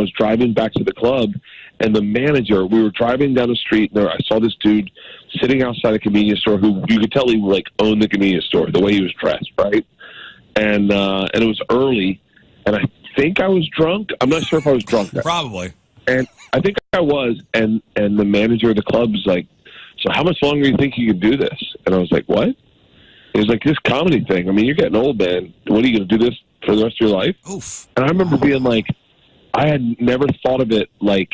was driving back to the club, and the manager, we were driving down the street, and I saw this dude sitting outside a convenience store who you could tell he like owned the convenience store, the way he was dressed, right? And it was early, and I think I was drunk. I'm not sure if I was drunk. Probably. And I think I was, and the manager of the club was like, so how much longer do you think you can do this? And I was like, what? He was like, this comedy thing. I mean, you're getting old, man. What, are you going to do this for the rest of your life? Oof. And I remember being like, I had never thought of it like,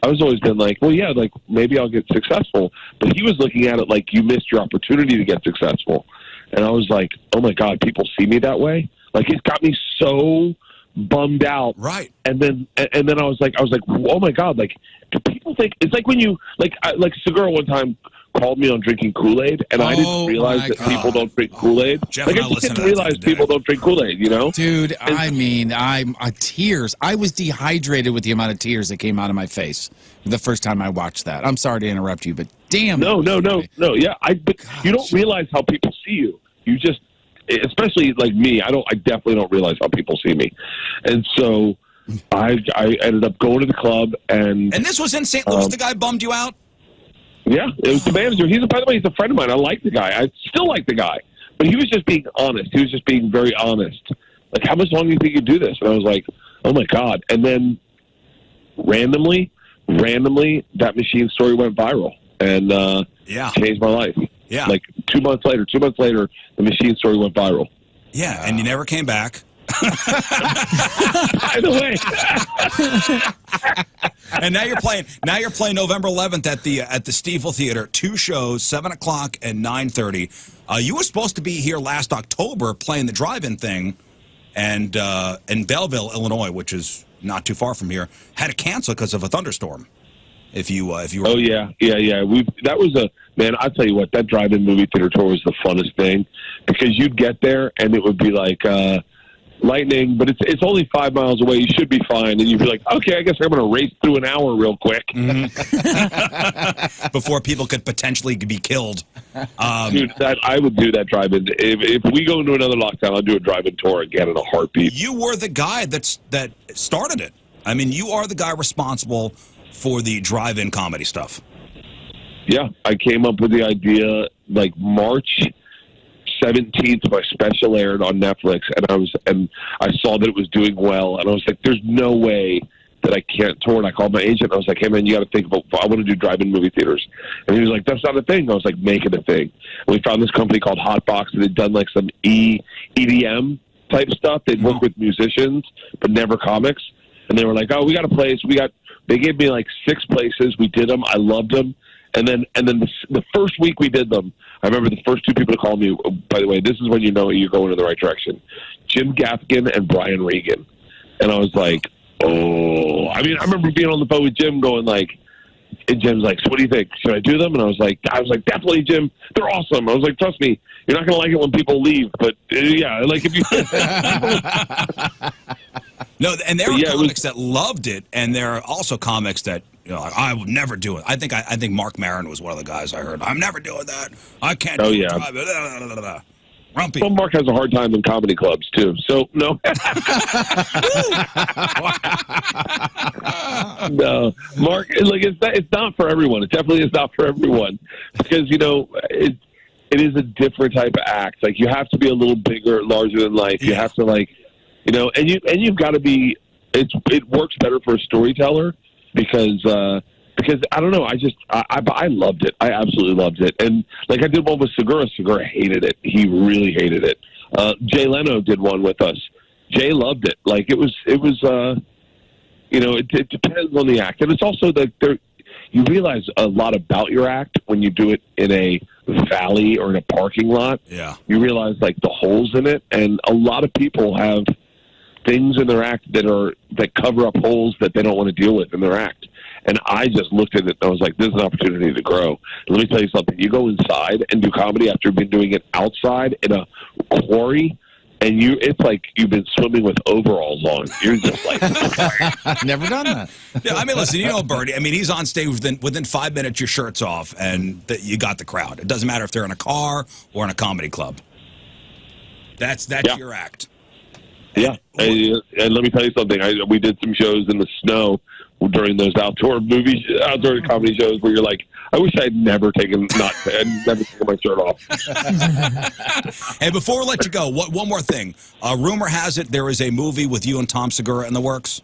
I was always been like, well, yeah, like maybe I'll get successful. But he was looking at it like you missed your opportunity to get successful. And I was like, oh my God, people see me that way? Like, it's got me so bummed out. Right. And then I was like, oh my God, like, do people think it's like when you like Segura one time called me on drinking Kool-Aid, and I didn't realize that people don't drink Kool-Aid. Jeff Like, and I I just listened didn't to that realize today. people don't drink Kool-Aid, you know? Dude, I mean, I'm tears. I was dehydrated with the amount of tears that came out of my face the first time I watched that. I'm sorry to interrupt you, but damn. No. Yeah, but you don't realize how people see you. You just, especially like me, I definitely don't realize how people see me, and so I ended up going to the club, and this was in St. Louis. The guy bummed you out. Yeah, it was the manager. By the way, he's a friend of mine. I like the guy. I still like the guy, but he was just being honest. He was just being very honest. Like, how much longer do you think you do this? And I was like, oh my God! And then randomly, that machine story went viral, and changed my life. Yeah. Like 2 months later, the machine story went viral. Yeah, and you never came back. By the way. And now you're playing November 11th at the Stiefel Theater. 2 shows, 7 o'clock and 9:30. You were supposed to be here last October playing the drive-in thing, and in Belleville, Illinois, which is not too far from here, had to cancel because of a thunderstorm. If you were. Oh yeah. That was man. I tell you what, that drive-in movie theater tour was the funnest thing, because you'd get there and it would be like lightning, but it's only 5 miles away. You should be fine, and you'd be like, okay, I guess I'm going to race through an hour real quick before people could potentially be killed. Dude, I would do that drive-in. If we go into another lockdown, I'll do a drive-in tour again in a heartbeat. You were the guy that started it. I mean, you are the guy responsible for the drive-in comedy stuff. Yeah, I came up with the idea like March 17th. My special aired on Netflix, and I saw that it was doing well, and I was like, "There's no way that I can't tour." And I called my agent. I was like, "Hey man, you got to think about. I want to do drive-in movie theaters." And he was like, "That's not a thing." I was like, "Make it a thing." And we found this company called Hotbox, and they'd done like some EDM type stuff. They'd work with musicians, but never comics. And they were like, "Oh, we got a place. They gave me like 6 places. We did them. I loved them. And then the first week we did them, I remember the first 2 people to call me. By the way, this is when you know you're going in the right direction. Jim Gaffigan and Brian Regan. And I was like, oh. I mean, I remember being on the phone with Jim going like, and Jim's like, so what do you think? Should I do them? And I was like, definitely, Jim. They're awesome. I was like, trust me, you're not going to like it when people leave. But yeah, like if you... No, and there are comics that loved it, and there are also comics that, like, I would never do it. I think Mark Maron was one of the guys I heard. I'm never doing that. I can't do it. Rumpy. Well, Mark has a hard time in comedy clubs, too. So, no. No. Mark, like, it's not for everyone. It definitely is not for everyone. Because, it is a different type of act. Like, you have to be a little bigger, larger than life. You have to, like... and you've got to be. It works better for a storyteller because I don't know. I loved it. I absolutely loved it. And like I did one with Segura. Segura hated it. He really hated it. Jay Leno did one with us. Jay loved it. Like it was. It depends on the act, and it's also that you realize a lot about your act when you do it in a valley or in a parking lot. Yeah, you realize like the holes in it, and a lot of people have things in their act that cover up holes that they don't want to deal with in their act. And I just looked at it and I was like, this is an opportunity to grow. Let me tell you something. You go inside and do comedy after you've been doing it outside in a quarry, and it's like you've been swimming with overalls on. You're just like... Never done that. Yeah, I mean, listen, Bertie, I mean, he's on stage within 5 minutes, your shirt's off, and you got the crowd. It doesn't matter if they're in a car or in a comedy club. That's your act. Yeah, and let me tell you something. We did some shows in the snow during those outdoor comedy shows where you're like, I wish I'd never taken my shirt off. Hey, before we let you go, one more thing. Rumor has it there is a movie with you and Tom Segura in the works.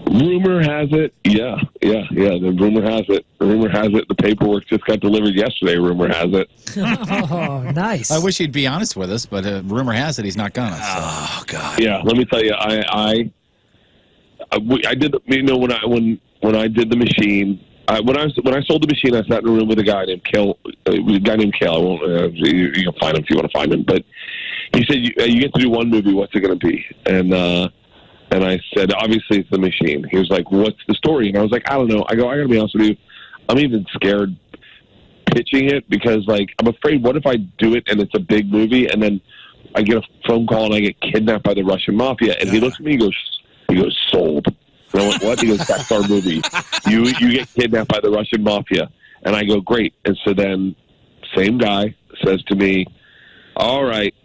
Rumor has it, yeah. The rumor has it. The paperwork just got delivered yesterday. Rumor has it. Oh, nice. I wish he'd be honest with us, but rumor has it he's not gonna. So. Oh God. Yeah, let me tell you, I did. When I did the machine, when I sold the machine, I sat in a room with a guy named Kale. I won't. You can find him if you want to find him. But he said, "You get to do one movie. What's it going to be?" And I said, obviously it's the machine. He was like, what's the story? And I was like, I don't know. I got to be honest with you. I'm even scared pitching it because, like, I'm afraid what if I do it and it's a big movie and then I get a phone call and I get kidnapped by the Russian mafia. And he looks at me, he goes, sold. And I went, what? He goes, that's our movie. You get kidnapped by the Russian mafia. And I go, great. And so then same guy says to me, all right,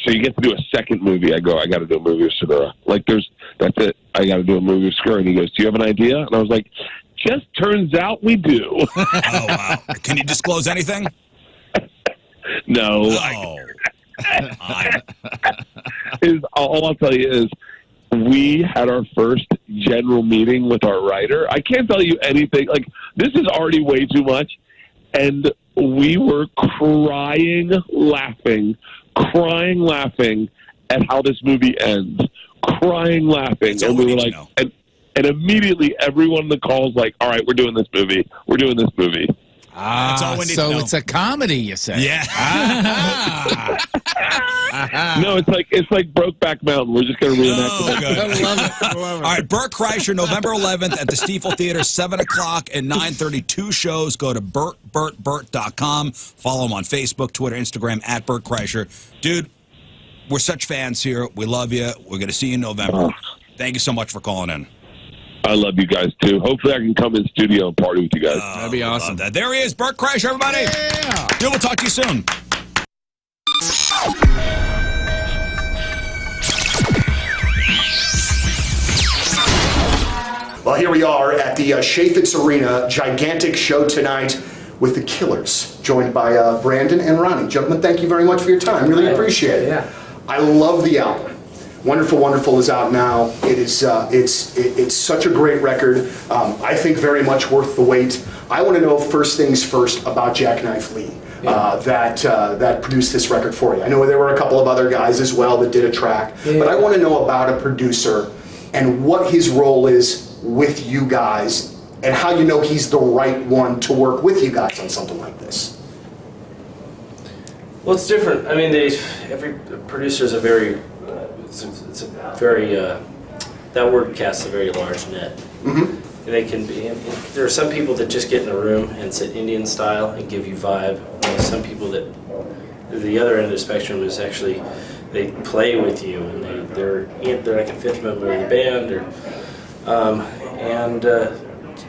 so you get to do a second movie. I go, I got to do a movie with Segura. Like, that's it. I got to do a movie with Segura. And he goes, do you have an idea? And I was like, just turns out we do. Oh, wow. Can you disclose anything? No. Oh. All I'll tell you is we had our first general meeting with our writer. I can't tell you anything. Like, this is already way too much. And we were crying, laughing at how this movie ends. Crying, laughing. That's and we were like, and immediately everyone in the call is like, all right, we're doing this movie. That's all we need to know. It's a comedy, you say? Yeah. No, it's like Brokeback Mountain. We're just going to reenact it. I love it. All right, Bert Kreischer, November 11th at the Stiefel Theater, 7 o'clock and 9:30. 2 shows. Go to BertBert.com. Follow him on Facebook, Twitter, Instagram, at Bert Kreischer. Dude, we're such fans here. We love you. We're going to see you in November. Thank you so much for calling in. I love you guys, too. Hopefully I can come in studio and party with you guys. That'd be awesome. That. There he is, Bert Kreischer, everybody. Yeah. Dude, we'll talk to you soon. Well, here we are at the Chaffetz Arena, gigantic show tonight with the Killers, joined by Brandon and Ronnie. Gentlemen, thank you very much for your time. Really appreciate it. Yeah. I love the album. Wonderful, Wonderful is out now. It's such a great record. I think very much worth the wait. I want to know first things first about Jackknife Lee. That produced this record for you. I know there were a couple of other guys as well that did a track, but I want to know about a producer and what his role is with you guys and how you know he's the right one to work with you guys on something like this. Well, it's different. I mean, every producer is a very, it's a very, that word casts a very large net. Mm-hmm. They can be, there are some people that just get in a room and sit Indian style and give you vibe. And some people that, the other end of the spectrum is actually, they play with you and they're like a fifth member of the band.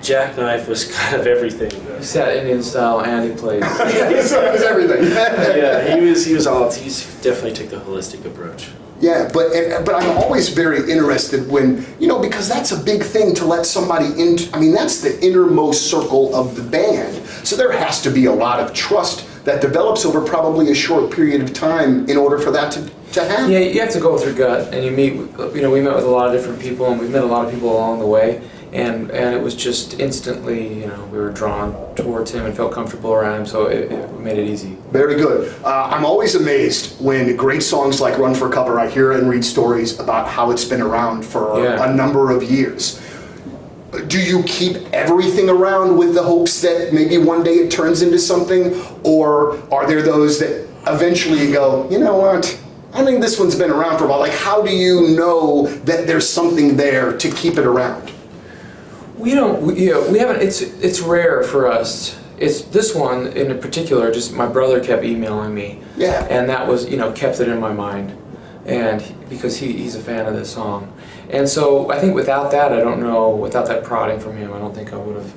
Jackknife was kind of everything. He sat Indian style and he played. It was everything. Yeah, he was all. He definitely took the holistic approach. Yeah, but I'm always very interested when, because that's a big thing to let somebody in. I mean, that's the innermost circle of the band. So there has to be a lot of trust that develops over probably a short period of time in order for that to happen. Yeah, you have to go with your gut, and you meet. We met with a lot of different people, and we met a lot of people along the way, and it was just instantly, we were drawn towards him and felt comfortable around him, so it made it easy. Very good. I'm always amazed when great songs like Run for Cover, I hear and read stories about how it's been around for a number of years. Do you keep everything around with the hopes that maybe one day it turns into something? Or are there those that eventually you go, you know what, I think this one's been around for a while. Like, how do you know that there's something there to keep it around? We haven't, it's rare for us. It's this one in particular, just my brother kept emailing me. Yeah. And that was, kept it in my mind. And because he's a fan of this song. And so I think without that, without that prodding from him, I don't think I would have,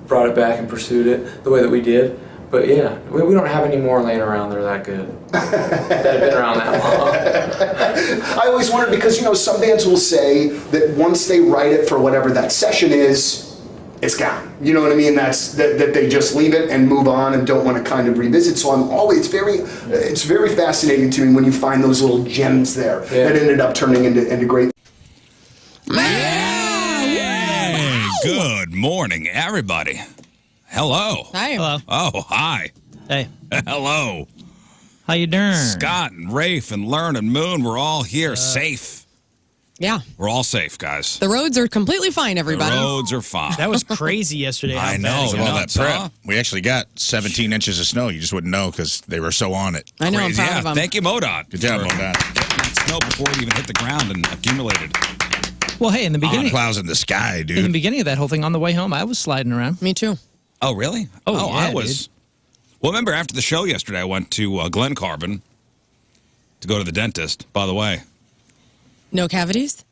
brought it back and pursued it the way that we did. But yeah, we don't have any more laying around that are that good. That have been around that long. I always wondered because, you know, some bands will say that once they write it for whatever that session is, it's gone. You know what I mean? That they just leave it and move on and don't want to kind of revisit. So I'm always it's very fascinating to me when you find those little gems there that ended up turning into great. Hey, good morning, everybody. Hello. Hi. Hello. Oh, hi. Hey. Hello. How you doing? Scott and Rafe and Lern and Moon, we're all here safe. Yeah. We're all safe, guys. The roads are completely fine, everybody. The roads are fine. That was crazy yesterday. I know. Bad it Well, got. All that prep. Huh? We actually got 17 inches of snow. You just wouldn't know because they were so on it. I know, Crazy. I'm proud of them. Thank you, MoDOT. Good job for on that. getting that snow before it even hit the ground and accumulated. Well, hey, in the On beginning, clouds in the sky, in the dude. beginning of that whole thing, on the way home, I was sliding around. Me too. Oh, really? Oh, yeah, I was. Well, remember after the show yesterday, I went to Glen Carbon to go to the dentist. By the way, No cavities?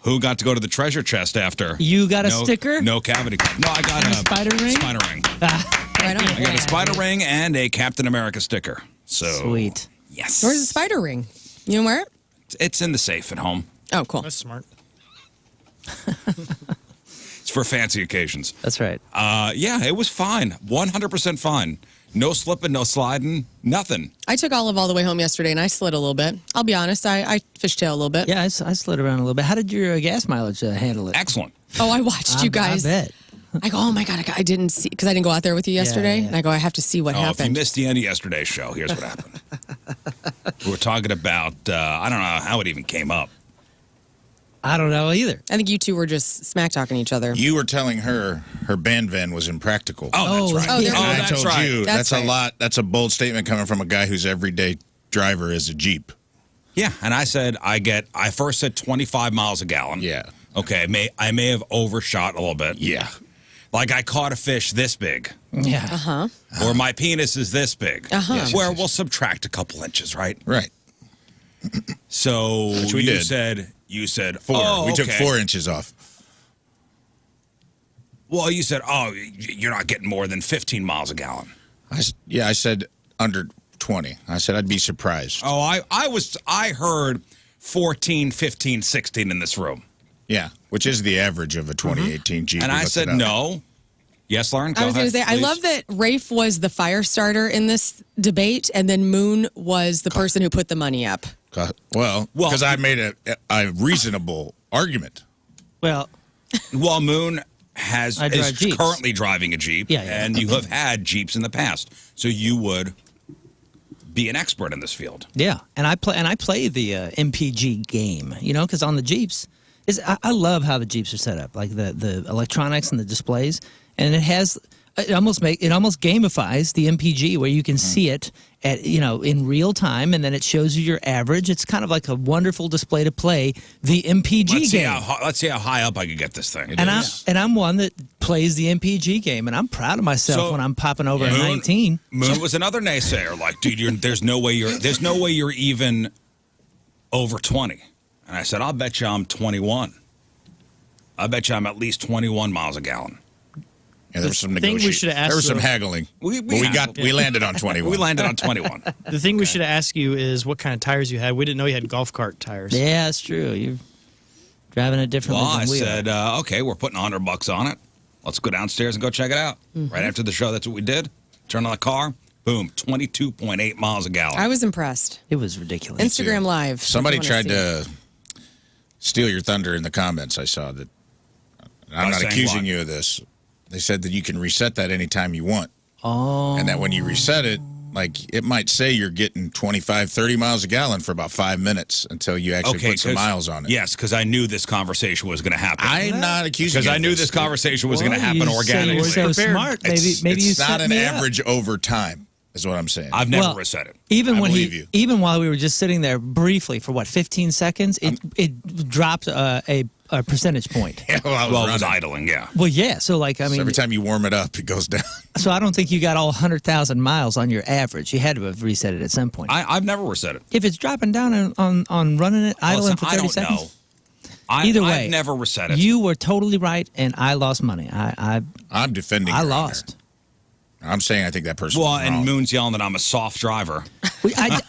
who got to go to the treasure chest after? You got a sticker? No cavity. No, I got And a spider ring? Spider ring. Right on. I got a spider ring and a Captain America sticker. So Sweet. Yes. Where's the spider ring? You gonna wear it? It's in the safe at home. Oh, cool. That's smart. It's for fancy occasions. That's right. Yeah, it was fine. 100% fine. No slipping, no sliding, nothing. I took Olive all the way home yesterday and I slid a little bit. I'll be honest, I fishtail a little bit. Yeah, I slid around a little bit. How did your gas mileage handle it? Excellent. Oh, I watched you guys. I bet. I go, oh my God, I didn't see, because I didn't go out there with you yesterday. yeah. And I go, I have to see what If you happened. missed the end of yesterday's show, here's what happened. We were talking about, I don't know how it even came up. I don't know either. I think you two were just smack talking each other. You were telling her band van was impractical. Oh, that's right. Oh, there and we I go. that's told right. you That's that's a right. lot. That's a bold statement coming from a guy whose everyday driver is a Jeep. Yeah, and I said I first said 25 miles a gallon. Yeah. Okay, I may have overshot a little bit. Yeah. Like I caught a fish this big, Yeah. or my penis is this big. Yes, Where yes, we'll subtract a couple inches, right? Right. So Which we you did. said 4. Oh, we took okay. 4 inches off. Well, you said, oh, you're not getting more than 15 miles a gallon. I said under 20. I said I'd be surprised. Oh, I heard 14, 15, 16 in this room. Yeah, which is the average of a 2018 Jeep. And We I looked said it up. no. Yes, Lauren, go I was going to say, ahead, I please. love that Rafe was the fire starter in this debate, and then Moon was the person who put the money up. Well, Well, because I made a reasonable argument. Well, Well, Moon I drive is Jeeps. currently driving a Jeep, Yeah, yeah. and you have had Jeeps in the past, so you would be an expert in this field. yeah, and I play the MPG game, you know, because on the Jeeps, I love how the Jeeps are set up, like the electronics and the displays, and it almost gamifies the MPG where you can see it at in real time, and then it shows you your average. It's kind of like a wonderful display to play the MPG Let's see game. let's see how high up I can get this thing. And I'm one that plays the MPG game, and I'm proud of myself So, when I'm popping over a Moon- 19. Moon was another naysayer. Like, dude, there's no way you're even over 20. And I said, I'll bet you I'm 21. I bet you I'm at least 21 miles a gallon. Yeah, there was some thing we negotiation. should have There was asked some though- haggling. We We landed on 21. We landed on 21. The thing we should ask you is what kind of tires you had. We didn't know you had golf cart tires. Yeah, that's true. You're driving it differently Well, I than we are. said, okay, we're putting $100 on it. Let's go downstairs and go check it out. Right after the show, that's what we did. Turn on the car. Boom, 22.8 miles a gallon. I was impressed. It was ridiculous. Instagram Live. Somebody If you wanna tried see. to steal your thunder in the comments. I saw that. I'm not saying accusing what? you of this. They said that you can reset that anytime you want. Oh. And that when you reset it, like it might say you're getting 25, 30 miles a gallon for about 5 minutes until you actually put some 'cause- miles on it. Yes, because I knew this conversation was going to happen. I'm not accusing Because you I of knew this conversation was going to happen You organically. say you're so Prepared. smart. Maybe It's you not set an me up. average over time, is what I'm saying. I've never Well, reset it. Even I when believe you. even while we were just sitting there briefly for 15 seconds, it dropped a percentage point. Yeah, well, I was Well, it was running. idling, yeah. Well, yeah. So like, I So mean, every time you warm it up, it goes down. so I don't think you got all 100,000 miles on your average. You had to have reset it at some point. I've never reset it. If it's dropping down on running it, idling Listen, for I 30 don't seconds. know. Either way, I've never reset it. You were totally right, and I lost money. I I'm defending. I your lost. I'm saying I think that person. Well, was and wrong. Moon's yelling that I'm a soft driver.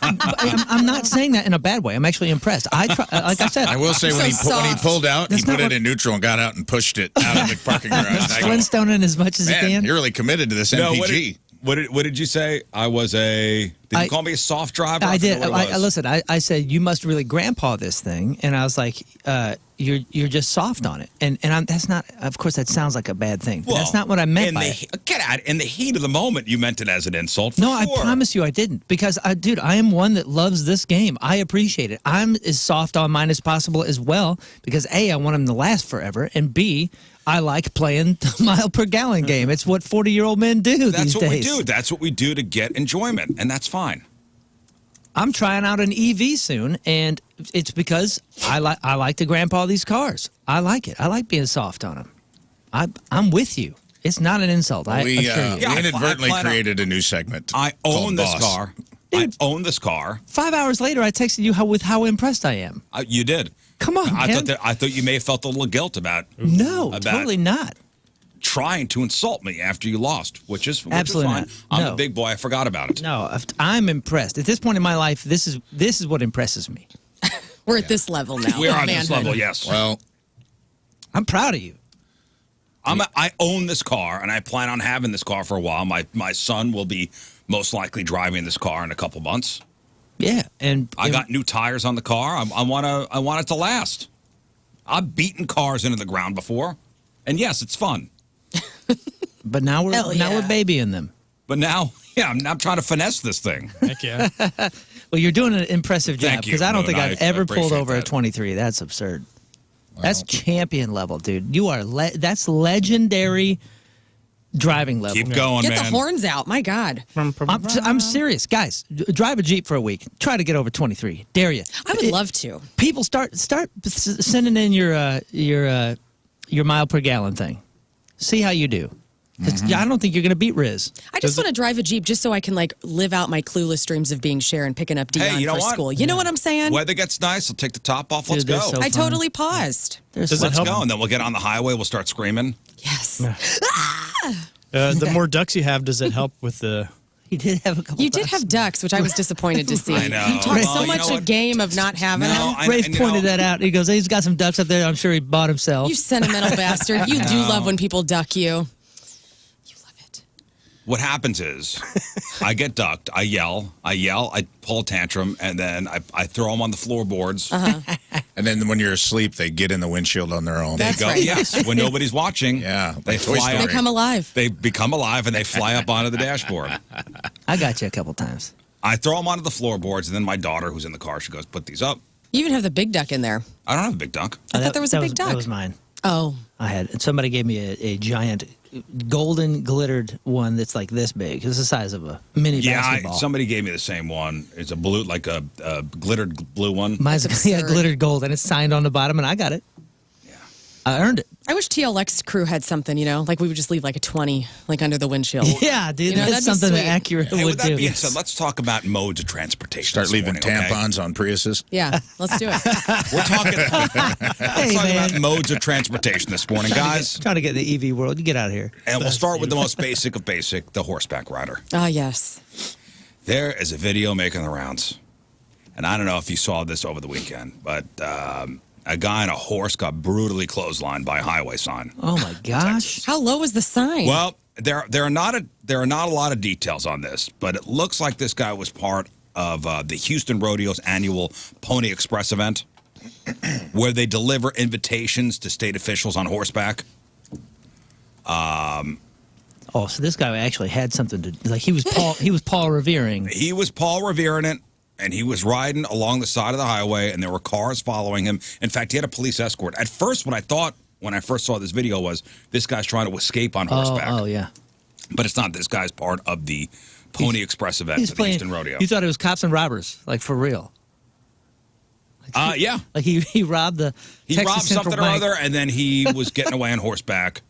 I'm not saying that in a bad way. I'm actually impressed. Like I said, I will say when he soft. pulled out, That's he put not it what- in neutral and got out and pushed it out of the parking garage. I go, Flintstoning as much as he man, can. you're really committed to this No, MPG. what did you say? I was a. Did you call me a soft driver? I did. forget what it was. Listen, I said you must really grandpa this thing, and I was like, you're just soft on it, and that's not. Of course, that sounds like a bad thing. But that's not what I meant by it. Get out! In the heat of the moment, you meant it as an insult. For No, I sure. promise you I didn't. Because, dude, I am one that loves this game. I appreciate it. I'm as soft on mine as possible as well because, A, I want them to last forever, and B, I like playing the mile per gallon game. It's what 40-year-old men do That's these what days. we do. That's what we do to get enjoyment, and that's fine. I'm trying out an EV soon, and it's because I like to grandpa these cars. I like it. I like being soft on them. I'm with you. It's not an insult. I We assure you. Yeah, inadvertently I plan on- created a new segment. I called own this Boss. car. Dude. I own this car. 5 hours later, I texted you with how impressed I am. You did. Come on, I man. thought you may have felt a little guilt about No, about totally not. trying to insult me after you lost, which is Absolutely fine. not. I'm No. a big boy. I forgot about it. No, I'm impressed. At this point in my life, this is what impresses me. We're at this level now. We are on Manhood. this level. Yes. Well, I'm proud of you. I own this car, and I plan on having this car for a while. My son will be most likely driving this car in a couple months. Yeah, and I got new tires on the car. I want it to last. I've beaten cars into the ground before, and yes, it's fun. But now Hell now yeah. we're babying them. But now, yeah, I'm trying to finesse this thing. Heck yeah. Well, you're doing an impressive job Thank you, because I don't Moon. think I've I ever pulled appreciate over a that. 23. That's absurd. That's champion level, dude. You are that's legendary driving level. Keep going, Get man. the horns out. My God. I'm serious, guys. Drive a Jeep for a week. Try to get over 23. Dare you? I would love to. People start sending in your mile per gallon thing. See how you do. 'Cause I don't think you're going to beat Riz. I just want to drive a Jeep just so I can like live out my clueless dreams of being Sharon picking up Dion Hey, you know for what? school. You know what I'm saying? Weather gets nice. I'll take the top off. Let's Dude, they're go. so I fun. totally paused. Does it Let's help? go, and then we'll get on the highway. We'll start screaming. Yes. The more ducks you have, does it help with the? He did have a couple. You did have ducks, which I was disappointed to see. I know. You talked Well, so you much know a what? game of not having No, them. I- Rafe and, you pointed know- that out. He goes, "He's got some ducks up there. I'm sure he bought himself." You sentimental bastard. You do love when people duck you. You love it. What happens is, I get ducked. I yell. I pull a tantrum, and then I throw them on the floorboards. and then when you're asleep, they get in the windshield on their own. They That's go, right. yes, when nobody's watching. Yeah, they like Toy fly Story. up. They come alive. They become alive and they fly up onto the dashboard. I got you a couple times. I throw them onto the floorboards, and then my daughter, who's in the car, she goes, "Put these up." You even have the big duck in there. I don't have a big duck. I thought there was a big duck. That was mine. Oh. I had somebody gave me a giant golden glittered one that's like this big. It's the size of a mini basketball. Somebody gave me the same one. It's a blue, like a glittered blue one. Mine's That's yeah, absurd. glittered gold, and it's signed on the bottom, and I got it. Yeah. I earned it. I wish TLX crew had something, like we would just leave like a 20 like under the windshield. Yeah, dude, You know, that's that'd be something that sweet. Acura Hey, would with that do. being said, let's talk about modes of transportation. Start this leaving morning, okay? tampons on Priuses. Yeah, let's do it. We're talking, Hey, talking man. about modes of transportation this morning, guys. Trying to get in the EV world. You get out of here. And we'll start with the most basic of basic, the horseback rider. Ah, yes. There is a video making the rounds. And I don't know if you saw this over the weekend, but a guy on a horse got brutally clotheslined by a highway sign. Oh my gosh. How low was the sign? Well, there are not a lot of details on this, but it looks like this guy was part of the Houston Rodeo's annual Pony Express event, where they deliver invitations to state officials on horseback. Oh, so this guy actually had something to like. He was Paul revering. He was Paul revering it, and he was riding along the side of the highway, and there were cars following him. In fact, he had a police escort. At first, what I thought when I first saw this video was this guy's trying to escape on horseback. Oh yeah. But it's not. This guy's part of the Pony Express event He's at the Houston Rodeo. You thought it was cops and robbers, like for real. Yeah. Like he robbed the. He Texas robbed Central something or Bank. other, and then he was getting away on horseback,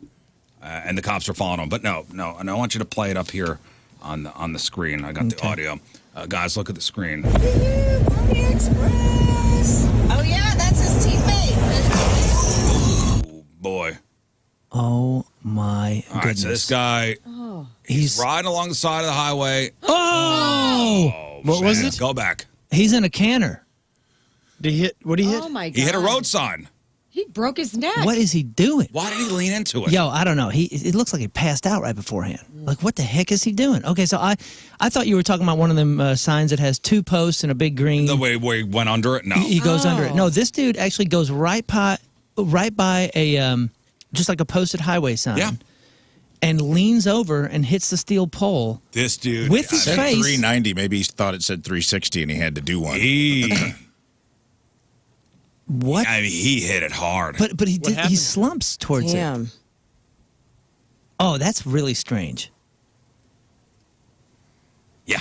and the cops were following him. But no, and I want you to play it up here on the screen. I got the audio. Guys, look at the screen. Pony Express. Oh yeah, that's his teammate. Oh, boy. Oh my All right, goodness. so this guy, He's riding along the side of the highway. Oh! What was man. it? Go back. He's in a canner. Did he hit? What did he hit? Oh my god! He hit a road sign. He broke his neck. What is he doing? Why did he lean into it? Yo, I don't know. It looks like he passed out right beforehand. Like, what the heck is he doing? Okay, so I thought you were talking about one of them signs that has 2 posts and a big green. The way where he went under it? No. He goes under it. No, this dude actually goes right by a just like a posted highway sign. Yeah. And leans over and hits the steel pole. This dude With his Said face. 390. Maybe he thought it said 360 and he had to do one. What? I mean, he hit it hard. But he did. He happened? slumps towards it. Damn. Oh, that's really strange. Yeah.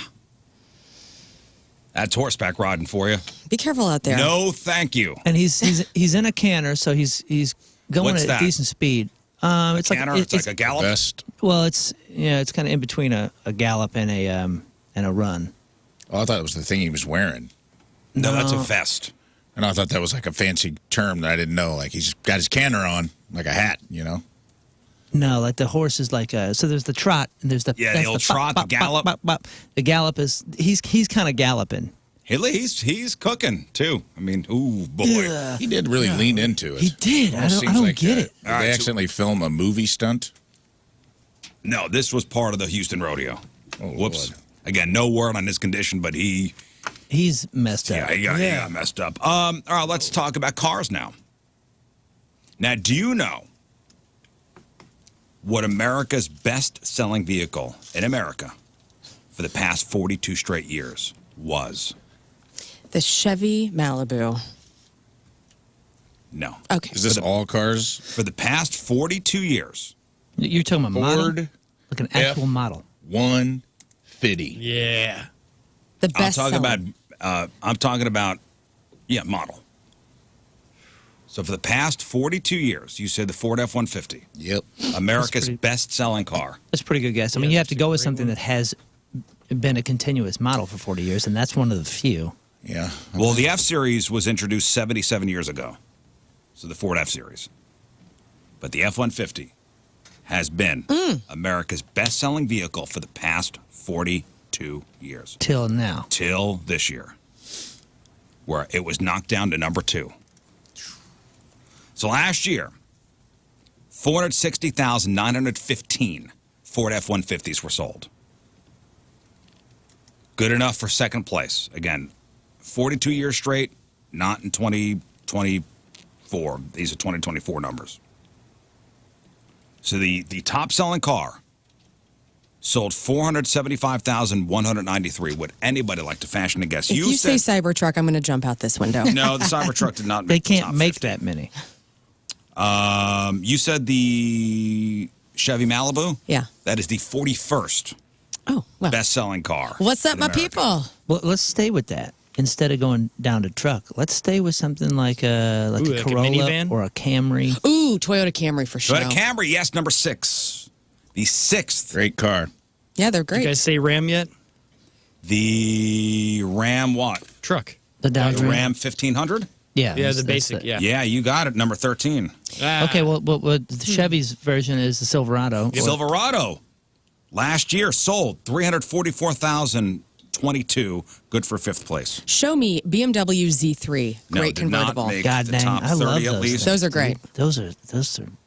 That's horseback riding for you. Be careful out there. No, thank you. And he's in a canter, so he's going What's at that? a decent speed. It's Canter? like It's like a gallop? Best. Well, it's kind of in between a gallop and a run. Oh, I thought it was the thing he was wearing. No, that's a vest. And I thought that was like a fancy term that I didn't know. Like he's got his canter on, like a hat, you know? No, like the horse is like so there's the trot and there's the Yeah, that's the old bop, trot, bop, the gallop. bop, bop, bop. The gallop is he's kind of galloping. He's cooking too. I mean, ooh boy. Ugh. He did really lean into it. He did. I Almost don't seems like, get it. Did All right, they so- accidentally film a movie stunt? No, this was part of the Houston rodeo. Oh, Whoops. Lord. Again, no word on his condition, but he's messed up. he got messed up. All right, let's talk about cars now. Now, do you know what America's best-selling vehicle in America for the past 42 straight years was? The Chevy Malibu. No. Okay. Is this all cars? For the past 42 years. You're talking about model? Ford Like an actual model. F-150. Yeah. The best I'm talking about, model. So for the past 42 years, you said the Ford F-150, Yep. America's pretty- best-selling car. That's a pretty good guess. I mean, you have to go with something that has been a continuous model for 40 years, and that's one of the few. Yeah. Well, the F-Series was introduced 77 years ago. So the Ford F-Series. But the F-150 has been America's best-selling vehicle for the past 42 years. Till now. Till this year, where it was knocked down to number 2. So last year, 460,915 Ford F-150s were sold. Good enough for second place. Again, 42 years straight, not in 2024. These are 2024 numbers. So the top-selling car sold 475,193. Would anybody like to fashion a guess? If you say Cybertruck, I'm going to jump out this window. No, the Cybertruck did not They make the can't top make 50. that many. You said the Chevy Malibu? Yeah. That is the 41st Oh, well. best-selling car. What's up, in my America. people? Well, let's stay with that. Instead of going down to truck, let's stay with something like a Ooh, like a Corolla minivan? or a Camry. Ooh, Toyota Camry for sure. Toyota Camry, yes, number 6. The 6th. Great car. Yeah, they're Did great. you guys say Ram yet? The Ram what? Truck. The Dodge The Ram. Ram 1500? Yeah, Yeah, that's- the that's basic. it. Yeah. Yeah, you got it, number 13. Ah. Okay, well, the Chevy's version is the Silverado. Silverado. Last year sold 344,022. Good for 5th place. Show me BMW Z3. No, Great did not convertible. make God the dang, top I 30 love at those least. Those are great. Those are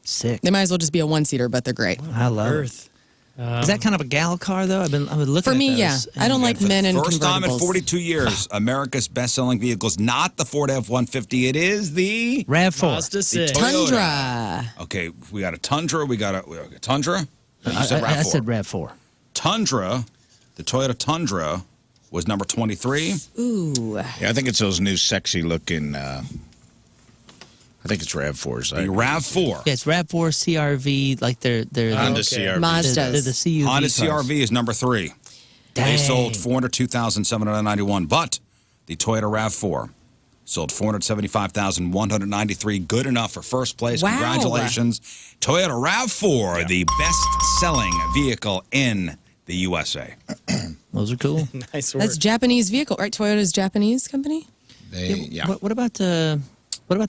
sick. They might as well just be a one-seater, but they're great. I love it. Earth. Is that kind of a gal car though? I've been looking For at me, those, yeah. I don't like For the men in first time in convertibles. 42 years, America's best-selling vehicle is not the Ford F-150. It is the RAV4. Mazda 6. Toyota. Tundra. Okay, we got a Tundra. We got a Tundra. You said I RAV4. said RAV4. Tundra. The Toyota Tundra was number 23. Ooh. Yeah, I think it's those new sexy looking, I think it's RAV4s. The RAV4. Yeah, it's RAV4, CRV, like they're Honda Okay. CRV. Mazdas. they're the CUV Honda cars. CRV is number 3. They Dang. sold 402,791, but the Toyota RAV4 sold 475,193. Good enough for first place. Wow. Congratulations. Toyota RAV4, the best-selling vehicle in the USA. Those are cool. Nice work. That's Japanese vehicle, right? Toyota's Japanese company? Yeah. What about the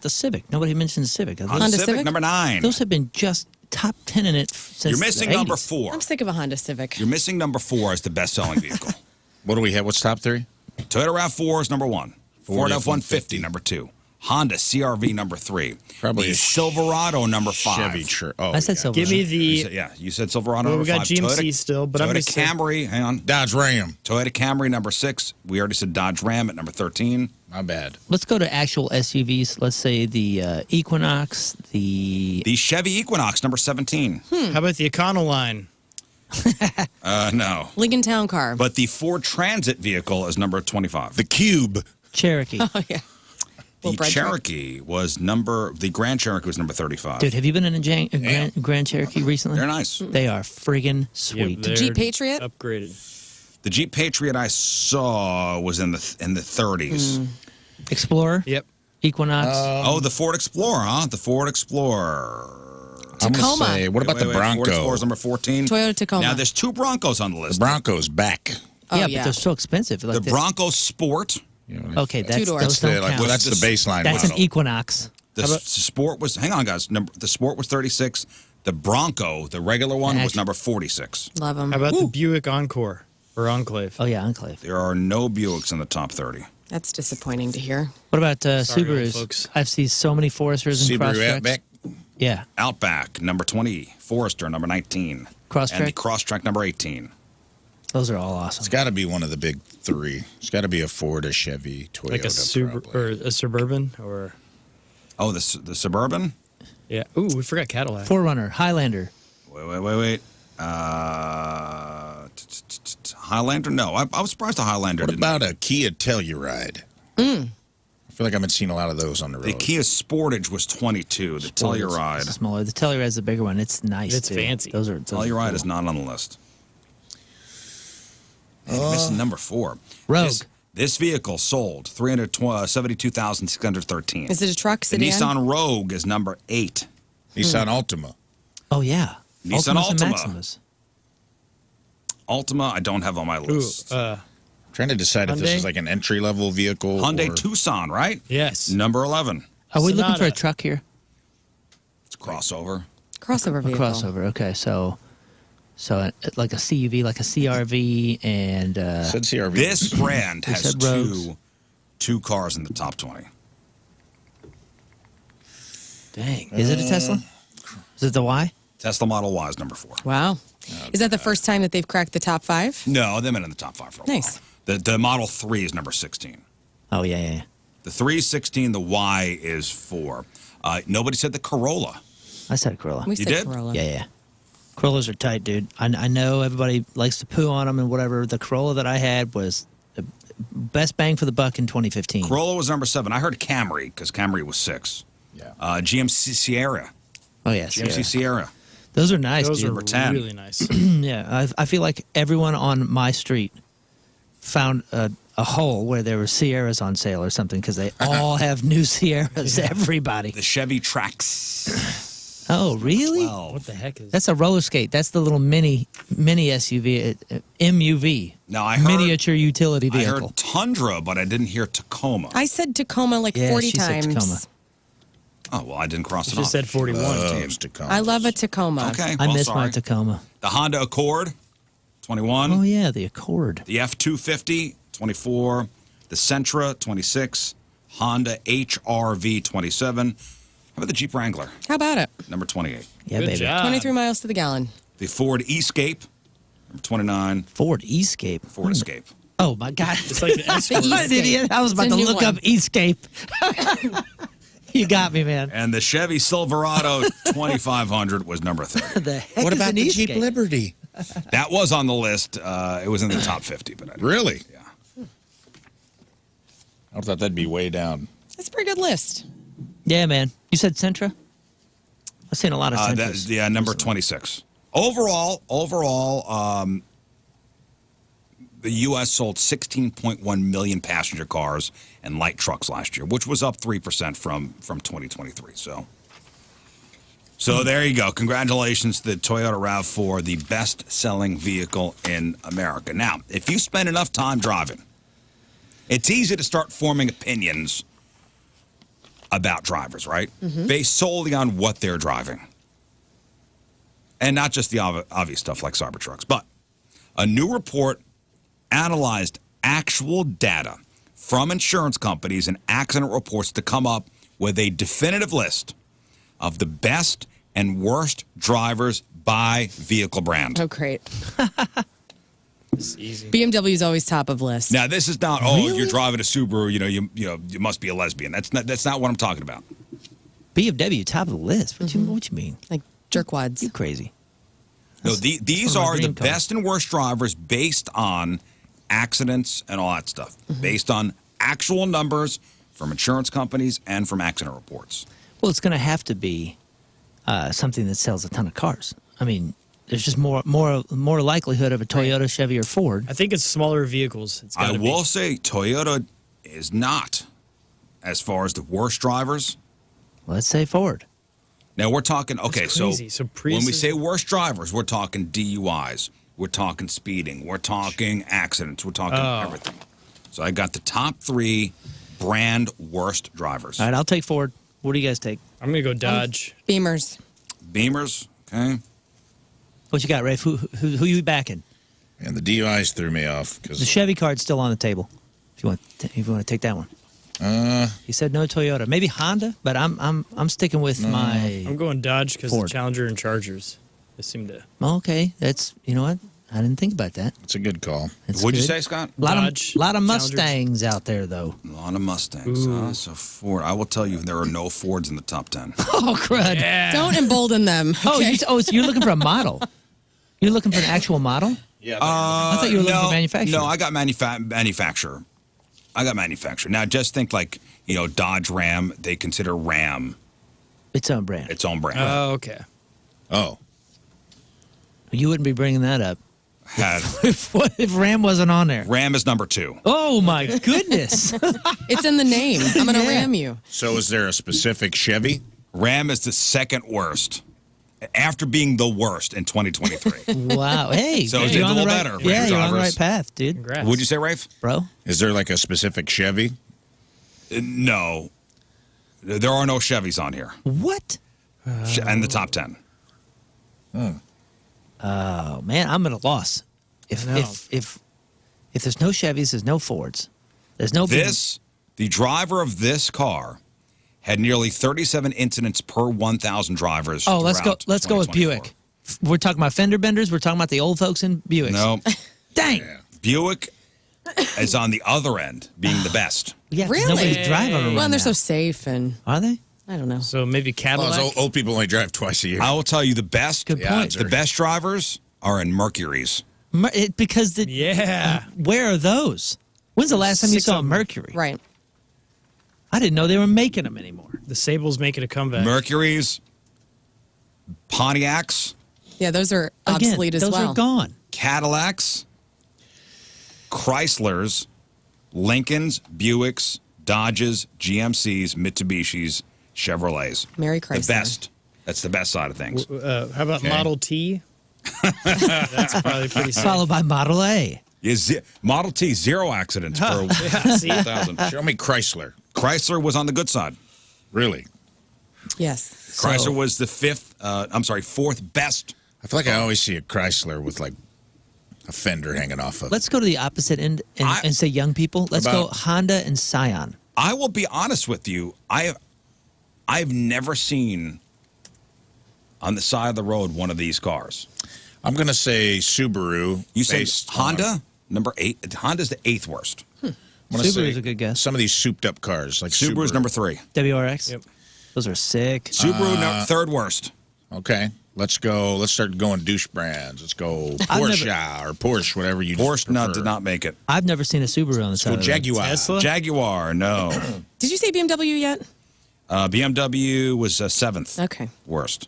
Civic? Nobody mentioned the Civic. Honda Civic? number 9. Those have been just top 10 in it since You're missing the number 80s. 4. I'm sick of a Honda Civic. You're missing number 4 as the best-selling vehicle. What do we have? What's top 3? Toyota RAV4 is number 1. Ford F-150, number 2. Honda CRV, number 3. Probably the a Silverado, number 5. Chevy. I said Silverado. Give me You the. said, you said Silverado, Well, number we got 5. GMC still, but I'm Toyota gonna say- Camry, hang on. Dodge Ram. Toyota Camry, number 6. We already said Dodge Ram at number 13. My bad. Let's go to actual SUVs. Let's say the Equinox, the The Chevy Equinox, number 17. How about the Econoline? No. Lincoln Town Car. But the Ford Transit vehicle is number 25. The Cube. Cherokee. Oh, yeah. The bread truck. Cherokee was the Grand Cherokee was number 35. Dude, have you been in a Grand Cherokee recently? They're nice. They are friggin' sweet. they're Jeep Patriot? Upgraded. The Jeep Patriot I saw was in the 30s. Explorer? Yep. Equinox? Oh, the Ford Explorer, huh? The Ford Explorer. I'm Tacoma. gonna say, what about the Ford Bronco? Explorer's number 14. Toyota Tacoma. Now, there's 2 Broncos on the The list. Bronco's back. Oh, yeah, yeah. but they're so expensive. Like The this- Bronco Sport. Okay, that's Two-door. those don't Like, count. well, that's the baseline That's model. an Equinox. The Sport was, hang on, guys. The Sport was 36. The Bronco, the regular one, was Actually- number 46. Love them. How about the Buick Encore or Enclave? Oh, yeah, Enclave. There are no Buicks in the top 30. That's disappointing to hear. What about Sorry, old Subarus? folks. I've seen so many Foresters and Subaru Crosstracks. Outback. Yeah, Outback, number 20. Forester, number 19. Crosstrack? And the Crosstrack, number 18. those are all It's awesome. got to be one of the big 3. It's got to be a Ford, a Chevy, Toyota. Like a probably. or a Suburban or Oh, the Suburban? yeah. Ooh, we forgot Cadillac. Forerunner, Highlander. Wait. Highlander? No, I was surprised the Highlander What didn't. about a Kia Telluride? I feel like I've been seeing a lot of those on the road. The Kia Sportage was 22. The It's Telluride. smaller. The Telluride is the bigger one. It's nice. It's too. fancy. Those are Telluride cool. is not on the list. Man, you're missing number 4. Rogue. This vehicle sold 372,613. Is it a truck, The sedan? Nissan Rogue is number 8. Nissan Altima. Oh yeah, Nissan Ultimas and Altima. Maximas. Altima, I don't have on my Ooh, list. Trying to decide if this Hyundai? is like an entry level vehicle. Hyundai or... Tucson, right? yes. Number 11. Are we looking for a Sonata. truck here? It's a crossover. Crossover A vehicle. crossover. Okay, so like a CUV, like a CRV, and Said CRV. This brand We has said Rogues. two cars in the top 20. dang, is it a Tesla? Is it the Y? Tesla Model Y is number 4. Wow. Is that the first time that they've cracked the top 5? No, they've been in the top 5 for a Nice. while. The Model 3 is number 16. Oh yeah. The 3 is 16. The Y is 4. Nobody said the Corolla. I said Corolla. We You said did? Corolla. Yeah. Corollas are tight, dude. I know everybody likes to poo on them and whatever. The Corolla that I had was the best bang for the buck in 2015. Corolla was number 7. I heard Camry because Camry was 6. Yeah. GMC Sierra. Oh yeah, GMC Sierra. those are nice, Those dude. are Number 10. really nice. Yeah, I feel like everyone on my street found a hole where there were Sierras on sale or something because they all have new Sierras. Everybody. The Chevy Trax. Oh, really? 12. What the heck is That's a roller skate. That's the little mini SUV, MUV. Now, I heard, Miniature utility I vehicle. heard Tundra, but I didn't hear Tacoma. I said Tacoma like Yeah, 40 she said times. Tacoma. Oh, well, I didn't cross it She off. said 41. Loves Tacomas. I love a Tacoma. Okay, I well, miss sorry. my Tacoma. The Honda Accord, 21. Oh yeah, the Accord. The F-250, 24. The Sentra, 26. Honda HR-V, 27. How about the Jeep Wrangler, How about it? number 28? Yeah, Good baby. job. 23 miles to the gallon. The Ford Escape, number 29. Ford Escape. Ford Escape. Oh my God. It's like the Escort. The What an idiot. I was It's about a to new look one. up Escape. You got me, man. And the Chevy Silverado 2500 was number 30. The heck What is about an the Jeep Escape? Liberty? That was on the list. It was in the top 50, but I didn't. Really? Yeah. I thought that'd be way down. That's a pretty good list. Yeah, man. You said Sentra? I've seen a lot of Sentras. Yeah, number 26. Overall, the U.S. sold 16.1 million passenger cars and light trucks last year, which was up 3% from 2023. So there you go. Congratulations to the Toyota RAV4, the best-selling vehicle in America. Now, if you spend enough time driving, it's easy to start forming opinions about drivers, right? Based solely on what they're driving. And not just the obvious stuff like Cybertrucks, but a new report analyzed actual data from insurance companies and accident reports to come up with a definitive list of the best and worst drivers by vehicle brand. Oh, great. It's easy. BMW is always top of list. Now, this is not, you're driving a Subaru, you must be a lesbian. That's not what I'm talking about. BMW top of the list. What you mean? Like jerkwads. You crazy? No, these one of my are the dream cars. best and worst drivers based on accidents and all that stuff, based on actual numbers from insurance companies and from accident reports. Well, it's going to have to be something that sells a ton of cars. I mean, there's just more likelihood of a Toyota, Chevy, or Ford. I think it's smaller vehicles. It's I gotta will be. say Toyota is not as far as the worst drivers. Let's say Ford. Now we're talking, okay, so crazy. So when we Priuses- say worst drivers, we're talking DUIs, we're talking speeding, we're talking accidents, we're talking everything. So I got the top 3 brand worst drivers. All right, I'll take Ford. What do you guys take? I'm gonna go Dodge. Beamers. Beamers, okay. What you got, Rafe? Who you backing? And the DUIs threw me off The because Chevy card's still on the table. If you want to take that one. He said no Toyota, maybe Honda, but I'm sticking with my. I'm going Dodge because the Ford. Challenger and Chargers. They seem to. Okay, that's you know what I didn't think about that. it's a good call. That's What'd you good. say, Scott? Lot Dodge, of Challenger. Mustangs out there though. A lot of Mustangs, huh? So Ford. I will tell you, there are no Fords in the top 10. Oh crud! Yeah. Don't embolden them. Oh, okay? so you're looking for a model? You're looking for an actual model? Yeah. I thought you were looking for manufacturer. No, I got manufacturer. I got manufacturer. Now, just think like, Dodge Ram, they consider Ram Its own brand. its own brand. Oh, okay. Oh, You wouldn't be bringing that up Had if Ram wasn't on there. Ram is number 2. Oh my goodness! It's in the name. I'm going to ram you. so is there a specific Chevy? Ram is the second worst after being the worst in 2023. Wow. Hey, So yeah, it's you're a on the little right. better for Yeah, your you're on the drivers. right path, dude. Congrats. Would you say, Rafe? Bro. Is there like a specific Chevy? No. There are no Chevys on here. What? In the top 10. Oh man, I'm at a loss. If I know. if there's no Chevys, there's no Fords. There's no The driver of this car had nearly 37 incidents per 1,000 drivers. Oh, let's go. throughout Let's go with 2024. Buick. We're talking about fender benders. We're talking about the old folks in Buicks. No, Dang. Buick is on the other end, being the best. Yeah, 'cause Really? nobody's driving around. Well, and they're so now. safe, and Are they? I don't know. So maybe Well, Cadillac. those old people only drive twice a year. I will tell you the best. Good point. The best drivers are in Mercuries. Because the Yeah. where are those? When's the last time you 6 saw a of 'em. Mercury? Right. I didn't know they were making them anymore. The Sable's making a comeback. Mercuries, Pontiacs, Yeah, those are Again, obsolete as those well. are gone. Cadillacs, Chryslers, Lincolns, Buicks, Dodges, GMCs, Mitsubishis, Chevrolets. Merry Chrysler. The best. That's the best side of things. How about Model T? That's probably pretty safe. Followed by Model A. Model T, 0 accidents per See? 1,000. Show me Chrysler. Chrysler was on the good side. Really? Yes. Chrysler was the fourth best. I feel like I always see a Chrysler with like a fender hanging off of it. Let's go to the opposite end and say young people. Let's go About- Honda and Scion. I will be honest with you. I've never seen on the side of the road one of these cars. I'm going to say Subaru. You say based Honda, on- number 8. Honda's the 8th worst. I'm gonna Subaru's say a good guess. Some of these souped up cars, like Subaru's Subaru. number 3. WRX. Yep. Those are sick. Subaru, 3rd worst. Okay, let's go. Let's start going douche brands. Let's go Porsche or Porsche, whatever you Porsche prefer. did not make it. I've never seen a Subaru on the Let's side go of the road. Jaguar. Tesla? Jaguar, no. Did you say BMW yet? BMW was 7th Okay. worst.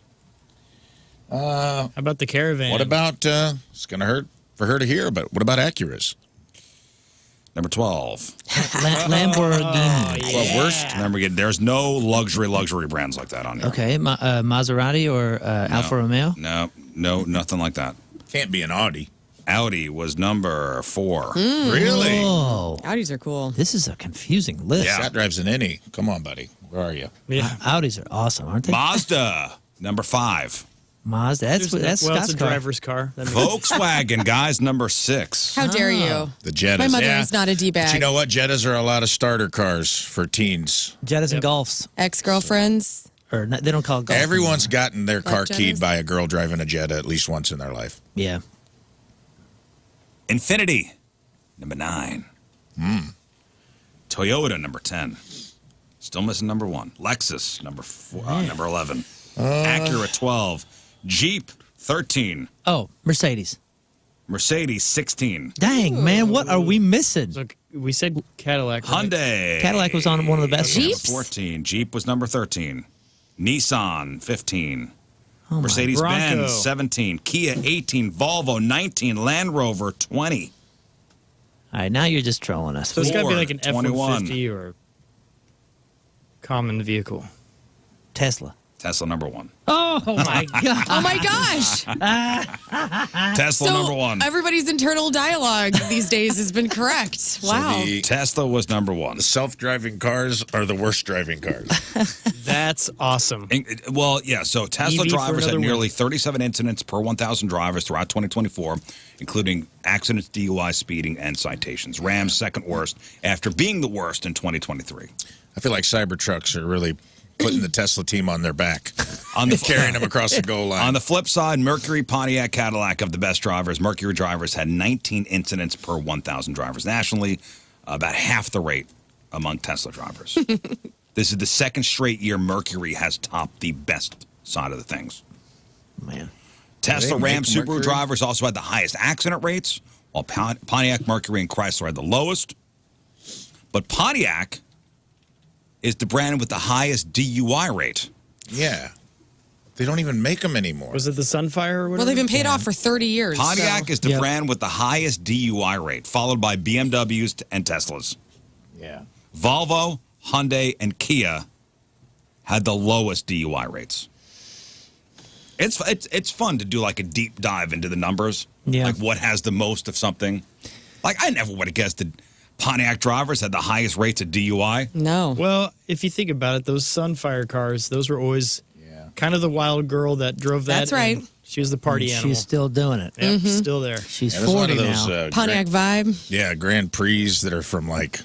How about the Caravan? What about? It's going to hurt for her to hear, but what about Acuras? Number 12. Lamborghini. Well, worst. Remember, there's no luxury brands like that on here. Okay, Maserati or Alfa Romeo. No, nothing like that. Can't be an Audi. Audi was number 4. Really? Oh, Audis are cool. this is a confusing list. Yeah. That drives an innie. Come on, buddy. Where are you? Yeah. Audis are awesome, aren't they? Mazda, number 5. Mazda. That's Well, Scott's it's a car. driver's car. That makes Volkswagen, guys, number 6. How dare you? The Jettas. My mother yeah. is not a But D-bag. you know what? Jettas are a lot of starter cars for teens. Jettas and Golfs. Ex-girlfriends. Or not, they don't call it Golf. Everyone's gotten their car Jettas? keyed by a girl driving a Jetta at least once in their life. Yeah. Infinity, number 9. Toyota, number 10. Still missing number 1. Lexus, number 11. Acura, 12. Jeep, 13. Oh, Mercedes. Mercedes, 16. Dang, man, what are we missing? So we said Cadillac. Right? Hyundai. Cadillac was on one of the best Number ones. 14. Jeep was number 13. Nissan, 15. Oh, Mercedes-Benz, Bronco. 17. Kia, 18. Volvo, 19. Land Rover, 20. All right, now you're just trolling us. So it's got to be like an 21. F-150 or common vehicle. Tesla. Tesla, number 1. Oh, my God. Oh my gosh! Tesla, So number 1. everybody's internal dialogue these days has been correct. Wow. The Tesla was number 1. self-driving cars are the worst driving cars. That's awesome. Well, yeah, so Tesla EV for drivers had another nearly win. 37 incidents per 1,000 drivers throughout 2024, including accidents, DUI, speeding, and citations. Rams second worst after being the worst in 2023. I feel like Cybertrucks are really putting the Tesla team on their back, On the carrying them across the goal line. On the flip side, Mercury, Pontiac, Cadillac of the best drivers. Mercury drivers had 19 incidents per 1,000 drivers nationally, about half the rate among Tesla drivers. This is the second straight year Mercury has topped the best side of the things. Man. Tesla, they make Ram, Subaru Mercury? drivers also had the highest accident rates, while Pontiac, Mercury, and Chrysler had the lowest. But Pontiac is the brand with the highest DUI rate. Yeah. They don't even make them anymore. Was it the Sunfire or whatever? Well, they've been paid off for 30 years. Pontiac so. is the Yep. brand with the highest DUI rate, followed by BMWs and Teslas. Yeah. Volvo, Hyundai, and Kia had the lowest DUI rates. It's fun to do like a deep dive into the numbers. Yeah. Like what has the most of something. Like I never would have guessed that Pontiac drivers had the highest rates of DUI. No. Well, if you think about it, those Sunfire cars, those were always kind of the wild girl that drove that. That's right. and She was the party animal. She's still doing it. Yep, still there. She's Yeah, there's a lot 40 of those, now. Pontiac vibe. Grand Prix that are from like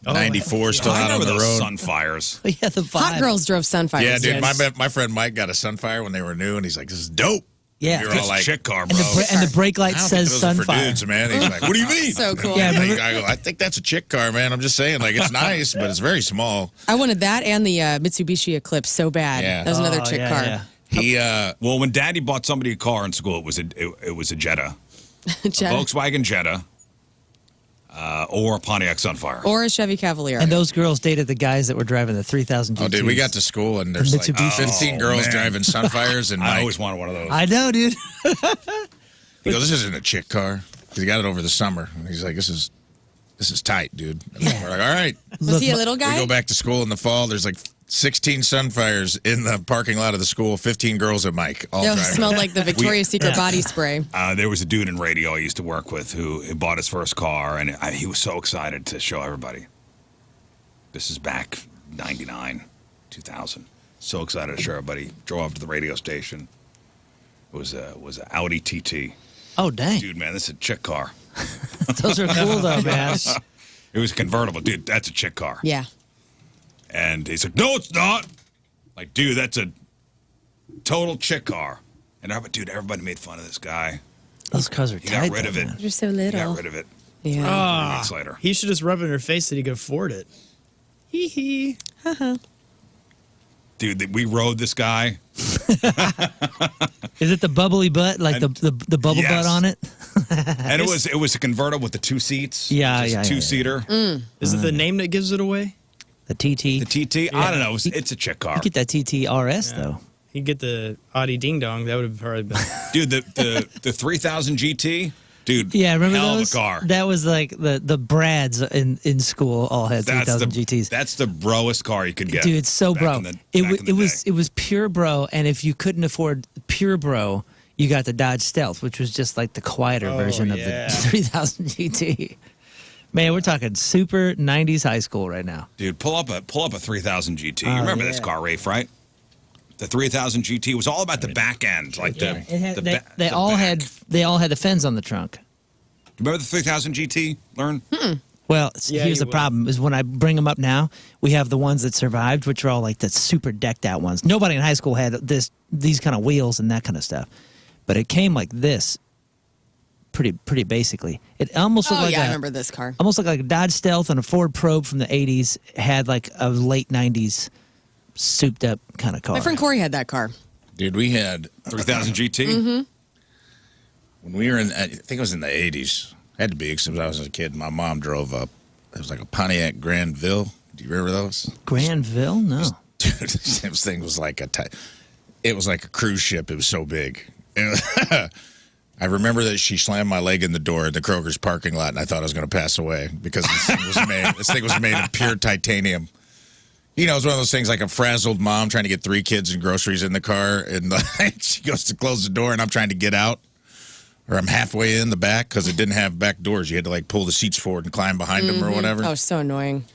94 still I out on remember the those road. Sunfires. Yeah, the vibe. Hot girls drove Sunfires. Yeah, dude, Yes. my friend Mike got a Sunfire when they were new, and he's like, "This is dope." Yeah. You're That's all a like, chick car, And bro. the brake light I don't says think those are for Sunfire. dudes, man. He's like, "What do you mean?" So cool. Yeah, I remember- go, I think that's a chick car, man. I'm just saying, like, it's nice, but it's very small. I wanted that and the Mitsubishi Eclipse so bad. Yeah. That was another Oh, chick yeah, car. yeah. He, Well, when Daddy bought somebody a car in school, it was a Jetta, a Jetta. Volkswagen Jetta, or a Pontiac Sunfire. Or a Chevy Cavalier. And those girls dated the guys that were driving the 3000 GTs. oh, dude, we got to school, and there's like Mitsubishi. 15 girls man. driving Sunfires, and I Mike, always wanted one of those. I know, dude. he goes, "This isn't a chick car." Because he got it over the summer, and he's like, "This is tight, dude." And we're like, "All right." Was he a little We guy? go back to school in the fall. There's like 16 Sunfires in the parking lot of the school. 15 girls at Mike, all No, it driving. smelled like the Victoria's Secret body spray. There was a dude in radio I used to work with who bought his first car, and he was so excited to show everybody. This is back 99, 2000. So excited to show everybody. Drove up to the radio station. It was a Audi TT. Oh, dang. Dude, man, this is a chick car. Those are cool, though, man. It was a convertible. Dude, that's a chick car. Yeah. And he's like, "No, it's not." Like, dude, that's a total chick car. And everybody made fun of this guy. Those cars are He tight. got rid of though, it. man. You're so He little. got rid of it. Yeah. 3 weeks later. He should just rub it in her face that he could afford it. Hee hee. Dude, we rode this guy. Is it the bubbly butt, like the bubble Yes. butt on it? And it was a convertible with the 2 seats. Yeah, Just yeah, a yeah, 2-seater. Is it the name that gives it away? The TT. The TT. I don't know. It's a chick car. You get that TT RS, though. You get the Audi Ding Dong. That would have probably been. Dude, the 3000 GT. Dude, Yeah, remember hell those? of a car. That was like the Brads in school all had 3000 GTs. That's the broest car you could get. Dude, it's so back bro. in the- It back was in the it was day. it was pure bro, and if you couldn't afford pure bro, you got the Dodge Stealth, which was just like the quieter version of yeah. the 3000 GT. Man, we're talking super 90s high school right now. Dude, pull up a 3000 GT. You remember this car, Rafe, right? The 3000 GT was all about the back end, like Yeah, it had, they all back. had the fins on the trunk. Remember the 3000 GT, Lern? Well, Yeah, here's you the problem: is when I bring them up now, we have the ones that survived, which are all like the super decked out ones. Nobody in high school had these kind of wheels and that kind of stuff, but it came like this, pretty basically. It almost looked Oh, like yeah, I a, remember this car. almost like a Dodge Stealth and a Ford Probe from the '80s. Had like a late '90s souped up kind of car. My friend Corey had that car. Dude, we had 3000 GT? Mm-hmm. when we were in, I think it was in the 80s. Had to be because I was a kid. My mom drove up. It was like a Pontiac Granville. Do you remember those? Granville? No. Dude, this thing was like it was like a cruise ship. It was so big. I remember that she slammed my leg in the door at the Kroger's parking lot, and I thought I was going to pass away because this thing was made of pure titanium. You know, it's one of those things like a frazzled mom trying to get 3 kids and groceries in the car, and she goes to close the door, and I'm trying to get out, or I'm halfway in the back because it didn't have back doors. You had to like pull the seats forward and climb behind them or whatever. Oh, so annoying.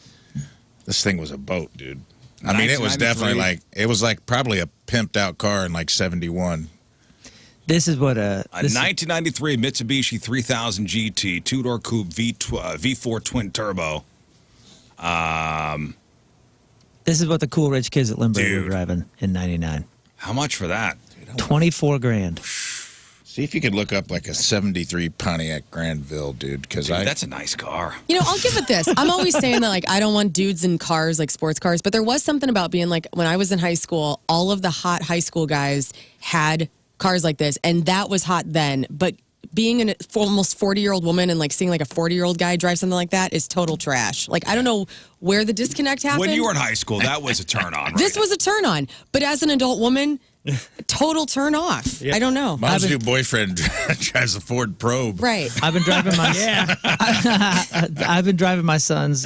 This thing was a boat, dude. I mean, it was definitely like probably a pimped out car in like 71. This is what A 1993 Mitsubishi 3000 GT, two-door coupe, V4 twin turbo. This is what the cool rich kids at Lindbergh were Dude. driving in '99. How much for that? 24 grand. See if you could look up like a 73 Pontiac Granville, dude, because That's a nice car. You know, I'll give it this. I'm always saying that, like, I don't want dudes in cars, like sports cars, but there was something about being like, when I was in high school, all of the hot high school guys had cars like this, and that was hot then. But being an almost 40-year-old woman and like seeing like a 40-year-old guy drive something like that is total trash. Like, I don't know where the disconnect happened. When you were in high school, that was a turn on, right? This was a turn on, but as an adult woman, total turn off. I don't know. Mom's new boyfriend drives a Ford Probe. Right. I've been driving my I've been driving my son's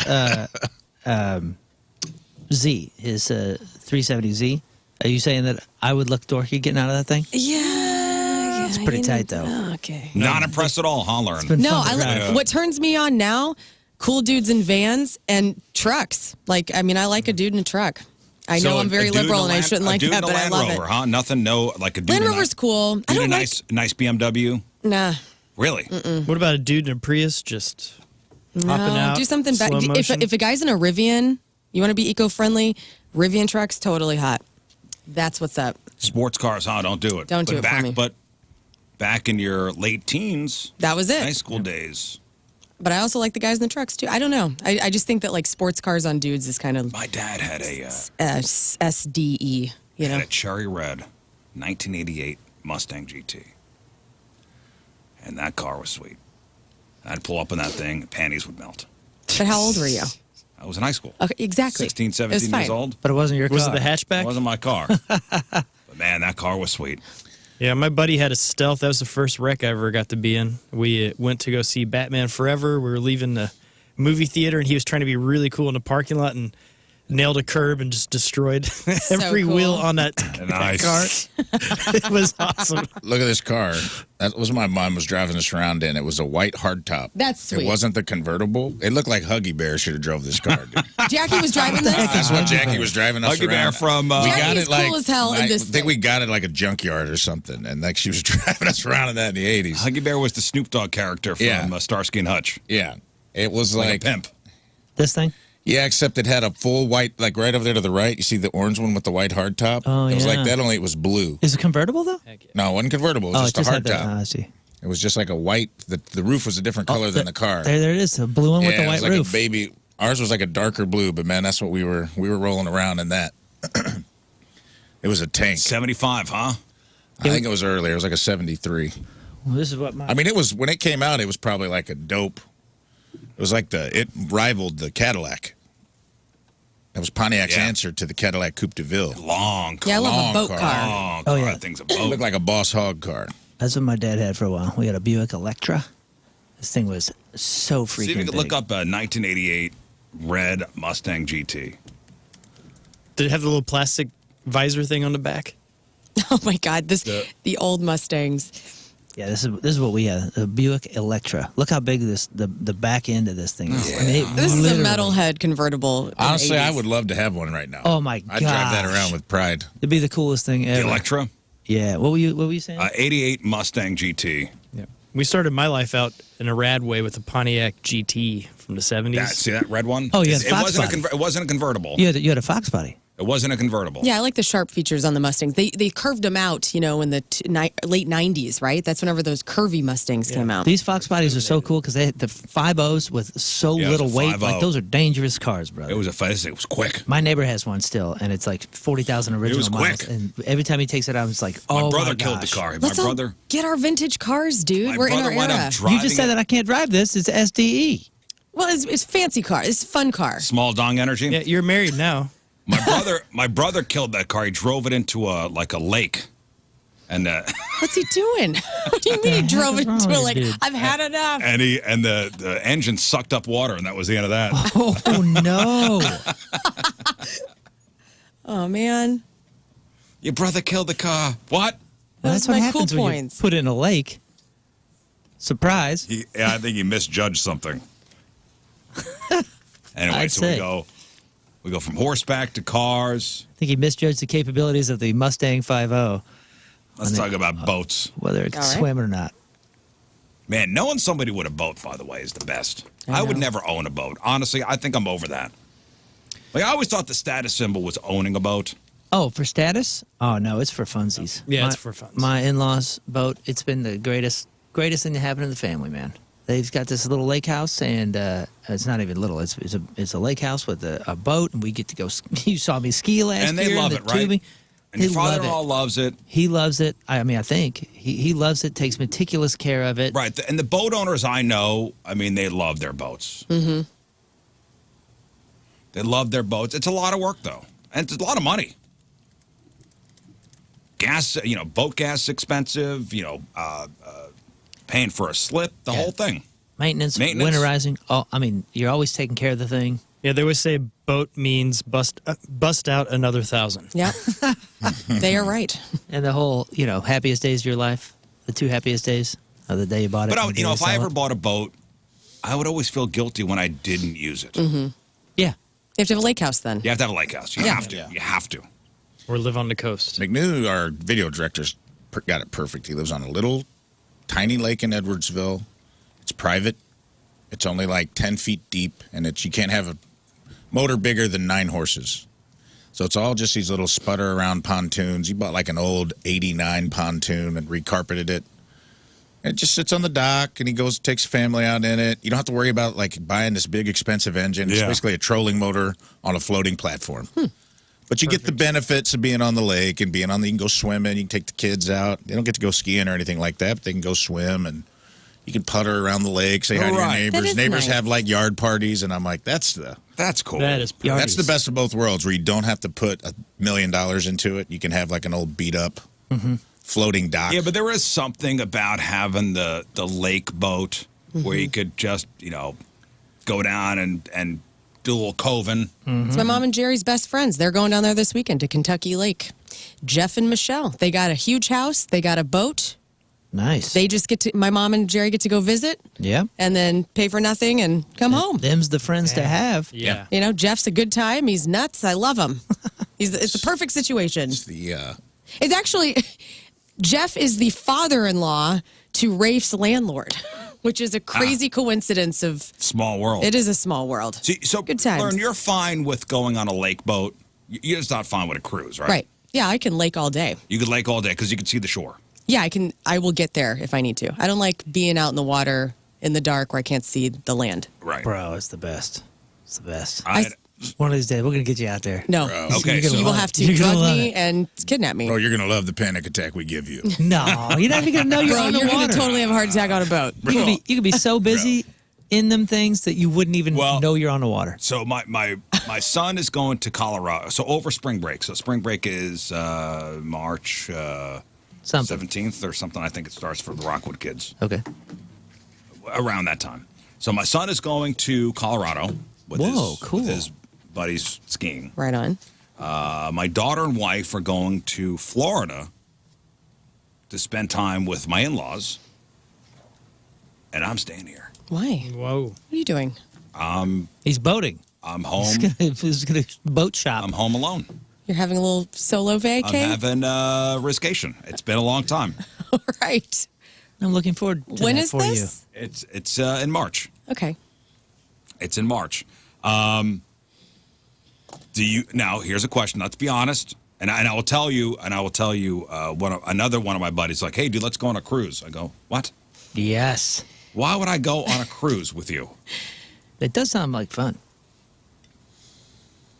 Z, his 370Z. Are you saying that I would look dorky getting out of that thing? Yeah. It's pretty tight though. Okay. Not impressed at all, huh, Lern? been No, fun to drive. what turns me on now, cool dudes in vans and trucks. Like, I mean, I like a dude in a truck. I know I'm very liberal and I shouldn't like that, but I love Land Rover, it. huh? Nothing, no, like a dude Land in a- Rover's cool. I dude don't in a like. nice BMW. Nah. Really? What about a dude in a Prius just hopping No, out? do something slow better. motion? If a guy's in a Rivian, you want to be eco-friendly, Rivian truck's totally hot. That's what's up. Sports cars, huh? Don't do it. Don't do it for me. But back in your late teens, That was it. high school days, But I also like the guys in the trucks too. I don't know. I just think that like sports cars on dudes is kind of my dad had a SDE. You know. had a cherry red 1988 Mustang GT, and that car was sweet. I'd pull up in that thing, and panties would melt. But how old were you? I was in high school. Okay, exactly. 16, It was 17 years fine. old. But it wasn't your car. Was it the It hatchback? wasn't my car. But man, that car was sweet. Yeah, my buddy had a Stealth. That was the first wreck I ever got to be in. We went to go see Batman Forever. We were leaving the movie theater, and he was trying to be really cool in the parking lot and nailed a curb and just destroyed every cool. wheel on that Nice. car. It was awesome. Look at this car. That was my mom was driving this around in. It was a white hardtop. That's sweet. It wasn't the convertible. It looked like Huggy Bear should have drove this car, dude. Jackie was driving this. That's what Jackie was driving us Huggy around. Bear from. We Jackie's got it like cool as hell in I this think thing. we got it like a junkyard or something, and like she was driving us around in that in the 80s. Huggy Bear was the Snoop Dogg character from Yeah. Starsky and Hutch. Yeah, it was Like like a pimp. This thing? yeah, except it had a full white, like right over there to the right. You see the orange one with the white hardtop? Oh, it was yeah. like that, only it was blue. Is it convertible though? No, it wasn't convertible. It was just a had that. hardtop. I see. It was just like a white. The roof was a different color than the car. There it is. A blue one with yeah, the it white was like roof. a baby. Ours was like a darker blue, but man, that's what we were rolling around in that. It was a tank. 75, huh? I think it was earlier. It was like a 73. Well, this is what my I mean, it was when it came out. It was probably like a dope. It was like it rivaled the Cadillac. It was Pontiac's Yeah. answer to the Cadillac Coupe de Ville. Long car. Yeah, I love a Long boat car. car. Long Oh, car. yeah. That thing's a It boat. looked like a Boss Hog car. That's what my dad had for a while. We had a Buick Electra. This thing was so freaking See if you could big. look up a 1988 red Mustang GT. Did it have the little plastic visor thing on the back? Oh my God, the old Mustangs. Yeah, this is what we had. A Buick Electra. Look how big the back end of this thing is. I mean, This is a literally- metalhead convertible. in the Honestly, I 80s. would love to have one right now. Oh my I'd drive that gosh. around with pride. It'd be the coolest thing The ever. Electra, Yeah. What were you saying? 88 Mustang GT. Yeah. We started my life out in a rad way with a Pontiac GT from the 70s. See that red one? Oh, you had it Fox wasn't body. it wasn't a convertible. you had a Fox body. It wasn't a convertible. Yeah, I like the sharp features on the Mustangs. They curved them out, in the late 90s, right? That's whenever those curvy Mustangs came out. These Fox bodies are so cool because they had the 5.0s with so Yeah, it was little a weight. 5.0. Like those are dangerous cars, brother. It was it was quick. My neighbor has one still, and it's like 40,000 original was miles. quick. And every time he takes it out, it's like, oh My brother my killed the gosh. car. Let's my all brother. get our vintage cars, dude. My We're in brother our went era. up driving. You just said that I can't drive this. It's SDE. Well, it's fancy car. It's a fun car. Small dong energy. Yeah, you're married now. My brother killed that car. He drove it into a lake, and What's he doing? What do you mean he drove is wrong into with a you, lake? dude? I've had enough. and the engine sucked up water, and that was the end of that. Oh no! Oh, man. Your brother killed the car. What? That's Those what are my happens cool when points. you put it in a lake. Surprise! I think he misjudged something. Anyway, I'd so say. we go from horseback to cars. I think he misjudged the capabilities of the Mustang 5.0, Let's talk about boats. whether it can All right. swim or not. Man, knowing somebody with a boat, by the way, is the best. I I would know. never own a boat. Honestly, I think I'm over that. Like, I always thought the status symbol was owning a boat. Oh, for status? Oh no, it's for funsies. Yeah, it's for funsies. My in-laws' boat. It's been the greatest thing to happen in the family, man. They've got this little lake house, and it's not even little. It's a lake house with a boat, and we get to go. You saw me ski last year. And they love the it, right? tubing. And They your love father-in-law it. loves it. He loves it. I mean, I think he loves it. Takes meticulous care of it. Right. And the boat owners I know, I mean, they love their boats. Mm-hmm. They love their boats. It's a lot of work, though. And it's a lot of money. Gas, boat gas is expensive, paying for a slip, the whole thing. Maintenance, Maintenance. winterizing. Oh, I mean, you're always taking care of the thing. Yeah, they always say boat means bust out another 1,000. Yep. They are right. And the whole, happiest days of your life, the 2 happiest days of the day you bought it. But, and the day if you I sell ever it. bought a boat, I would always feel guilty when I didn't use it. Mm-hmm. Yeah. You have to have a lake house then. You have to have a lake house. You have to. You have to. Or live on the coast. McNew, our video director's got it perfect. He lives on a little tiny lake in Edwardsville. It's private. It's only like 10 feet deep, and you can't have a motor bigger than 9 horses. So it's all just these little sputter around pontoons. He bought like an old 89 pontoon and recarpeted it. And it just sits on the dock, and he takes family out in it. You don't have to worry about like buying this big expensive engine. It's Yeah. basically a trolling motor on a floating platform. But you get the benefits of being on the lake and you can go swimming. You can take the kids out. They don't get to go skiing or anything like that, but they can go swim and you can putter around the lake, say hi to your Right. neighbors. That is Neighbors nice. have like yard parties, and I'm like, that's That's cool. That is perfect. the best of both worlds, where you don't have to put $1 million into it. You can have like an old beat up floating dock. Yeah, but there is something about having the lake boat where you could just, go down and do a little coving. It's my mom and Jerry's best friends. They're going down there this weekend to Kentucky Lake. Jeff and Michelle. They got a huge house. They got a boat. Nice. They just my mom and Jerry get to go visit yeah. and then pay for nothing and come home. Them's the friends to have. Yeah. Jeff's a good time. He's nuts. I love him. It's the perfect situation. It's the It's actually, Jeff is the father-in-law to Rafe's landlord, which is a crazy coincidence of, Small world. it is a small world. See, so, Good times. Lern, you're fine with going on a lake boat. You're just not fine with a cruise, right? Right. Yeah, I can lake all day. You could lake all day because you can see the shore. Yeah, I will get there if I need to. I don't like being out in the water in the dark where I can't see the land. Right. Bro, it's the best. It's the best. One of these days, we're going to get you out there. No. Okay, You will have to You're gonna drug love me it. and kidnap me. Bro, you're going to love the panic attack we give you. No, you're not even going to know you're Bro, on the you're going water. to totally have a heart attack on a boat. You could be so busy in them things that you wouldn't even Well- know you're on the water. So my son is going to Colorado. So over spring break. So spring break is March Something. 17th or something. I think it starts for the Rockwood kids. Okay. Around that time. So my son is going to Colorado with, cool. with his buddies skiing. Right on. My daughter and wife are going to Florida to spend time with my in-laws, and I'm staying here. Why? Whoa. What are you doing? He's boating. I'm home. He's gonna boat shop. I'm home alone. You're having a little solo vacay? I'm having riscation. It's been a long time. All right. I'm looking forward to When that is for this? It's in March. Okay. It's in March. Do you now? Here's a question. Let's be honest, and I will tell you. Another one of my buddies like, "Hey, dude, let's go on a cruise." I go, "What? you. Yes. Why would I go on a cruise with you?" It does sound like fun.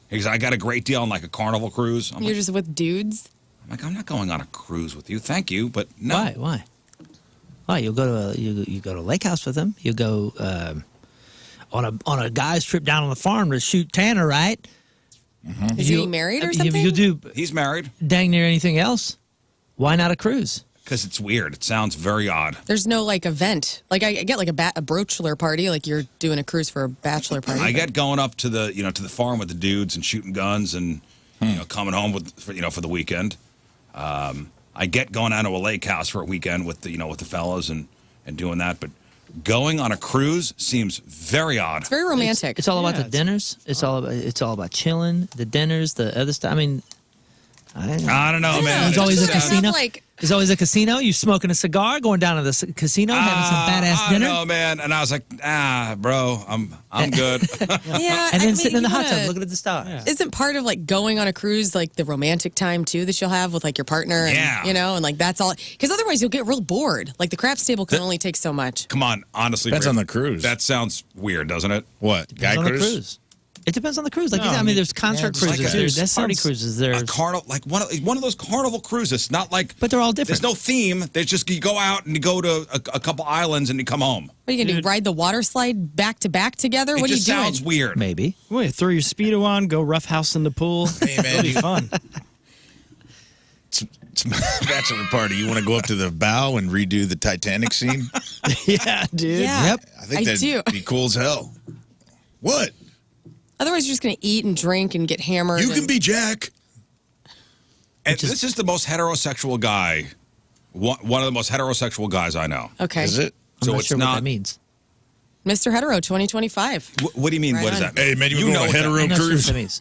He goes, "I got a great deal on like a Carnival cruise." I'm You're like, just with dudes? I'm not going on a cruise with you. Thank you, but no. Why? Why? You'll go to you go to a lake house with him. You go on a guy's trip down on the farm to shoot Tanner, right? Is he married or something? You'll do He's married dang near anything else. Why not a cruise? because it's weird. It sounds very odd. There's no like event. Like I get like a broachler party. Like you're doing a cruise for a bachelor party. I get going up to the to the farm with the dudes and shooting guns and coming home for the weekend. I get going out to a lake house for a weekend with the with the fellas and doing that, but going on a cruise seems very odd. It's very romantic. It's all about the dinners. It's all about chilling, the dinners, the other stuff. I mean, I don't know, man. There's always a Doesn't it have, casino. like- There's always a casino. You smoking a cigar, going down to the casino, having some badass dinner, I don't know, man. And I was like, bro, I'm good. Yeah, and I then mean, sitting in the you hot wanna- tub looking at the stars. Isn't part of like going on a cruise like the romantic time too that you'll have with like your partner? And, Yeah. and like that's all. Because otherwise you'll get real bored. Like the craps table can only take so much. Come on, honestly. Depends Rick, on the cruise. That sounds weird, doesn't it? What? Depends Guy on the cruise? It depends on the cruise. Like No, I mean, there's concert just like cruises, a- there's that party sounds- cruises, A there's carnival, like one of those carnival cruises. Not like, but they're all different. there's no theme. There's just you go out and you go to a couple islands and you come home. What are you gonna Dude. do? Ride the water slide back to back together? It What are you just doing? sounds weird. Maybe. Wait, throw your Speedo on, go roughhouse in the pool. Hey, man, It'll be you- fun. It's a bachelor party. You want to go up to the bow and redo the Titanic scene? Yeah, dude. Yeah. Yep. I think I that'd do. be cool as hell. What? Otherwise, you're just gonna eat and drink and get hammered. You can and- be Jack. And this is the most heterosexual guy, one of the most heterosexual guys I know. Okay. Is it? I'm So not it's sure what not- that means. Mr. Hetero 2025. What do you mean? Right What does on. that mean? Hey, man, you you go know on a what that hetero I'm not sure what cruise. that means.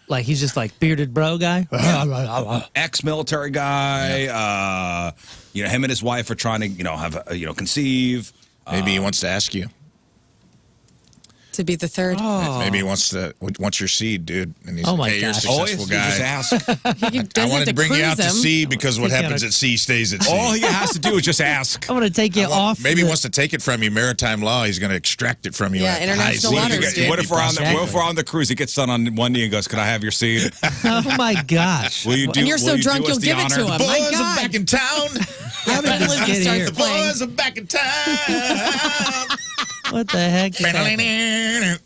Like he's just like bearded bro guy. Ex-military guy. Him and his wife are trying to have conceive. Maybe he wants to ask you. To be the third. Maybe he wants your seed, dude. And he's Oh, like, my hey, you're a gosh. successful You just guy. ask. He I doesn't wanted have to bring you out to cruise him. sea because what He's happens gotta- at sea stays at sea. All he has to do is just ask. I'm gonna take you off. Maybe he the- wants to take it from you. Maritime law. He's going to extract it from you. Yeah, at international high sea. waters, dude. What if we're on the Exactly. cruise? He gets done on one knee and goes, "Can I have your seed?" Oh my gosh. Will you do? And you're so will you drunk do us you'll the give it to honor? him. Boys My are God. back in town. How did this get here? The boys are back in town. What the heck? is happening?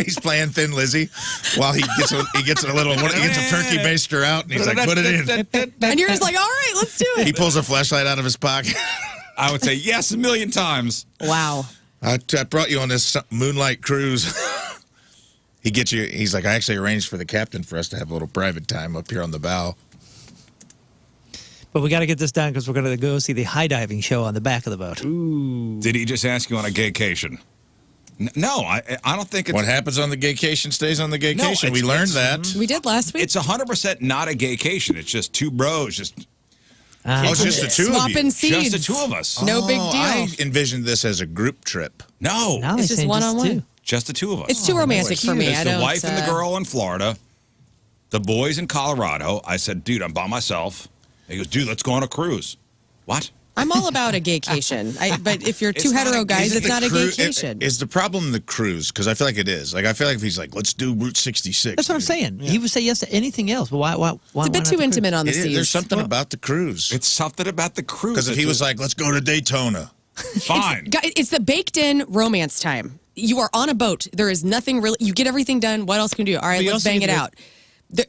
He's playing Thin Lizzy while he gets a turkey baster out and he's like, put it in. And you're just like, all right, let's do He it. pulls a flashlight out of his pocket. I would say yes 1,000,000 times. Wow. I brought you on this moonlight cruise. He gets you. He's like, I actually arranged for the captain for us to have a little private time up here on the bow. But we got to get this done because we're going to go see the high diving show on the back of the boat. Did he just ask you on a gaycation? No, I don't think it's. What happens on the gaycation stays on the gaycation. it's- We learned it's- that. We did last week. It's 100% not a gaycation. It's just two bros, just Oh, it's just the two of Swapping you. seeds. the two of us. No big Oh, deal. I envisioned this as a group trip. No, Now they It's just say one-on-one. two. just the two of us. It's too romantic for me. It's I the don't, wife and the girl in Florida, the boys in Colorado. I said, dude, I'm by myself. He goes, dude, let's go on a cruise. What? I'm all about a gaycation. But if you're two It's not hetero a- guys, Isn't it's the not a cru- gaycation. Is the problem the cruise? Because I feel like it is. Like I feel like if he's like, let's do Route 66. That's what I'm saying. He would say yes to anything else, but why? It's a bit too intimate on the seas. There's something about the cruise. It's something about the cruise. Because if he was like, let's go to Daytona. fine. It's the baked-in romance time. You are on a boat. There is nothing really. You get everything done. What else can you do? All right, But you let's also bang get it the- out.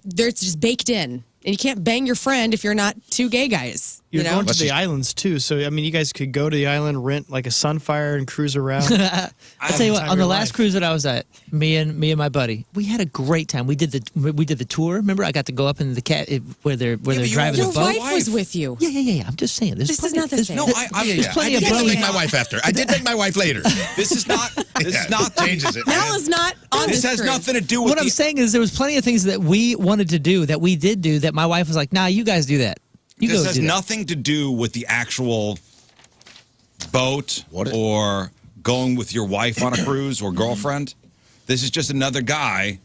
There's just baked in, and you can't bang your friend if you're not two gay guys. You're You know? going to Let's the just- islands too, so I mean, you guys could go to the island, rent like a Sunfire, and cruise around. I'll tell you what. Time On of the your last life. cruise that I was at, me and my buddy, we had a great time. We did the tour. Remember, I got to go up in the cat where they're but you driving Your the boat. wife was with you. Yeah. I'm just saying. This is not the same. No, There's plenty of I did bros. take my wife after. I did take my wife later. this is not. This is not. Changes it. Mal is not on This this has cruise. nothing to do with What I'm saying is there was plenty of things that we wanted to do that we did do that my wife was like, nah, you guys do that. You This go has do that. nothing to do with the actual boat What it- or going with your wife on a cruise or girlfriend. This is just another guy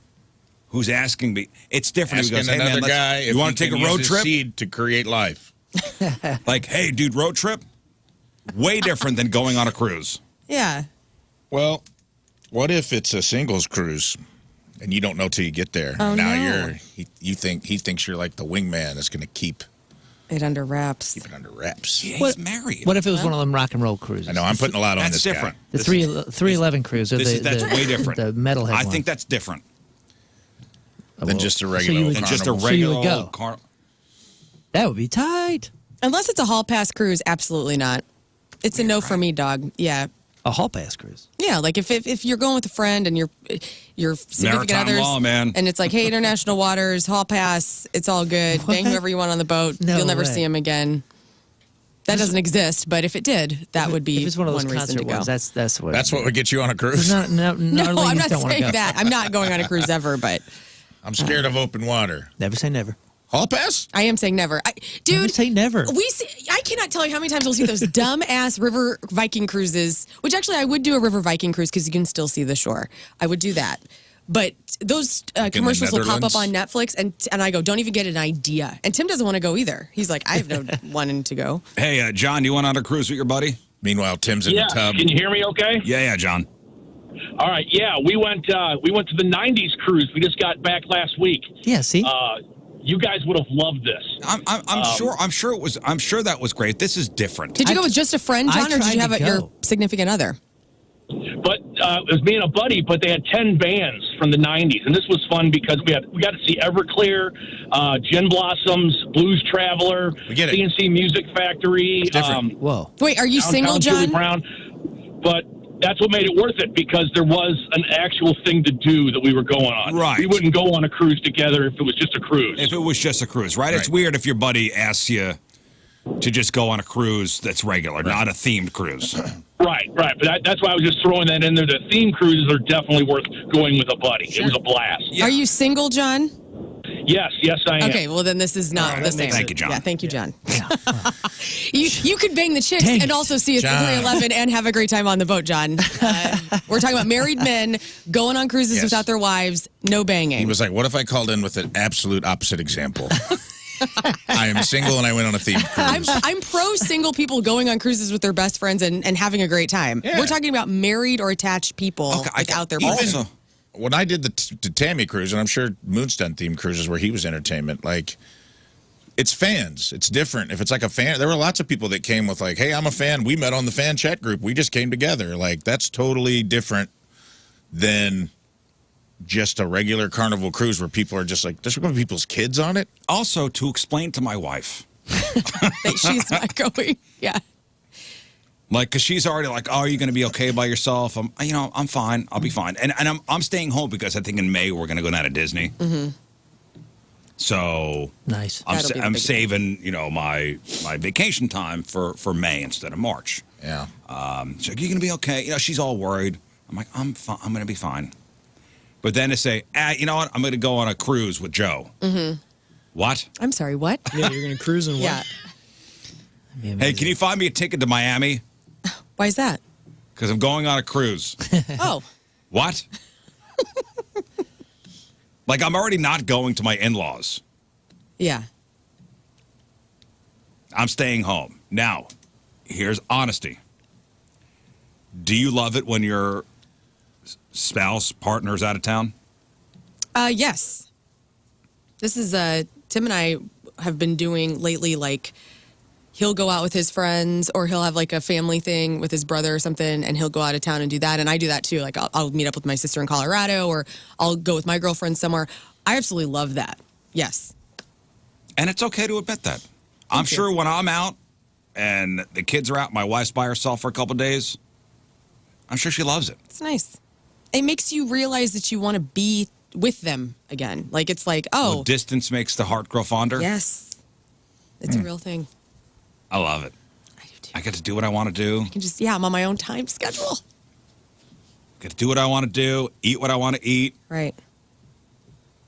who's asking me. It's different. He Asking goes, hey, another man, guy you want to take a road trip? Seed to create life. Like, hey, dude, road trip? Way different than going on a cruise. Yeah. Well, what if it's a singles cruise and you don't know till you get there? Oh, now no. he thinks you're like the wingman that's going to keep It under wraps. it under wraps. Yeah, What- he's married. What if it was one of them rock and roll cruises? I know I'm putting a lot on That's this different. guy. The 311 cruise. Or That's the, way different. The metalhead I one. think that's different Than just a so regular you old would- than just a carnival. So you regular would old go. car. That would be tight. Unless it's a hall pass cruise, absolutely not. It's a no for me, dog. Yeah. A hall pass cruise. Yeah, like if you're going with a friend and your significant Maritime others, law, man. and it's like, hey, international waters, hall pass, it's all good. Bang whoever you want on the boat. No You'll never way. see him again. That doesn't exist, but if it did, that would be If it's one of those reason concert to go. ones, that's what. That's what would get you on a cruise. No, no, I'm not don't wanna saying go. that. I'm not going on a cruise ever, but I'm scared of open water. Never say never. Hall pass? I am saying never. Never Dude, say never. I cannot tell you how many times we'll see those dumb ass river Viking cruises, which actually I would do a river Viking cruise because you can still see the shore. I would do that. But those the commercials will pop up Netherlands? on Netflix, and I go, don't even get an idea. And Tim doesn't want to go either. He's like, I have no wanting to go. Hey, John, you went on a cruise with your buddy? Meanwhile, Tim's in Yeah, the tub. can you hear me okay? Yeah, John. All right, yeah, we went to the 90s cruise. We just got back last week. Yeah, see? You guys would have loved this. I'm sure that was great. This is different. Did you go with just a friend, John, or did tried you have to your go. significant other? But it was me and a buddy, but they had 10 bands from the 90s. And this was fun because we got to see Everclear, Gin Blossoms, Blues Traveler, We get it. CNC Music Factory. It's different. Whoa. Wait, are you single, Downtown Julie John? Brown. But that's what made it worth it because there was an actual thing to do that we were going on. Right. We wouldn't go on a cruise together if it was just a cruise. If it was just a cruise, right? It's Right. weird if your buddy asks you to just go on a cruise that's regular, not a themed cruise. Right. But that's why I was just throwing that in there. The theme cruises are definitely worth going with a buddy. It was a blast. Yeah. Are you single, John? Yes, I am. Okay, well then this is not the same. Thank you, John. Yeah, thank you, John. you could bang the chicks Dang and it. also see a John. 311 and have a great time on the boat, John. We're talking about married men going on cruises Yes. without their wives, no banging. He was like, what if I called in with an absolute opposite example? I am single and I went on a themed cruise. I'm pro single people going on cruises with their best friends and having a great time. Yeah. We're talking about married or attached people without their boyfriend. Also, When I did the Tammy cruise, and I'm sure Moon's done themed cruises where he was entertainment, like, it's fans. It's different. If it's like a fan, there were lots of people that came with like, hey, I'm a fan. We met on the fan chat group. We just came together. Like, that's totally different than just a regular carnival cruise where people are just like, there's going to be people's kids on it. also to explain to my wife, That she's not going. Yeah. like, because she's already like, oh, are you going to be okay by yourself? I'm fine. I'll be fine. And I'm staying home because I think in May we're going to go down to Disney. Mm-hmm. So Nice. That'll be the I'm big saving, my vacation time for May instead of March. Yeah. So you're going to be okay. She's all worried. I'm like, I'm going to be fine. But then to say, you know what? I'm going to go on a cruise with Joe. Mm-hmm. What? I'm sorry, what? Yeah, you're gonna cruise and Yeah. Hey, can you find me a ticket to Miami? Why is that? Because I'm going on a cruise. Oh. What? Like, I'm already not going to my in-laws. Yeah. I'm staying home. Now, here's honesty. Do you love it when your spouse, partner's out of town? Yes. This is Tim and I have been doing lately, like, he'll go out with his friends or he'll have like a family thing with his brother or something and he'll go out of town and do that. And I do that too. Like I'll meet up with my sister in Colorado or I'll go with my girlfriend somewhere. I absolutely love that. Yes. And it's okay to admit that. I'm sure when I'm out and the kids are out, my wife's by herself for a couple days, I'm sure she loves it. It's nice. It makes you realize that you want to be with them again. Like, it's like, oh. Distance makes the heart grow fonder. Yes. It's a real thing. I love it. I do too. I get to do what I want to do. I can just, I'm on my own time schedule. Get to do what I want to do, eat what I want to eat. Right.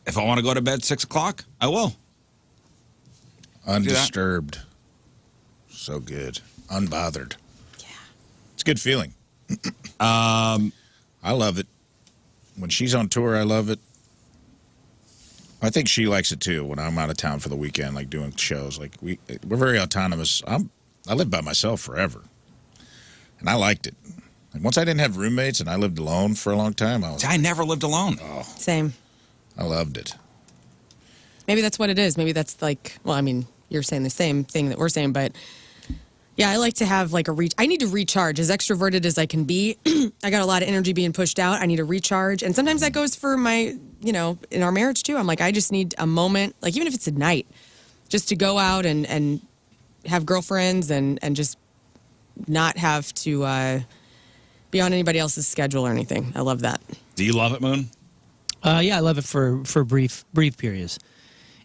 If I want to go to bed 6 o'clock, I will. Undisturbed. So good. Unbothered. Yeah. It's a good feeling. I love it. When she's on tour, I love it. I think she likes it too when I'm out of town for the weekend, like doing shows. Like we're very autonomous. I lived by myself forever. And I liked it. Like once I didn't have roommates and I lived alone for a long time, I never lived alone. Oh, Same. I loved it. Maybe that's what it is. Maybe that's like, well, I mean, you're saying the same thing that we're saying, but yeah, I like to have like I need to recharge. As extroverted as I can be, I got a lot of energy being pushed out. I need to recharge. And sometimes that goes for my, in our marriage too. I'm like, I just need a moment, like even if it's at night, just to go out and have girlfriends and just not have to be on anybody else's schedule or anything. I love that. Do you love it, Moon? Yeah, I love it for brief periods,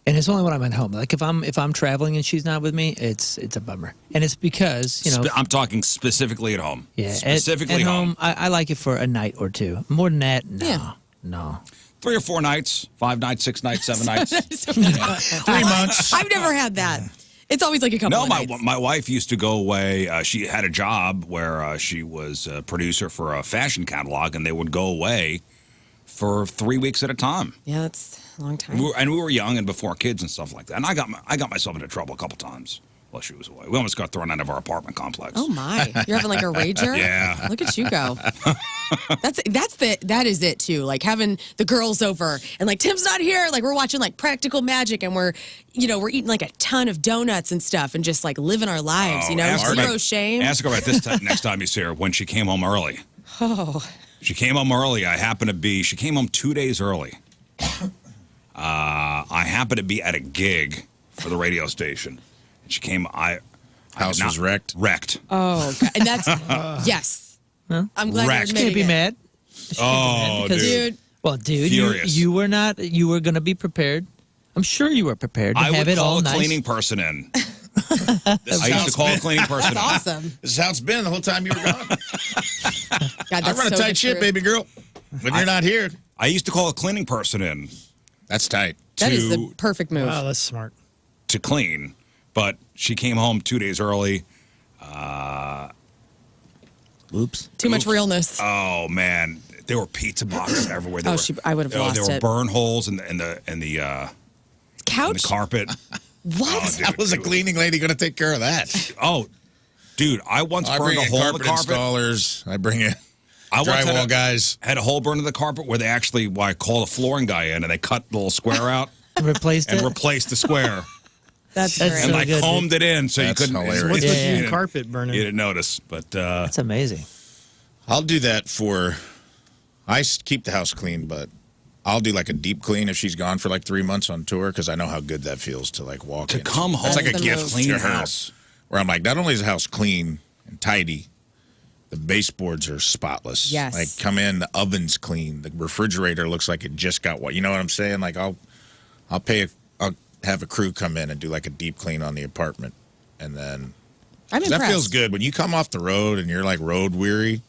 and it's only when I'm at home. Like if I'm traveling and she's not with me, it's a bummer, and it's because I'm talking specifically at home. Yeah, specifically at home. I like it for a night or two. More than that, no, Yeah. no. 3 or 4 nights, 5 nights, 6 nights, 7 nights. 3 months. I've never had that. It's always like a couple No, of nights. my wife used to go away. She had a job where she was a producer for a fashion catalog, and they would go away for 3 weeks at a time. Yeah, that's a long time. We were young and before kids and stuff like that. And I got myself into trouble a couple times while she was away. We almost got thrown out of our apartment complex. Oh my! You're having like a rager. Yeah. Look at you go. That is it too. Like having the girls over and like Tim's not here. Like we're watching like Practical Magic and we're eating like a ton of donuts and stuff and just like living our lives. Zero shame. Ask her about this next time you see her when she came home early. Oh. She came home early. She came home 2 days early. I happened to be at a gig for the radio station. She came. House was wrecked. Wrecked. Oh, God. And that's yes. Huh? I'm glad Wrecked. you're Can't admitting be it. mad. Oh, Dude. Well, dude, Furious. you were not. You were going to be prepared. I'm sure you were prepared to I have would it call all a nice. cleaning person in. I used to call a cleaning person in. That's awesome. This is how it's been the whole time you were gone. God, I run a so tight good ship, for- baby girl. When you're not here, I used to call a cleaning person in that's tight. That is the perfect move. Wow, that's smart. to clean, but she came home 2 days early. Oops. Too much realness. Oh man, there were pizza boxes everywhere. There I would have lost There were it. burn holes in the Couch? carpet. What? Oh, dude, How was a cleaning lady going to take care of that? Oh, dude, I once I burned bring a in hole in the carpet carpet. installers. I bring in I once drywall guys. had a hole burned in the carpet where they actually, I called a flooring guy in and they cut the little square out Replaced and it. replaced the square That's That's great. and so like good, combed it in so That's you couldn't. hilarious. What's Yeah, with yeah. you and carpet burning? You didn't notice, but That's amazing. I'll do that for. Keep the house clean, but I'll do like a deep clean if she's gone for like 3 months on tour because I know how good that feels to like walk to in. come home, It's like a That's the gift move. clean to her. house. Where I'm like, not only is the house clean and tidy, the baseboards are spotless. Yes. Like come in, the oven's clean, the refrigerator looks like it just got what. You know what I'm saying? Like I'll have a crew come in and do like a deep clean on the apartment, and then I'm 'cause impressed. that feels good when you come off the road and you're like road weary,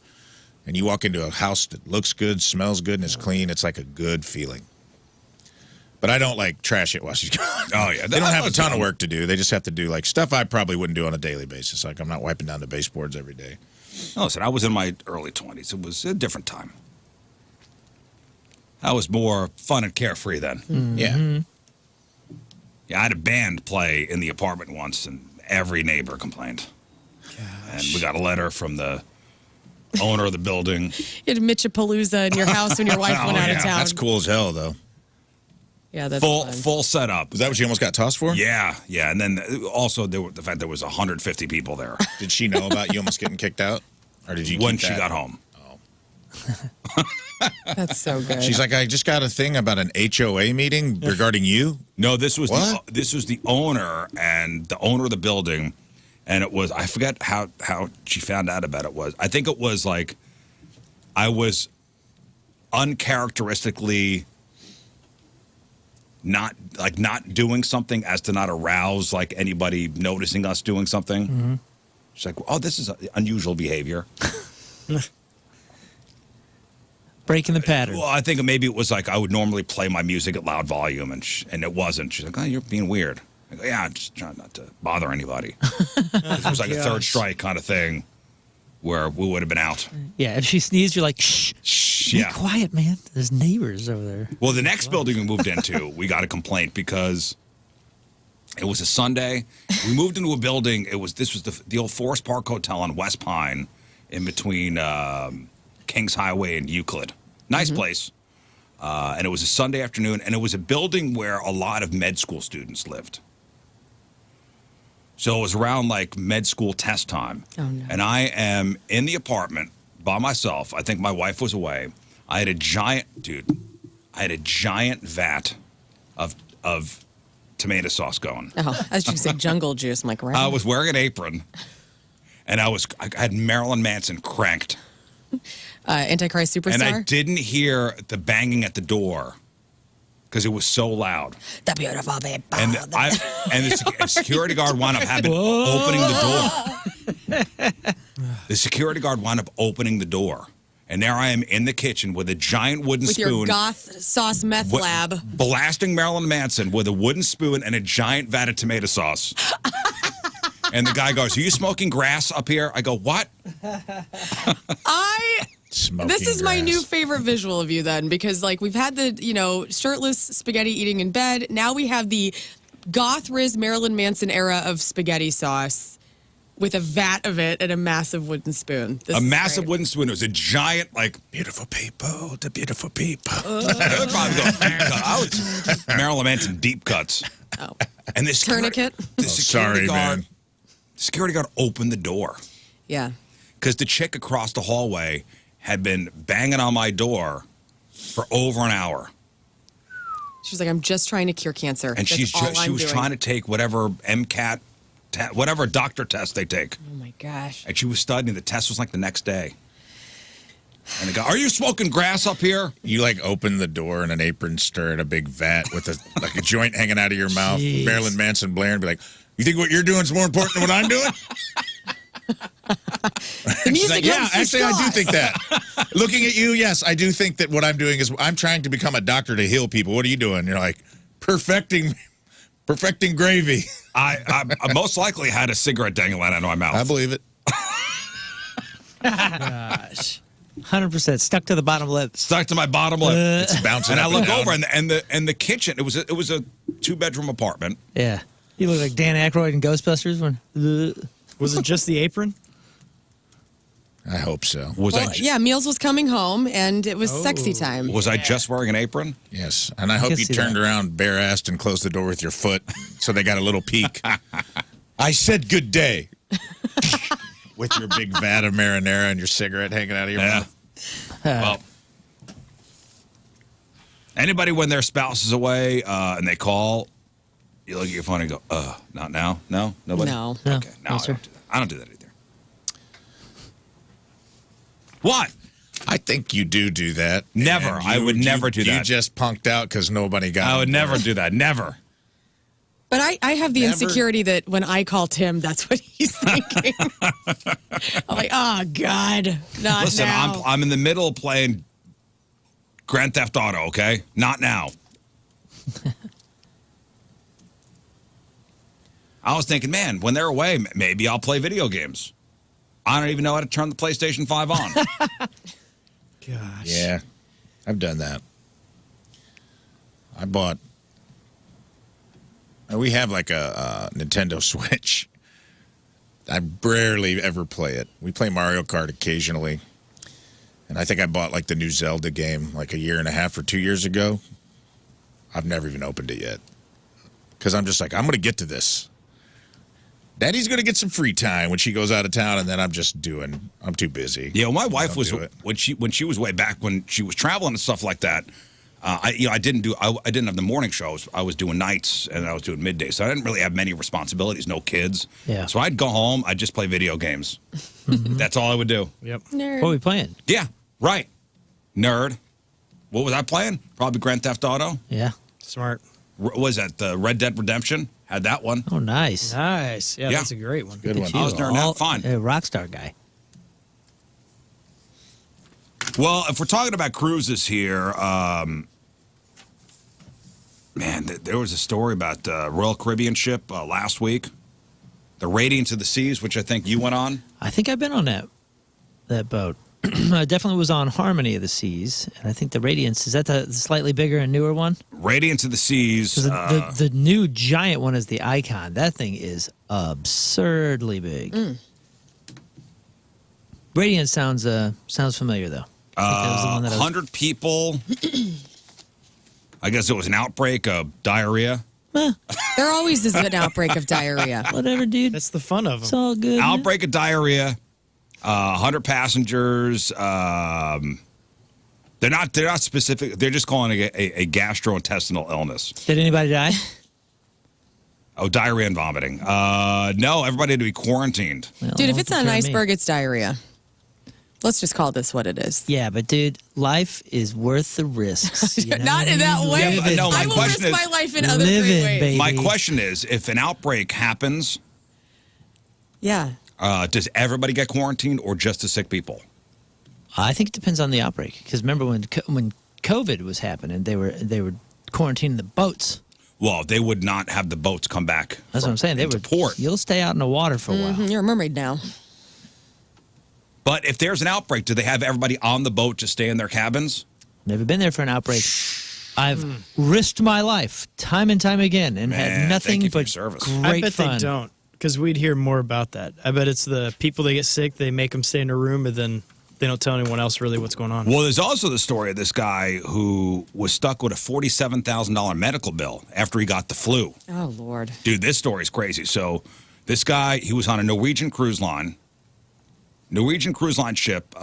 and you walk into a house that looks good, smells good, and is clean. It's like a good feeling. But I don't like trash it while she's gone. Oh yeah, They don't have a ton of work to do. They just have to do like stuff I probably wouldn't do on a daily basis. Like I'm not wiping down the baseboards every day. No, listen, I was in my early 20s. It was a different time. I was more fun and carefree then. Yeah. Yeah, I had a band play in the apartment once, and every neighbor complained. And we got a letter from the owner of the building. You had Mitchapalooza in your house when your wife went out of town. That's cool as hell, though. Yeah, that's Full fun. full setup. Was that what you almost got tossed for? Yeah, yeah. And then also the fact there was 150 people there Did she know about you almost getting kicked out, or did you? when keep she that? got home. That's so good. She's like, I just got a thing about an HOA meeting regarding you. No, this was What? this was the owner and the owner of the building, and it was I forget how she found out about it was. I think it was like I was uncharacteristically not doing something as to not arouse like anybody noticing us doing something. Mm-hmm. She's like, oh, this is unusual behavior. Breaking the pattern. Well, I think maybe it was like I would normally play my music at loud volume, and it wasn't. She's like, oh, you're being weird. I go, yeah, I'm just trying not to bother anybody. It was like a third strike kind of thing where we would have been out. Yeah, if she sneezed, you're like, shh, Shh, be yeah. quiet, man. There's neighbors over there. Well, the next building we moved into, we got a complaint because it was a Sunday. We moved into a building. This was the old Forest Park Hotel on West Pine, in between Kings Highway and Euclid. Nice place. And it was a Sunday afternoon, and it was a building where a lot of med school students lived. So it was around like med school test time. Oh, no. And I am in the apartment by myself. I think my wife was away. I had a giant vat of tomato sauce going. Oh, I was just say jungle juice. I'm like, right. I was wearing an apron, and I had Marilyn Manson cranked. Antichrist Superstar. And I didn't hear the banging at the door because it was so loud. The beautiful people. And the security guard wound up opening the door. The security guard wound up opening the door. And there I am in the kitchen with a giant wooden with spoon. your goth sauce meth lab. Blasting Marilyn Manson with a wooden spoon and a giant vat of tomato sauce. And the guy goes, are you smoking grass up here? I go, what? This is my new favorite visual of you then, because like we've had the, shirtless spaghetti eating in bed. Now we have the goth Riz Marilyn Manson era of spaghetti sauce with a vat of it and a massive wooden spoon. A massive wooden spoon. It was a giant, like, beautiful people, the beautiful people. I would probably go deep cut. I would Marilyn Manson deep cuts. Oh. And this tourniquet. The security guard. The security guard opened the door. Yeah. Because the chick across the hallway had been banging on my door for over an hour. She was like, I'm just trying to cure cancer. And she was trying to take whatever MCAT, whatever doctor test they take. Oh, my gosh. And she was studying. The test was like the next day. And the guy, are you smoking grass up here? You like open the door in an apron, stir in a big vat with a joint hanging out of your mouth. Jeez. Marilyn Manson blaring, be like, you think what you're doing is more important than what I'm doing? She's like, yeah, actually, I do think that. Looking at you, yes, I do think that what I'm doing is I'm trying to become a doctor to heal people. What are you doing? You're like, perfecting gravy. I most likely had a cigarette dangling out of my mouth. I believe it. Gosh. 100% stuck to the bottom lip. Stuck to my bottom lip. It's bouncing. And I up look down. over, and the kitchen. It was a 2-bedroom apartment. Yeah. You look like Dan Aykroyd in Ghostbusters. Was it just the apron? I hope so. Yeah, Meals was coming home, and it was sexy time. Was I just wearing an apron? Yes, and I hope you turned around bare-assed and closed the door with your foot, so they got a little peek. I said good day. With your big vat of marinara and your cigarette hanging out of your mouth. Well, anybody when their spouse is away and they call, you look at your phone and go, not now? No? Nobody? No. Okay, no, I don't do that. I don't do that either. What? I think you do that. Never. And I would never do that. You just punked out because nobody got I would it. never do that. Never. But I have the Never. insecurity that when I call Tim, that's what he's thinking. I'm like, oh, God, not Listen, now. I'm in the middle of playing Grand Theft Auto, okay? Not now. I was thinking, man, when they're away, maybe I'll play video games. I don't even know how to turn the PlayStation 5 on. Gosh. Yeah, I've done that. I bought. We have like a Nintendo Switch. I rarely ever play it. We play Mario Kart occasionally. And I think I bought like the new Zelda game like a year and a half or 2 years ago. I've never even opened it yet. Because I'm just like, I'm going to get to this. Daddy's going to get some free time when she goes out of town, and then I'm too busy. Yeah, well, my wife was do it. when she was way back when she was traveling and stuff like that. I didn't have the morning shows. I was doing nights and I was doing middays, so I didn't really have many responsibilities. No kids. Yeah. So I'd go home. I'd just play video games. That's all I would do. Yep. Nerd. What are we playing? Yeah. Right. Nerd. What was I playing? Probably Grand Theft Auto. Yeah. Smart. Was that Red Dead Redemption? Had that one. Oh, nice. Nice. Yeah, Yeah. that's a great one. Good one. I was nerding out. Fun. A rock star guy. Well, if we're talking about cruises here, man, there was a story about the Royal Caribbean ship last week, the Radiance of the Seas, which I think you went on. I think I've been on that boat. I definitely was on Harmony of the Seas, and I think the Radiance, is that the slightly bigger and newer one? Radiance of the Seas. 'Cause the new giant one is the Icon. That thing is absurdly big. Radiance sounds familiar though. I think that was the one that I was- 100 people. I guess it was an outbreak of diarrhea. There always is an outbreak of diarrhea. Whatever, dude. That's the fun of It's them. all good. man. Outbreak of diarrhea. 100 passengers. They're not specific. They're just calling it a gastrointestinal illness. Did anybody die? Oh, diarrhea and vomiting. No, everybody had to be quarantined. Well, Dude, if don't it's not take an care of me. iceberg, it's diarrhea. Let's just call this what it is. Yeah, but dude, life is worth the risks. you know Not what in I that mean? way. Yeah, but no, my I will question risk is- my life in other Live great it, ways. baby. My question is, if an outbreak happens, Yeah. does everybody get quarantined or just the sick people? I think it depends on the outbreak. Because remember when COVID was happening, they were quarantining the boats. Well, they would not have the boats come back. That's what I'm saying. They into would port. You'll stay out in the water for a while. You're a mermaid now. But if there's an outbreak, do they have everybody on the boat to stay in their cabins? Never been there for an outbreak. I've risked my life time and time again and Man, had thank nothing you for your but service. great I bet fun. they don't, because we'd hear more about that. I bet it's the people that get sick, they make them stay in a room, and then they don't tell anyone else really what's going on. Well, there's also the story of this guy who was stuck with a $47,000 medical bill after he got the flu. Oh, Lord. Dude, this story is crazy. So this guy, he was on a Norwegian cruise line ship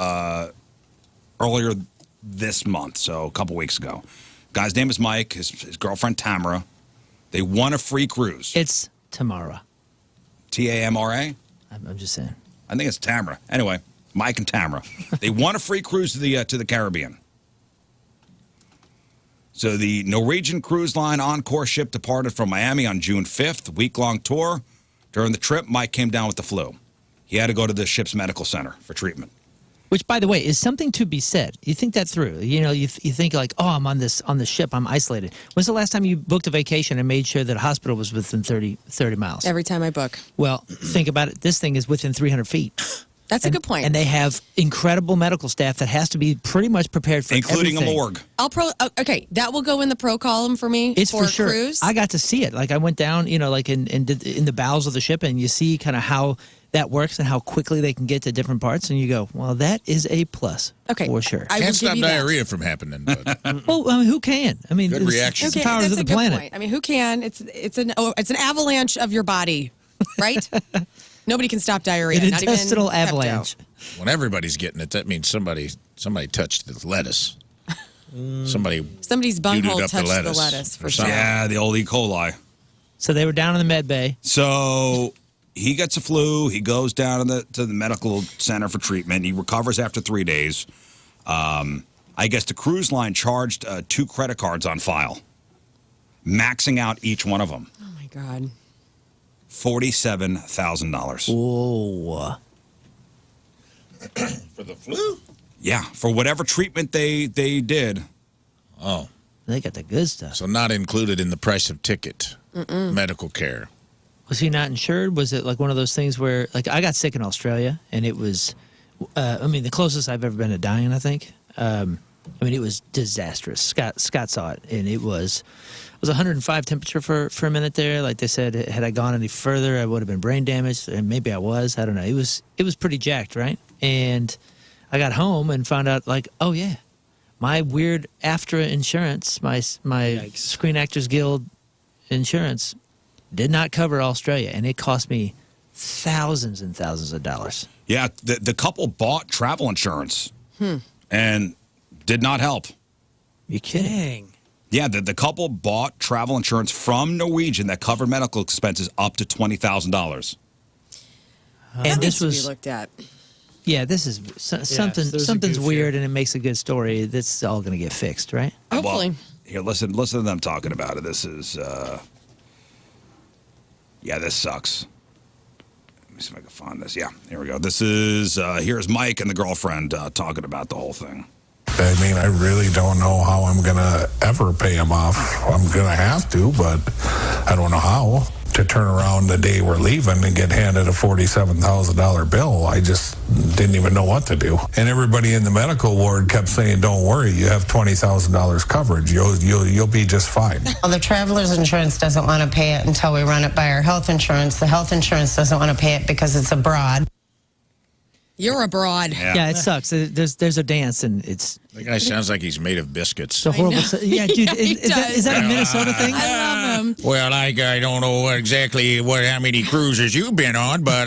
earlier this month, so a couple weeks ago. Guy's name is Mike, his girlfriend Tamara. They won a free cruise. It's Tamara. Tamra? I'm just saying. I think it's Tamara. Anyway, Mike and Tamara. They won a free cruise to the Caribbean. So the Norwegian Cruise Line Encore ship departed from Miami on June 5th, week-long tour. During the trip, Mike came down with the flu. He had to go to the ship's medical center for treatment. Which, by the way, is something to be said. You think that through. You know, you think like, oh, I'm on the ship. I'm isolated. When's the last time you booked a vacation and made sure that a hospital was within 30 miles? Every time I book. Well, think about it. This thing is within 300 feet. That's a good point. And they have incredible medical staff that has to be pretty much prepared for Including everything. a morgue. Okay, that will go in the pro column for me. It's for a sure. Cruise. I got to see it. Like I went down, you know, like in the bowels of the ship, and you see kind of how that works and how quickly they can get to different parts, and you go, well, that is a plus. Okay, for sure. I will Can't give stop you that. diarrhea from happening, but Well, I mean, who can? I mean, Good it's reaction. the Okay, powers that's of a the good planet. point. I mean, who can? It's an avalanche of your body, right? Nobody can stop diarrhea. An not even intestinal Pepto. avalanche. when everybody's getting it, that means somebody touched the lettuce. Somebody's Somebody's bunghole up the touched the lettuce lettuce or for sure. something. Yeah, the old E. coli. So they were down in the med bay. So he gets a flu. He goes down to the medical center for treatment. He recovers after 3 days. I guess the cruise line charged 2 credit cards on file, maxing out each one of them. Oh my God. $47,000. Whoa. For the flu? Yeah, for whatever treatment they did. Oh, They got the good stuff. so not included in the price of ticket, medical care. Was he not insured? Was it like one of those things where, like, I got sick in Australia, and it was, I mean, the closest I've ever been to dying, I think. I mean, it was disastrous. Scott saw it, and it was 105 temperature for a minute there. Like they said, had I gone any further, I would have been brain damaged, and maybe I was. I don't know. It was pretty jacked, right? And I got home and found out, like, oh yeah, my weird AFTRA insurance, my Screen Actors Guild insurance, did not cover Australia, and it cost me thousands and thousands of dollars. Yeah, the couple bought travel insurance and did not help. You kidding? Dang. Yeah, the couple bought travel insurance from Norwegian that covered medical expenses up to $20,000. And That this needs to was be looked at. yeah, this is there's a something's goof weird here. and it makes a good story. That's all going to get fixed, right? Hopefully. Well, here, listen to them talking about it. This is, this sucks. Let me see if I can find this. Yeah, here we go. This is, here's Mike and the girlfriend talking about the whole thing. I mean, I really don't know how I'm going to ever pay him off. I'm going to have to, but I don't know how. To turn around the day we're leaving and get handed a $47,000 bill, I just didn't even know what to do. And everybody in the medical ward kept saying, don't worry, you have $20,000 coverage. You'll be just fine. Well, the traveler's insurance doesn't want to pay it until we run it by our health insurance. The health insurance doesn't want to pay it because it's abroad. You're abroad. Yeah, it sucks. There's a dance, and it's The guy sounds like he's made of biscuits. it's a horrible. Yeah, dude, is that a Minnesota thing? I love him. Well, I don't know exactly how many cruises you've been on, but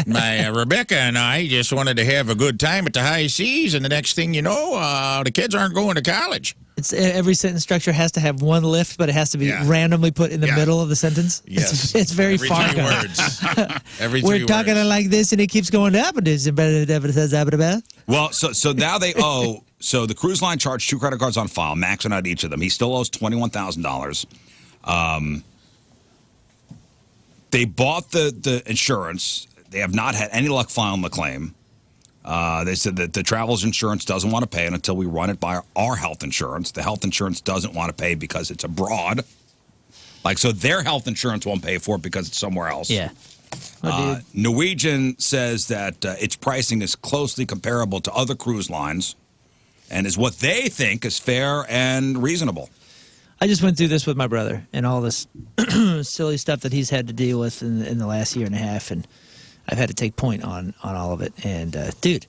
my Rebecca and I just wanted to have a good time at the high seas, and the next thing you know, the kids aren't going to college. It's every sentence structure has to have one lift, but it has to be randomly put in the middle of the sentence. Yes, it's very every far. 3 words. Every We're 3 talking words. like this, and it keeps going up. Well, so now they owe. So the cruise line charged 2 credit cards on file, maxing out each of them. He still owes $21,000. They bought the insurance. They have not had any luck filing the claim. They said that the travel's insurance doesn't want to pay it until we run it by our health insurance. The health insurance doesn't want to pay because it's abroad. So their health insurance won't pay for it because it's somewhere else. Yeah. Norwegian says that its pricing is closely comparable to other cruise lines and is what they think is fair and reasonable. I just went through this with my brother and all this silly stuff that he's had to deal with in the last year and a half, and I've had to take point on all of it. And dude,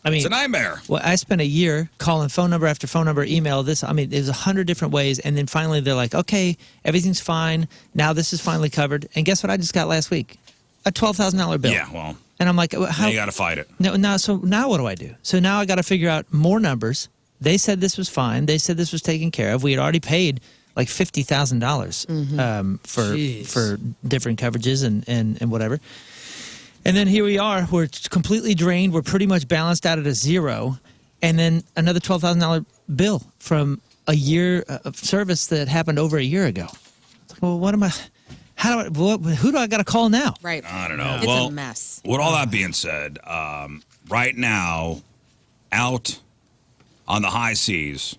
I mean, it's a nightmare. Well, I spent a year calling phone number after phone number, email this. I mean, there's 100 different ways, and then finally they're like, okay, everything's fine. Now this is finally covered. And guess what I just got last week? A $12,000 bill. Yeah, well, and I'm like, how? you got to fight it. No. So now what do I do? So now I got to figure out more numbers. They said this was fine. They said this was taken care of. We had already paid like $50,000 for different coverages and whatever. And then here we are. We're completely drained. We're pretty much balanced out at a zero. And then another $12,000 bill from a year of service that happened over a year ago. Well, what am I? Who do I got to call now? Right. I don't know. It's Well, a mess. with all that being said, right now, out on the high seas,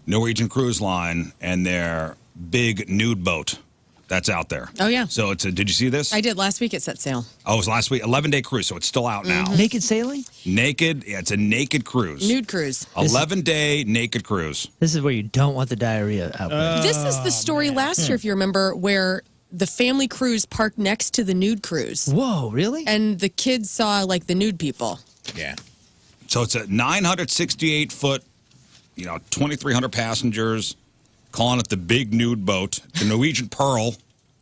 Norwegian Cruise Line and their big nude boat that's out there. Oh, yeah. So did you see this? I did. Last week it set sail. Oh, it was last week. 11-day cruise, so it's still out now. Naked sailing? Naked. Yeah, it's a naked cruise. Nude cruise. 11-day naked cruise. This is where you don't want the diarrhea outbreak. This is the story last year, if you remember, where the family cruise parked next to the nude cruise. Whoa, really? And the kids saw like the nude people. Yeah. So it's a 968-foot, 2,300 passengers, calling it the big nude boat, the Norwegian Pearl.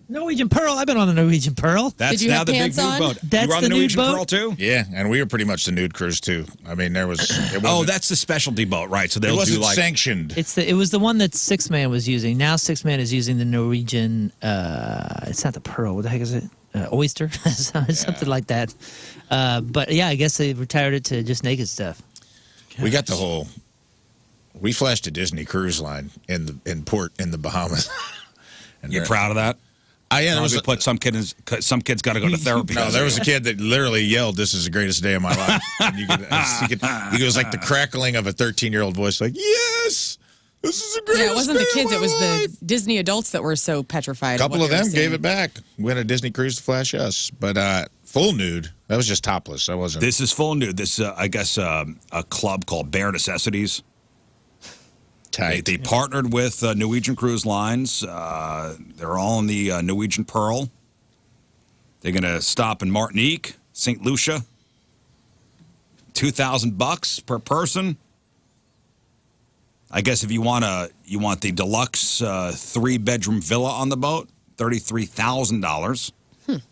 Norwegian Pearl. I've been on the Norwegian Pearl. That's Did you now have the big pants nude on? boat. That's you were on the the nude Norwegian boat? Pearl too? Yeah, and we were pretty much the nude cruise too. I mean, there was. It Oh, wasn't- that's the specialty boat, right? So it they'll do wasn't like sanctioned. It was the one that 6man was using. Now 6man is using the Norwegian. It's not the Pearl. What the heck is it? Oyster, something like that. But yeah, I guess they retired it to just naked stuff. We got the whole. We flashed a Disney Cruise Line in port in the Bahamas. And You're proud of that? Yeah, there was Probably put some kids got to go to therapy. No, there was a kid that literally yelled, "This is the greatest day of my life." And it was like the crackling of a 13-year-old voice, like, "Yes, this is the greatest." Yeah, it wasn't the day kids, of it was my life." the Disney adults that were so petrified. A of couple what of they were them gave seeing. it back. We had a Disney cruise to flash us, but full nude. That was just topless. I wasn't. This is full nude. This I guess a club called Bare Necessities. They partnered with Norwegian Cruise Lines. They're all in the Norwegian Pearl. They're going to stop in Martinique, St. Lucia. $2,000 per person. I guess if you want the deluxe 3-bedroom villa on the boat, $33,000.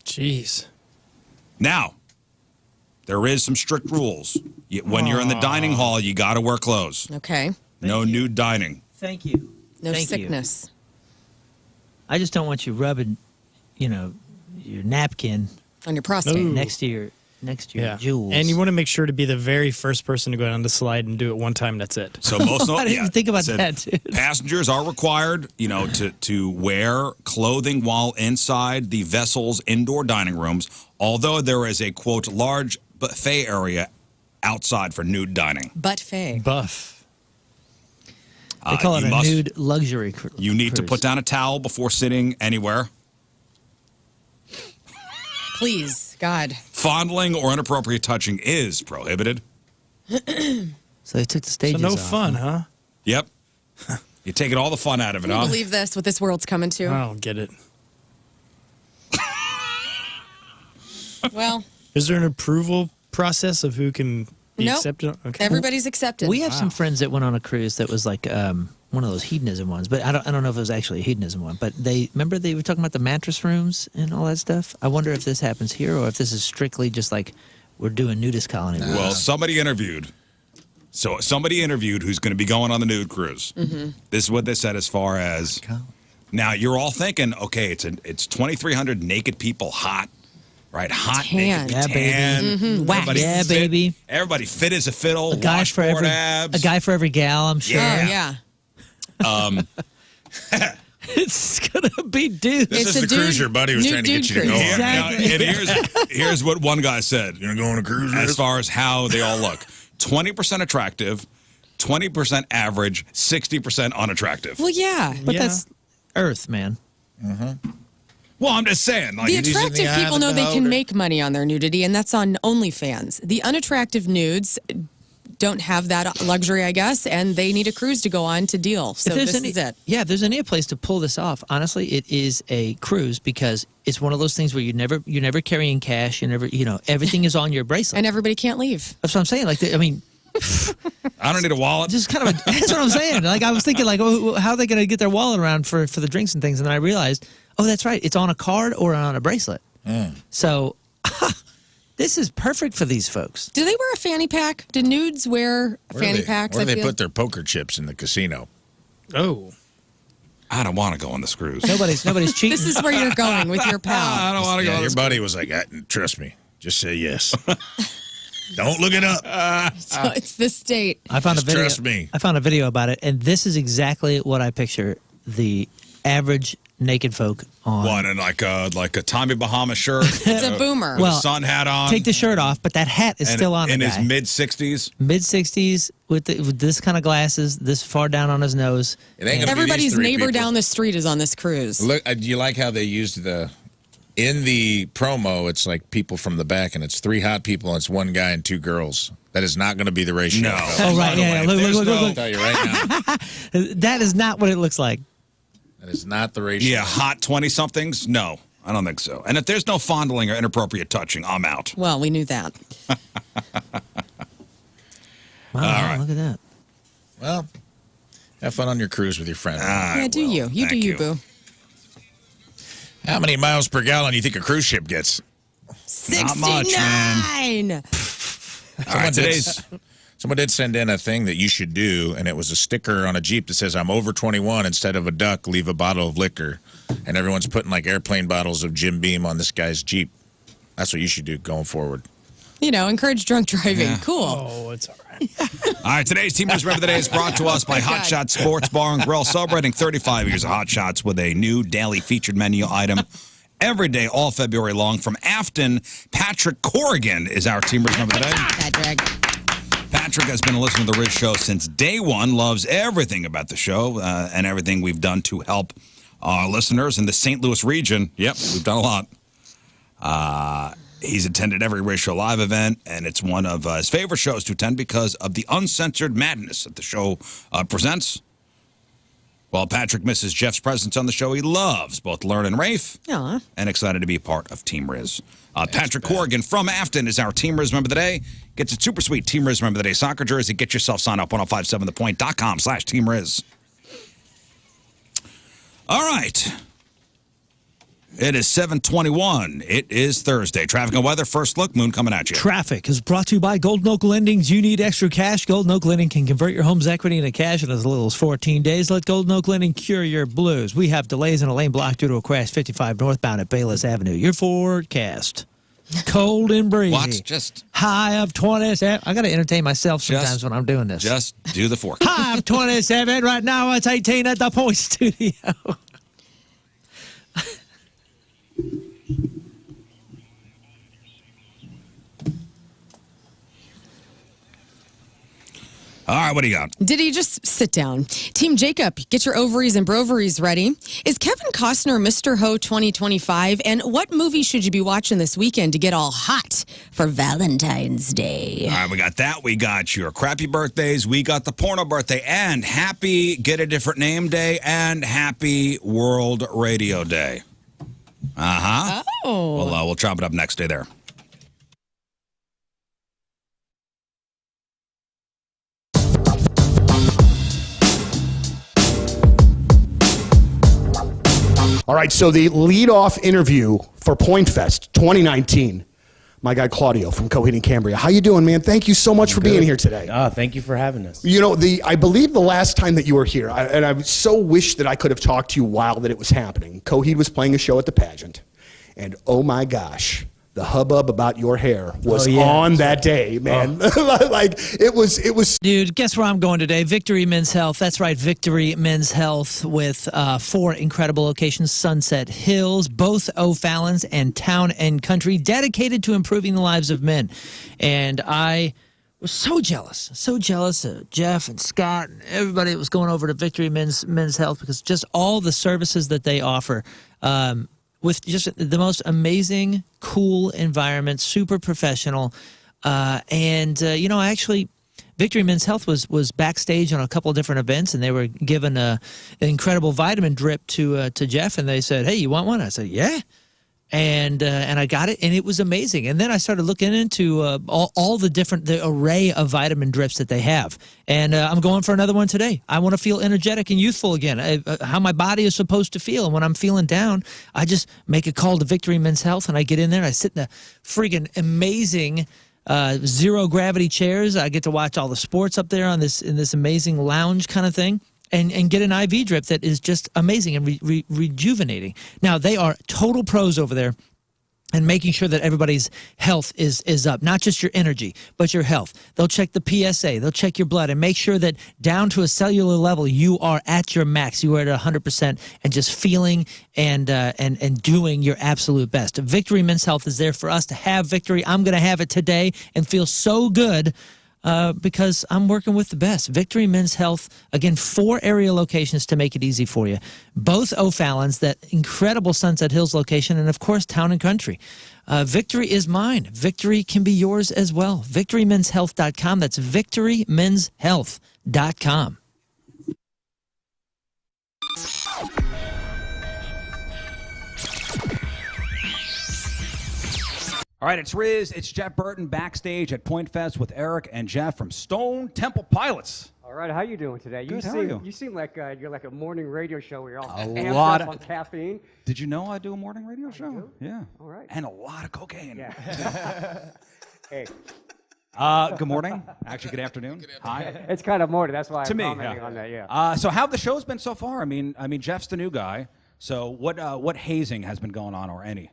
Jeez. Now, there is some strict rules. When you're in the dining hall, you got to wear clothes. Okay. No nude dining. Thank you. No Thank you. sickness. I just don't want you rubbing, your napkin On your prostate. Ooh. next to your jewels. And you want to make sure to be the very first person to go down the slide and do it one time. That's it. So most I didn't even think about said that, dude. Passengers are required, to wear clothing while inside the vessel's indoor dining rooms, although there is a, quote, large buffet area outside for nude dining. Buffet. Buff. They call it you a must- nude luxury You need to cruise. put down a towel before sitting anywhere. Please, God. Fondling or inappropriate touching is prohibited. So they took the So stages no off. fun, huh? Yep. You're taking all the fun out of it, Can you huh? believe this? What this world's coming to? I don't get it. Well, Is there an approval process of who can be Nope. accepted? Okay. everybody's accepted. We have some friends that went on a cruise that was like one of those hedonism ones, but I don't know if it was actually a hedonism one. But they were talking about the mattress rooms and all that stuff. I wonder if this happens here or if this is strictly just like we're doing nudist colony. Well, somebody interviewed. So somebody interviewed who's going to be going on the nude cruise. Mm-hmm. This is what they said as far as. Now you're all thinking, okay, it's 2,300 naked people, hot, right? Hot, Tan. naked, Yeah, baby. tan. Mhm. Wax. Everybody Yeah, fit- baby. Everybody fit as a fiddle. a guy for washboard every abs. a guy for every gal, I'm sure. Oh, yeah. It's gonna be dudes. This It's is a the cruise dude- your buddy was nude trying to get dude you to go cruise. on. Exactly. Now, and here's what one guy said. You gonna go on a cruise? As far as how they all look, 20% attractive, 20% average, 60% unattractive. Well, yeah. But Yeah. that's Earth, man. Well, I'm just saying, like, The using the attractive eye of people the know they can beholder. make money on their nudity, and that's on OnlyFans. The unattractive nudes don't have that luxury, I guess, and they need a cruise to go on to deal. So this is it. Yeah, if there's any place to pull this off, honestly, it is a cruise because it's one of those things where you're never carrying cash. You never, everything is on your bracelet. And everybody can't leave. That's what I'm saying. Like, I don't need a wallet. just kind of that's what I'm saying. Like, I was thinking, like, oh, how are they going to get their wallet around for the drinks and things? And then I realized, oh, that's right, it's on a card or on a bracelet. So. This is perfect for these folks. Do they wear a fanny pack? Do nudes wear fanny packs? Where do I they feel? put their poker chips in the casino? Oh. I don't want to go on this cruise. Nobody's cheating. This is where you're going with your I pal. don't want to go Yeah, on your this buddy was like, trust me, just say yes. Don't look it up. So it's the state. I found Just a video. trust me. I found a video about it, and this is exactly what I picture the average naked folk on. What, in like a Tommy Bahama shirt? It's a boomer. With Well, a sun hat on? Take the shirt off, but that hat is and still on in the his guy. mid-60s. Mid-60s with this kind of glasses, this far down on his nose. It ain't gonna be these Everybody's three neighbor people. down the street is on this cruise. Look, do you like how they used in the promo, it's like people from the back, and it's 3 hot people, and it's 1 guy and 2 girls. That is not going to be the ratio. No. Oh, right, By the yeah, way, look, there's look, look, no- I'll look. tell you right now, That is not what it looks like. that is not the ratio. Yeah, hot 20-somethings? No, I don't think so. And if there's no fondling or inappropriate touching, I'm out. Well, we knew that. Wow, right. look at that. Well, have fun on your cruise with your friends. Yeah, do you. You do Thank you, you. boo. How many miles per gallon do you think a cruise ship gets? Not much, man. 69. All right, today's... Someone did send in a thing that you should do, and it was a sticker on a Jeep that says, I'm over 21. Instead of a duck, leave a bottle of liquor. And everyone's putting like airplane bottles of Jim Beam on this guy's Jeep. That's what you should do going forward. Encourage drunk driving. Cool. Oh, it's all right. All right, today's Team News Remember the Day is brought to us by Hot Shots Sports Bar and Grill, celebrating 35 years of Hot Shots with a new daily featured menu item every day, all February long. From Afton, Patrick Corrigan is our Team News Remember the Day. Patrick. Patrick has been a listener to the Riz Show since day one, loves everything about the show and everything we've done to help our listeners in the St. Louis region. Yep, we've done a lot. He's attended every Riz Show live event, and it's one of his favorite shows to attend because of the uncensored madness that the show presents. While Patrick misses Jeff's presence on the show, he loves both Lern and Rafe, Aw. and excited to be a part of Team Riz. Patrick Corrigan from Afton is our Team Riz Remember the Day. Gets a super sweet Team Riz Remember the Day soccer jersey. Get yourself signed up, 1057thepoint.com/Team Riz. All right. It is 7:21. It is Thursday. Traffic and weather. First look. Moon coming at you. Traffic is brought to you by Golden Oak Lending's. You need extra cash? Golden Oak Lending can convert your home's equity into cash in as little as 14 days. Let Golden Oak Lending cure your blues. We have delays in a lane block due to a crash 55 northbound at Bayless Avenue. Your forecast. Cold and breezy. What? Just high of 27. I got to entertain myself sometimes when I'm doing this. Just do the forecast. High of 27. Right now it's 18 at the Point Studio. All right, what do you got? Did he just sit down? Team Jacob, get your ovaries and broveries ready. Is Kevin Costner Mr. Ho 2025? And what movie should you be watching this weekend to get all hot for Valentine's Day? All right, we got that. We got your crappy birthdays. We got the porno birthday. And happy Get a Different Name Day. And happy World Radio Day. Uh-huh. Oh. Well, we'll chop it up next day there. All right, so the lead-off interview for Pointfest 2019, my guy Claudio from Coheed and Cambria. How you doing, man? Thank you so much for being here today. Thank you for having us. You know, I believe the last time that you were here, and I so wish that I could have talked to you while that it was happening. Coheed was playing a show at the pageant, and oh my gosh, the hubbub about your hair was on that day, man. Like it was. Dude, guess where I'm going today? Victory Men's Health. That's right, Victory Men's Health with 4 incredible locations: Sunset Hills, both O'Fallon's, and Town and Country, dedicated to improving the lives of men. And I was so jealous of Jeff and Scott and everybody that was going over to Victory Men's Health, because just all the services that they offer. With just the most amazing, cool environment, super professional. You know, actually, Victory Men's Health was backstage on a couple of different events, and they were given an incredible vitamin drip to Jeff, and they said, "Hey, you want one?" I said, "Yeah." And I got it, and it was amazing. And then I started looking into all the array of vitamin drips that they have. And I'm going for another one today. I want to feel energetic and youthful again, how my body is supposed to feel. And when I'm feeling down, I just make a call to Victory Men's Health, and I get in there, and I sit in the friggin' amazing zero-gravity chairs. I get to watch all the sports up there in this amazing lounge kind of thing. And get an IV drip that is just amazing and rejuvenating. Now, they are total pros over there and making sure that everybody's health is up. Not just your energy, but your health. They'll check the PSA. They'll check your blood and make sure that down to a cellular level, you are at your max. You are at 100% and just feeling and doing your absolute best. Victory Men's Health is there for us to have victory. I'm going to have it today and feel so good. Because I'm working with the best. Victory Men's Health, again, 4 area locations to make it easy for you. Both O'Fallon's, that incredible Sunset Hills location, and of course, Town and Country. Victory is mine. Victory can be yours as well. VictoryMen'sHealth.com. That's VictoryMen'sHealth.com. All right, it's Riz, it's Jeff Burton backstage at Pointfest with Eric and Jeff from Stone Temple Pilots. All right, how you doing today? Good, how are you? You seem like you're like a morning radio show where you're all A amped lot up of- on caffeine. Did you know I do a morning radio show? do? Yeah. All right. And a lot of cocaine. Yeah. Hey. Good morning. Actually, good afternoon. Hi. It's kind of morning. That's why To I'm me, commenting yeah. on that. Yeah. So how have the shows been so far? I mean, Jeff's the new guy. So what hazing has been going on, or any?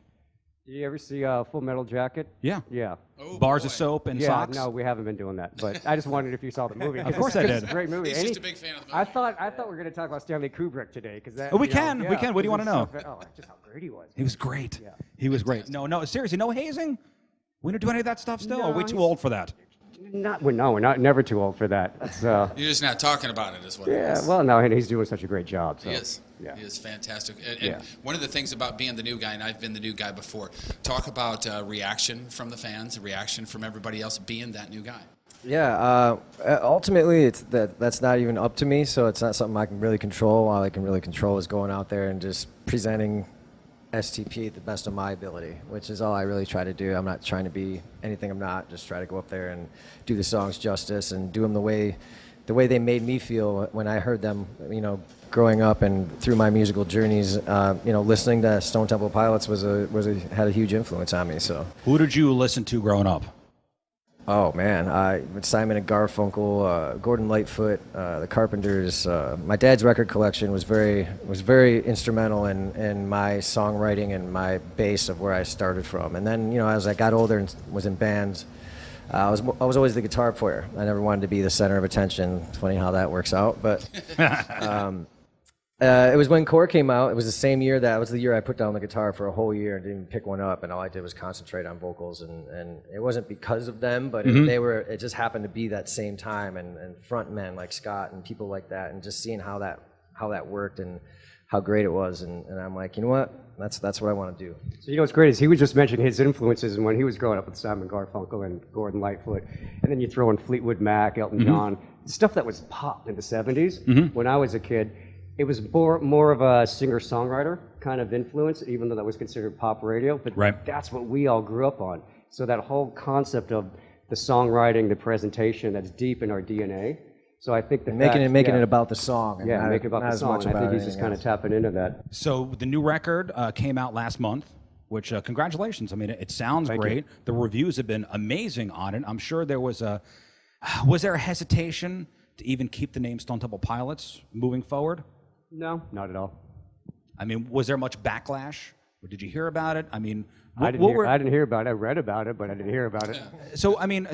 You ever see Full Metal Jacket? Yeah. Yeah. Bars of soap and yeah, socks? no, we haven't been doing that. But I just wondered if you saw the movie. Of course I did. It's a great movie. He's just a big fan of the movie. I thought we were going to talk about Stanley Kubrick today because that. Oh, we you know, can. yeah, We can. What do you want to know? Just how great he was. He was great. Yeah. He was great. No, seriously, no hazing? We don't do any of that stuff still? No, Or are we too he's- old for that? We're not never too old for that. It's, You're just not talking about it, is what it yeah, is. well, no, and he's doing such a great job. So. He is. Yeah. He is fantastic. And Yeah. one of the things about being the new guy, and I've been the new guy before, talk about reaction from the fans, reaction from everybody else being that new guy. Yeah, ultimately, that's not even up to me, so it's not something I can really control. All I can really control is going out there and just presenting STP at the best of my ability, which is all I really try to do. I'm not trying to be anything I'm not, just try to go up there and do the songs justice and do them the way the way they made me feel when I heard them, you know, growing up and through my musical journeys, you know, listening to Stone Temple Pilots had a huge influence on me. So, Who did you listen to growing up? oh man, Simon and Garfunkel, Gordon Lightfoot, the Carpenters. My dad's record collection was very instrumental in my songwriting and my base of where I started from. And then, you know, as I got older and was in bands, I was always the guitar player. I never wanted to be the center of attention. It's funny how that works out, but it was when Core came out. It was the same year that was the year I put down the guitar for a whole year and didn't pick one up, and all I did was concentrate on vocals. And it wasn't because of them, but it just happened to be that same time, and front men like Scott and people like that, and just seeing how that worked and how great it was. And I'm like, you know what? That's what I want to do. So you know what's great is he was just mentioning his influences, and when he was growing up with Simon Garfunkel and Gordon Lightfoot, and then you throw in Fleetwood Mac, Elton John, stuff that was pop in the 70s. When I was a kid, it was more of a singer-songwriter kind of influence, even though that was considered pop radio. But that's what we all grew up on. So that whole concept of the songwriting, the presentation, that's deep in our DNA. So I think that making it about the song. And make it about the song. And I think he's just kind of tapping into that. So the new record came out last month, which congratulations. I mean, it sounds great. The reviews have been amazing on it. I'm sure there was there a hesitation to even keep the name Stone Temple Pilots moving forward? No, not at all. I mean, was there much backlash? Or did you hear about it? I mean, I didn't hear about it. I read about it, but I didn't hear about it. So, I mean,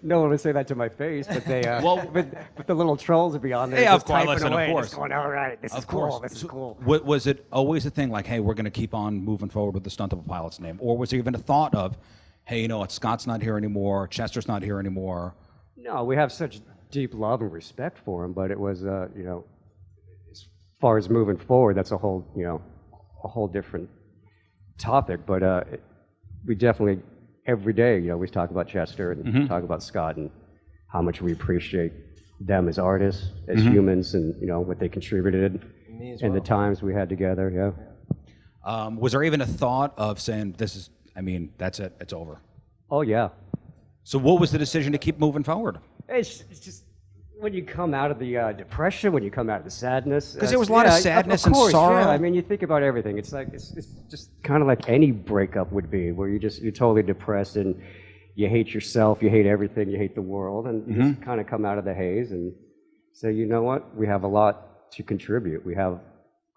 no one would say that to my face, but they, but the little trolls would be on there. Yeah, just of course, typing away, of course. Just going, all right, this is cool. This is cool. Was it always a thing like, hey, we're going to keep on moving forward with the Stone Temple Pilots name? Or was there even a thought of, hey, you know what, Scott's not here anymore, Chester's not here anymore? No, we have such deep love and respect for him, but it was, you know, as far as moving forward, that's a whole different topic. But we definitely, every day, you know, we talk about Chester and talk about Scott and how much we appreciate them as artists, as humans, and, you know, what they contributed and the times we had together, Was there even a thought of saying, that's it, it's over? Oh, yeah. So what was the decision to keep moving forward? It's just when you come out of the depression, when you come out of the sadness. Because there was a lot of sadness and sorrow. Yeah, I mean, you think about everything. It's like it's just kind of like any breakup would be, where you're totally depressed and you hate yourself, you hate everything, you hate the world, and you just kind of come out of the haze and say, you know what, we have a lot to contribute. We have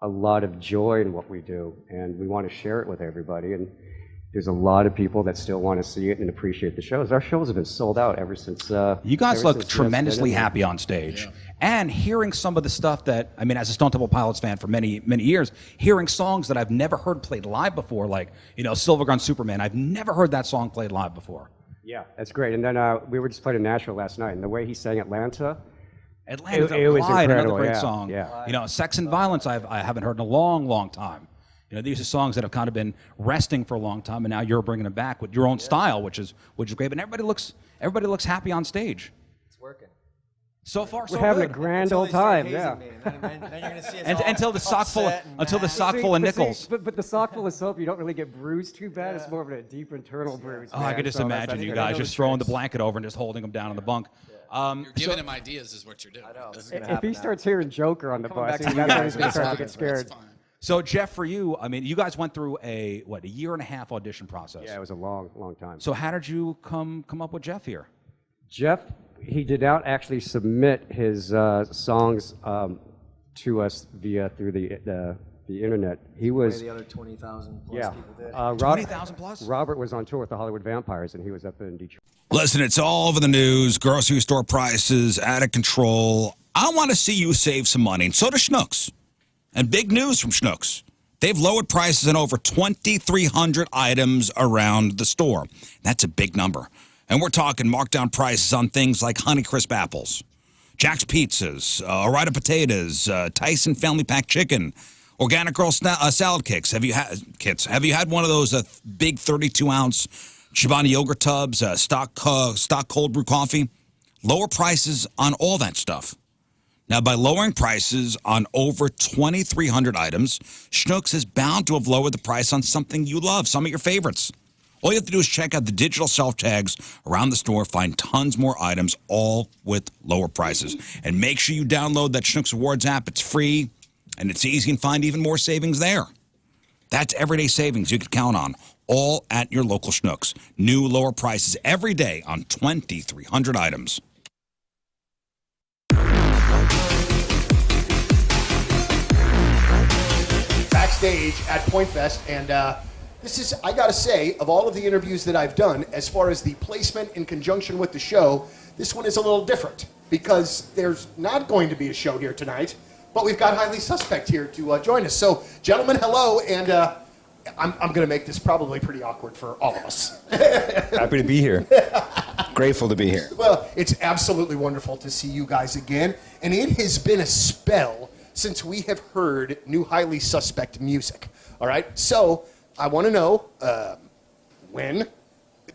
a lot of joy in what we do, and we want to share it with everybody. And there's a lot of people that still want to see it and appreciate the shows. Our shows have been sold out ever since. You guys look tremendously happy on stage. Yeah. And hearing some of the stuff that, I mean, as a Stone Temple Pilots fan for many, many years, hearing songs that I've never heard played live before, like, you know, Silver Gun Superman. I've never heard that song played live before. Yeah, that's great. And then we were just playing in Nashville last night, and the way he sang Atlanta. Atlanta's it was incredible. Another great song. Yeah. You know, Sex and Violence I haven't heard in a long, long time. You know, these are songs that have kind of been resting for a long time, and now you're bringing them back with your own style, which is great. But everybody looks happy on stage. It's working. So far, so good. We're having a grand old time, yeah. Then you're gonna see until the sock full of nickels. But the sock full of soap, you don't really get bruised too bad. It's more of a deep internal bruise. Oh, I could just imagine you guys just throwing the blanket over and just holding them down on the bunk. You're giving him ideas, is what you're doing. I know. If he starts hearing Joker on the bus, that's when he's gonna start to get scared. So, Jeff, for you, I mean, you guys went through a year and a half audition process. Yeah, it was a long, long time. So how did you come up with Jeff here? Jeff, he did not actually submit his songs to us through the internet. He was the other 20,000 plus people did. 20,000 plus? Robert was on tour with the Hollywood Vampires, and he was up in Detroit. Listen, it's all over the news. Grocery store prices out of control. I want to see you save some money, and so does Schnucks. And big news from Schnucks. They've lowered prices on over 2,300 items around the store. That's a big number. And we're talking markdown prices on things like Honeycrisp apples, Jack's Pizzas, Ore-Ida potatoes, Tyson Family Pack chicken, Organic Girl salad kits. Have you had one of those big 32-ounce Chobani yogurt tubs, stock cold brew coffee? Lower prices on all that stuff. Now, by lowering prices on over 2,300 items, Schnucks is bound to have lowered the price on something you love, some of your favorites. All you have to do is check out the digital self-tags around the store, find tons more items, all with lower prices. And make sure you download that Schnucks Awards app. It's free, and it's easy, and find even more savings there. That's everyday savings you can count on, all at your local Schnucks. New lower prices every day on 2,300 items. Backstage at Pointfest, and this is, I gotta say, of all of the interviews that I've done, as far as the placement in conjunction with the show, this one is a little different because there's not going to be a show here tonight, but we've got Highly Suspect here to join us. So, gentlemen, hello, and I'm going to make this probably pretty awkward for all of us. Happy to be here. Grateful to be here. Well, it's absolutely wonderful to see you guys again, and it has been a spell since we have heard new Highly Suspect music. All right, so I want to know when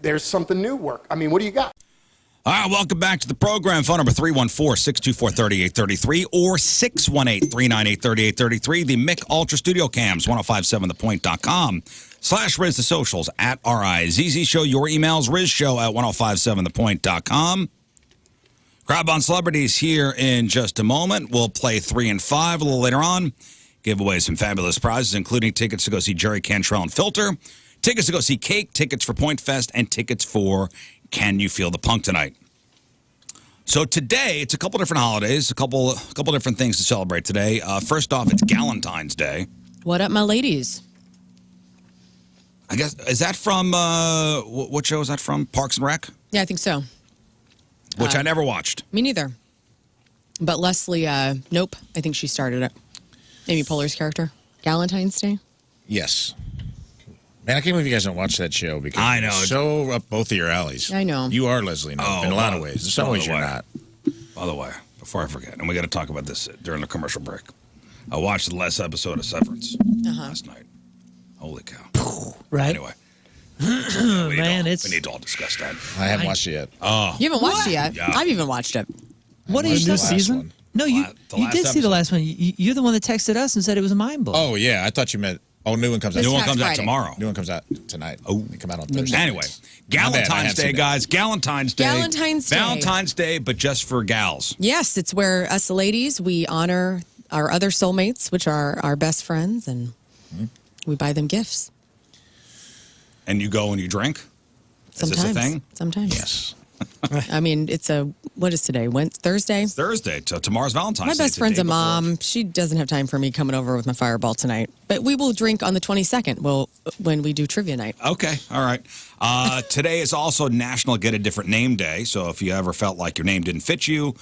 there's something new work. I mean, what do you got? All right, welcome back to the program. Phone number 314-624-3833 or 618-398-3833. The Mick Ultra Studio Cams, 1057thepoint.com/Riz the socials at RIZZ Show. Your emails, RizShow at 1057thepoint.com. Grab on celebrities here in just a moment. We'll play 3 and 5 a little later on. Give away some fabulous prizes, including tickets to go see Jerry Cantrell and Filter, tickets to go see Cake, tickets for Pointfest, and tickets for Can You Feel the Punk Tonight. So today, it's a couple different holidays, a couple different things to celebrate today. First off, it's Galentine's Day. What up, my ladies? I guess, is that from, what show is that from? Parks and Rec? Yeah, I think so. Which I never watched. Me neither. But Leslie, nope, I think she started it. Amy Poehler's character. Galentine's Day? Yes. Man, I can't believe you guys don't watch that show because I know. It's so up both of your alleys. I know. You are Leslie now, in a lot of ways. In some ways, you're not. By the way, before I forget, and we got to talk about this during the commercial break. I watched the last episode of Severance last night. Holy cow. Right. Anyway. Man, we need to all discuss that. I haven't watched it yet. Oh. You haven't watched it yet? Yeah. I've even watched it. What is new the season? No, you The you last did see the episode. last one. You're the one that texted us and said it was a mind blow. Oh, yeah. I thought you meant, new one comes out. New one next comes out Friday. tomorrow. New one comes out tonight. Oh. They come out on Thursday. Anyway, My bad, I Galentine's have Day, seen it. guys. Galentine's Day. Galentine's Day. Valentine's Day, but just for gals. Yes, it's where us ladies, we honor our other soulmates, which are our best friends, and we buy them gifts. And you go and you drink? Sometimes. Is this a thing? Sometimes. Yes. I mean, what is today? Thursday? It's Thursday. So tomorrow's Valentine's My Day. best It's the friend's day a before. mom. She doesn't have time for me coming over with my fireball tonight. But we will drink on the 22nd when we do trivia night. Okay, all right. Today is also National Get a Different Name Day. So if you ever felt like your name didn't fit you,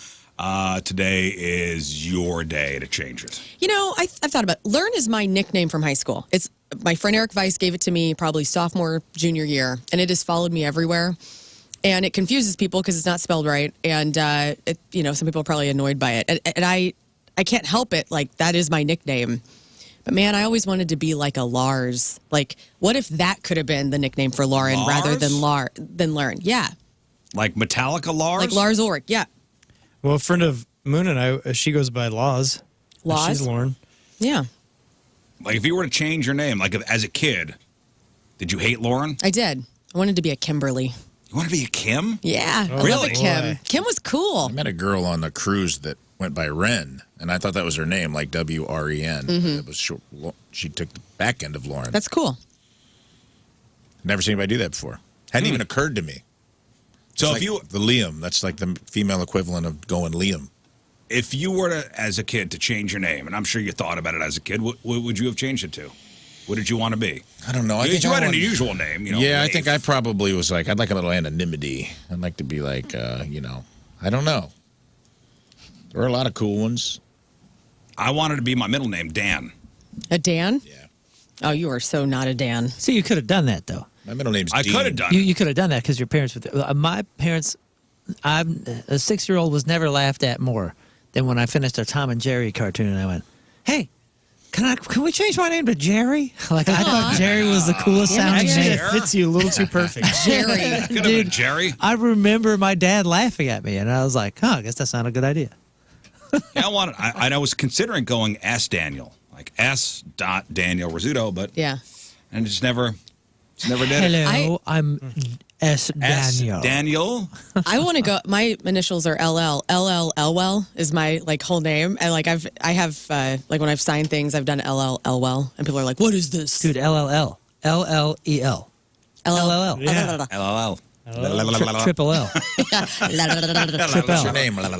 today is your day to change it. You know, I've thought about it. Lern is my nickname from high school. It's my friend Eric Weiss gave it to me probably sophomore, junior year, and it has followed me everywhere. And it confuses people because it's not spelled right, and some people are probably annoyed by it. And I can't help it. Like, that is my nickname. But man, I always wanted to be like a Lars. Like, what if that could have been the nickname for Lauren rather than Lern? Yeah, Like Metallica Lars? like Lars Ulrich. Yeah, Well, a friend of Moon and I, she goes by Laws. Laws? She's Lauren. yeah. Like if you were to change your name, like as a kid, did you hate Lauren? I did. I wanted to be a Kimberly. You want to be a Kim? Yeah, I Really? love a Kim. Boy. Kim was cool. I met a girl on the cruise that went by Ren, and I thought that was her name, like WREN. It was short. She took the back end of Lauren. That's cool. Never seen anybody do that before. Hadn't even occurred to me. So It's like the Liam, that's like the female equivalent of going Liam. If you were to, as a kid, to change your name, and I'm sure you thought about it as a kid, what would you have changed it to? What did you want to be? I don't know. I You think had I an wanted- unusual name, you know. Yeah, I Rafe. think I probably was like, I'd like a little anonymity. I'd like to be like, I don't know. There were a lot of cool ones. I wanted to be my middle name, Dan. A Dan? Yeah. Oh, you are so not a Dan. See, you could have done that though. My middle name's I Dean. could have done You, it. you could have done that because your parents were. My parents, a 6-year-old was never laughed at more than when I finished a Tom and Jerry cartoon and I went, "Hey, can we change my name to Jerry?" Like I thought Jerry was the coolest sounding Actually, name. it fits you a little too perfect. Jerry. Could have been Jerry. I remember my dad laughing at me, and I was like, "Huh, I guess that's not a good idea." Yeah, I was considering going S. Daniel, like S. Daniel Rizzuto, but Yeah. and it just never Never did it. Hello, I'm S. Daniel. Daniel. I want to go. My initials are LL. LL Elwell is my like whole name, and like I have like when I've signed things, I've done LL Elwell, and people are like, "What is this?" Dude, LLL. LLEL. LLL. Yeah. LLL. Triple L. Triple What's L. your name? Lady,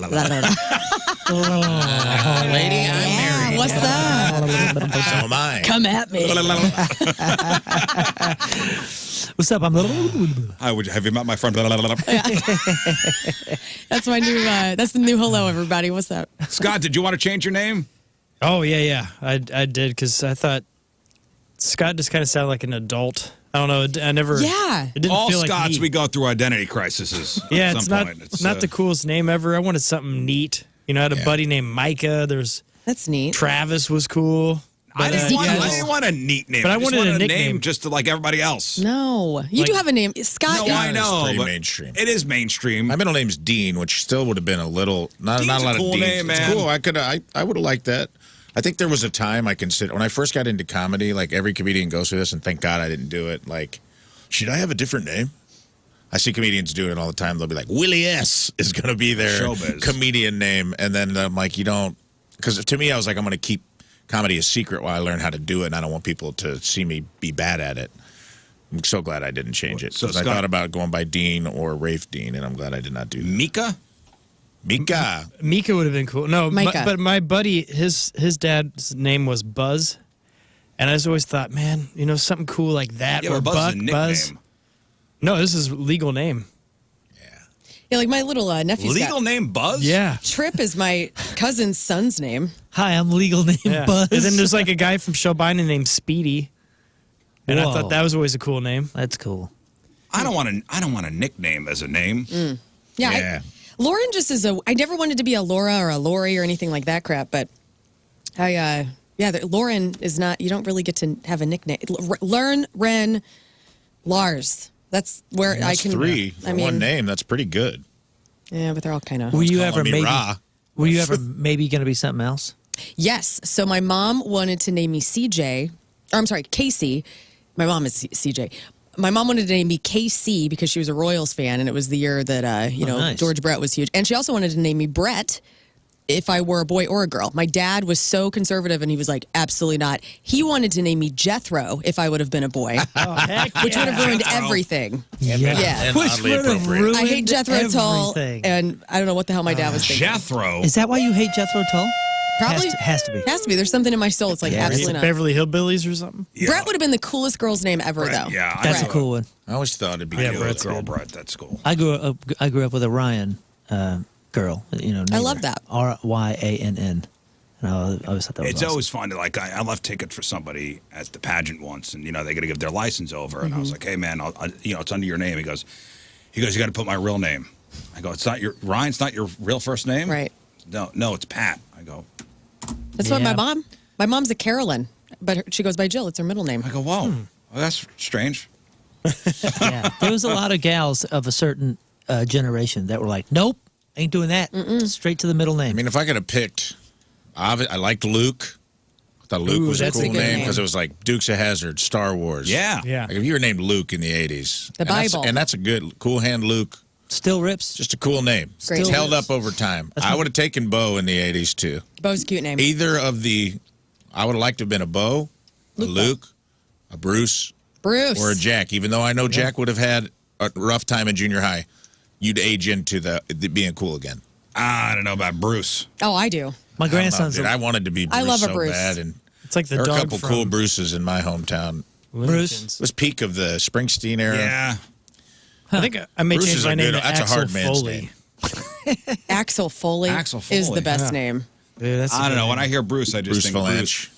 I'm married. What's up? So am I. Come at me. What's up? I'm Hi, have you met my friend? That's my new. That's the new hello, everybody. What's up? Scott, did you want to change your name? Oh yeah. I did because I thought Scott just kind of sounded like an adult. I don't know. I never. Yeah. It didn't All feel Scots, like me. we go through identity crises. Yeah, at it's some not point. It's not the coolest name ever. I wanted something neat. You know, I had a buddy named Micah. There's That's neat. Travis was cool. I But, didn't want a neat name. But I just wanted wanted a name nickname. just to like everybody else. No, you do have a name, Scott. No, I know. Pretty but mainstream. It is mainstream. My middle name's Dean, which still would have been a little not Dean's a a lot cool of Deans. name, It's man. cool. I would have liked that. I think there was a time I considered when I first got into comedy. Like every comedian goes through this, and thank God I didn't do it. Like, should I have a different name? I see comedians do it all the time. They'll be like, Willie S. is going to be their Showbiz. comedian name, and then I'm like, you don't, because to me, I was like, I'm going to keep comedy a secret while I learn how to do it, and I don't want people to see me be bad at it. I'm so glad I didn't change it. So, Because I Scott- thought about going by Dean or Rafe Dean, and I'm glad I did not do that. Mika? Mika. Mika would have been cool. No, Micah. but my buddy, his dad's name was Buzz, and I just always thought, man, you know, something cool like that. Yeah, or but Buzz is a Buck, nickname. Buzz. No, this is legal name. Yeah, like my little nephew's Legal got- name Buzz? Yeah. Trip is my cousin's son's name. Hi, I'm legal name Yeah. Buzz. And then there's like a guy from Showbina named Speedy, and I Whoa. thought that was always a cool name. That's cool. I don't want a nickname as a name. Yeah, Yeah. Lauren just is I never wanted to be a Laura or a Lori or anything like that crap, but Lauren is not. You don't really get to have a nickname. Lern, Ren, Lars. That's where That's I can. three for I mean, one name. That's pretty good. Yeah, but they're all kind of. Were you calling ever me maybe? Ra. Were you ever maybe going to be something else? Yes. So my mom wanted to name me CJ. Or I'm sorry, Casey. My mom is CJ. My mom wanted to name me KC because she was a Royals fan, and it was the year that nice. George Brett was huge. And she also wanted to name me Brett if I were a boy or a girl. My dad was so conservative, and he was like, absolutely not. He wanted to name me Jethro if I would have been a boy, which would have ruined everything. Yeah. And Which oddly would have appropriate. ruined I hate Jethro Tull, everything. and I don't know what the hell my dad was thinking. Jethro. Is that why you hate Jethro Tull? Probably has to be. Has to be. There's something in my soul. It's like absolutely not. Beverly Hillbillies or something. Yeah. Brett would have been the coolest girl's name ever, Brett, though. yeah, That's a Brett. cool one. I always thought it'd be Yeah, cool. Brett's Girl good. Brett, that's cool. I grew up with a Ryan girl. You know, I love that. Ryann, and I always thought that was It's awesome. always fun to like. I left tickets for somebody at the pageant once, and they got to give their license over, and I was like, "Hey, man, it's under your name." He goes, you got to put my real name. I go, "It's not your Ryan's not your real first name, Right. No, it's Pat." I go, That's what Yeah. my mom's a Carolyn, but she goes by Jill. It's her middle name. "Whoa, well, that's strange." Yeah, there was a lot of gals of a certain generation that were like, "Nope, ain't doing that. Straight to the middle name." I mean, if I could have picked, I liked Luke. I thought Luke was a that's a cool good name name. because it was like Dukes of Hazzard, Star Wars. Yeah, Yeah. Like if you were named Luke in the 80s. The Bible. And that's a good, cool hand Luke. Still rips. Just a cool name. Great It's name. held up over time. I would have taken Bo in the 80s too. Bo's a cute name. Either of I would have liked to have been a Bo, a Luke, a Bruce, Bruce. or a Jack. Even though I know Jack would have had a rough time in junior high, you'd age into the being cool again. I don't know about Bruce. Oh, I do. My I don't know, grandson's dude. I wanted to be Bruce I love a so Bruce. bad, and It's like the there were a dog couple from cool Bruces in my hometown. Bruce. It was peak of the Springsteen era. Yeah, I think I may Bruce change is my a name good. to That's a Axel hard man's Foley. name. Axel Foley, Axel is Foley. the best Yeah. name. Dude, that's a I don't good know. When name. I hear Bruce, I just Bruce think Valanche.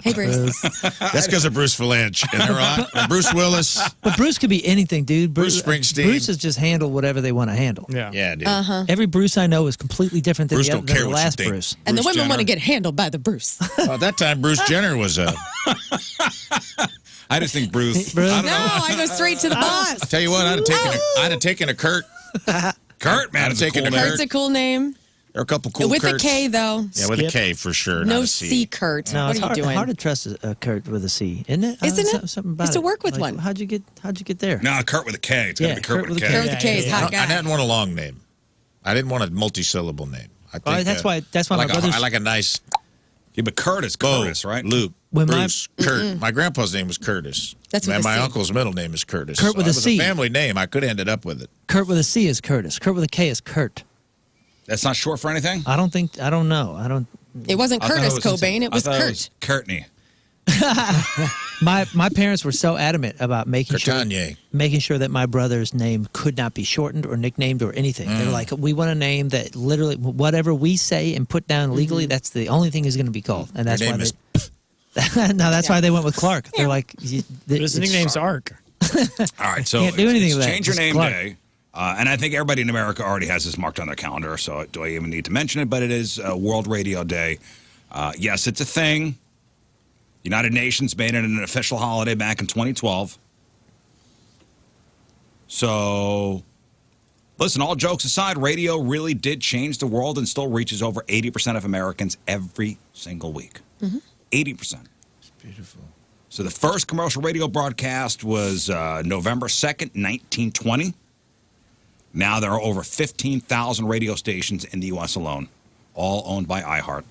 Hey, Bruce. That's because of Bruce Valanche. And they're all- Bruce Willis. But Bruce could be anything, dude. Bruce Springsteen. Bruce has just handled whatever they want to handle. Yeah. Yeah, dude. Every Bruce I know is completely different than Bruce the, don't than care the what you last think. Bruce. And the Bruce women want to Jenner. get handled by the Bruce. Well, at that time, Bruce Jenner was a. I just think Bruce. Bruce. I don't No, know. I go straight to the boss. Tell you what, I'd have taken a Kurt. Kurt, man, I'd have it's a taken cool a name. Kurt. Kurt's a cool name. There are a couple cool With Kurts. a K, though. Yeah, with a K for sure. No not a C, Kurt. No, what it's are you doing? hard to trust a Kurt with a C, isn't it? Isn't it? Something about Used to it. work with one. How'd you get there? No, Kurt with a K. It's got to be Kurt with a K. Kurt with a K is hot guy. I didn't want a long name. I didn't want a multi-syllable name. I think, that's why my brothers. I like a nice. Yeah, but Curtis, right? Luke, When my- Bruce, Kurt. My grandpa's name was Curtis. That's with and a my C. uncle's middle name is Curtis. Kurt with so a it was C. a family name. I could have ended up with it. Kurt with a C is Curtis. Kurt with a K is Kurt. That's not short for anything? I don't know. It wasn't I thought Curtis it was- Cobain. It was I thought Kurt. Courtney. My parents were so adamant about making Curtanye. sure that my brother's name could not be shortened or nicknamed or anything. They were like, we want a name that literally whatever we say and put down legally, that's the only thing he's going to be called, and that's Your why name they. No, that's why they went with Clark. They're like, His nickname's Ark. All right, so Can't do anything it's with that. change your Just name Clark. day. And I think everybody in America already has this marked on their calendar, so do I even need to mention it? But it is World Radio Day. Yes, it's a thing. United Nations made it an official holiday back in 2012. So, listen, all jokes aside, radio really did change the world and still reaches over 80% of Americans every single week. 80%. It's beautiful. So the first commercial radio broadcast was November 2nd, 1920. Now there are over 15,000 radio stations in the U.S. alone, all owned by iHeart,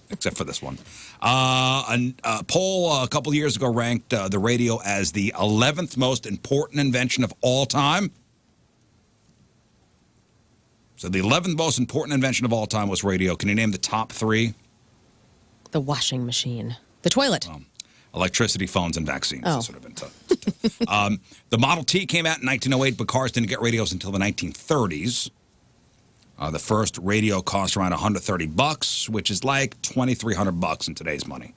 except for this one. A poll a couple years ago ranked the radio as the 11th most important invention of all time. So the 11th most important invention of all time was radio. Can you name the top three? The washing machine. The toilet. Electricity, phones, and vaccines. Oh. That's what I've been told. The Model T came out in 1908, but cars didn't get radios until the 1930s. The first radio cost around $130, which is like $2,300 in today's money.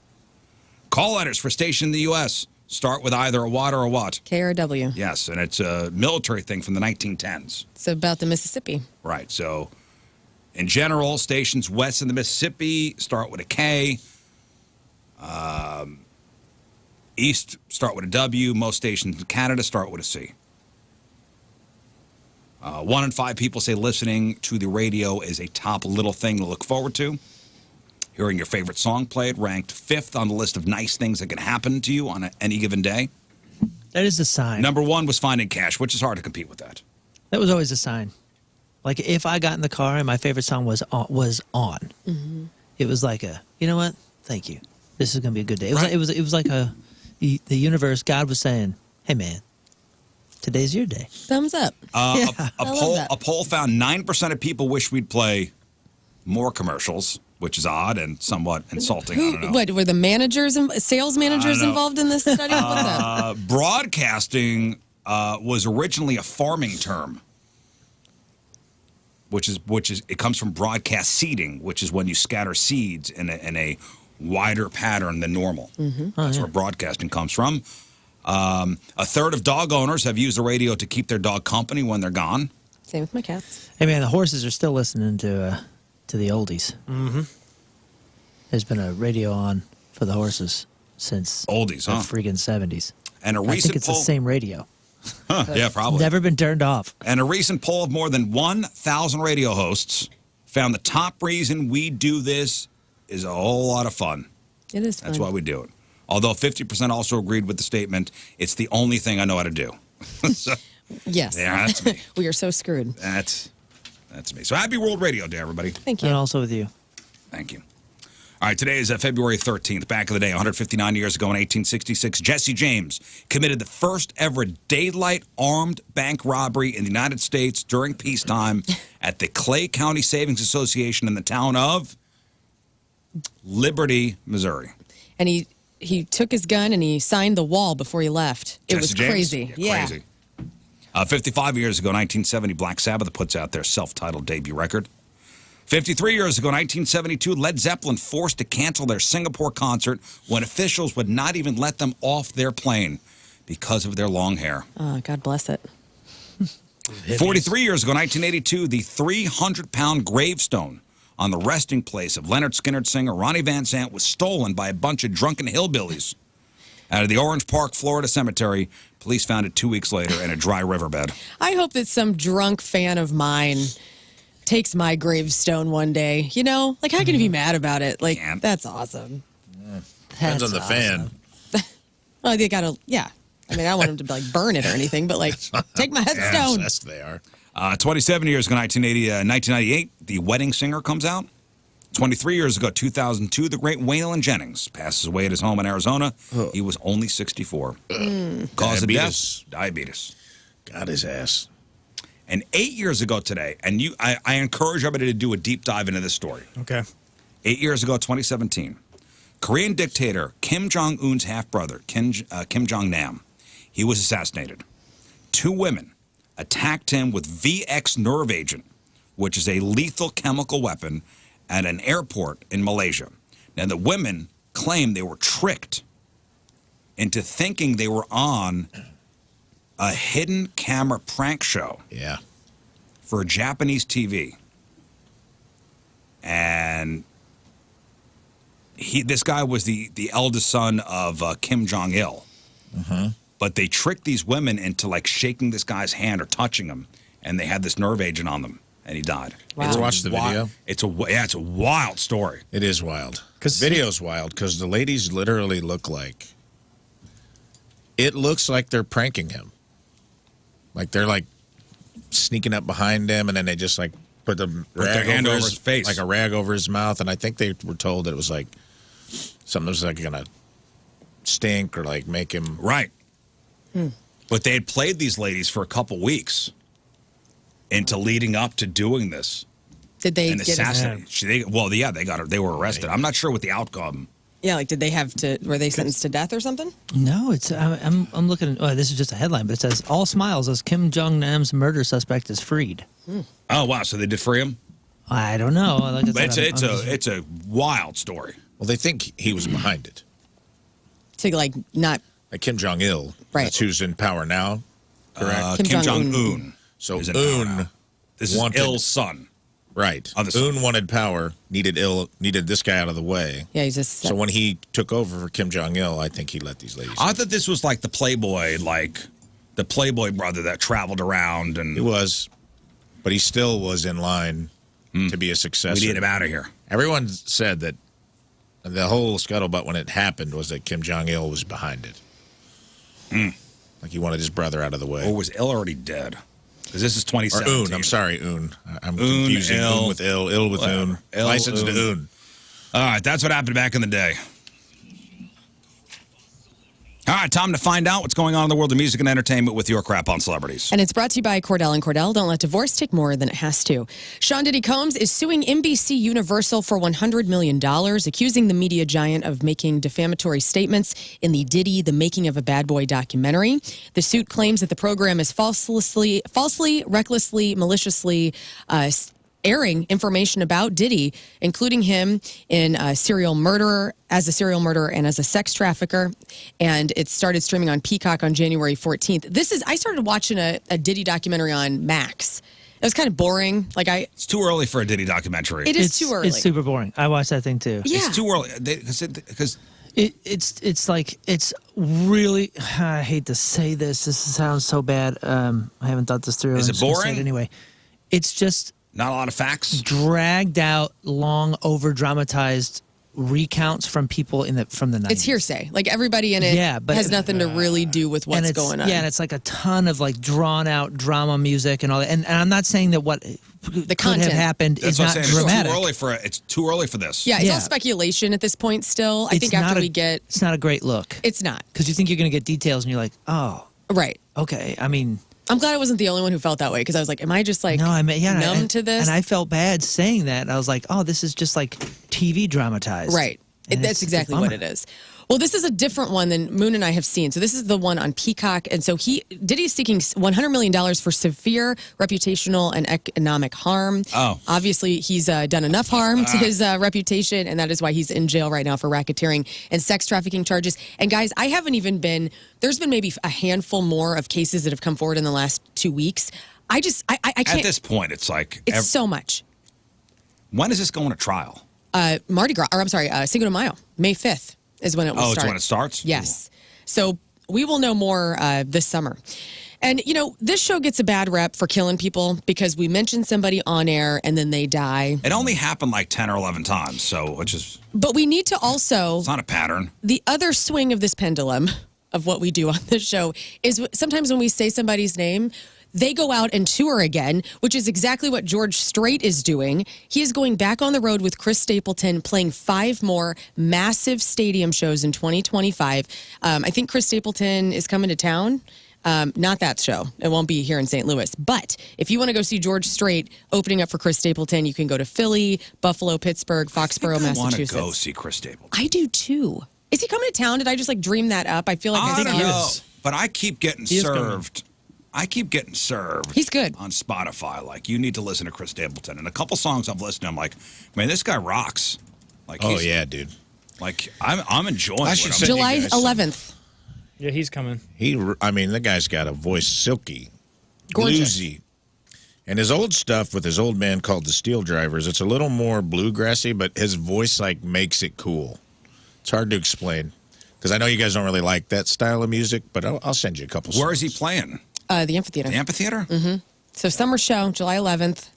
Call letters for station in the U.S. start with either a watt or a what? KRW. Yes, and it's a military thing from the 1910s. It's about the Mississippi. Right, so in general, stations west of the Mississippi start with a K. East start with a W. Most stations in Canada start with a C. 1 in 5 people say listening to the radio is a top little thing to look forward to. Hearing your favorite song played ranked 5th on the list of nice things that can happen to you on any given day. That is a sign. Number 1 was finding cash, which is hard to compete with that. That was always a sign. Like if I got in the car and my favorite song was on, it was like you know what? Thank you. This is gonna be a good day. It was like the universe. God was saying, "Hey man, today's your day." Thumbs up. A poll found 9% of people wish we'd play more commercials, which is odd and somewhat insulting. I don't know. What were the managers and sales managers involved in this study? What's up? Broadcasting was originally a farming term, which is it comes from broadcast seeding, which is when you scatter seeds in a wider pattern than normal. That's where broadcasting comes from. A third of dog owners have used the radio to keep their dog company when they're gone. Same with my cats. Hey man, the horses are still listening to the oldies. There's been a radio on for the horses since oldies, the freaking 70s. And a I recent think it's poll, the same radio. yeah, probably. Never been turned off. And a recent poll of more than 1,000 radio hosts found the top reason we do this is a whole lot of fun. It is fun. That's why we do it. Although 50% also agreed with the statement, it's the only thing I know how to do. So, yes. yeah, that's me. We are so screwed. That's me. So happy World Radio Day, everybody. Thank you. And also with you. Thank you. All right, today is February 13th. Back in the day, 159 years ago in 1866, Jesse James committed the first ever daylight armed bank robbery in the United States during peacetime at the Clay County Savings Association in the town of Liberty, Missouri. And he took his gun and he signed the wall before he left. It was Jesse James? crazy. Yeah, crazy. 55 years ago, 1970, Black Sabbath puts out their self-titled debut record. 53 years ago, 1972, Led Zeppelin forced to cancel their Singapore concert when officials would not even let them off their plane because of their long hair. Oh, God bless it. 43 years ago, 1982, the 300-pound gravestone on the resting place of Leonard Skinner singer Ronnie Van Zant was stolen by a bunch of drunken hillbillies out of the Orange Park, Florida cemetery. Police found it 2 weeks later in a dry riverbed. I hope that some drunk fan of mine takes my gravestone one day. You know, like how can you be mad about it? Like that's awesome. Depends on the fan. Well, they gotta, yeah. I mean, I don't want them to like burn it or anything, but like take my headstone. Yes, they are. 27 years ago, 1998, The Wedding Singer comes out. 23 years ago, 2002, the great Waylon Jennings passes away at his home in Arizona. He was only 64. Cause of death, diabetes. Got his ass. And 8 years ago today, and I encourage everybody to do a deep dive into this story. Okay. 8 years ago, 2017, Korean dictator Kim Jong-un's half-brother, Kim Jong-nam, he was assassinated. 2 women attacked him with VX nerve agent, which is a lethal chemical weapon, at an airport in Malaysia. Now, the women claimed they were tricked into thinking they were on a hidden camera prank show. Yeah. For Japanese TV. And this guy was the eldest son of Kim Jong-il. But they tricked these women into like shaking this guy's hand or touching him, and they had this nerve agent on them, and he died. Wow. Watch the video. It's a wild story. It is wild. Video's wild because the ladies literally look like. It looks like they're pranking him. Like they're like sneaking up behind him, and then they just like put their hand over his face, like a rag over his mouth. And I think they were told that it was like something that was like gonna stink or like make him right. But they had played these ladies for a couple weeks into leading up to doing this. Did they and get assassinated? Well, yeah, they got her. They were arrested. I'm not sure what the outcome. Yeah, like did they have to? Were they sentenced to death or something? No, it's I'm looking. Oh, this is just a headline, but it says all smiles as Kim Jong-nam's murder suspect is freed. Oh wow! So they did free him. I don't know. Like I said, It's a wild story. Well, they think he was behind it. To like not like Kim Jong-il, right? That's who's in power now, correct? Kim Jong-un. So is in Un, power now. This is Il's son. Right. Of the Un wanted power, needed this guy out of the way. Yeah, he's just. So when he took over for Kim Jong-il, I think he let these ladies. I thought this was like the Playboy brother that traveled around and he was, but he still was in line to be a successor. We need him out of here. Everyone said that the whole scuttlebutt when it happened was that Kim Jong-il was behind it. Like he wanted his brother out of the way. Or was Il already dead? Because this is 2017. Or Un. I'm sorry, Un. I'm confusing Un with Il with Un. License to Un. All right, that's what happened back in the day. All right, time to find out what's going on in the world of music and entertainment with your crap on celebrities. And it's brought to you by Cordell & Cordell. Don't let divorce take more than it has to. Sean Diddy Combs is suing NBC Universal for $100 million, accusing the media giant of making defamatory statements in the Diddy, The Making of a Bad Boy documentary. The suit claims that the program is falsely, recklessly, maliciously airing information about Diddy, including him in as a serial murderer and as a sex trafficker. And it started streaming on Peacock on January 14th. I started watching a Diddy documentary on Max. It was kind of boring. It's too early for a Diddy documentary. It's too early. It's super boring. I watched that thing too. Yeah. It's too early because it's really. I hate to say this. This sounds so bad. I haven't thought this through. Is it boring? Anyway, it's just. Not a lot of facts. Dragged out, long, over dramatized recounts from people from the 90s. It's hearsay. Like everybody in it has nothing to really do with what's going on. Yeah, and it's like a ton of like drawn out drama music and all that. And I'm not saying that what could have happened is not dramatic. It's too early for this. Yeah, it's all speculation at this point still. I think after we get... It's not a great look. It's not. Because you think you're going to get details and you're like, oh. Right. Okay, I mean... I'm glad I wasn't the only one who felt that way because I was like, am I just like numb to this? And I felt bad saying that. I was like, oh, this is just like TV dramatized. Right. That's exactly what it is. Well, this is a different one than Moon and I have seen. So this is the one on Peacock. And so Diddy's seeking $100 million for severe reputational and economic harm. Oh. Obviously, he's done enough harm to his reputation, and that is why he's in jail right now for racketeering and sex trafficking charges. And guys, I haven't even been, there's been maybe a handful more of cases that have come forward in the last 2 weeks. I can't. At this point, it's like. It's so much. When is this going to trial? Mardi Gras, or I'm sorry, Cinco de Mayo, May 5th. Is when it will start. Oh, it's when it starts? Yes. So we will know more this summer. And, this show gets a bad rep for killing people because we mention somebody on air and then they die. It only happened like 10 or 11 times, so which is... But we need to also... It's not a pattern. The other swing of this pendulum of what we do on this show is sometimes when we say somebody's name, they go out and tour again, which is exactly what George Strait is doing. He is going back on the road with Chris Stapleton, playing 5 more massive stadium shows in 2025. I think Chris Stapleton is coming to town. Not that show. It won't be here in St. Louis. But if you want to go see George Strait opening up for Chris Stapleton, you can go to Philly, Buffalo, Pittsburgh, Foxborough, Massachusetts. I want to go see Chris Stapleton. I do too. Is he coming to town? Did I just dream that up? I feel like I I don't know. But I keep getting served. I keep getting served. He's good. On Spotify. Like, you need to listen to Chris Stapleton. And a couple songs I've listened to, I'm like, man, this guy rocks. Like, oh, yeah, dude. Like, I'm enjoying I what should I'm send July you guys 11th. Yeah, he's coming. The guy's got a voice silky, Gorgeous. bluesy. And his old stuff with his old band called the Steel Drivers, it's a little more bluegrassy, but his voice, makes it cool. It's hard to explain. Because I know you guys don't really like that style of music, but I'll send you a couple songs. Where is he playing? The amphitheater. The amphitheater? Mm-hmm. So summer show, July 11th.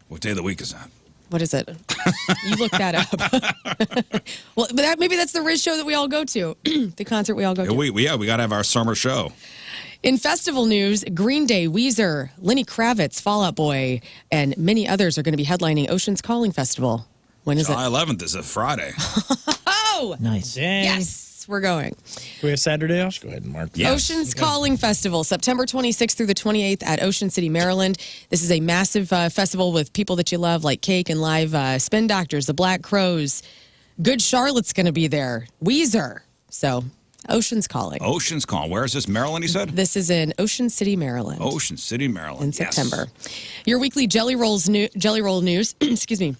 What day of the week is that? What is it? You look that up. Well, but maybe that's the Riz show that we all go to, the concert we all go to. We got to have our summer show. In festival news, Green Day, Weezer, Lenny Kravitz, Fall Out Boy, and many others are going to be headlining Ocean's Calling Festival. When is July it? 11th is a Friday. Oh! Nice. Dang. Yes! We're going. We have Saturday off? Go ahead and mark Yes. Ocean's Calling Festival, September 26th through the 28th at Ocean City, Maryland. This is a massive festival with people that you love, like Cake and Live, Spin Doctors, the Black Crows. Good Charlotte's going to be there. Weezer. So, Ocean's Calling. Ocean's Calling. Where is this? Maryland, you said? This is in Ocean City, Maryland. Ocean City, Maryland. In September. Your weekly Jelly Roll news. Excuse me.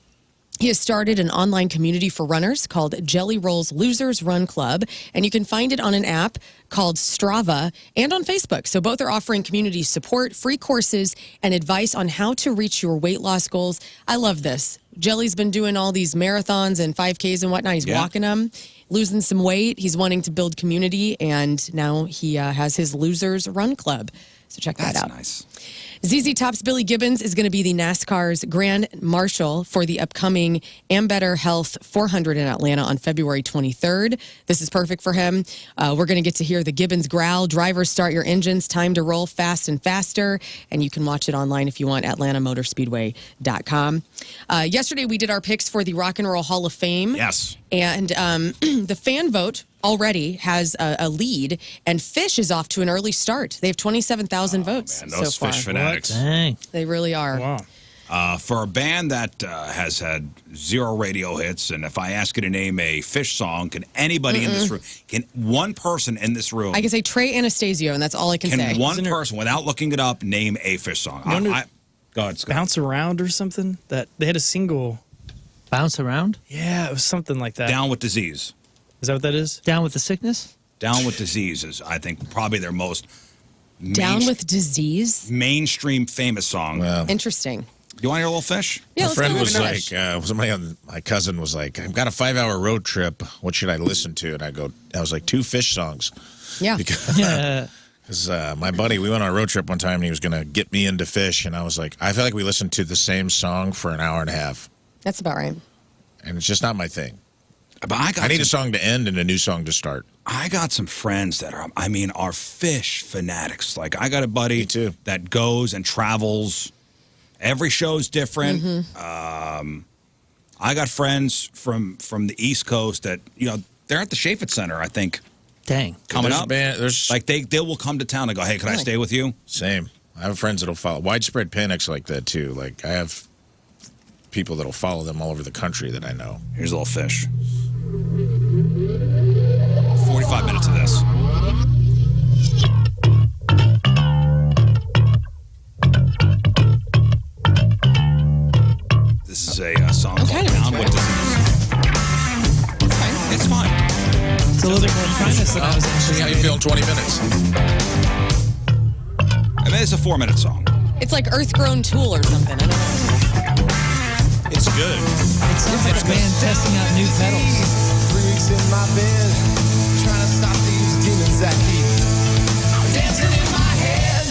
He has started an online community for runners called Jelly Roll's Losers Run Club, and you can find it on an app called Strava and on Facebook. So both are offering community support, free courses, and advice on how to reach your weight loss goals. I love this. Jelly's been doing all these marathons and 5Ks and whatnot. He's walking them, losing some weight. He's wanting to build community, and now he has his Losers Run Club. So check that out. That's nice. ZZ Top's Billy Gibbons is going to be the NASCAR's Grand Marshal for the upcoming Ambetter Health 400 in Atlanta on February 23rd. This is perfect for him. We're going to get to hear the Gibbons growl. Drivers, start your engines. Time to roll fast and faster. And you can watch it online if you want, AtlantaMotorspeedway.com. Yesterday, we did our picks for the Rock and Roll Hall of Fame. Yes. And the fan vote already has a lead, and Fish is off to an early start. They have 27,000 votes Man, so those far. Fish fanatics. Dang. They really are. Wow. For a band that has had 0 radio hits, and if I ask you to name a Fish song, can anybody in this room, can one person in this room, I can say Trey Anastasio, and that's all I can say. can one person, without looking it up, name a Fish song? Go ahead, Scott. Bounce Around or something? That they had a single. Bounce around? Yeah, it was something like that. Down with Disease. Is that what that is? Down with the sickness? Down with Disease is, I think, probably their most Down with Disease? mainstream famous song. Interesting. You want to hear a little Fish? Yeah, My let's friend go was with like, Fish. somebody on my cousin was like, I've got a 5-hour road trip. What should I listen to? And I was like, 2 Fish songs. Yeah. Because my buddy, we went on a road trip one time and he was going to get me into Fish. And I was like, I feel like we listened to the same song for an hour and a half. That's about right. And it's just not my thing. But I need a song to end and a new song to start. I got some friends that are Fish fanatics. Like, I got a buddy that goes and travels. Every show's different. Mm-hmm. I got friends from the East Coast that, they're at the Chaffetz Center, I think. Dang. Coming There's a up. band- there's- like, they will come to town and go, hey, can I stay with you? Same. I have friends that'll follow. Widespread Panic's like that, too. Like, I have people that'll follow them all over the country that I know. Here's a little Fish. 45 minutes of this. This is a song called Down with Disease. It's fine. It's a little bit more kindness than I was See how you feel in 20 minutes. I mean, it's a 4-minute song. It's like Earth-grown Tool or something. I don't know. It's good. It sounds like a band testing out new pedals. 3 weeks in my bed, trying to stop these demons that keep dancing in my head.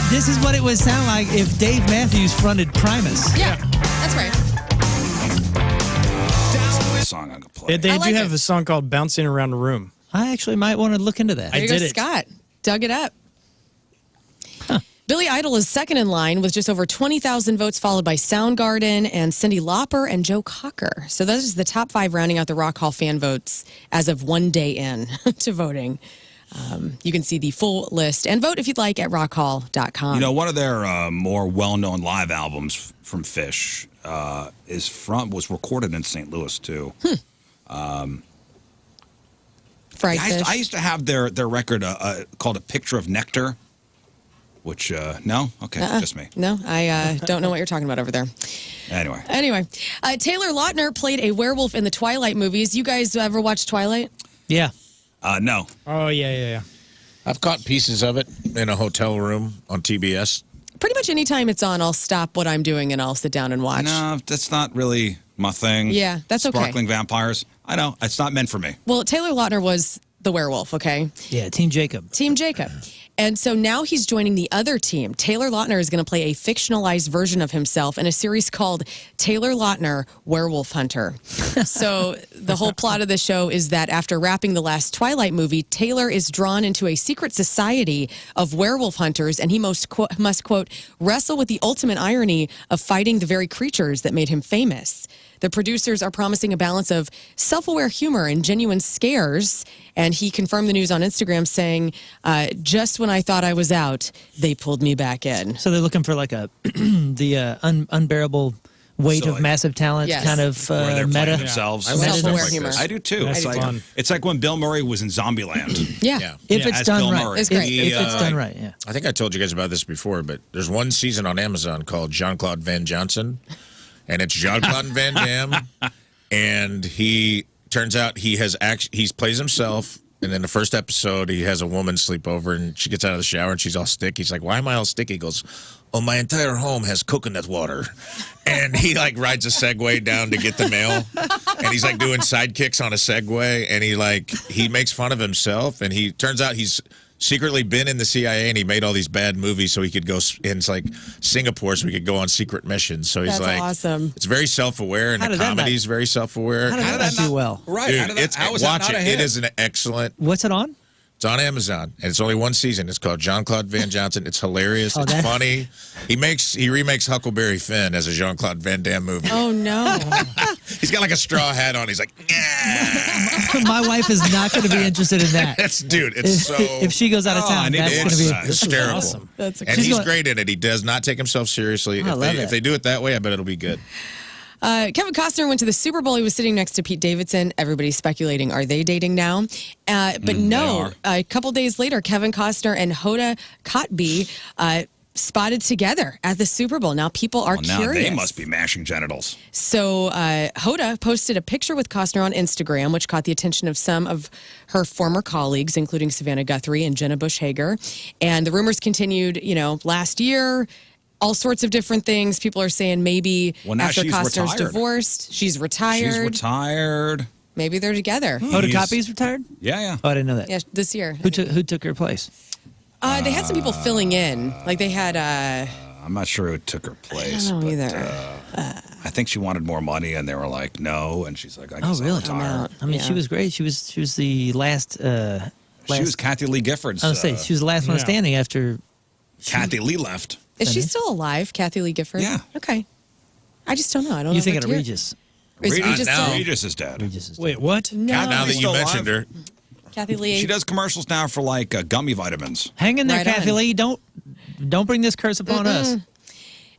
This is what it would sound like if Dave Matthews fronted Primus. Yeah, that's right. Song I could play. They I do like have it. a song called "Bouncing Around the Room." I actually might want to look into that. There you did go, it. Scott. Dug it up. Billy Idol is second in line with just over 20,000 votes, followed by Soundgarden and Cyndi Lauper and Joe Cocker. So those are the top 5 rounding out the Rock Hall fan votes as of one day in to voting. You can see the full list and vote if you'd like at rockhall.com. You know, one of their more well-known live albums from Fish was recorded in St. Louis too. Fried I fish. used to have their record called "A Picture of Nectar," which no, okay, just me. No, I don't know what you're talking about over there. Anyway, Taylor Lautner played a werewolf in the Twilight movies. You guys ever watch Twilight? Yeah. No. Oh yeah. I've caught pieces of it in a hotel room on TBS. Pretty much anytime it's on, I'll stop what I'm doing and I'll sit down and watch. No, that's not really my thing. Yeah, that's okay. Sparkling vampires. I know it's not meant for me. Well, Taylor Lautner was the werewolf, okay? Yeah, Team Jacob. Team Jacob. And so now he's joining the other team. Taylor Lautner is going to play a fictionalized version of himself in a series called Taylor Lautner, Werewolf Hunter. So the whole plot of the show is that after wrapping the last Twilight movie, Taylor is drawn into a secret society of werewolf hunters, and he must, quote, wrestle with the ultimate irony of fighting the very creatures that made him famous. The producers are promising a balance of self-aware humor and genuine scares, and he confirmed the news on Instagram saying, just when I thought I was out, they pulled me back in. So they're looking for like the unbearable weight of massive talent kind of where they're meta. playing themselves. I like self-aware humor. I do too. That's It's fun. it's like when Bill Murray was in Zombieland. Yeah. If it's as done Bill right. Murray. It's great. If it's done right, yeah. I think I told you guys about this before, but there's one season on Amazon called Jean-Claude Van Johnson, and it's Jean-Claude Van Damme, and he turns out he plays himself. And then the first episode, he has a woman sleep over, and she gets out of the shower, and she's all sticky. He's like, "Why am I all sticky?" He goes, "Oh, my entire home has coconut water." And he, like, rides a Segway down to get the mail. And he's, like, doing sidekicks on a Segway. And he makes fun of himself. And he turns out he's secretly been in the CIA, and he made all these bad movies so he could go in, like, Singapore, so he could go on secret missions. So he's That's like, awesome. It's very self-aware, and How the did that comedy's very self-aware. How did that do well? Right. Dude, watch it. It is an excellent. What's it on? It's on Amazon, and it's only one season. It's called Jean-Claude Van Johnson. It's hilarious. It's funny. He remakes Huckleberry Finn as a Jean-Claude Van Damme movie. Oh, no. He's got like a straw hat on. He's like, My wife is not going to be interested in that. It's so. If she goes out of town, that's going to be hysterical. Awesome. That's And he's great in it. He does not take himself seriously. If they do it that way, I bet it'll be good. Kevin Costner went to the Super Bowl. He was sitting next to Pete Davidson. Everybody's speculating, are they dating now? But no, a couple days later, Kevin Costner and Hoda Kotb spotted together at the Super Bowl. Now people are Now curious. they must be mashing genitals. So Hoda posted a picture with Costner on Instagram, which caught the attention of some of her former colleagues, including Savannah Guthrie and Jenna Bush Hager. And the rumors continued, last year. All sorts of different things. People are saying maybe now after she's Costner's retired. divorced, she's retired. She's retired. Maybe they're together. Hoda Kotb's retired? Yeah. Oh, I didn't know that. Yeah, this year. Who took her place? They had some people filling in. Like they had. I'm not sure who took her place. I don't know either. I think she wanted more money, and they were like, no. And she's like, I guess Oh, really? I'll retire. I mean, she was great. She was the last. She was Kathy Lee Gifford's. I was say she was the last one standing after. Kathy Lee left. Is she still alive, Kathy Lee Gifford? Yeah. Okay. I just don't know. I don't know. You thinking what of to hear. Regis? Is Regis still? Regis is dead. Wait, what? No. Now that you Still mentioned her, Kathy Lee. She does commercials now for like gummy vitamins. Hang in there, Right Kathy on. Lee. Don't bring this curse upon us.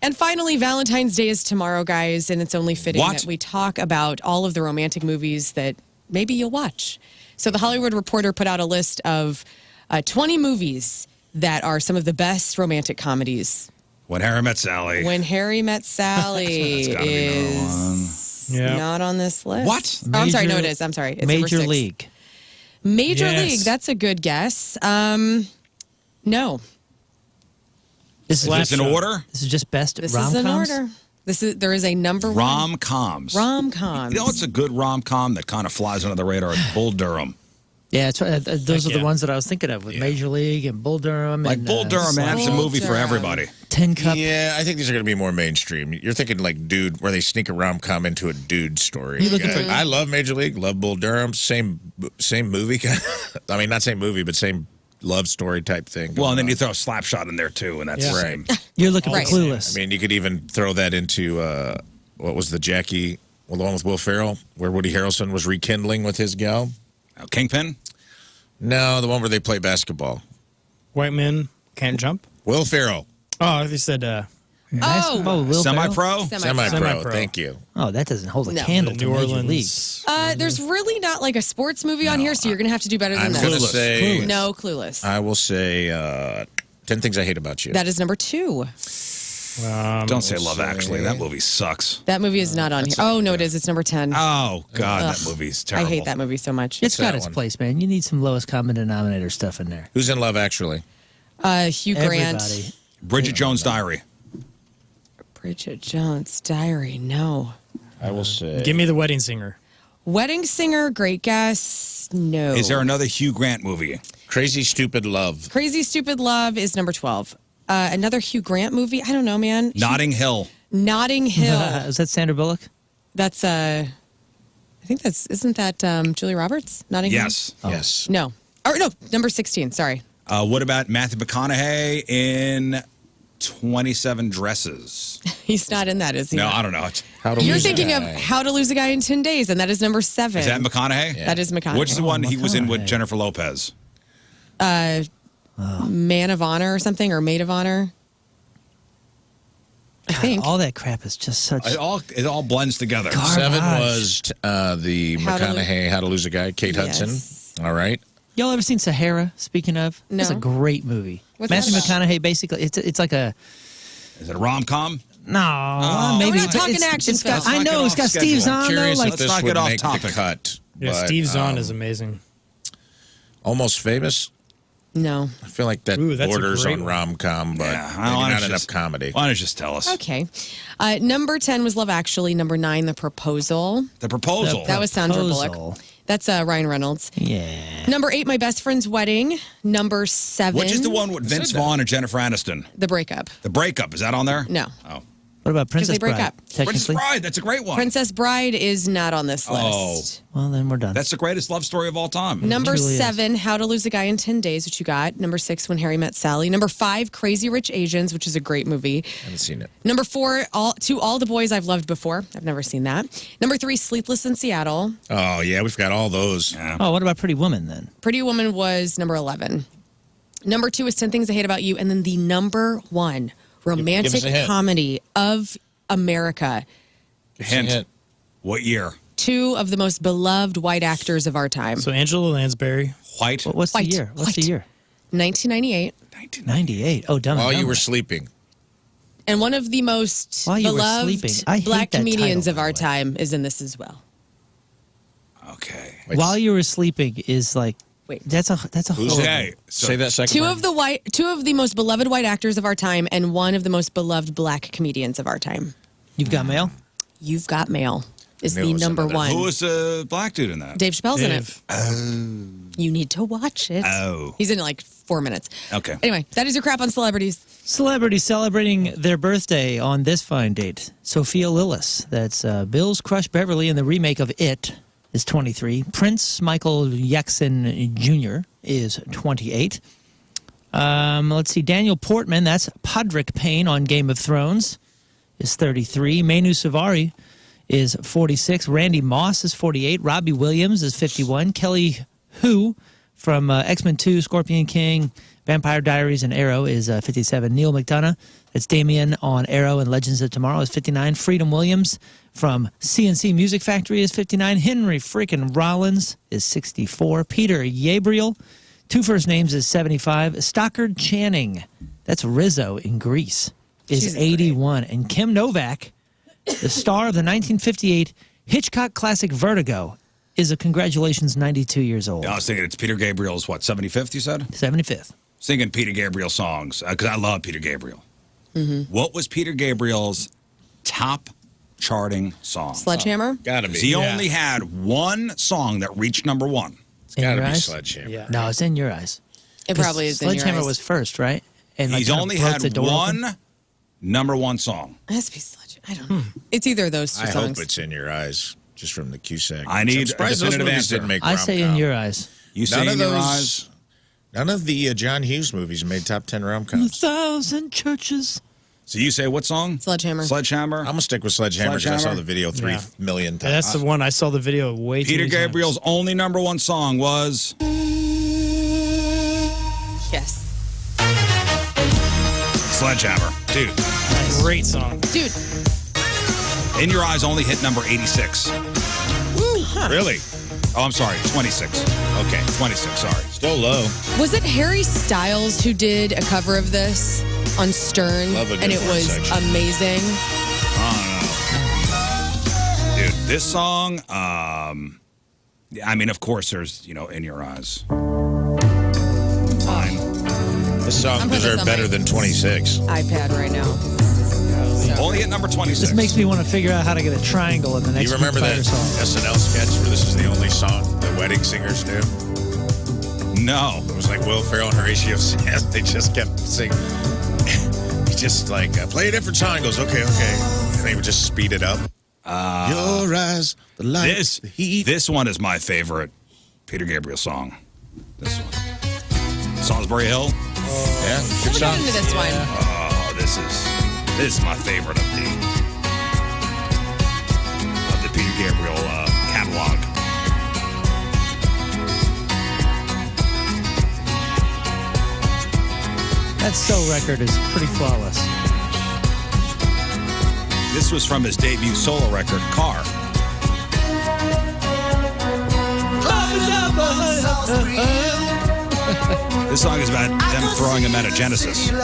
And finally, Valentine's Day is tomorrow, guys, and it's only fitting that we talk about all of the romantic movies that maybe you'll watch. So the Hollywood Reporter put out a list of 20 movies that are some of the best romantic comedies. When Harry Met Sally. When Harry Met Sally That's gotta be number one. not on this list. What? Oh, I'm sorry. No, it is. I'm sorry. It's number Major 6. League. Major Yes. League. That's a good guess. No. This Is this in order? This is just best This rom-coms? is in order. There is a number one. Rom-coms. Rom-coms. You know what's a good rom-com that kind of flies under the radar? It's Bull Durham. Yeah, it's, those are the ones that I was thinking of with Major League and Bull Durham. Like and, Bull Durham, man, it's a movie for everybody. 10 Cup. Yeah, I think these are going to be more mainstream. You're thinking like Dude, where they sneak a rom-com into a Dude story. You looking for- I love Major League, love Bull Durham, same movie. I mean, not same movie, but same love story type thing. Well, and then you throw Slapshot in there too, and that's the same. You're looking Right. for Clueless. I mean, you could even throw that into what was the Jackie, well, the one with Will Ferrell, where Woody Harrelson was rekindling with his gal. Kingpin? No, the one where they play basketball. White men can't jump. Will Ferrell. Oh, they said. Will Semi-pro? Semi-pro. Thank you. Oh, that doesn't hold a No. candle New to Major League. Orleans. There's really not like a sports movie on here, so you're going to have to do better than I'm that. going to say. No, Clueless. I will say 10 Things I Hate About You. That is number 2. Don't say Love Actually. That movie sucks. That movie is not on here. Oh, no, it is. It's number 10. Oh, God, Ugh. that movie's I terrible. hate that movie so much. It's got that its one? place, man. You need some lowest common denominator stuff in there. Who's in Love Actually? Hugh Grant. Everybody. Bridget Jones' Diary. Bridget Jones' Diary. No. I will say. Give me the wedding singer. Wedding Singer. Great guess. No. Is there another Hugh Grant movie? Crazy Stupid Love. Crazy Stupid Love is number 12. Another Hugh Grant movie. I don't know, man. Notting Hill. Notting Hill. Is that Sandra Bullock? That's I think isn't that Julia Roberts? Notting Yes. Hill. Yes. No. Or no, number 16. Sorry. What about Matthew McConaughey in 27 Dresses? He's not in that, is he? No, I don't know. You're thinking of How to Lose a Guy in 10 Days, and that is number 7. Is that McConaughey? That is McConaughey. Which is the one he was in with Jennifer Lopez? Man of Honor or something, or Maid of Honor. I think. All that crap is just such. It all blends together. Garbage. 7 was the How to McConaughey How to Lose a Guy, Kate Yes. Hudson. All right. Y'all ever seen Sahara? Speaking of, it's a No. great movie. What's Matthew that about? McConaughey basically, it's like a Is it a rom-com? no, maybe We're not talking it's action got, film. I Let's know knock it's it got off Steve schedule. Zahn. Curious Like if this let's knock would it off make topic. the cut. Yeah, but, Steve Zahn is amazing. Almost Famous. No. I feel like that Ooh, that's a borders great on one. rom-com, but Yeah, maybe not enough comedy. Why don't you just tell us? Okay. Number 10 was Love Actually. Number 9, The Proposal. The Proposal. That was Sandra Bullock. Proposal. That's Ryan Reynolds. Yeah. Number 8, My Best Friend's Wedding. Number 7. Which is the one with Vince Vaughn and Jennifer Aniston? The Breakup. The Breakup. Is that on there? No. Oh. What about Princess they break Bride? up. Princess Technically, Bride. That's a great one. Princess Bride is not on this Oh. list. well then we're done. That's the greatest love story of all time. Number truly is. 7, How to Lose a Guy in 10 Days, which you got. Number 6, When Harry Met Sally. Number 5, Crazy Rich Asians, which is a great movie. I haven't seen it. Number 4, All the Boys I've Loved Before. I've never seen that. Number 3, Sleepless in Seattle. Oh, yeah, we've got all those. Oh, what about Pretty Woman then? Pretty Woman was number 11. Number 2 is 10 Things I Hate About You. And then the number 1 romantic Give us a hint. comedy of America. Hint. What year? 2 of the most beloved white actors of our time. So Angela Lansbury. White. What's the White. year? What's the White. year? 1998. 98. Oh, Dumb and While you Dumber. were sleeping. And one of the most While you were beloved sleeping. I hate black that comedians title, of by our the way. time is in this as well. Okay. While you were sleeping is like Wait. that's a Who's horrible. Okay. So Say that second Two part. of the most beloved white actors of our time, and one of the most beloved black comedians of our time. You've got mail. You've Got Mail is I knew it the was number another- 1. Who was the black dude in that? Dave Chappelle's in it. Dave. You need to watch it. Oh. He's in it like 4 minutes. Okay. Anyway, that is your crap on celebrities. Celebrities celebrating their birthday on this fine date. Sophia Lillis, that's Bill's crush Beverly in the remake of It, is 23. Prince Michael Jackson Jr. is 28. Let's see, Daniel Portman, that's Podrick Payne on Game of Thrones, is 33. Manu Savari is 46. Randy Moss is 48. Robbie Williams is 51. Kelly Hu from X-Men 2, Scorpion King, Vampire Diaries, and Arrow is 57. Neil McDonough, that's Damien on Arrow and Legends of Tomorrow, is 59. Freedom Williams from CNC Music Factory is 59. Henry freaking Rollins is 64. Peter Gabriel, 2 first names, is 75. Stockard Channing, that's Rizzo in Grease, is She's 81. And Kim Novak, the star of the 1958 Hitchcock classic Vertigo, is a congratulations 92 years old. I was thinking it's Peter Gabriel's, what, 75th, you said? 75th. Singing Peter Gabriel songs, because I love Peter Gabriel. Mm-hmm. What was Peter Gabriel's top charting song? Sledgehammer? Gotta be. 'Cause he only had one song that reached number 1. It's got to your be eyes? Sledgehammer. Yeah. No, it's in your eyes. It probably is in your Sledgehammer eyes. was first, right? And He's kinda only broke had the door open. one #1 song. It has to be Sledge. I don't know. It's either of those two I songs. hope it's in your eyes, just from the Cusack. I need I'm a surprised those definitive movies answer. didn't make I say in rom-com. your eyes. You say None in of your those. eyes. None of the John Hughes movies made top 10 rom-coms. 1,000 churches. So you say what song? Sledgehammer. Sledgehammer. I'm gonna stick with Sledgehammer because I saw Sledgehammer? the video 3 million times. That's the one I saw the video way too Peter many times. Gabriel's only #1 song was Yes. Sledgehammer. Dude, Great song. Dude. In Your Eyes only hit number 86. Really? Oh, I'm sorry, 26. Okay, 26, sorry. Still low. Was it Harry Styles who did a cover of this on Stern? Love a good and it horn was section. amazing. I don't know. Dude, this song, I mean, of course, there's, In Your Eyes. Fine. This song I'm putting this deserved on better my- than 26. iPad right now. Only at number 26. This makes me want to figure out how to get a triangle in the next You remember Foo that Fighter song. SNL sketch where this is the only song the wedding singers do? No. It was like Will Ferrell and Horatio Sanz. They just kept singing. He just like, play a different song. He goes, okay. And they would just speed it up. Your eyes, the light, the heat. This one is my favorite Peter Gabriel song. This one. Salisbury Hill. Yeah, Let good me song. get into this one. Oh, this is my favorite of the Peter Gabriel catalog. That So record is pretty flawless. This was from his debut solo record, Car. This song is about them throwing him out of Genesis. It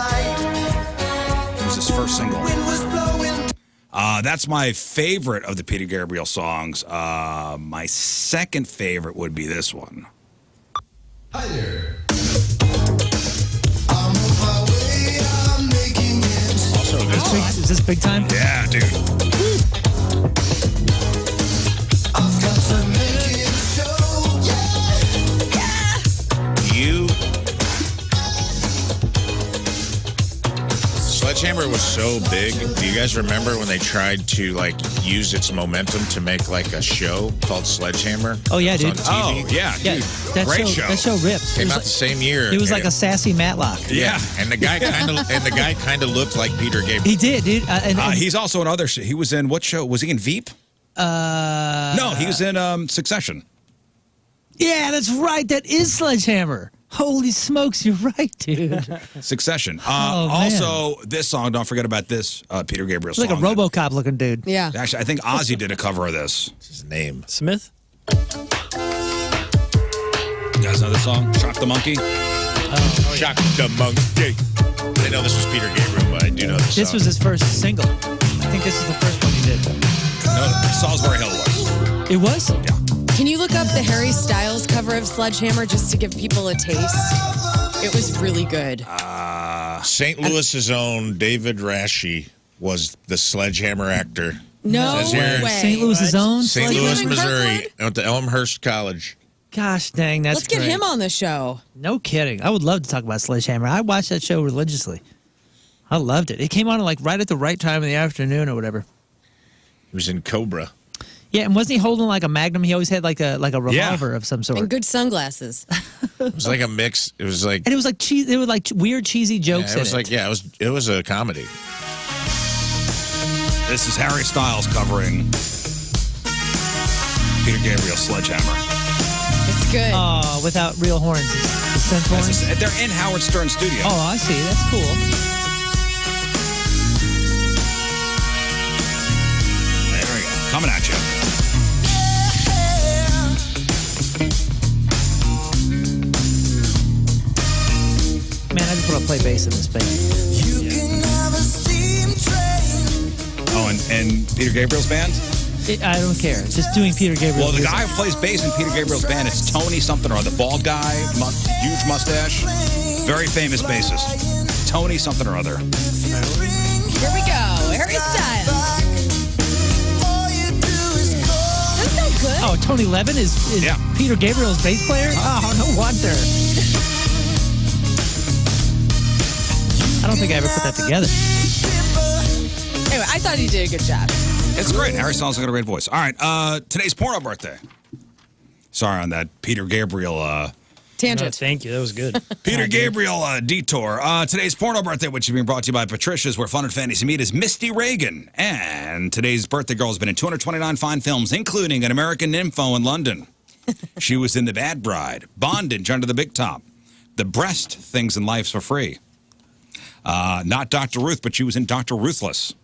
was his first single. That's my favorite of the Peter Gabriel songs. My second favorite would be this one. Is this big time? Yeah, dude. Sledgehammer was so big. Do you guys remember when they tried to use its momentum to make a show called Sledgehammer? Oh yeah, It was dude. on TV. yeah, dude. That Great show. show. That show ripped. Came It was out like- the same year. It was like a sassy Matlock. Yeah. And the guy kind of looked like Peter Gabriel. He did, dude. He's also in other shit. He was in what show? Was he in Veep? No, he was in Succession. Yeah, that's right. That is Sledgehammer. Holy smokes, you're right, dude. Succession. Oh, man. Also, this song, don't forget about this Peter Gabriel It's song. like a RoboCop looking dude. Yeah. Actually, I think Ozzy did a cover of this. What's his name? Smith? You guys know this song? Shock the Monkey? Shock the Monkey. I know this was Peter Gabriel, but I do know this This song. was his first single. I think this is the first one he did. No, Salisbury Hill was. It was? Yeah. Can you look up the Harry Styles cover of Sledgehammer just to give people a taste? It was really good. St. Louis's own David Rasche was the Sledgehammer actor. No Says here, way. St. Louis's own? St. He Louis, live in Missouri, Kirkwood? at the Elmhurst College. Gosh dang, that's Let's get great. him on the show. No kidding. I would love to talk about Sledgehammer. I watched that show religiously. I loved it. It came on right at the right time in the afternoon or whatever. He was in Cobra. Yeah, and wasn't he holding like a Magnum? He always had like a revolver of some sort. And good sunglasses. It was like a mix. It was like And it was like cheese. There were like weird cheesy jokes it was in like it was a comedy. This is Harry Styles covering Peter Gabriel's Sledgehammer. It's good. Oh, without real horns. The synth horns. They're in Howard Stern Studio. Oh, I see. That's cool. There we go. Coming at you. Man, I just want to play bass in this band. Oh, and Peter Gabriel's band? I don't care. Just doing Peter Gabriel. Well, the music. guy who plays bass in Peter Gabriel's band, it's Tony something or other. Bald guy, huge mustache, very famous bassist. Tony something or other. Here we go. Harry Styles. That's so good. Oh, Tony Levin is Peter Gabriel's bass player? Oh, no wonder. I don't think I ever put that together. Anyway, I thought he did a good job. It's great. Harry Styles has got a great voice. All right, today's porno birthday. Sorry on that Peter Gabriel tangent. No, thank you. That was good. Peter Gabriel detour. Today's porno birthday, which is being brought to you by Patricia's, where fun and fantasy meet, is Misty Reagan. And today's birthday girl has been in 229 fine films, including An American Nympho in London. She was in The Bad Bride, Bondage, Under the Big Top, The Breast, Things in Life's for Free. Not Dr. Ruth, but she was in Dr. Ruthless.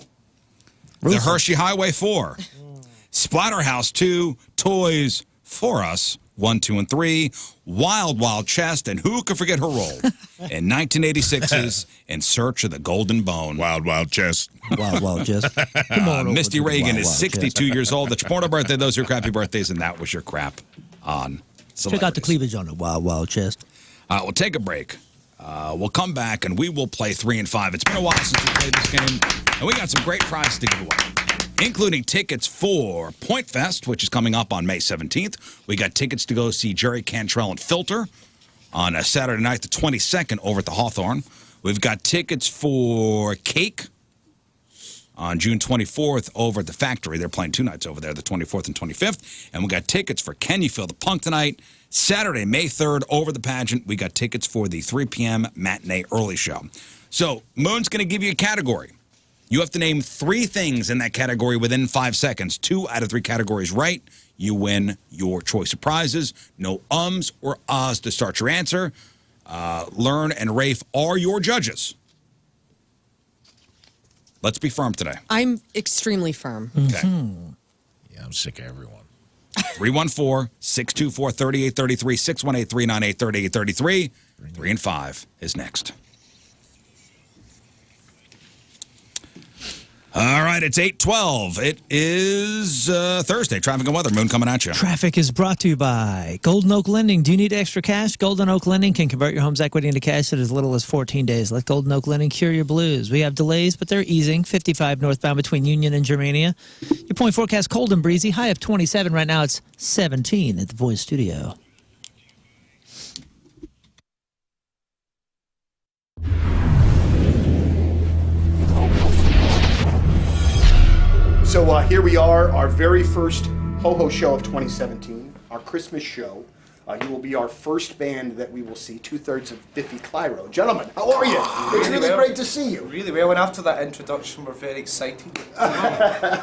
The Hershey Highway 4. Splatterhouse 2, Toys for Us 1, 2, and 3. Wild Wild Chest, and who could forget her role in 1986's In Search of the Golden Bone. Wild Wild Chest. Wild Wild Chest. Come on Misty over to the Reagan Wild is Wild 62 Chest. years old. That's your porno birthday. Those are your crappy birthdays, and that was your crap on Check out the cleavage on the Wild Wild Chest. We'll take a break. We'll come back, and we will play 3 and 5. It's been a while since we played this game, and we got some great prizes to give away, including tickets for Pointfest, which is coming up on May 17th. We got tickets to go see Jerry Cantrell and Filter on a Saturday night, the 22nd, over at the Hawthorne. We've got tickets for Cake on June 24th over at the Factory. They're playing 2 nights over there, the 24th and 25th. And we got tickets for Can You Feel the Punk tonight, Saturday, May 3rd, over the Pageant. We got tickets for the 3 p.m. matinee early show. So Moon's going to give you a category. You have to name 3 things in that category within 5 seconds. 2 out of 3 categories right, you win your choice of prizes. No ums or ahs to start your answer. Lern and Rafe are your judges. Let's be firm today. I'm extremely firm. Okay. Yeah, I'm sick of everyone. 314-624-3833, 618-398-3833. 3 and 5 is next. All right, it's 8:12. It is Thursday. Traffic and weather. Moon coming at you. Traffic is brought to you by Golden Oak Lending. Do you need extra cash? Golden Oak Lending can convert your home's equity into cash in as little as 14 days. Let Golden Oak Lending cure your blues. We have delays, but they're easing. 55 northbound between Union and Germania. Your point forecast, cold and breezy. High of 27. Right now it's 17 at the Voice Studio. So here we are, our very first Ho-Ho show of 2017, our Christmas show. You will be our first band that we will see, 2/3 of Biffy Clyro. Gentlemen, how are you? It's really great to see you. Really well, and after that introduction, we're very excited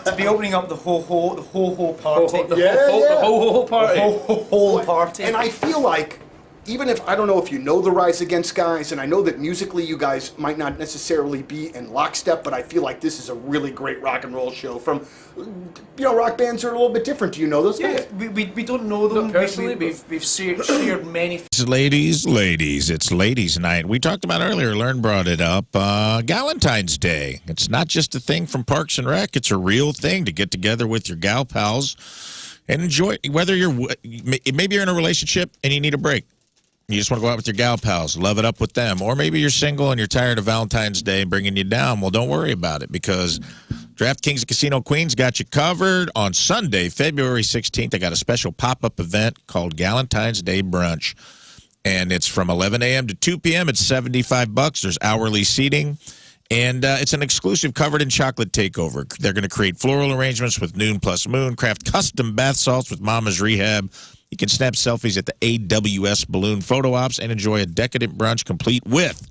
to be opening up the ho-ho party. The ho-ho party. The ho-ho party. And I feel like, even if, I don't know if you know the Rise Against guys, and I know that musically you guys might not necessarily be in lockstep, but I feel like this is a really great rock and roll show from, rock bands are a little bit different. Do you know those guys? Yeah, we don't know them personally. We've shared many. Ladies, it's ladies' night. We talked about earlier, Lern brought it up, Galentine's Day. It's not just a thing from Parks and Rec. It's a real thing to get together with your gal pals and enjoy, whether maybe you're in a relationship and you need a break. You just want to go out with your gal pals, love it up with them. Or maybe you're single and you're tired of Valentine's Day bringing you down. Well, don't worry about it, because DraftKings Casino Queens got you covered. On Sunday, February 16th, they got a special pop-up event called Galentine's Day Brunch. And it's from 11 a.m. to 2 p.m. It's $75. There's hourly seating. And it's an exclusive covered in chocolate takeover. They're going to create floral arrangements with Noon Plus Moon, craft custom bath salts with Mama's Rehab. You can snap selfies at the AWS balloon photo ops and enjoy a decadent brunch complete with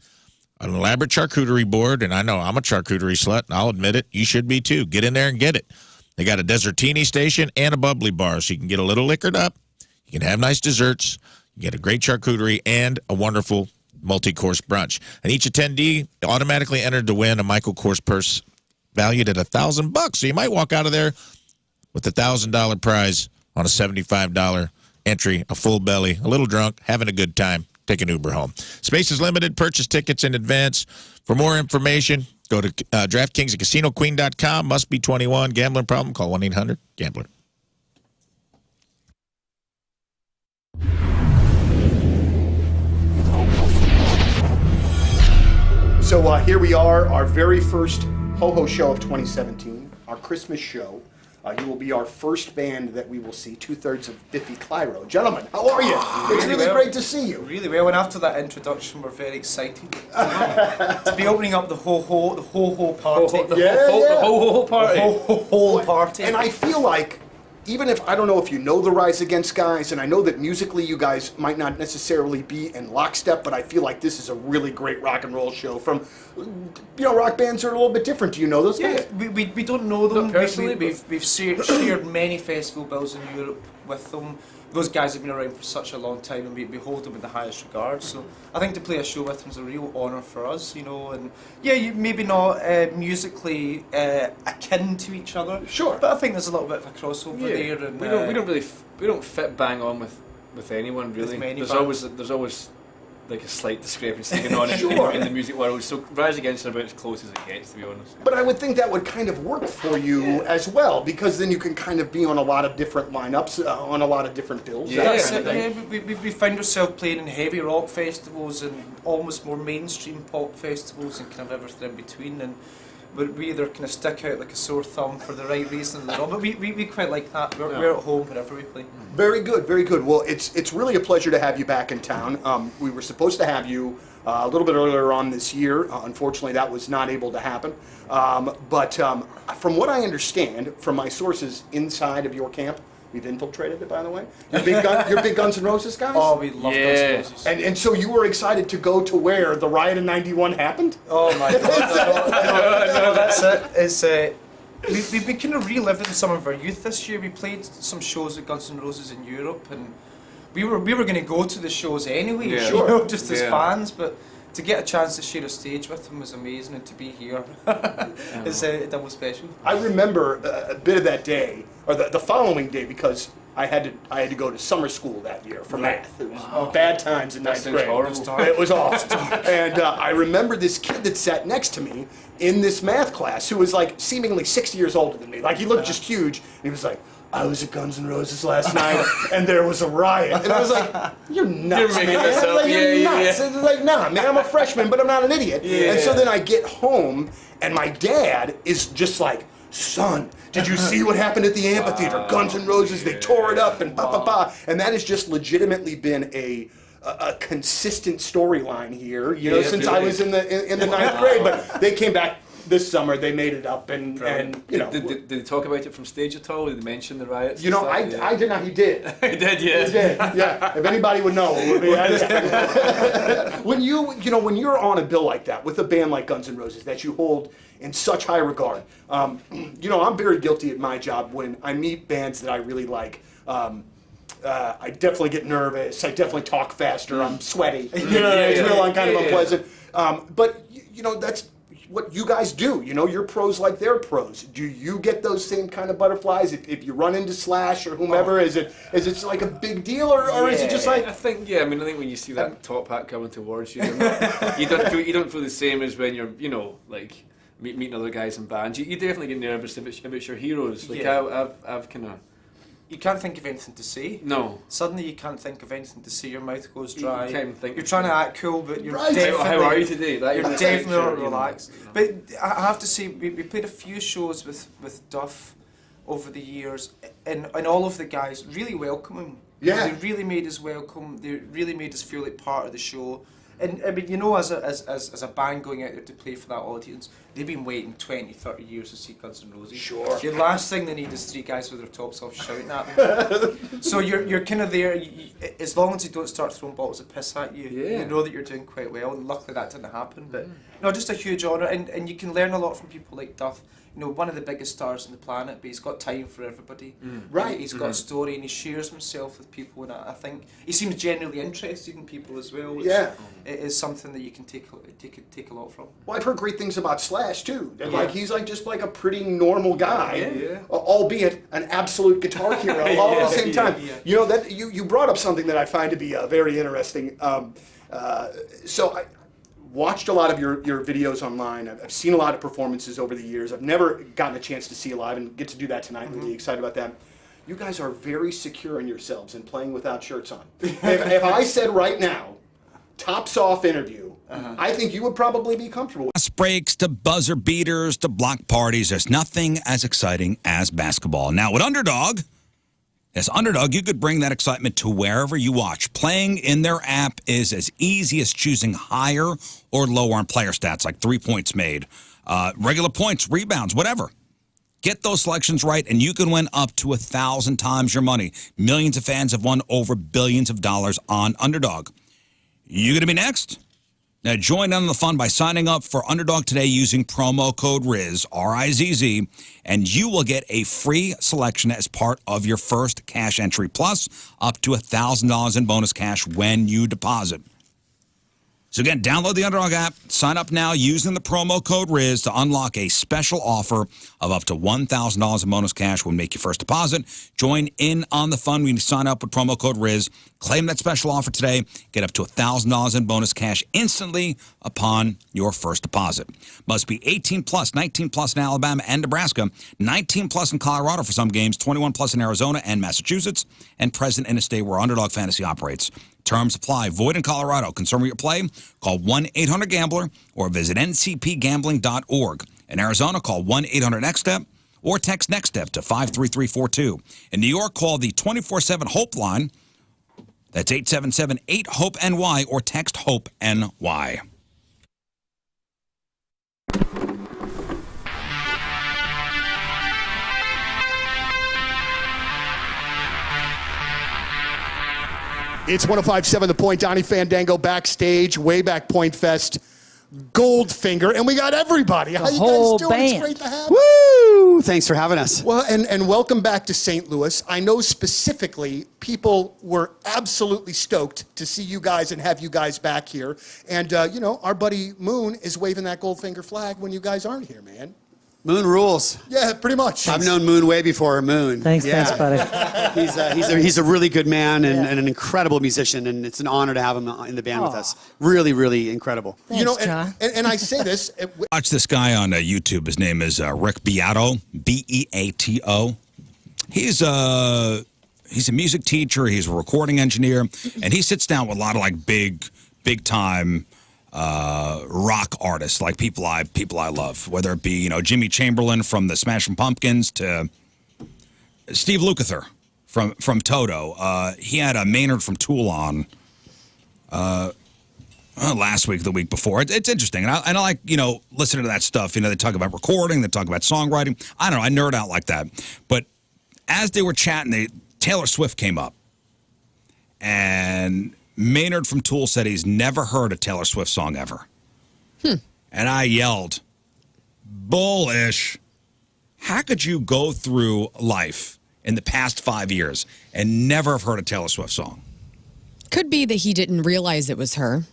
an elaborate charcuterie board. And I know I'm a charcuterie slut, and I'll admit it. You should be too. Get in there and get it. They got a Desertini station and a bubbly bar, so you can get a little liquored up. You can have nice desserts. You get a great charcuterie and a wonderful multi-course brunch. And each attendee automatically entered to win a Michael Kors purse valued at $1,000. So you might walk out of there with a $1,000 prize on a $75 entry, a full belly, a little drunk, having a good time. Take an Uber home. Space is limited. Purchase tickets in advance. For more information, go to DraftKings at CasinoQueen.com. Must be 21. Gambling problem? Call 1-800-GAMBLER. So here we are, our very first Ho-Ho show of 2017, our Christmas show. You will be our first band that we will see, 2/3 of Biffy Clyro. Gentlemen, how are you? It's really great to see you. Really well, and after that introduction, we're very excited to be opening up the whole party. The whole party. The whole party. And I feel like, even if, I don't know if you know the Rise Against guys, and I know that musically you guys might not necessarily be in lockstep, but I feel like this is a really great rock and roll show from, rock bands are a little bit different. Do you know those guys? We don't know them Not personally, We've shared many festival bills in Europe with them. Those guys have been around for such a long time, and we hold them in the highest regard. So I think to play a show with them is a real honour for us, And you maybe not musically akin to each other. Sure. But I think there's a little bit of a crossover there. And, we don't fit bang on with anyone really. There's always like a slight discrepancy going on in the music world. So Rise Against are about as close as it gets, to be honest. But I would think that would kind of work for you as well, because then you can kind of be on a lot of different lineups, on a lot of different bills. We find ourselves playing in heavy rock festivals and almost more mainstream pop festivals and kind of everything in between. And we either kind of stick out like a sore thumb for the right reason or not. But we quite like that. We're at home whenever we play. Very good, very good. Well, it's really a pleasure to have you back in town. We were supposed to have you a little bit earlier on this year. Unfortunately, that was not able to happen. But from what I understand, from my sources inside of your camp, we've infiltrated it, by the way. You're big Guns N' Roses guys? Oh, we love Guns N' Roses. And so you were excited to go to where the riot in '91 happened? Oh my God! No, that's it. We've been kind of reliving some of our youth this year. We played some shows with Guns N' Roses in Europe, and we were going to go to the shows anyway, just as fans, but to get a chance to share a stage with them was amazing, and to be here is double special. I remember a bit of that day, or the following day, because I had to go to summer school that year for math. It was bad times in ninth grade. It was awful. And I remember this kid that sat next to me in this math class who was like seemingly 60 years older than me. Like he looked just huge, and he was like, I was at Guns N' Roses last night, and there was a riot. And I was like, you're nuts, You're making man. this up. Like, you're Yeah, nuts. yeah. It's like, nah, man, I'm a freshman, but I'm not an idiot. And so then I get home, and my dad is just like, son, did you see what happened at the amphitheater? Guns N' Roses, they tore it up, and And that has just legitimately been a consistent storyline here, since I was in the ninth grade. But they came back this summer, they made it up, and Did they talk about it from stage at all? Did they mention the riots? I did not. He did. He did, yeah. He did. Yeah. If anybody would know, it would be. When you're on a bill like that with a band like Guns N' Roses that you hold in such high regard, I'm very guilty at my job when I meet bands that I really like. I definitely get nervous. I definitely talk faster. I'm sweaty. It's real kind of unpleasant. But that's what you guys do. You're pros like they're pros. Do you get those same kind of butterflies if you run into Slash or whomever? Is it like a big deal, or is it just like? I think when you see that top hat coming towards you, you don't feel the same as when you're like meeting other guys in bands. You definitely get nervous if it's your heroes. Like I've kind of. You can't think of anything to say. No. Suddenly you can't think of anything to say. Your mouth goes dry. You can't think. You're trying to act cool, but you're Right. definitely. How are you today? You're definitely not relaxed. But I have to say, we played a few shows with Duff over the years, and all of the guys really welcoming. Yeah. They really made us welcome. They really made us feel like part of the show. And I mean, as a band going out there to play for that audience, they've been waiting 20, 30 years to see Guns N' Roses. Sure. The last thing they need is three guys with their tops off shouting at them. So you're kind of there. As long as you don't start throwing bottles of piss at you, you know that you're doing quite well. And luckily that didn't happen. But just a huge honour, and you can learn a lot from people like Duff. One of the biggest stars on the planet, but he's got time for everybody. Right. He's got a story, and he shares himself with people, and I think he seems genuinely interested in people as well. Which it is something that you can take a lot from. Well, I've heard great things about Slash too. And he's just like a pretty normal guy, albeit an absolute guitar hero all at the same time. That you brought up something that I find to be very interesting. So I watched a lot of your videos online. I've seen a lot of performances over the years. I've never gotten a chance to see you live, and get to do that tonight. I'm really excited about that. You guys are very secure in yourselves and playing without shirts on. If I said right now, tops off interview, I think you would probably be comfortable with. Fast breaks to buzzer beaters to block parties. There's nothing as exciting as basketball. Now, with Underdog, as Underdog, you could bring that excitement to wherever you watch. Playing in their app is as easy as choosing higher or lower on player stats, like 3 points made, regular points, rebounds, whatever. Get those selections right, and you can win up to 1,000 times your money. Millions of fans have won over billions of dollars on Underdog. You going to be next? Now, join in on the fun by signing up for Underdog today using promo code RIZZ, R-I-Z-Z, and you will get a free selection as part of your first cash entry, plus up to $1,000 in bonus cash when you deposit. So again, download the Underdog app, sign up now using the promo code RIZZ to unlock a special offer of up to $1,000 in bonus cash when you make your first deposit. Join in on the fun when you sign up with promo code RIZZ. Claim that special offer today. Get up to $1,000 in bonus cash instantly upon your first deposit. Must be 18 plus, 19 plus in Alabama and Nebraska, 19 plus in Colorado for some games, 21 plus in Arizona and Massachusetts, and present in a state where Underdog Fantasy operates. Terms apply. Void in Colorado. Concern with your play? Call 1-800-GAMBLER or visit ncpgambling.org. In Arizona, call 1-800-NEXT-STEP or text NEXT STEP to 53342. In New York, call the 24/7 HOPE line. That's 877-8-HOPE-NY or text HOPE-NY. It's 105.7 The Point, Donnie Fandango backstage, way back Pointfest, Goldfinger, and we got everybody. How you guys doing? It's great to have you. Woo! Thanks for having us. Well, and welcome back to St. Louis. I know specifically people were absolutely stoked to see you guys and have you guys back here. And, you know, our buddy Moon is waving that Goldfinger flag when you guys aren't here, man. Moon rules. Yeah, pretty much. I've known Moon way before Moon. Thanks, buddy. He's a really good man and an incredible musician, and it's an honor to have him in the band with us. Really, really incredible. Thanks, you know, and I say this. Watch this guy on YouTube. His name is Rick Beato, B-E-A-T-O. He's a music teacher. He's a recording engineer, and he sits down with a lot of like big time rock artists, like people I love, whether it be, you know, Jimmy Chamberlain from the Smashing Pumpkins to Steve Lukather from Toto. He had a Maynard from Tool on last week, the week before. It's interesting, and I like, you know, listening to that stuff. You know, they talk about recording, they talk about songwriting. I don't know, I nerd out like that. But as they were chatting, Taylor Swift came up, and Maynard from Tool said he's never heard a Taylor Swift song ever. And I yelled, bullish. How could you go through life in the past 5 years and never have heard a Taylor Swift song? Could be that he didn't realize it was her.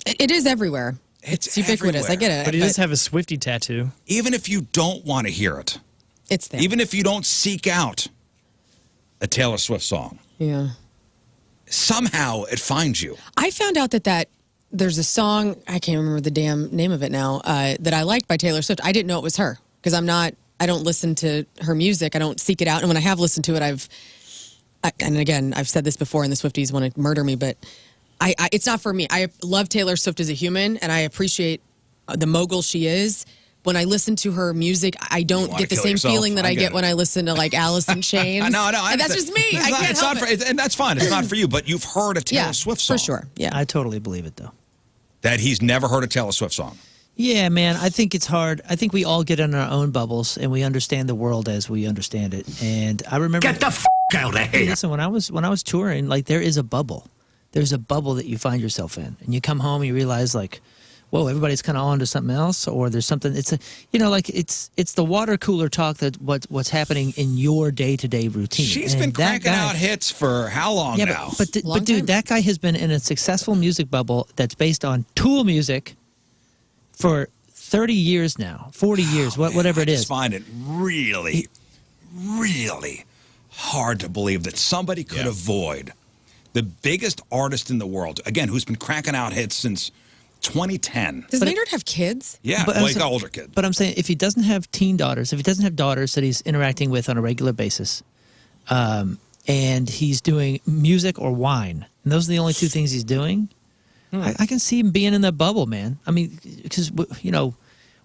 It is everywhere. It's ubiquitous. everywhere. I get it. But he does have a Swiftie tattoo. Even if you don't want to hear it. It's there. Even if you don't seek out a Taylor Swift song. Yeah. Somehow it finds you. I found out that there's a song, I can't remember the damn name of it now, that I liked by Taylor Swift. I didn't know it was her because I don't listen to her music. I don't seek it out. And when I have listened to it, and again, I've said this before and the Swifties want to murder me, but it's not for me. I love Taylor Swift as a human and I appreciate the mogul she is. When I listen to her music, I don't get the same feeling that I get when I listen to like Alice in Chains. No, and that's just me. I can't help it. And that's fine. It's not for you, but you've heard a Taylor Swift song. For sure. Yeah. I totally believe it, though. That he's never heard a Taylor Swift song. Yeah, man. I think it's hard. I think we all get in our own bubbles, and we understand the world as we understand it. And I remember... Get the f*** out of here! Listen, when I was touring, like, there is a bubble. There's a bubble that you find yourself in. And you come home and you realize, like... whoa, everybody's kind of on to something else, or there's something. It's it's the water cooler talk that what's happening in your day-to-day routine. She's been cranking out hits for how long now? But dude, that guy has been in a successful music bubble that's based on Tool music for 30 years now, 40 years, whatever it is. I just find it really, really hard to believe that somebody could avoid the biggest artist in the world, again, who's been cranking out hits since 2010. Does Maynard have kids? Yeah, But well, I'm he's got older kids. But I'm saying if he doesn't have teen daughters, if he doesn't have daughters that he's interacting with on a regular basis, and he's doing music or wine, and those are the only two things he's doing, I can see him being in that bubble, man. I mean, because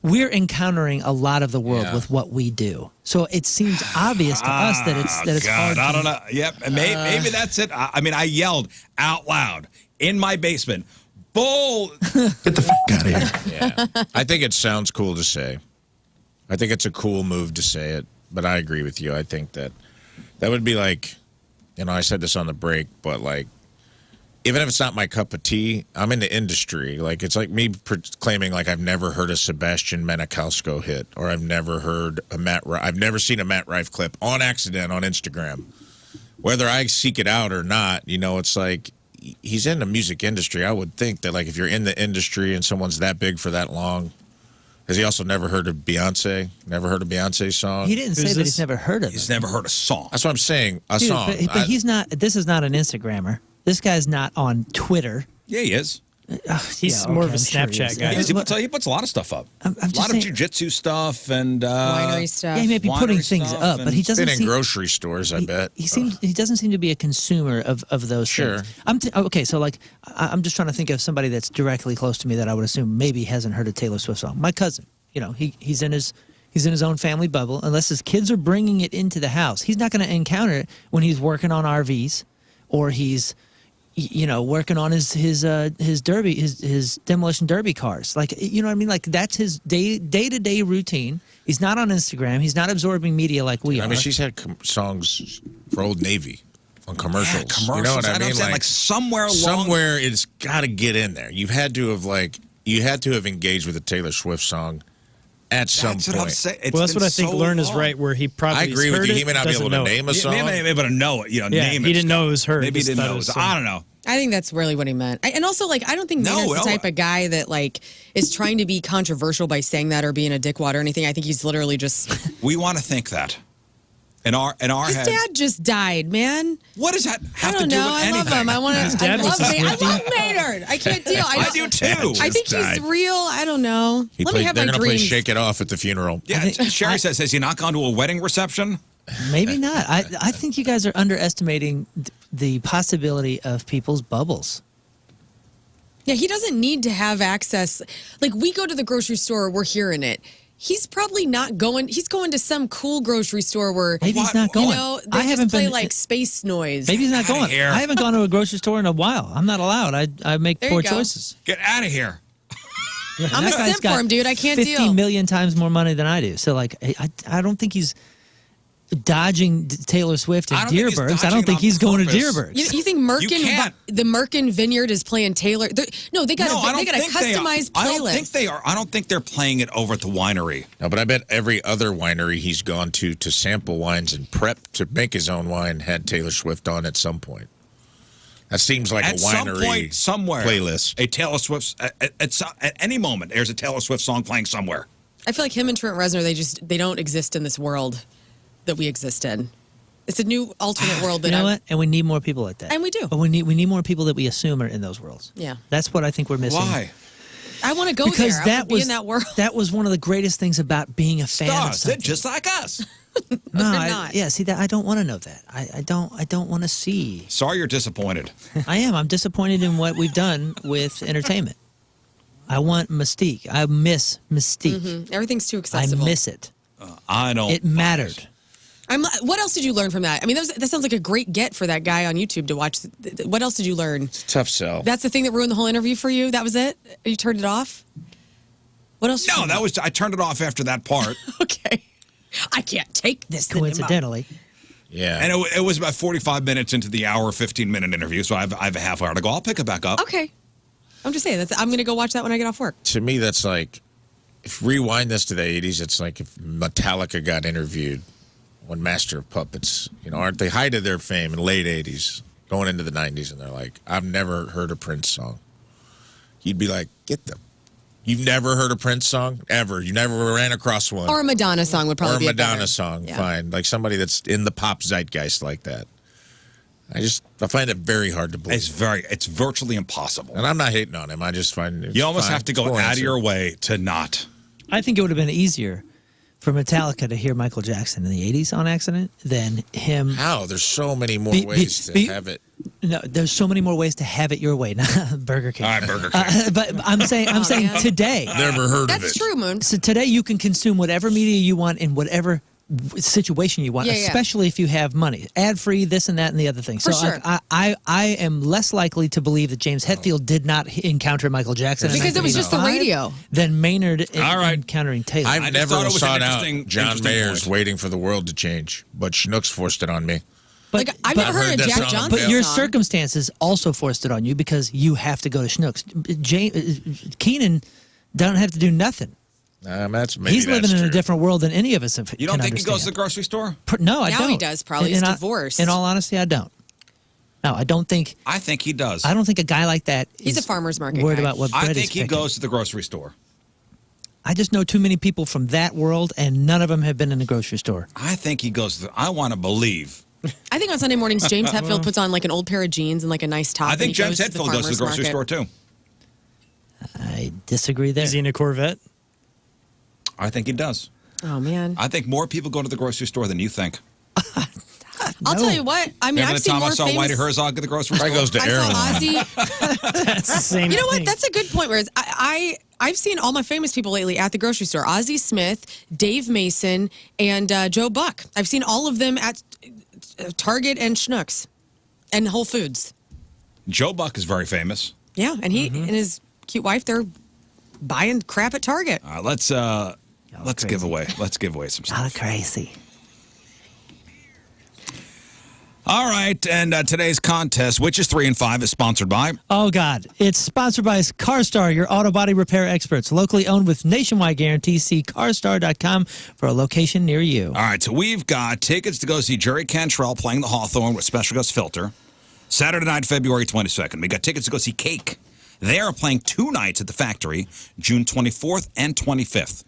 we're encountering a lot of the world with what we do, so it seems obvious to us that it's hard. I don't know. Yep, maybe that's it. I mean, I yelled out loud in my basement, "Bull!" Get the f out of here. Yeah, I think it sounds cool to say. I think it's a cool move to say it, but I agree with you. I think that would be like, I said this on the break, but like, even if it's not my cup of tea, I'm in the industry. Like, it's like me claiming like I've never heard a Sebastian Maniscalco hit, or I've never heard I've never seen a Matt Rife clip on accident on Instagram. Whether I seek it out or not, it's like, he's in the music industry. I would think that, like, if you're in the industry and someone's that big for that long, has he also never heard of Beyonce? Never heard a Beyonce song? He didn't say that he's never heard of it. He's never heard a song. That's what I'm saying. A Dude, song. But he's not. This is not an Instagrammer. This guy's not on Twitter. Yeah, he is. He's more of a Snapchat guy. He puts a lot of stuff up. A lot of jiu-jitsu stuff and winery stuff. Yeah, he may be putting things up, but he doesn't. Been in grocery stores, I bet. He doesn't seem to be a consumer of those things. Okay, so like I'm just trying to think of somebody that's directly close to me that I would assume maybe hasn't heard a Taylor Swift song. My cousin, he's in his own family bubble. Unless his kids are bringing it into the house, he's not going to encounter it when he's working on RVs, or he's working on his derby, his demolition derby cars. Like, you know what I mean? Like, that's his day-to-day routine. He's not on Instagram. He's not absorbing media like we are. I mean, she's had songs for Old Navy on commercials. Yeah, commercials. You know what I mean? Like somewhere it's got to get in there. You had to have engaged with a Taylor Swift song at some point. What I'm saying. That's what I think Lern is right, where he probably I agree with you. He may not be able to name a song. He may not be able to know it. Name it. He didn't know it was her. Maybe he didn't know it was. I don't know. I think that's really what he meant. And also, like, I don't think Nina's the type of guy that, like, is trying to be controversial by saying that or being a dickwad or anything. I think he's literally just... We want to think that. In our His head. dad just died, man. What does that have to do with anything? I love him. I want to... I love Maynard. I can't deal. I do, too. I think he's real. I don't know. Let me have my They're going to play dreams. Shake It Off at the funeral. Yeah, Sherry says, has he not gone to a wedding reception? Maybe not. I think you guys are underestimating the possibility of people's bubbles. Yeah, he doesn't need to have access. Like, we go to the grocery store, we're hearing it. He's probably not going. He's going to some cool grocery store where maybe he's not going. They just play like space noise. Maybe he's not going. I haven't gone to a grocery store in a while. I'm not allowed. I make poor choices. Get out of here. I'm a simp for him, dude. I can't 50 million times more money than I do. So, like, I don't think he's dodging Taylor Swift and Deerbergs. I don't think he's going to Deerbergs. You think the Merkin Vineyard is playing Taylor? They got a customized playlist. I don't think they are. I don't think they're playing it over at the winery. No, but I bet every other winery he's gone to sample wines and prep to make his own wine had Taylor Swift on at some point. That seems like at a winery some point, somewhere, playlist. A Taylor Swift at any moment, there's a Taylor Swift song playing somewhere. I feel like him and Trent Reznor, they don't exist in this world that we exist in. It's a new alternate world. That you know what? And we need more people like that. And we do. But we need more people that we assume are in those worlds. Yeah. That's what I think we're missing. Why? I want to go because there. I want to be in that world. That was one of the greatest things about being a fan of something. They're just like us. See that I don't want to know that. I don't want to see. Sorry, you're disappointed. I am. I'm disappointed in what we've done with entertainment. I want mystique. I miss mystique. Mm-hmm. Everything's too accessible. I miss it. I don't. It mattered. What else did you learn from that? I mean, that sounds like a great get for that guy on YouTube to watch. What else did you learn? It's a tough sell. That's the thing that ruined the whole interview for you? That was it? You turned it off? What else? No, I turned it off after that part. Okay. I can't take this coincidentally. Yeah. And it was about 45 minutes into the hour, 15-minute interview, so I have a half hour to go. I'll pick it back up. Okay. I'm just saying, I'm going to go watch that when I get off work. To me, that's like, if rewind this to the 80s, it's like if Metallica got interviewed when Master of Puppets, aren't they height of their fame in the late 80s, going into the 90s, and they're like, I've never heard a Prince song. You'd be like, you've never heard a Prince song? Ever? You never ran across one? Or a Madonna song would probably be Or a Madonna better. song, Yeah. fine. Like somebody that's in the pop zeitgeist like that. I find it very hard to believe. It's virtually impossible. And I'm not hating on him. I just find it You almost have to go out of your way to not. I think it would have been easier for Metallica to hear Michael Jackson in the 80s on accident than him. How? There's so many more ways to have it. No, there's so many more ways to have it your way. Burger King. All right, Burger King. But I'm saying today. Never heard of it. That's true, Moon. So today you can consume whatever media you want in whatever situation you want, Yeah, yeah. especially if you have money. Ad free, this and that and the other thing. For so sure. I am less likely to believe that James Hetfield did not encounter Michael Jackson in Because it was just the 1985 radio. than Maynard All right. encountering Taylor. I've just never thought it was an sought out interesting John Mayer's point. Waiting for the World to Change, but Schnook's forced it on me. Like, I've never heard a that Jack song. Johnson But your song. circumstances also forced it on you because you have to go to Schnook's. Keenan don't have to do nothing. That's maybe He's living that's in a true. different world than any of us have. You don't can think he goes to understand. the grocery store? No, I Now don't. he does, probably. He's divorced. In all honesty, I don't. No, I don't think. I think he does. I don't think a guy like that. He's is a farmer's market worried guy. about what I bread think is he picking. goes to the grocery store. I just know too many people from that world, and none of them have been in a grocery store. I think he goes to I want to believe. I think on Sunday mornings, James Hetfield puts on like an old pair of jeans and like a nice top. I and think he James goes Hetfield goes to the grocery store, too. I disagree there. Is he in a Corvette? I think he does. Oh, man. I think more people go to the grocery store than you think. I'll tell you what. I mean, Remember I've the seen time more I saw famous... Whitey Herzog at the grocery store? Probably goes to I Airline. saw Ozzy. That's the same You know what? thing. That's a good point. Whereas I've seen all my famous people lately at the grocery store. Ozzy Smith, Dave Mason, and Joe Buck. I've seen all of them at Target and Schnucks and Whole Foods. Joe Buck is very famous. Yeah, and he and his cute wife, they're buying crap at Target. Let's give away some stuff. Y'all crazy. All right, and today's contest, which is 3 and 5, is sponsored by. Oh, God. It's sponsored by CarStar, your auto body repair experts. Locally owned with nationwide guarantees. See carstar.com for a location near you. All right, so we've got tickets to go see Jerry Cantrell playing the Hawthorne with Special Guest Filter. Saturday night, February 22nd. We got tickets to go see Cake. They are playing 2 nights at the Factory, June 24th and 25th.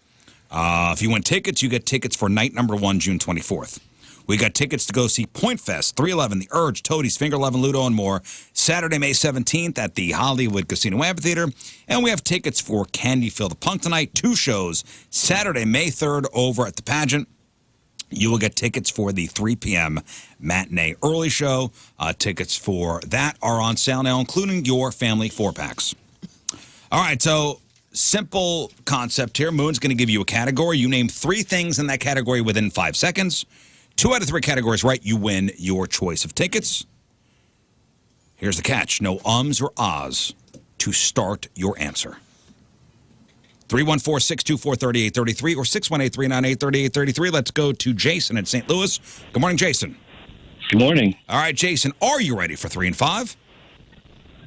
If you win tickets, you get tickets for night number 1, June 24th. We got tickets to go see Pointfest, 311, The Urge, Toadies, Finger 11, Ludo, and more. Saturday, May 17th at the Hollywood Casino Amphitheater. And we have tickets for Candy Fill the Punk tonight, 2 shows. Saturday, May 3rd over at the Pageant. You will get tickets for the 3 p.m. matinee early show. Tickets for that are on sale now, including your family 4-packs. All right, so simple concept here. Moon's going to give you a category. You name 3 things in that category within 5 seconds. 2 out of 3 categories right, you win your choice of tickets. Here's the catch. No ums or ahs to start your answer. 314-624-3833 or 618-398-3833. Let's go to Jason in St. Louis. Good morning, Jason. Good morning. All right, Jason, are you ready for 3 and 5?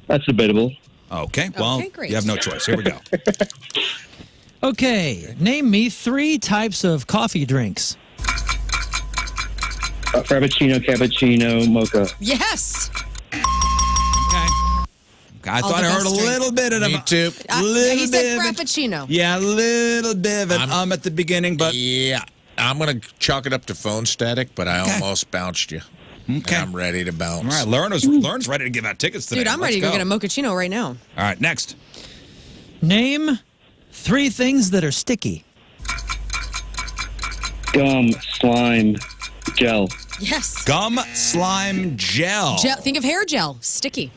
That's debatable. Okay, well, great. you have no choice. Here we go. Okay, name me 3 types of coffee drinks. Frappuccino, cappuccino, mocha. Yes. I All thought the I heard a best little bit of Me too. He said Frappuccino. Yeah, a little bit of an at the beginning, but Yeah, I'm going to chalk it up to phone static, but I almost bounced you. Okay. And I'm ready to bounce. all right, Lern's ready to give out tickets today. Dude, I'm ready to go get a mochaccino right now. All right, next. Name 3 things that are sticky. Gum, slime, gel. Yes. Gum, slime, gel. Gel. Think of hair gel. Sticky.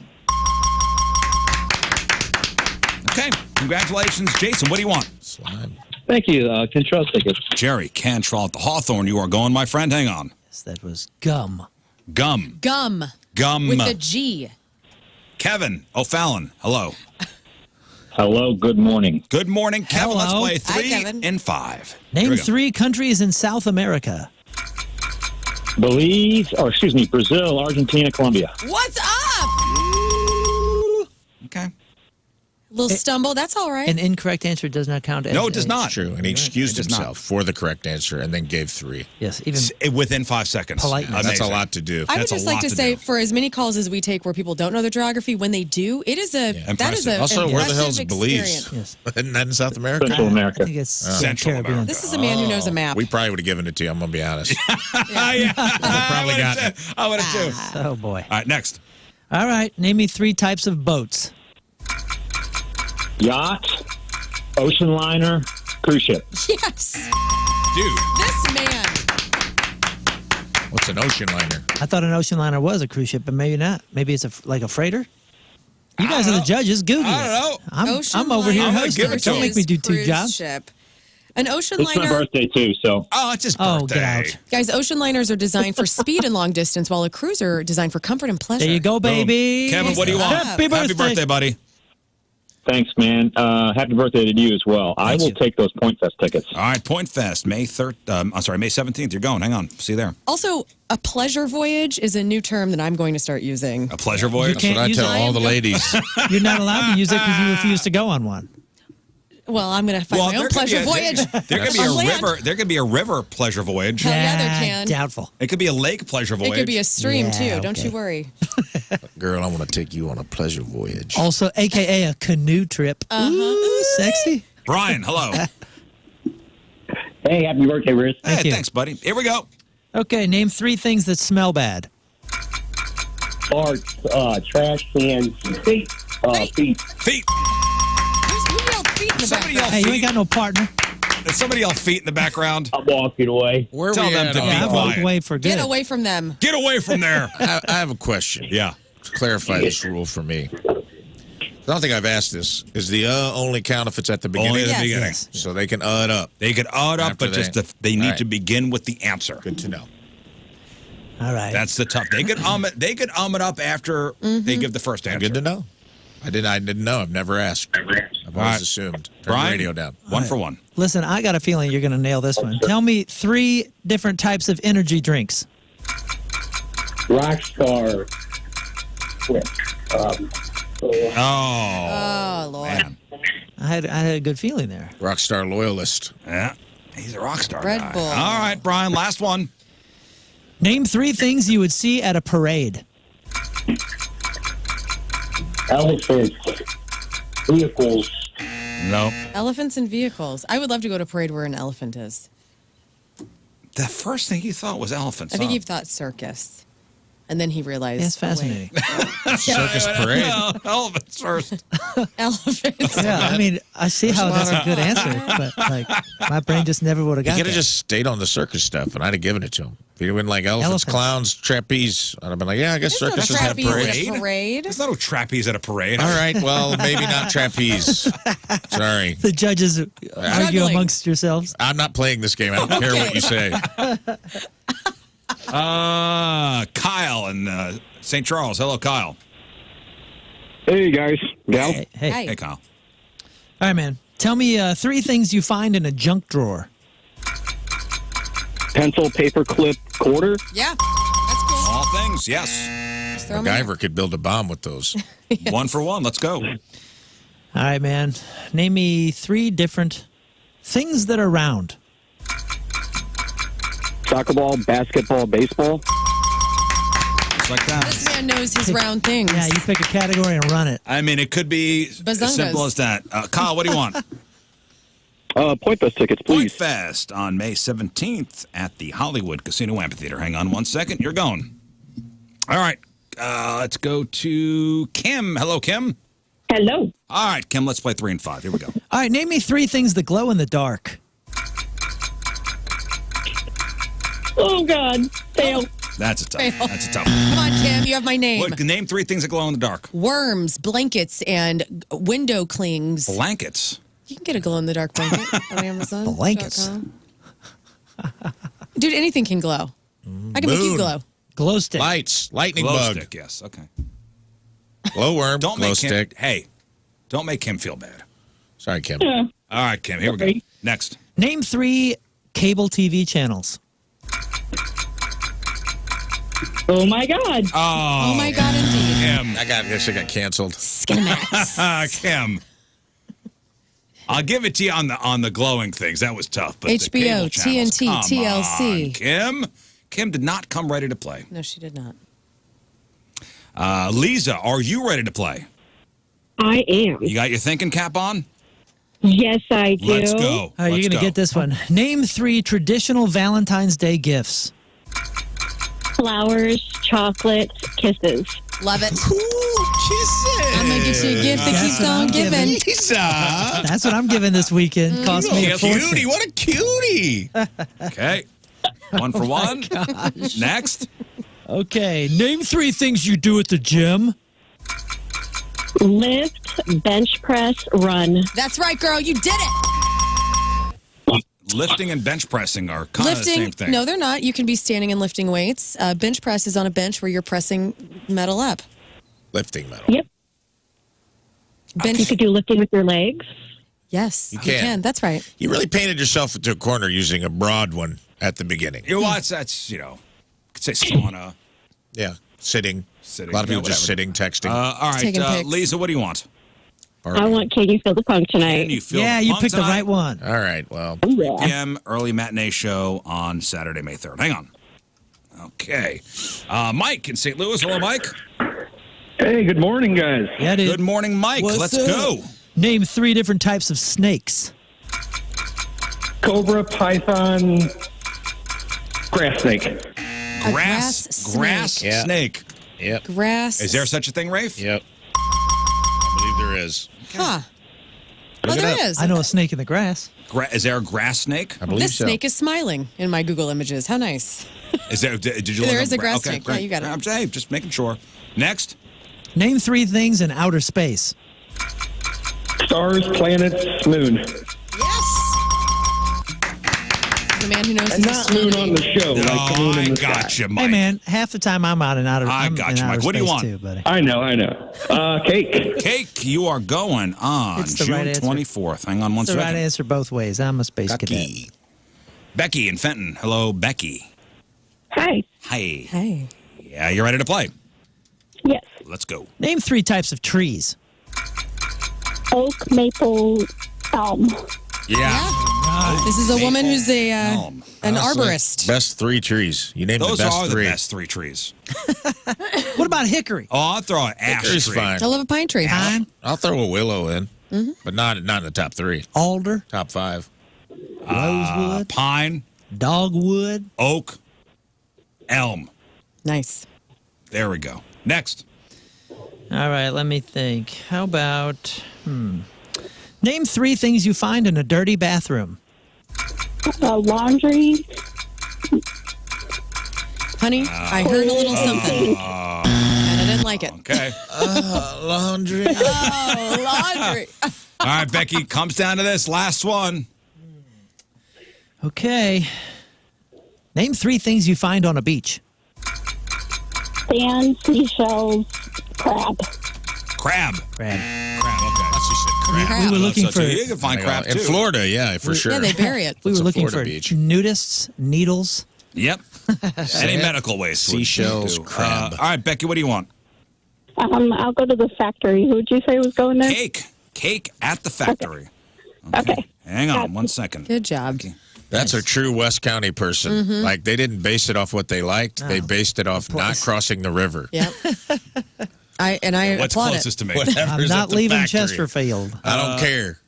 Okay, congratulations. Jason, what do you want? Slime. Thank you. Control tickets. Jerry Cantrell at the Hawthorne. You are going, my friend. Hang on. Yes, that was gum. Gum. Gum. Gum. With a G. Kevin O'Fallon. Hello. Hello, good morning. Good morning, Kevin. Hello. Let's play Hi, 3 Kevin. and 5. Here Name we go. 3 countries in South America. Brazil, Argentina, Colombia. What's up? Okay. Little stumble. That's all right. An incorrect answer does not count as No, it does not. True. And he excused It does not. himself for the correct answer and then gave 3. Yes, even Within 5 seconds. Politeness. That's a Amazing. lot to do. I would That's a just like lot to to say, do. for as many calls as we take where people don't know the geography, when they do, it is a that is Impressive. a Also, where the impressive hell's experience. Belize? Isn't that in South America? Central I America. think it's Central Caribbean. America. This is a man who knows a map. We probably would have given it to you, I'm going to be honest. Yeah. probably got it. I would have too. Oh, boy. All right, next. All right, name me 3 types of boats. Yacht, ocean liner, cruise ship. Yes. Dude. This man. What's an ocean liner? I thought an ocean liner was a cruise ship, but maybe not. Maybe it's like a freighter. You guys are the judges. Google it. I don't know. I'm over here hosting. give it to Don't him. make me do two Cruise jobs. ship. An ocean It's my liner. birthday too, so. Oh, it's his birthday. Oh, get out. Guys, ocean liners are designed for speed and long distance, while a cruiser designed for comfort and pleasure. There you go, baby. Kevin, what do you want? Happy birthday, buddy. Thanks, man. Happy birthday to you as well. I will take those Point Fest tickets. All right, Point Fest, May 17th. You're going. Hang on. See you there. Also, a pleasure voyage is a new term that I'm going to start using. A pleasure voyage? That's what I tell all the ladies. You're not allowed to use it because you refuse to go on one. Well, I'm going to find my own pleasure voyage. There could be on a land. river. There could be a river pleasure voyage. Hell yeah, there can. Doubtful. It could be a lake pleasure voyage. It could be a stream, too. Don't you worry. Girl, I want to take you on a pleasure voyage. Also, a.k.a. a canoe trip. Ooh, sexy. Brian, hello. Hey, happy birthday, Riz. Hey, thanks, buddy. Here we go. Okay, name 3 things that smell bad. Farts, trash cans, feet. Feet. Who yelled feet in the Somebody background? yell Hey, you ain't feet. got no partner. Somebody yell feet in the background. I'm walking away. Where Tell we them at to on be I that? walked quiet. away for good. Get away from them. Get away from there. I have a question. Yeah. To clarify this rule for me. I don't think I've asked this. Is the only count if it's at the beginning? Only at the Yes. beginning. Yes. So they can it up. They could it up, After but just they- they need All right. to begin with the answer. Good to know. All right. That's the tough. They could it up after they give the first answer. Good to know. I didn't know. I've never asked. I've always right. assumed. Turn Brian, the radio down. One for one. Listen, I got a feeling you're going to nail this one. Tell me 3 different types of energy drinks. Rockstar. Oh, Lord. man. I had a good feeling there. Rockstar loyalist. Yeah. He's a rock star Red guy. Bull. All right, Brian, last one. Name 3 things you would see at a parade. Elephants. Vehicles. No. Elephants and vehicles. I would love to go to a parade where an elephant is. The first thing he thought was elephants. I think huh? he thought circus. And then he realized. That's oh, wait. fascinating. Circus parade. Elephants first. Elephants. Yeah, I mean, I see how that's a good answer, but like my brain just never would have He got could that. have just stayed on the circus stuff, and I'd have given it to him. If he'd been like elephants, Elephants. clowns, trapeze, I'd have been like, yeah, I guess There's no circuses have trapeze parades. at a parade. There's no trapeze at a parade. All right, well, maybe not trapeze. Sorry. The judges argue Juggling. amongst yourselves. I'm not playing this game. I don't care what you say. Kyle in St. Charles. Hello, Kyle. Hey, guys. Gal. Hey. Hi. Hey, Kyle. All right, man. Tell me 3 things you find in a junk drawer. Pencil, paper clip, quarter. Yeah. That's cool. All things, yes. Just throw 'em in. MacGyver could build a bomb with those. One for one. Let's go. All right, man. Name me 3 different things that are round. Soccer ball, basketball, baseball. Just like that. This man knows his round things. Yeah, you pick a category and run it. I mean, it could be Bazungas. as simple as that. Kyle, what do you want? Point Fest tickets, Point please. Fest on May 17th at the Hollywood Casino Amphitheater. Hang on 1 second. You're going. All right. Let's go to Kim. Hello, Kim. Hello. All right, Kim, let's play 3 and 5. Here we go. All right, name me 3 things that glow in the dark. Oh, God. Fail. That's a tough. Fail. That's a tough. Come on, Kim. You have my name. What, name 3 things that glow in the dark. Worms, blankets, and window clings. Blankets. You can get a glow-in-the-dark blanket on Amazon. Blankets. Dude, anything can glow. I can make you Moon. glow. Glow stick. Lights, lightning Glow bug, stick, yes. Okay. glowworm, Don't glow make Kim. stick. Hey, don't make Kim feel bad. Sorry, Kim. Yeah. All right, Kim. Here we go. Next. Name 3 cable TV channels. Oh, my God. Oh, my God, indeed. Kim. I guess I got canceled. Skinemax. Kim. I'll give it to you on the glowing things. That was tough. But the HBO, cable channels, TNT, come TLC. on, Kim. Kim did not come ready to play. No, she did not. Lisa, are you ready to play? I am. You got your thinking cap on? Yes, I do. Let's go. All right, you're Let's going to go. get this one. Name 3 traditional Valentine's Day gifts. Flowers, chocolate, kisses. Love it. Kisses. I'm going to get you a gift that That's keeps what on I'm giving. Lisa. That's what I'm giving this weekend. Cost me a fortune. Cutie. What a cutie. Okay. 1 for Oh my 1. gosh. Next. Okay, name 3 things you do at the gym. Lift, bench press, run. That's right, girl. You did it. Lifting and bench pressing are kind of the Lifting. same thing. No, they're not. You can be standing and lifting weights. Bench press is on a bench where you're pressing metal up. Lifting metal. Yep. Bench. You could do lifting with your legs. Yes, You can. That's right. You really painted yourself into a corner using a broad one at the beginning. You watch that's, you could say sauna. Yeah, sitting. A lot of yeah, people just whatever. sitting, texting. All Taking right, pics. Lisa, what do you want? I want Can You Feel the Funk tonight. Can you feel Yeah, the you funk picked the tonight? right one. All right, well. Yeah. PM early matinee show on Saturday, May 3rd. Hang on. Okay. Mike in St. Louis. Hello, Mike. Hey, good morning, guys. Yeah, dude. Good morning, Mike. What's Let's up? go. Name 3 different types of snakes. Cobra, python, grass snake. grass Grass Yeah. snake. Yep. Grass. Is there such a thing, Rafe? Yep. I believe there is. Huh. Oh, Look it there up. is. I know a snake in the grass. Is there a grass snake? I believe This so. snake is smiling in my Google images. How nice. Is there? Did you? There look is up a grass okay, snake. great. Yeah, you got it. I'm hey, just making sure. Next. Name 3 things in outer space. Stars, planets, moon. Yes. The man who knows And his not moon on the show. like the moon I in the got sky. you, Mike. Hey, man, half the time I'm out in outer I I'm got in you, Mike. outer What do you space want? Too, buddy. I know. Cake. Cake, you are going on It's the June right answer. 24th. Hang on one It's the second. right answer both ways. I'm a space cadet. Becky. Becky in Fenton. Hello, Becky. Hi. Hi. Hey. Yeah, you ready to play? Yes. Let's go. Name 3 types of trees. Oak, maple, elm. Yeah. This is a woman who's Elm. an Honestly, arborist. Best 3 trees. You named Those the best are 3. the best 3 trees. What about hickory? Oh, I'll throw an ash Hickory's tree. fine. I love a pine tree. Pine, I'll throw a willow in, but not in the top 3. alder, Top 5. rosewood, Pine, dogwood. oak, elm. Nice. There we go. Next. All right, let me think. How about, Name 3 things you find in a dirty bathroom. Laundry. Honey, I heard a little something. And I didn't like it. Okay. Laundry. Oh, laundry. All right, Becky, comes down to this. Last one. Okay. Name 3 things you find on a beach. Sand, seashells, crab. Crab. Crab. Crab, okay. She said crab. We were looking for- You can find crab, In too. Florida, yeah, for sure. Yeah, they bury it. We It's were a looking Florida for beach. nudists, needles. Yep. Any medical waste. would Seashells, do. crab. All right, Becky, what do you want? I'll go to the factory. Who'd you say was going there? Cake. Cake at the factory. Okay. Hang on one second. Good job. That's a true West County person. Like, they didn't base it off what they liked. They based it off not crossing the river. Yep. I What's applaud closest it. to me? I'm Whatever's not at the leaving factory. Chesterfield. I don't care.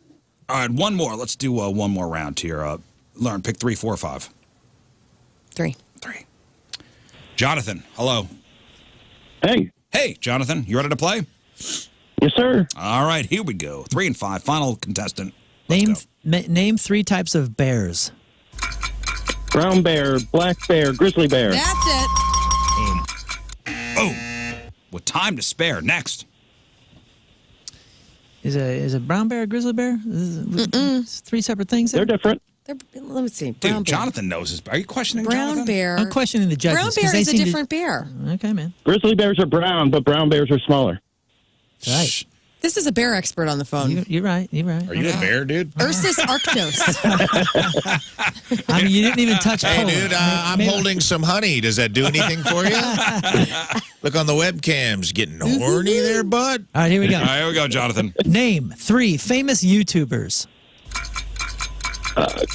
All right, one more. Let's do one more round here. Learn. Pick 3, 4, 5. 3. 3. Jonathan, hello. Hey. Hey, Jonathan, you ready to play? Yes, sir. All right, here we go. 3 and 5. Final contestant. Let's Name 3 types of bears. Brown bear, black bear, grizzly bear. That's it. Boom. With time to spare. Next. Is a brown bear a grizzly bear? Is 3 separate things. They're different. Let me see. Dude, Brown bear. Jonathan knows this. Are you questioning Brown Jonathan? bear. I'm questioning the judges. Brown 'cause bear they is a seem to- different bear. Okay, man. Grizzly bears are brown, but brown bears are smaller. Right. This is a bear expert on the phone. You're right. You're right. Are you a bear, dude? Ursus arctos. I mean, you didn't even touch Hey, Polar. dude, I'm holding some honey. Does that do anything for you? Look on the webcams. Getting horny there, bud? All right, here we go. All right, here we go, Jonathan. Name 3 famous YouTubers.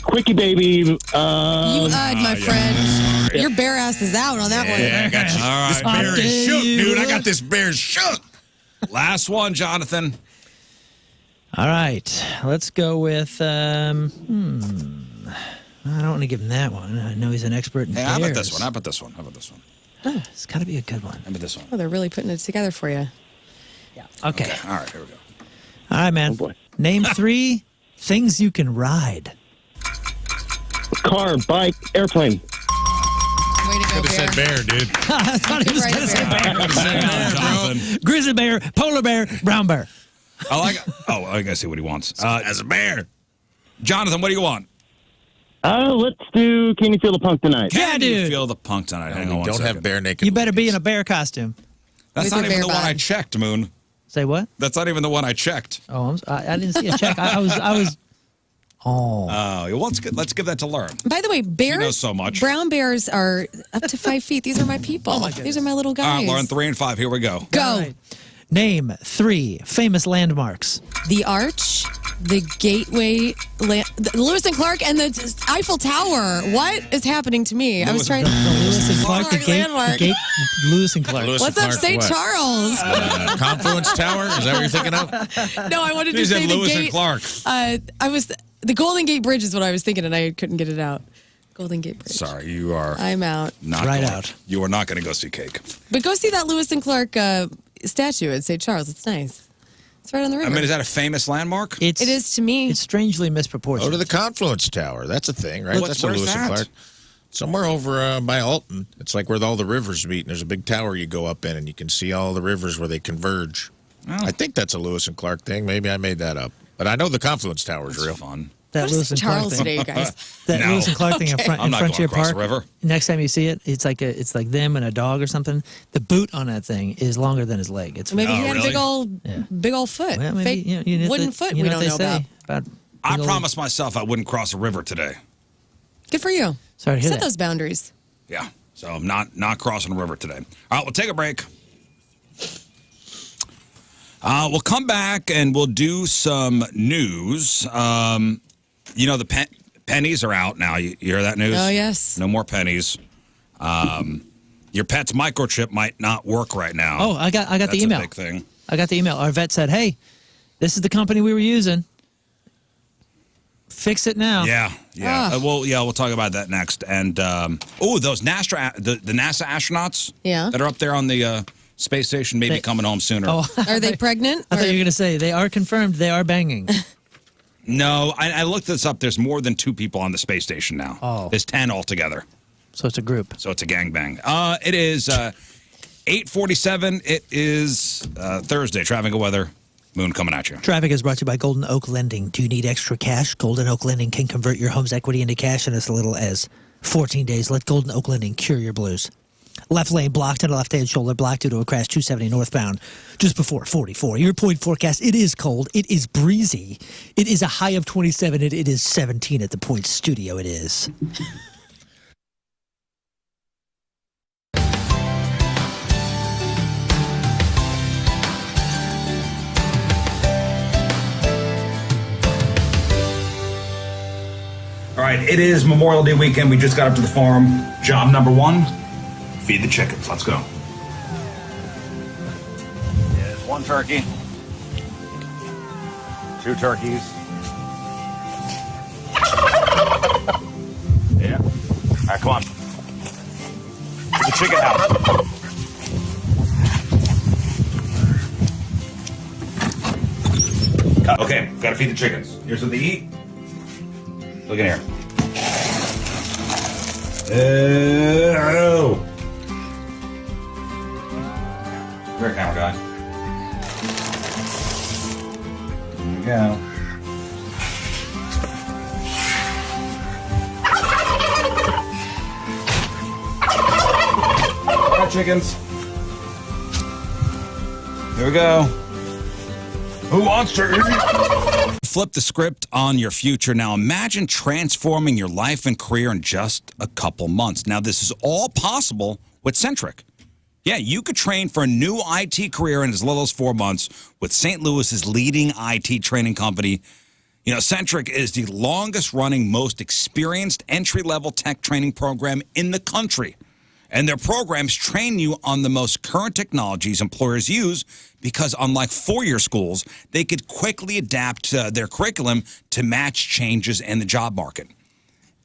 Quickie baby. You my friend. Your bear ass is out on that Yeah, I one. got you. All This right. bear is shook, dude. I got this bear shook. Last one, Jonathan. All right, let's go with. I don't want to give him that one. I know he's an expert in Hey, bears. how about this one? How about this one? How about this one? It's got to be a good one. How about this one? Oh, they're really putting it together for you. Okay. All right, here we go. All right, man. Oh, boy. Name 3 things you can ride. Car, bike, airplane. Could have said bear, dude. I thought he was going to say bear. Grizzly bear, polar bear, brown bear. I gotta see what he wants. As a bear. Jonathan, what do you want? Let's do Can You Feel the Punk Tonight? Can you feel the punk tonight? Hang on one Don't second. have bare naked. You better be in a bear costume. That's With not your even the bear one I bag. checked, Moon. Say what? That's not even the one I checked. Oh, I didn't see a check. I was. Oh. Well, let's give that to Lern. By the way, bears. knows so much. Brown bears are up to 5 feet. These are my people. These are my little All guys. right, Lern, 3 and 5. Here we go. Go. All right. Name 3 famous landmarks. The Arch, the Gateway, the Lewis and Clark, and the Eiffel Tower. What is happening to me? I was trying The Lewis and Clark, the landmark. gate, Lewis and Clark. Lewis What's and up, Clark, St. what? Charles? Confluence Tower? Is that what you're thinking of? No, I wanted to He said say the Lewis and gate. Clark. The Golden Gate Bridge is what I was thinking, and I couldn't get it out. Golden Gate Bridge. Sorry, you are I'm out. not Right going. out. You are not going to go see Cake. But go see that Lewis and Clark statue at St. Charles. It's nice. It's right on the river. I mean, is that a famous landmark? it is to me. It's strangely misproportioned. Go to the Confluence Tower. That's a thing, right? That's a where's Lewis and that? Clark. Somewhere over by Alton. It's like where all the rivers meet, and there's a big tower you go up in, and you can see all the rivers where they converge. Oh. I think that's a Lewis and Clark thing. Maybe I made that up. But I know the Confluence Tower is real. Fun. That Go to Lewis St. and Clark Charles thing. today, you guys. That No. Lewis and Clark thing in, Okay. I'm not going Frontier across Park. the river. Next time you see it, it's like them and a dog or something. The boot on that thing is longer than his leg. It's Maybe Oh, he had really? a big old foot. well, maybe, Fake you know wooden what foot you we know don't what know they say about. I big old- promised myself I wouldn't cross a river today. Good for you. Sorry to hear Set that. those boundaries. Yeah, so I'm not crossing a river today. All right, we'll take a break. We'll come back and we'll do some news. You know, the pennies are out now. You hear that news? Oh, yes. No more pennies. Your pet's microchip might not work right now. Oh, I got That's the email. a big thing. I got the email. Our vet said, "Hey, this is the company we were using. Fix it now." Yeah. Ah. We'll talk about that next. And those NASA astronauts. Yeah. That are up there on the space station may be coming home sooner. Oh, Are they pregnant? I thought you were going to say they are confirmed. They are banging. No, I looked this up. There's more than 2 people on the space station now. Oh. There's 10 altogether. So it's a group. So it's a gangbang. It is 8:47. It is Thursday. Traffic and weather. Moon coming at you. Traffic is brought to you by Golden Oak Lending. Do you need extra cash? Golden Oak Lending can convert your home's equity into cash in as little as 14 days. Let Golden Oak Lending cure your blues. Left lane blocked and a left-hand shoulder blocked due to a crash 270 northbound just before 44. Your point forecast, it is cold. It is breezy. It is a high of 27 and it is 17 at the Point Studio. It is. All right, it is Memorial Day weekend. We just got up to the farm. Job number 1, feed the chickens. Let's go. There's 1 turkey, 2 turkeys. Yeah. All right, come on. To the chicken house. Okay, gotta feed the chickens. Here's what they eat. Look in here. Oh. Here, camera guy. There you go. All right, chickens. Here we go. Who wants to eat? Flip the script on your future. Now imagine transforming your life and career in just a couple months. Now this is all possible with Centric. Yeah, you could train for a new IT career in as little as 4 months with St. Louis's leading IT training company. You know, Centric is the longest running, most experienced entry-level tech training program in the country. And their programs train you on the most current technologies employers use because unlike four-year schools, they could quickly adapt their curriculum to match changes in the job market.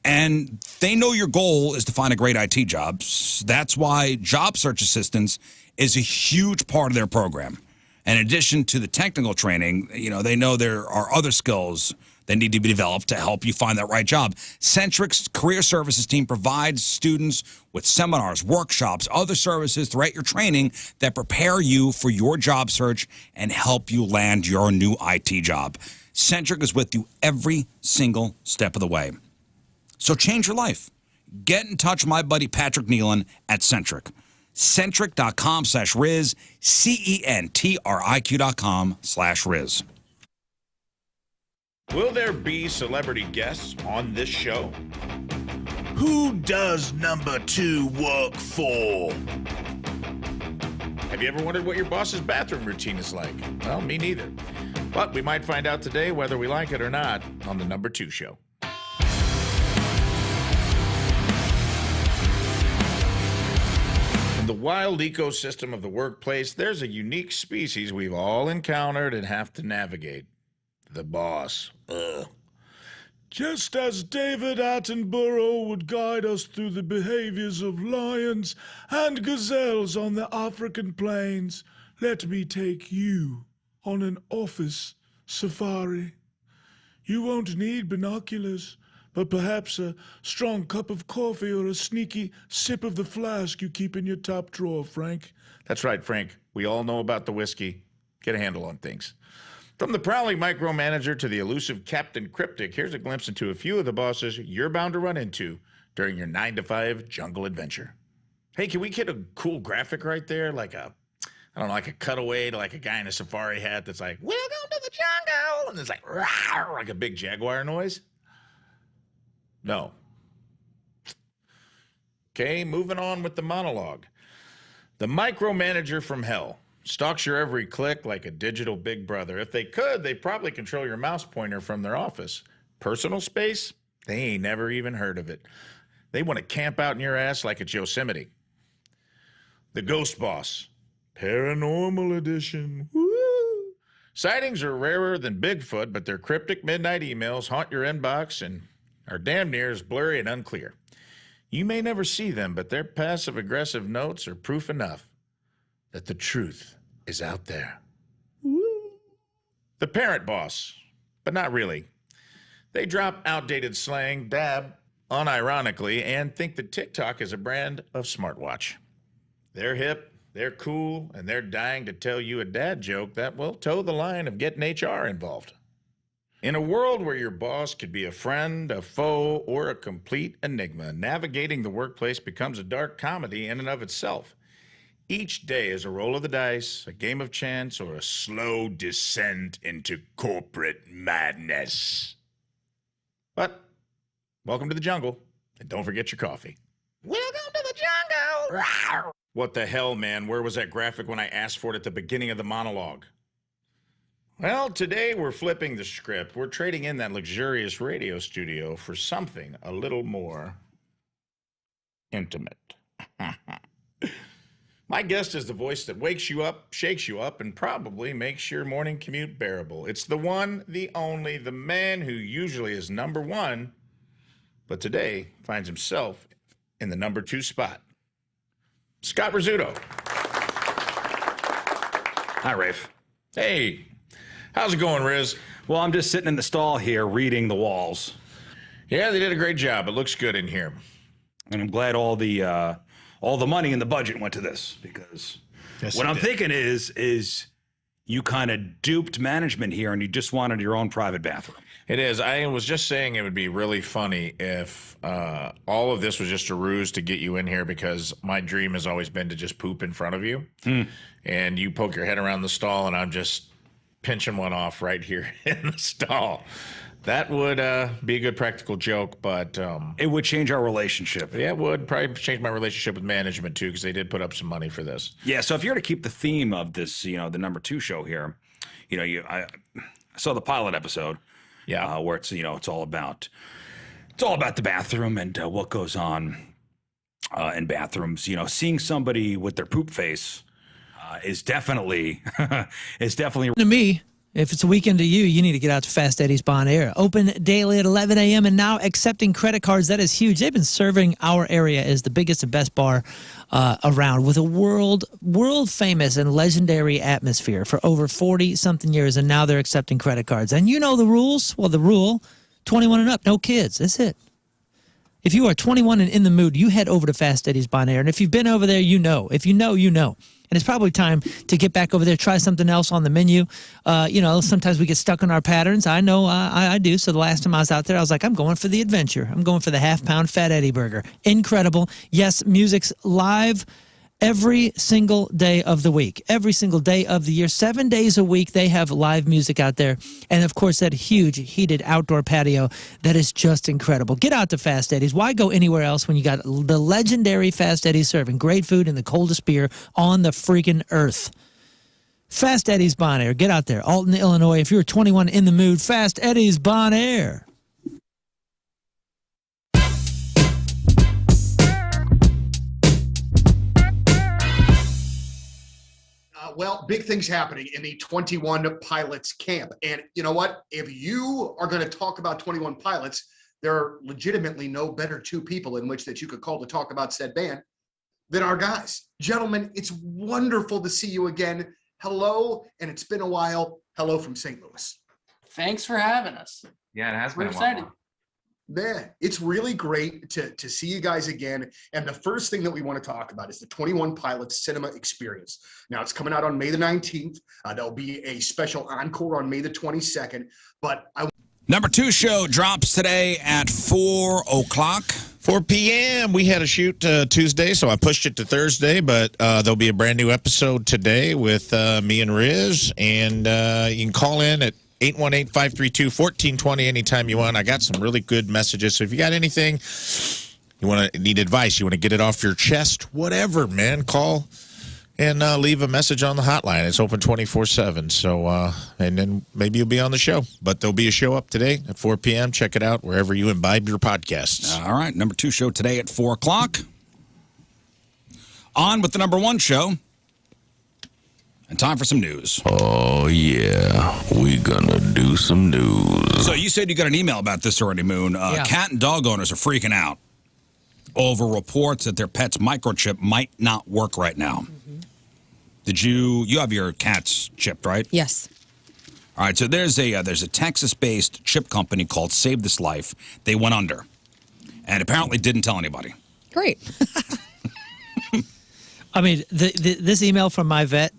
And they know your goal is to find a great IT job. That's why job search assistance is a huge part of their program. In addition to the technical training, you know, they know there are other skills that need to be developed to help you find that right job. Centric's career services team provides students with seminars, workshops, other services throughout your training that prepare you for your job search and help you land your new IT job. Centric is with you every single step of the way. So change your life. Get in touch with my buddy Patrick Nealon at Centric. Centric.com/Riz, CENTRIQ.com/Riz. Will there be celebrity guests on this show? Who does number 2 work for? Have you ever wondered what your boss's bathroom routine is like? Well, me neither. But we might find out today whether we like it or not on the number 2 show. In the wild ecosystem of the workplace, there's a unique species we've all encountered and have to navigate. The boss. Just as David Attenborough would guide us through the behaviors of lions and gazelles on the African plains, let me take you on an office safari. You won't need binoculars, but perhaps a strong cup of coffee or a sneaky sip of the flask you keep in your top drawer, Frank. That's right, Frank. We all know about the whiskey. Get a handle on things. From the prowling micromanager to the elusive Captain Cryptic, here's a glimpse into a few of the bosses you're bound to run into during your 9-to-5 jungle adventure. Hey, can we get a cool graphic right there? Like a cutaway to like a guy in a safari hat that's like, welcome to the jungle! And it's like, rawr, like a big jaguar noise? No. Okay, moving on with the monologue. The micromanager from hell stalks your every click like a digital big brother. If they could, they'd probably control your mouse pointer from their office. Personal space? They ain't never even heard of it. They want to camp out in your ass like it's Yosemite. The Ghost Boss. Paranormal Edition. Woo! Sightings are rarer than Bigfoot, but their cryptic midnight emails haunt your inbox and are damn near as blurry and unclear. You may never see them, but their passive-aggressive notes are proof enough that the truth is out there. Woo. The Parent Boss, but not really. They drop outdated slang, dab unironically, and think that TikTok is a brand of smartwatch. They're hip, they're cool, and they're dying to tell you a dad joke that will toe the line of getting HR involved. In a world where your boss could be a friend, a foe, or a complete enigma, navigating the workplace becomes a dark comedy in and of itself. Each day is a roll of the dice, a game of chance, or a slow descent into corporate madness. But welcome to the jungle, and don't forget your coffee. Welcome to the jungle! Rawr. What the hell, man? Where was that graphic when I asked for it at the beginning of the monologue? Well, today we're flipping the script. We're trading in that luxurious radio studio for something a little more intimate. My guest is the voice that wakes you up, shakes you up, and probably makes your morning commute bearable. It's the one, the only, the man who usually is number 1, but today finds himself in the number 2 spot. Scott Rizzuto. Hi, Rafe. Hey, how's it going, Riz? Well, I'm just sitting in the stall here reading the walls. Yeah, they did a great job. It looks good in here. And I'm glad all the money in the budget went to this, because what I'm thinking is you kind of duped management here and you just wanted your own private bathroom. It is. I was just saying it would be really funny if all of this was just a ruse to get you in here, because my dream has always been to just poop in front of you. And you poke your head around the stall and I'm just pinching one off right here in the stall. That would be a good practical joke, but... it would change our relationship. Yeah, it would probably change my relationship with management, too, because they did put up some money for this. Yeah, so if you're to keep the theme of this, the number 2 show here, I saw the pilot episode. Yeah. Where it's, it's all about the bathroom and what goes on in bathrooms. Seeing somebody with their poop face is definitely to me, If it's a weekend to you, you need to get out to Fast Eddie's Bon Air. Open daily at 11 a.m. and now accepting credit cards. That is huge. They've been serving our area as the biggest and best bar around with a world famous and legendary atmosphere for over 40-something years, and now they're accepting credit cards. And you know the rules? Well, the rule, 21 and up, no kids. That's it. If you are 21 and in the mood, you head over to Fast Eddie's Bon Air. And if you've been over there, you know. If you know, you know. And it's probably time to get back over there, try something else on the menu. Sometimes we get stuck in our patterns. I know I do. So the last time I was out there, I was like, I'm going for the adventure. I'm going for the half-pound Fat Eddie burger. Incredible. Yes, music's live every single day of the week, every single day of the year. 7 days a week, they have live music out there. And, of course, that huge heated outdoor patio that is just incredible. Get out to Fast Eddie's. Why go anywhere else when you got the legendary Fast Eddie's serving great food and the coldest beer on the freaking earth? Fast Eddie's Bon Air. Get out there. Alton, Illinois. If you're 21 in the mood, Fast Eddie's Bon Air. Well, big things happening in the 21 Pilots camp. And you know what? If you are going to talk about 21 Pilots, there are legitimately no better two people in which that you could call to talk about said band than our guys. Gentlemen, it's wonderful to see you again. Hello, and it's been a while. Hello from St. Louis. Thanks for having us. Yeah, it has We're been a while. excited. Man, it's really great to see you guys again. And the first thing that we want to talk about is the 21 Pilots cinema experience. Now, it's coming out on May the 19th. There'll be a special encore on May the 22nd. But Number 2 show drops today at 4 o'clock. 4 p.m. We had a shoot Tuesday, so I pushed it to Thursday, but there'll be a brand new episode today with me and Riz, and you can call in at 818-532-1420 anytime you want. I got some really good messages, so if you got anything, need advice, you want to get it off your chest, whatever, man, call and leave a message on the hotline. It's open 24/7, so and then maybe you'll be on the show. But there'll be a show up today at 4 p.m. Check it out wherever you imbibe your podcasts. All right, number 2 show today at 4 o'clock. On with the number 1 show. And time for some news. Oh, yeah. We gonna do some news. So you said you got an email about this already, Moon. Yeah. Cat and dog owners are freaking out over reports that their pet's microchip might not work right now. Did you have your cats chipped, right? Yes. All right, so there's a Texas-based chip company called Save This Life. They went under and apparently didn't tell anybody. Great. I mean, this email from my vet,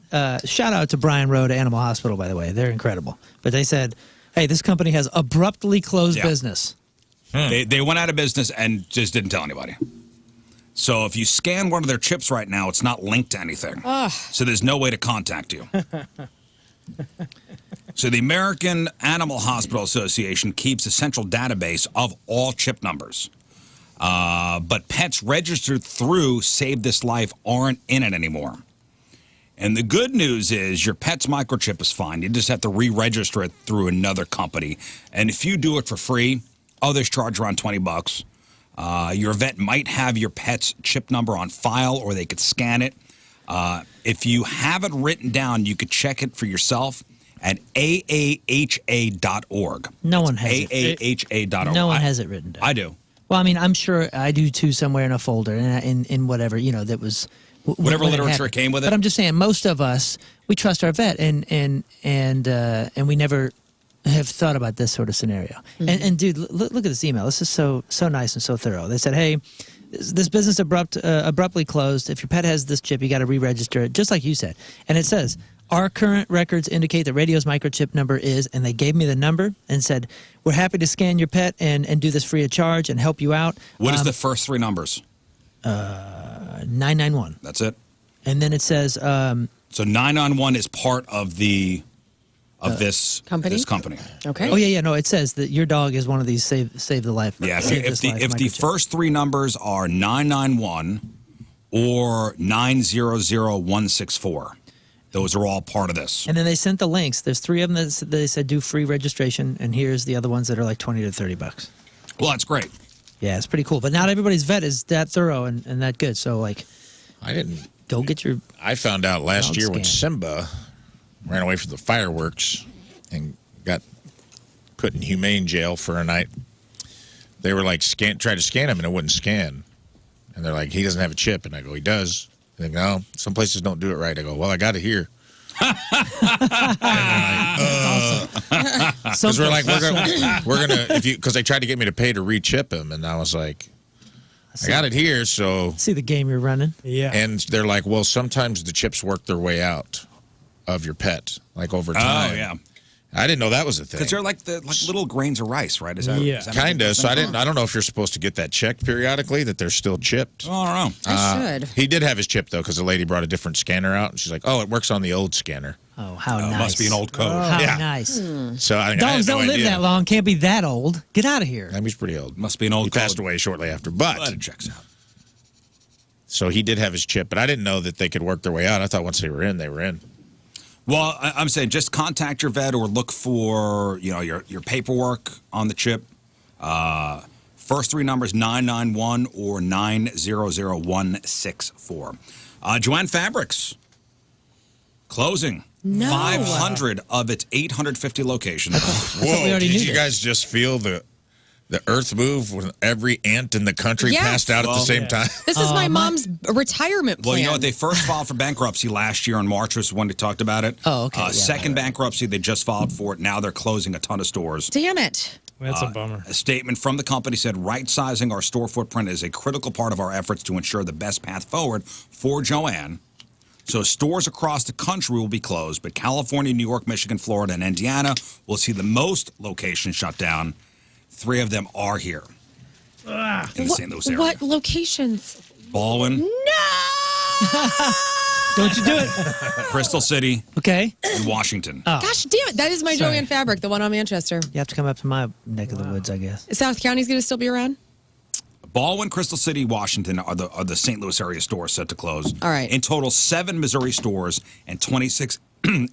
shout out to Brian Road Animal Hospital, by the way. They're incredible. But they said, hey, this company has abruptly closed business. They went out of business and just didn't tell anybody. So if you scan one of their chips right now, it's not linked to anything. So there's no way to contact you. So the American Animal Hospital Association keeps a central database of all chip numbers. But pets registered through Save This Life aren't in it anymore. And the good news is your pet's microchip is fine. You just have to re-register it through another company. And if you do it for free, others charge around $20. Your vet might have your pet's chip number on file, or they could scan it. If you have it written down, you could check it for yourself at aaha.org. No one has it. aaha.org. No one has it written down. I do. Well, I mean, I'm sure I do too, somewhere in a folder, in whatever, that was whatever when it literature happened. came with it. But I'm just saying, most of us, we trust our vet, and we never have thought about this sort of scenario. And dude, look at this email. This is so nice and so thorough. They said, hey, this business abruptly closed. If your pet has this chip, you got to re-register it, just like you said. And it says, our current records indicate that radio's microchip number is, and they gave me the number and said, we're happy to scan your pet and do this free of charge and help you out. What is the first 3 numbers? 991. That's it. And then it says, so 991 is part of this company. This company. Okay. Oh yeah. No, it says that your dog is one of these save the life. Yeah. Save If This Life the microchip. first 3 numbers are 991 or 900164, those are all part of this. And then they sent the links. There's 3 of them that they said do free registration, and here's the other ones that are like $20 to $30. Well, that's great. Yeah, it's pretty cool. But not everybody's vet is that thorough and that good. So like, I didn't go get your. I found out last dog year when scan. Simba ran away from the fireworks. and got put in humane jail for a night. They were like, tried to scan him, and it wouldn't scan. And they're like, he doesn't have a chip. And I go, he does. They go, no, some places don't do it right. I go, well, I got it here. Because we're like, we're gonna, because they tried to get me to pay to re-chip him, and I was like, I got it here, so. See the game you're running? Yeah. And they're like, well, sometimes the chips work their way out of your pet, like over time. Oh, yeah. I didn't know that was a thing. Because they're like little grains of rice, right? Is that, Yeah. is that Kind of. So I thing? don't know if you're supposed to get that checked periodically, that they're still chipped. Oh, I don't know. I should. He did have his chip, though, because the lady brought a different scanner out, and she's like, oh, it works on the old scanner. Oh, how nice. Must be an old code. How Yeah. nice. So I had Dogs no don't live idea. that long. Can't be that old. Get out of here. I mean, he's pretty old. Must be an old He code. passed away shortly after, but It checks out. so he did have his chip, but I didn't know that they could work their way out. I thought once they were in, they were in. Well, I'm saying just contact your vet or look for your paperwork on the chip. First three numbers 991 or 900164. Joanne Fabrics closing. No. 500 of its 850 locations. Whoa! already Did knew you this. guys just feel the earth move when every ant in the country Yes. passed out at the same time? This is my mom's retirement plan. Well, you know what? They first filed for bankruptcy last year in March was when they talked about it. Oh, okay, yeah. Second bankruptcy, they just filed for it. Now they're closing a ton of stores. Damn it. That's a bummer. A statement from the company said, right-sizing our store footprint is a critical part of our efforts to ensure the best path forward for Joanne. So stores across the country will be closed, but California, New York, Michigan, Florida, and Indiana will see the most locations shut down. 3 of them are here in the St. Louis area. What locations? Baldwin, Don't you do it. Crystal City, Okay. and Washington. Oh, Gosh damn it. That is my Sorry. Joanne Fabric, the one on Manchester. you have to come up to my neck of the woods, I guess. South County's going to still be around? Baldwin, Crystal City, Washington are the St. Louis area stores set to close. All right. In total, 7 Missouri stores and 26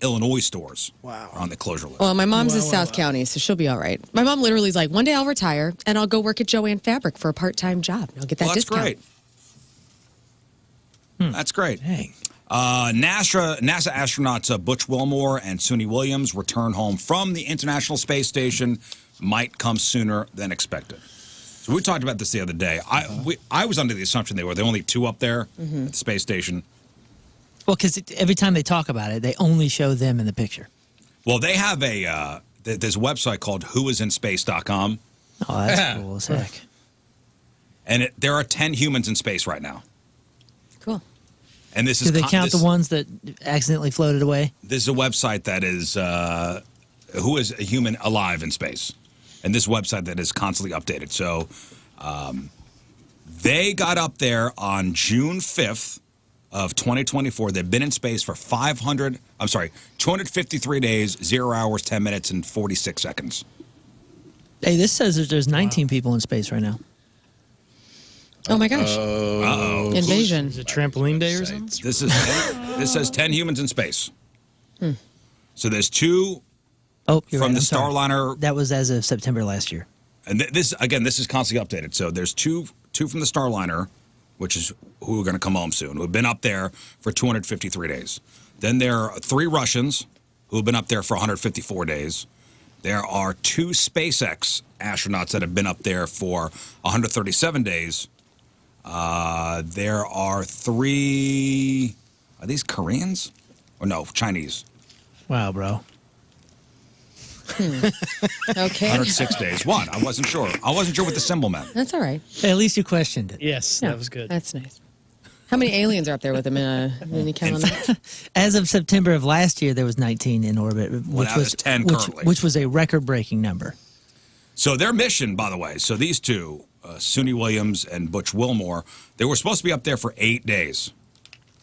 Illinois stores are on the closure list. Well, my mom's in South County, so she'll be all right. My mom literally is like, one day I'll retire and I'll go work at Joanne Fabric for a part-time job. I'll get that Well, that's discount. great. That's great. Dang. NASA astronauts Butch Wilmore and Suni Williams return home from the International Space Station. Might come sooner than expected. So we talked about this the other day. I was under the assumption they were the only 2 up there at the space station. Well, because every time they talk about it, they only show them in the picture. Well, they have there's a website called whoisinspace.com. Oh, that's cool as heck. And there are 10 humans in space right now. Cool. And this is Do they count this, the ones that accidentally floated away? This is a website that is who is a human alive in space. And this website that is constantly updated. So they got up there on June 5th of 2024. They've been in space for 253 days, 0 hours, 10 minutes, and 46 seconds. Hey, this says that there's 19 people in space right now. Oh my gosh. Uh-oh. Invasion. Is it trampoline day or something? This says 10 humans in space. So there's 2 Oh, you're from right. the I'm sorry. Starliner. That was as of September last year. And this is constantly updated. So there's two from the Starliner, which is who are going to come home soon, who have been up there for 253 days. Then there are 3 Russians who have been up there for 154 days. There are 2 SpaceX astronauts that have been up there for 137 days. There are 3. Are these Koreans? Or no, Chinese. Wow, bro. Okay. 106 days. What? I wasn't sure. I wasn't sure what the symbol meant. That's all right. Hey, at least you questioned it. Yes, Yeah, that was good. That's nice. How many aliens are up there with him? Any count on that? As of September of last year, there was 19 in orbit, which now was there's 10 currently. which was a record-breaking number. So their mission, by the way, so these 2, Suni Williams and Butch Wilmore, they were supposed to be up there for 8 days.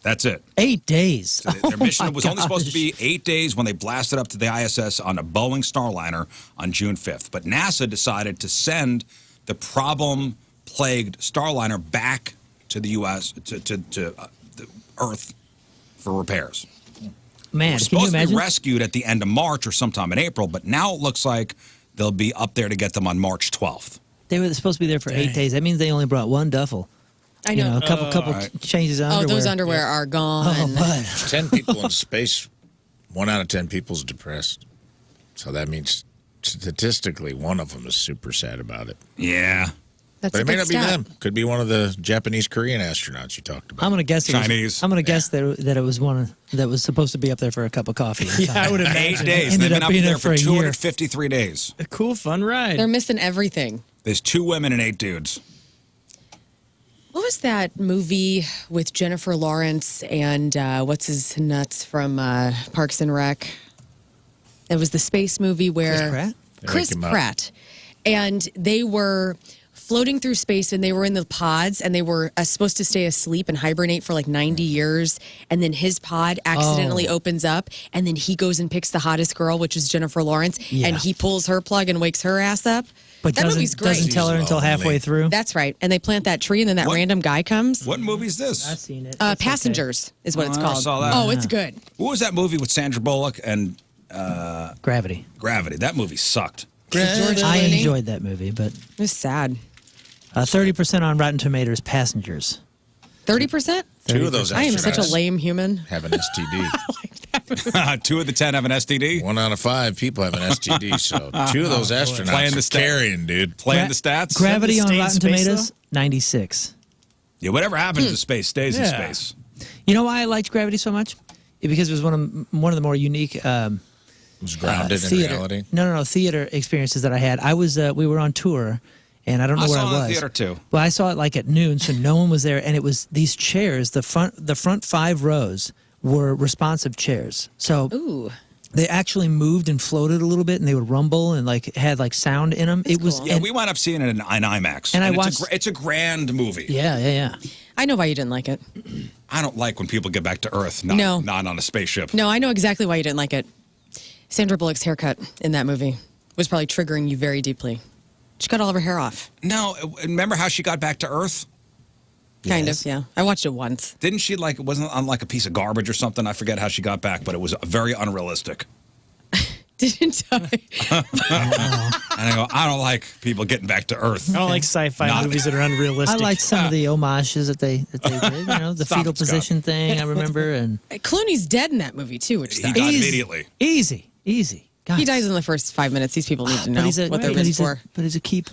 That's it. 8 days. So their mission was only supposed to be 8 days when they blasted up to the ISS on a Boeing Starliner on June 5th. But NASA decided to send the problem-plagued Starliner back to the U.S., to the Earth for repairs. Man, We're can you supposed to be imagine? rescued at the end of March or sometime in April, but now it looks like they'll be up there to get them on March 12th. They were supposed to be there for 8 days. That means they only brought 1 duffel. I know. You know, a couple changes of Oh, underwear. those underwear are gone. Oh, bud. 10 people in space, 1 out of 10 people's depressed. So that means statistically, one of them is super sad about it. Yeah. That's But a it may good not be stat. them. Could be one of the Japanese, Korean astronauts you talked about. I'm gonna guess Chinese. I'm gonna guess that it was one that was supposed to be up there for a cup of coffee. Yeah, I would imagine. 8 days. Ended They've been up up being there there for for a year. 253 days. A cool, fun ride. They're missing everything. There's 2 women and 8 dudes. What was that movie with Jennifer Lawrence and what's his nuts from Parks and Rec? It was the space movie where Chris Pratt? Chris Wake him up. Pratt. And they were floating through space and they were in the pods and they were supposed to stay asleep and hibernate for like 90 years. And then his pod accidentally opens up and then he goes and picks the hottest girl, which is Jennifer Lawrence. Yeah. And he pulls her plug and wakes her ass up. But That movie's great. doesn't tell her until halfway through. That's right. And they plant that tree and then that What- random guy comes. What movie is this? I've seen it. Passengers is what it's I called. saw that. Oh, it's good. What was that movie with Sandra Bullock and Gravity. Gravity? That movie sucked. George I Clooney. enjoyed that movie, but It was sad. 30% on Rotten Tomatoes. Passengers. 30%? 2 of those I am such a astronauts lame human. have an STD. 2 of the 10 have an STD. 1 out of 5 people have an STD. So 2 of those astronauts Playing the are stat- carrying, dude. Playing the stats. Gravity on stay in Rotten space, Tomatoes. 96. Yeah, whatever happens in space stays in Yeah. space. You know why I liked Gravity so much? Because it was one of the more unique It was grounded in theater. reality. No, theater experiences that I had. I was we were on tour, and I don't know I where saw I it in was. the theater too. Well, I saw it like at noon, so no one was there, and it was these chairs. The front 5 rows were responsive chairs, so Ooh. they actually moved and floated a little bit, and they would rumble and like had like sound in them. It was cool. Yeah, we wound up seeing it in IMAX. And I it's watched- it's a grand movie. yeah. I know why you didn't like it. I don't like when people get back to Earth, No. not on a spaceship. No, I know exactly why you didn't like it. Sandra Bullock's haircut in that movie was probably triggering you very deeply. She cut all of her hair off. No, remember how she got back to Earth? Kind of, yeah. I watched it once. Didn't she like it wasn't on like a piece of garbage or something? I forget how she got back, but it was very unrealistic. Didn't I? And I go, I don't like people getting back to Earth. I don't like sci-fi Not- movies that are I unrealistic. liked some of the homages that they did. You know, the Stop fetal it, Scott. position thing. I remember, and Clooney's dead in that movie too, which He sucks. died immediately. easy. God. He dies in the first 5 minutes. These people need to know But he's a, what they're but in he's for. but he's a key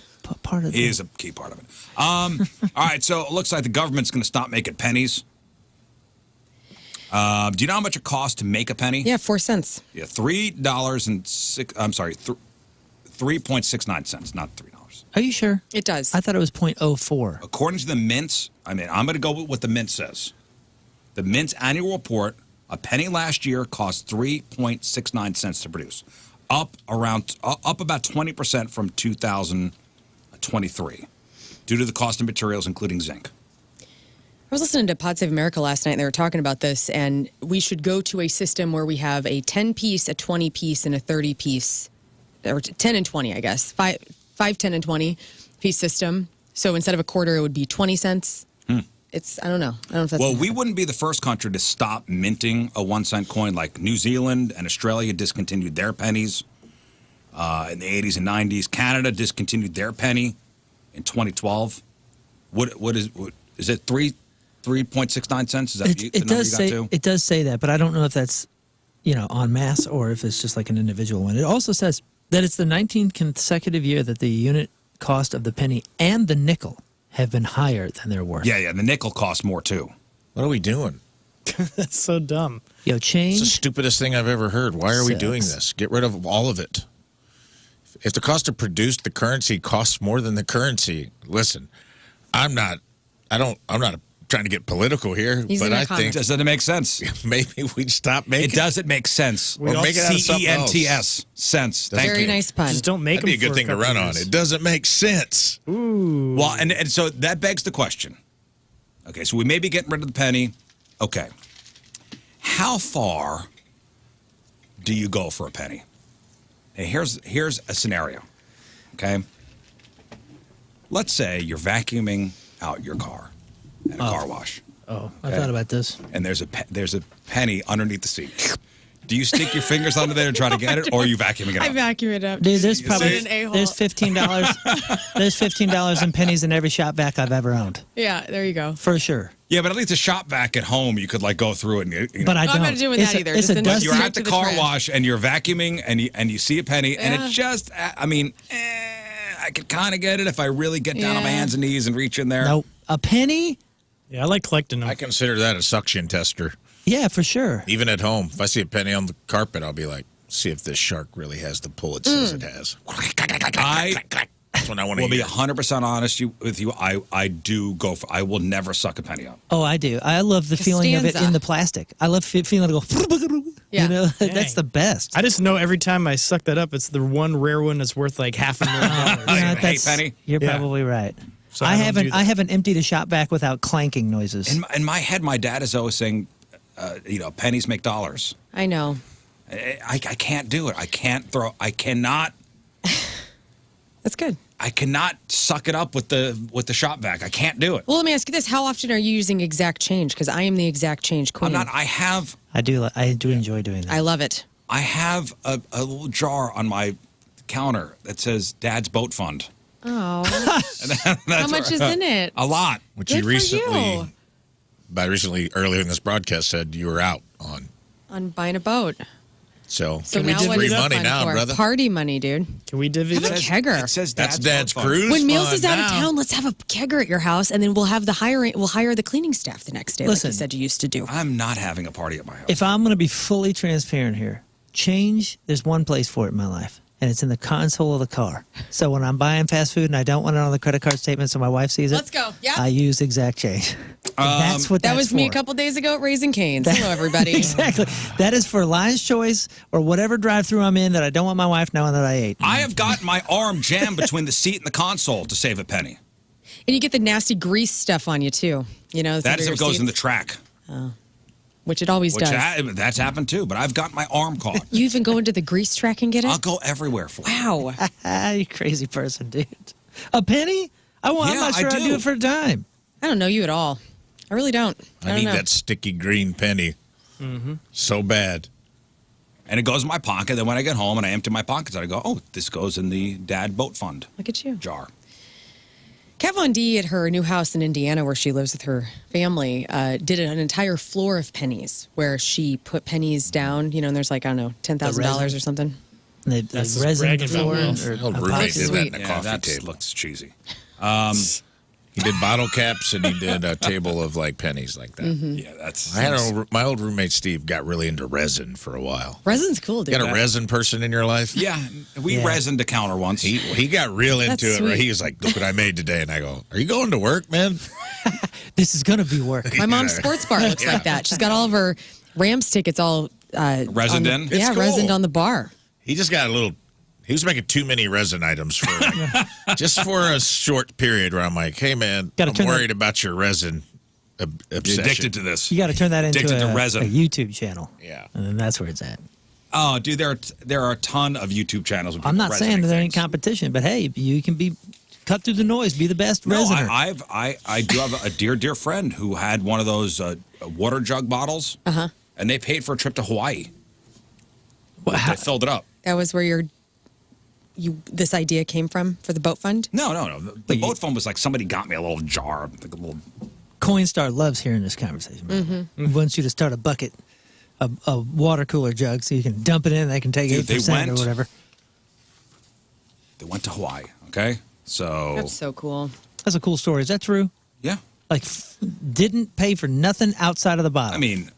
part of He it. is a key part of it. All right, so it looks like the government's going to stop making pennies. Do you know how much it costs to make a penny? Yeah, 4 cents. Yeah, $3.69, not $3. Are you sure? It does. I thought it was 0.04. According to the Mint's, I'm going to go with what the Mint says. The Mint's annual report, a penny last year cost 3.69 cents to produce, up about 20% from 2023, due to the cost of materials, including zinc. I was listening to Pod Save America last night, and they were talking about this, and we should go to a system where we have a 10-piece, a 20-piece, and a 30-piece, or 10 and 20, I guess. 5, 10, and 20-piece system. So instead of a quarter, it would be 20 cents. It's, I don't know. I don't know if that's... Well, we wouldn't be the first country to stop minting a 1 cent coin. Like New Zealand and Australia discontinued their pennies in the 80s and 90s. Canada discontinued their penny in 2012. What is it 3.69 cents? Is that the number you got to? It does say that, but I don't know if that's en masse or if it's just like an individual one. It also says that it's the 19th consecutive year that the unit cost of the penny and the nickel have been higher than their worth. Yeah, the nickel costs more too. What are we doing? That's so dumb. Yo, It's change. the stupidest thing I've ever heard. Why are we doing Sucks. this? Get rid of all of it. If the cost to produce the currency costs more than the currency, listen, I'm not trying to get political here, He's but an I economist. think Doesn't it make sense? maybe we stop making It doesn't make sense. Or make it out of something else. CENTS. Sense. Thank Very you. nice pun. Just don't make That'd be a them good for thing to couple run on. years. It doesn't make sense. Ooh. Well, and so that begs the question. Okay, so we may be getting rid of the penny. Okay. How far do you go for a penny? Hey, here's a scenario. Okay? Let's say you're vacuuming out your car at a car wash. Oh, I Okay. thought about this. And there's a penny underneath the seat. Do you stick your fingers under there and try to get it, or are you vacuuming it I up? vacuum it up. Dude, there's What probably an a-hole. there's $15. There's $15 in pennies in every shop vac I've ever owned, Yeah, there you go. for sure. Yeah, but at least a shop vac at home, you could like go through it. And, you know. But I I'm don't. not doing It's that a- either. It's Just a in- dust. You're Straight at the to the car trash. wash and you're vacuuming and you see a penny and Yeah. it just, I mean, I could kind of get it if I really get down on my Yeah. hands and knees and reach in there. No, a penny. Yeah, I like collecting them. I consider that a suction tester. Yeah, for sure. Even at home, if I see a penny on the carpet, I'll be like, see if this shark really has the pull it says it has. That's when I want to will be hear. 100% honest with you. I do go for, I will never suck a penny up. Oh, I do. I love the feeling of it Costanza. in the plastic. I love feeling it go. Yeah. You know, Dang. that's the best. I just know every time I suck that up, it's the one rare one that's worth like $500,000. Yeah, Hey, penny. You're Yeah. probably right. So I I don't do haven't. that. I haven't emptied a shop vac without clanking noises. In my head, my dad is always saying, pennies make dollars. I know. I can't do it. I cannot. That's good. I cannot suck it up with the shop vac. I can't do it. Well, let me ask you this: how often are you using exact change? Because I am the exact change queen. I'm not. I have. I do. I do enjoy doing that. I love it. I have a little jar on my counter that says Dad's Boat Fund. Oh, How how much is in it? A lot. Which Good you for recently, you. by recently, earlier in this broadcast, said you were out on. On buying a boat. So, So can we now just what free is it money fun now, for? brother? Party money, dude. Can we divvy Have a that? kegger. It says That's Dad's Dad's Boat Fund. cruise. When Meals fund is out of now. town, let's have a kegger at your house, and then we'll have the hiring. We'll hire the cleaning staff the next day, like Listen. you said you used to do. I'm not having a party at my house. If I'm going to be fully transparent here, change. There's one place for it in my life, and it's in the console of the car. So when I'm buying fast food and I don't want it on the credit card statement, so my wife sees it. Let's go. Yeah. I use exact change. That's what That that's was me a for. couple days ago at Raising Cane's. Hello, everybody. Exactly. That is for Lion's Choice or whatever drive-through I'm in that I don't want my wife knowing that I ate. I have gotten my arm jammed between the seat and the console to save a penny. And you get the nasty grease stuff on you too. You know, That is if it goes in the track. which it always Which does. that's happened too, but I've got my arm caught. You even go into the grease track and get it? I'll go everywhere for it. Wow. You crazy person, dude. A penny? I'm Yeah, not sure I I'd do do. it for a dime. I don't know you at all. I really don't. I don't need know. that sticky green penny so bad. And it goes in my pocket. Then when I get home and I empty my pockets, I go, oh, this goes in the Dad Boat Fund Look at you. jar. Kat Von D at her new house in Indiana, where she lives with her family, did an entire floor of pennies where she put pennies down, and there's like, I don't know, $10,000 or something. The That's just resin bragging floor. about wealth. or My old a roommate pocket. did that in a Yeah, coffee that table. looks cheesy. He did bottle caps and he did a table of like pennies like that. Yeah, that's. I had my old roommate Steve got really into resin for a while. Resin's cool, dude. You got a resin person in your life? Yeah, we resined a counter once. He got real into That's it. Right? sweet. He was like, "Look what I made today," and I go, "Are you going to work, man?" This is going to be work. My mom's sports bar looks like that. She's got all of her Rams tickets all Resined in? Yeah, It's cool. resined on the bar. He just got a little. He was making too many resin items for just for a short period. Where I'm like, "Hey, man, Gotta I'm turn that- worried about your resin You're obsession." addicted to this. You got to turn that into Addicted to a resin. YouTube channel. Yeah. And then that's where it's at. Oh, dude, there are a ton of YouTube channels. With I'm people not saying resining there ain't things. competition, but hey, you can be cut through the noise, be the best No, resiner. I do have a dear friend who had one of those water jug bottles, and they paid for a trip to Hawaii. Well, They filled it up. That was where this idea came from for the boat fund? No. The boat fund was like somebody got me a little jar, like a little. Coinstar loves hearing this conversation. Man. He wants you to start a bucket, a water cooler jug, so you can dump it in. They can take Dude, they 8% or went- whatever. They went to Hawaii. Okay, so That's so cool. That's a cool story. Is that true? yeah. Like, didn't pay for nothing outside of the bottle. I mean,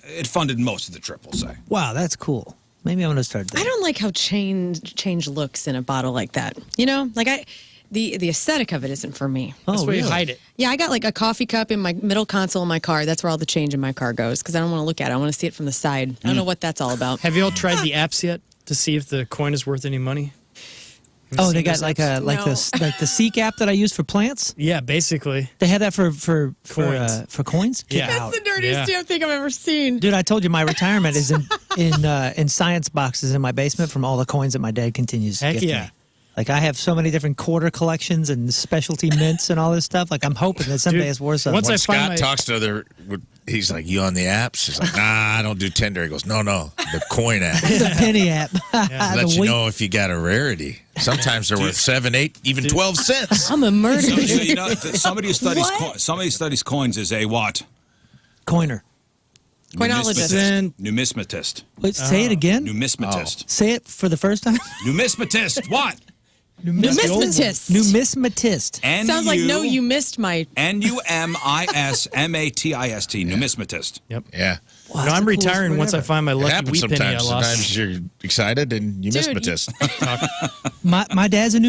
it funded most of the trip. We'll say. Wow, that's cool. Maybe I'm going to start that. I don't like how change looks in a bottle like that. Like the aesthetic of it isn't for me. That's Oh, where you really? hide it. Yeah, I got like a coffee cup in my middle console in my car. That's where all the change in my car goes because I don't want to look at it. I want to see it from the side. I don't know what that's all about. Have you all tried the apps yet to see if the coin is worth any money? Have you Oh, seen they got those like apps? like the Seek app that I use for plants. Yeah, basically. They had that for coins. Get Yeah. out. The dirtiest damn thing I've ever seen. Dude, I told you my retirement is in science boxes in my basement from all the coins that my dad continues to Heck gift yeah. me. Like I have so many different quarter collections and specialty mints and all this stuff. Like I'm hoping that someday it's worth something. When Scott talks to other, he's like, "You on the apps?" He's like, "Nah, I don't do Tinder." He goes, "No, the coin app, the penny app, let you know if you got a rarity. Sometimes they're worth 7, 8, even 12 cents." I'm a murderer. So, you know, somebody who studies coins is a what? Coiner. Coinologist. Numismatist. Wait, say it again. Numismatist. Say it for the first time. Numismatist. What? Numismatist. Numismatist. Sounds like no, you missed my. Numismatist. Numismatist. Yep. Yeah. Wow, I'm retiring once I find my It lucky happens wheat penny I sometimes. lost. Sometimes you're excited and you mismatist. my dad's a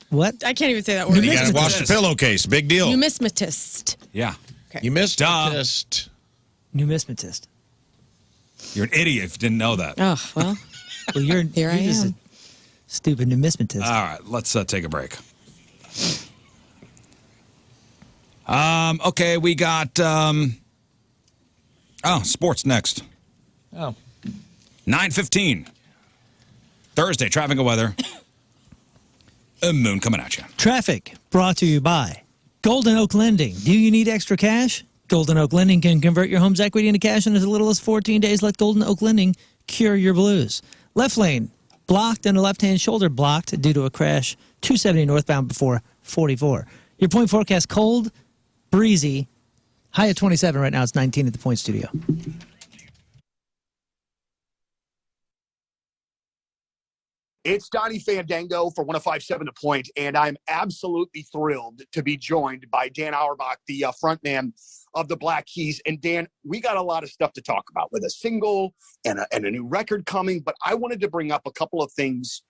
what? I can't even say that word. You got to wash the pillowcase. Big deal. Numismatist. Yeah. Okay. You mismatist. Numismatist. You're an idiot if you didn't know that. Oh, well. Well, you're just am. a stupid numismatist. All right, let's take a break. Okay, we got sports next. 9:15. Thursday, traffic and weather. Moon coming at you. Traffic brought to you by Golden Oak Lending. Do you need extra cash? Golden Oak Lending can convert your home's equity into cash in as little as 14 days. Let Golden Oak Lending cure your blues. Left lane blocked and a left-hand shoulder blocked due to a crash. 270 northbound before 44. Your point forecast: cold, breezy, high at 27 right now. It's 19 at the Point Studio. It's Donnie Fandango for 105.7 The Point, and I'm absolutely thrilled to be joined by Dan Auerbach, the frontman of the Black Keys. And Dan, we got a lot of stuff to talk about with a single and a new record coming, but I wanted to bring up a couple of things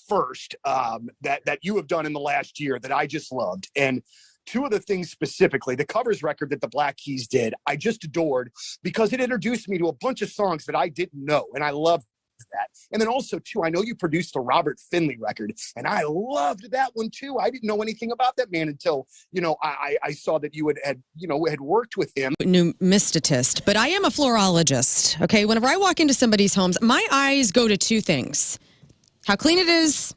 first that you have done in the last year that I just loved. And two of the things specifically, the covers record that the Black Keys did, I just adored because it introduced me to a bunch of songs that I didn't know, and I loved that. And then also too, I know you produced the Robert Finley record, and I loved that one too. I didn't know anything about that man until I saw that you had worked with him. Numismatist, but I am a florologist. Okay, whenever I walk into somebody's homes, my eyes go to two things: how clean it is.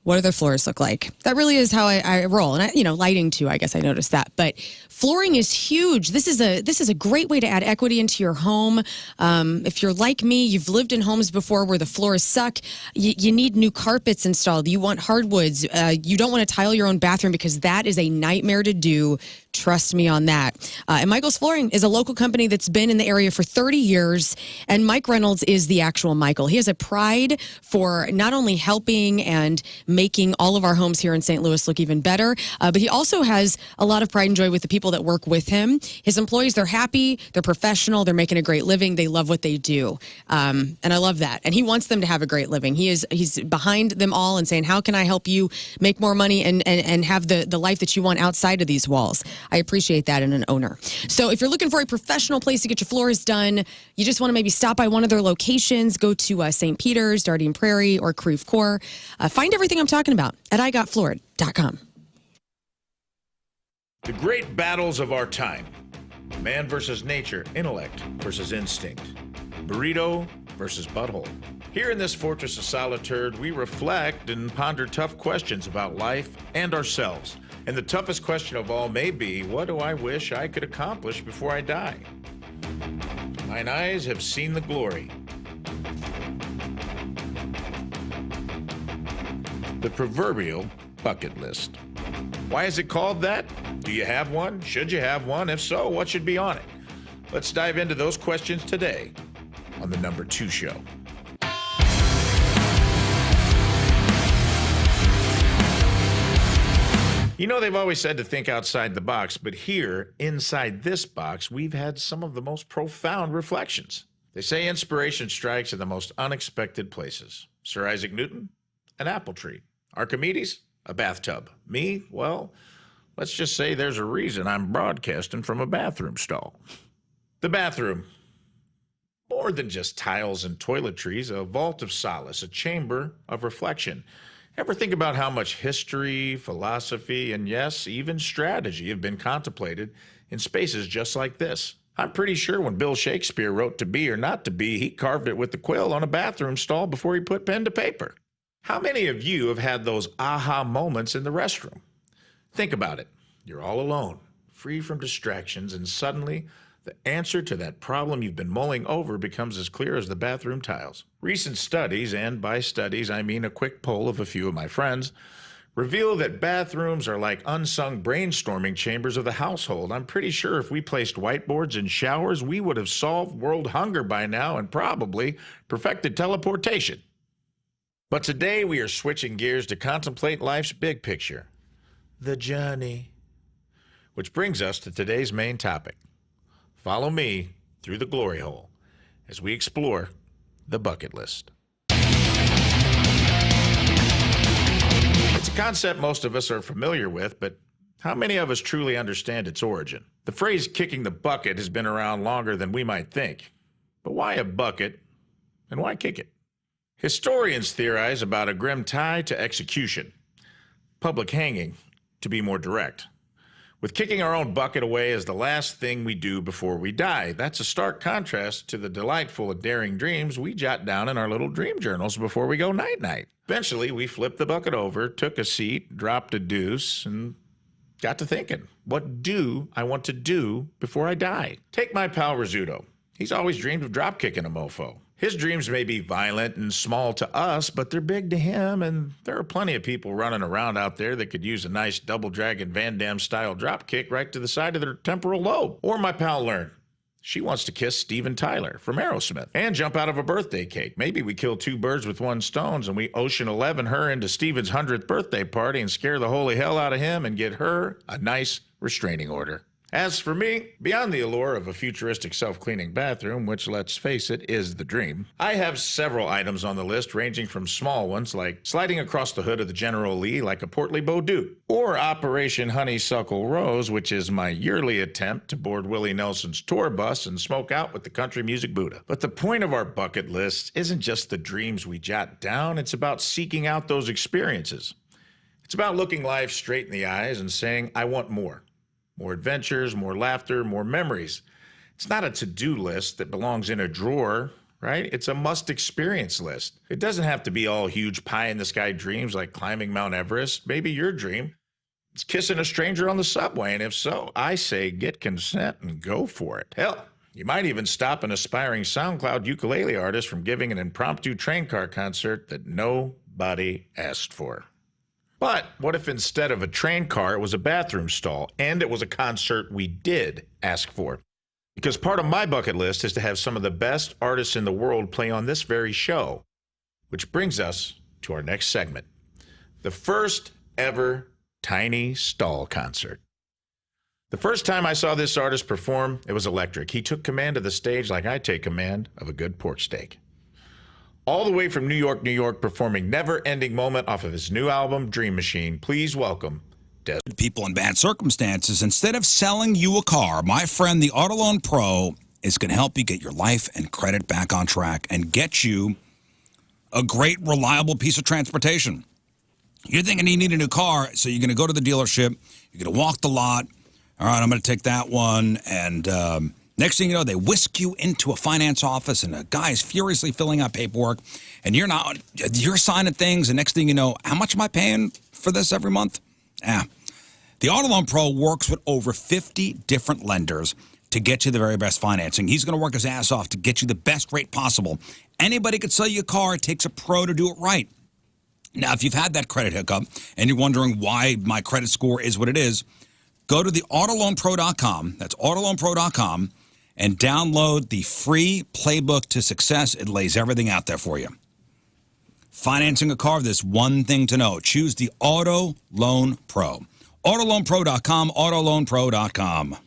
What do their floors look like? That really is how I roll. And lighting too, I guess I noticed that. But flooring is huge. This is a great way to add equity into your home. If you're like me, you've lived in homes before where the floors suck. You need new carpets installed. You want hardwoods. You don't want to tile your own bathroom because that is a nightmare to do. Trust me on that. And Michael's Flooring is a local company that's been in the area for 30 years. And Mike Reynolds is the actual Michael. He has a pride for not only helping and making all of our homes here in St. Louis look even better, but he also has a lot of pride and joy with the people that work with him. His employees, they're happy, they're professional, they're making a great living, they love what they do. And I love that. And he wants them to have a great living. He's behind them all and saying, how can I help you make more money and have the life that you want outside of these walls? I appreciate that in an owner. So if you're looking for a professional place to get your floors done, you just want to maybe stop by one of their locations, go to St. Peter's, Dardian Prairie, or Creve Coeur. Find everything I'm talking about at igotfloored.com. The great battles of our time. Man versus nature, intellect versus instinct. Burrito versus butthole. Here in this fortress of solitude, we reflect and ponder tough questions about life and ourselves. And the toughest question of all may be, what do I wish I could accomplish before I die? Mine eyes have seen the glory. The proverbial bucket list. Why is it called that? Do you have one? Should you have one? If so, what should be on it? Let's dive into those questions today on the Number 2 Show. You know, they've always said to think outside the box, but here, inside this box, we've had some of the most profound reflections. They say inspiration strikes in the most unexpected places. Sir Isaac Newton, an apple tree. Archimedes, a bathtub. Me, well, let's just say there's a reason I'm broadcasting from a bathroom stall. The bathroom. More than just tiles and toiletries, a vault of solace, a chamber of reflection. Ever think about how much history, philosophy, and yes, even strategy have been contemplated in spaces just like this? I'm pretty sure when Bill Shakespeare wrote To Be or Not to Be, he carved it with the quill on a bathroom stall before he put pen to paper. How many of you have had those aha moments in the restroom? Think about it. You're all alone, free from distractions, and suddenly the answer to that problem you've been mulling over becomes as clear as the bathroom tiles. Recent studies, and by studies I mean a quick poll of a few of my friends, reveal that bathrooms are like unsung brainstorming chambers of the household. I'm pretty sure if we placed whiteboards in showers, we would have solved world hunger by now and probably perfected teleportation. But today we are switching gears to contemplate life's big picture, the journey. Which brings us to today's main topic. Follow me through the glory hole as we explore the bucket list. It's a concept most of us are familiar with, but how many of us truly understand its origin? The phrase kicking the bucket has been around longer than we might think. But why a bucket and why kick it? Historians theorize about a grim tie to execution, public hanging, to be more direct. With kicking our own bucket away as the last thing we do before we die. That's a stark contrast to the delightful and daring dreams we jot down in our little dream journals before we go night-night. Eventually, we flipped the bucket over, took a seat, dropped a deuce, and got to thinking, what do I want to do before I die? Take my pal Rizzuto. He's always dreamed of drop kicking a mofo. His dreams may be violent and small to us, but they're big to him, and there are plenty of people running around out there that could use a nice double dragon Van Damme style drop kick right to the side of their temporal lobe. Or my pal Lern. She wants to kiss Steven Tyler from Aerosmith and jump out of a birthday cake. Maybe we kill two birds with one stone and we Ocean 11 her into Steven's 100th birthday party and scare the holy hell out of him and get her a nice restraining order. As for me, beyond the allure of a futuristic self-cleaning bathroom, which, let's face it, is the dream, I have several items on the list ranging from small ones like sliding across the hood of the General Lee like a portly Bauduc, or Operation Honeysuckle Rose, which is my yearly attempt to board Willie Nelson's tour bus and smoke out with the country music Buddha. But the point of our bucket list isn't just the dreams we jot down, it's about seeking out those experiences. It's about looking life straight in the eyes and saying, I want more. More adventures, more laughter, more memories. It's not a to-do list that belongs in a drawer, right? It's a must-experience list. It doesn't have to be all huge pie-in-the-sky dreams like climbing Mount Everest. Maybe your dream is kissing a stranger on the subway, and if so, I say get consent and go for it. Hell, you might even stop an aspiring SoundCloud ukulele artist from giving an impromptu train car concert that nobody asked for. But what if instead of a train car, it was a bathroom stall, and it was a concert we did ask for? Because part of my bucket list is to have some of the best artists in the world play on this very show. Which brings us to our next segment. The first ever tiny stall concert. The first time I saw this artist perform, it was electric. He took command of the stage like I take command of a good pork steak. All the way from New York, performing Never Ending Moment off of his new album, Dream Machine. Please welcome Des. People in bad circumstances, instead of selling you a car, my friend, the Auto Loan Pro, is going to help you get your life and credit back on track and get you a great, reliable piece of transportation. You're thinking you need a new car, so you're going to go to the dealership, you're going to walk the lot. All right, I'm going to take that one, and next thing you know, they whisk you into a finance office, and a guy is furiously filling out paperwork, and you're signing things, and next thing you know, how much am I paying for this every month? The Auto Loan Pro works with over 50 different lenders to get you the very best financing. He's going to work his ass off to get you the best rate possible. Anybody could sell you a car. It takes a pro to do it right. Now, if you've had that credit hiccup and you're wondering why my credit score is what it is, go to the autoloanpro.com. That's autoloanpro.com. And download the free Playbook to Success. It lays everything out there for you. Financing a car, there's one thing to know. Choose the Auto Loan Pro. Autoloanpro.com, autoloanpro.com.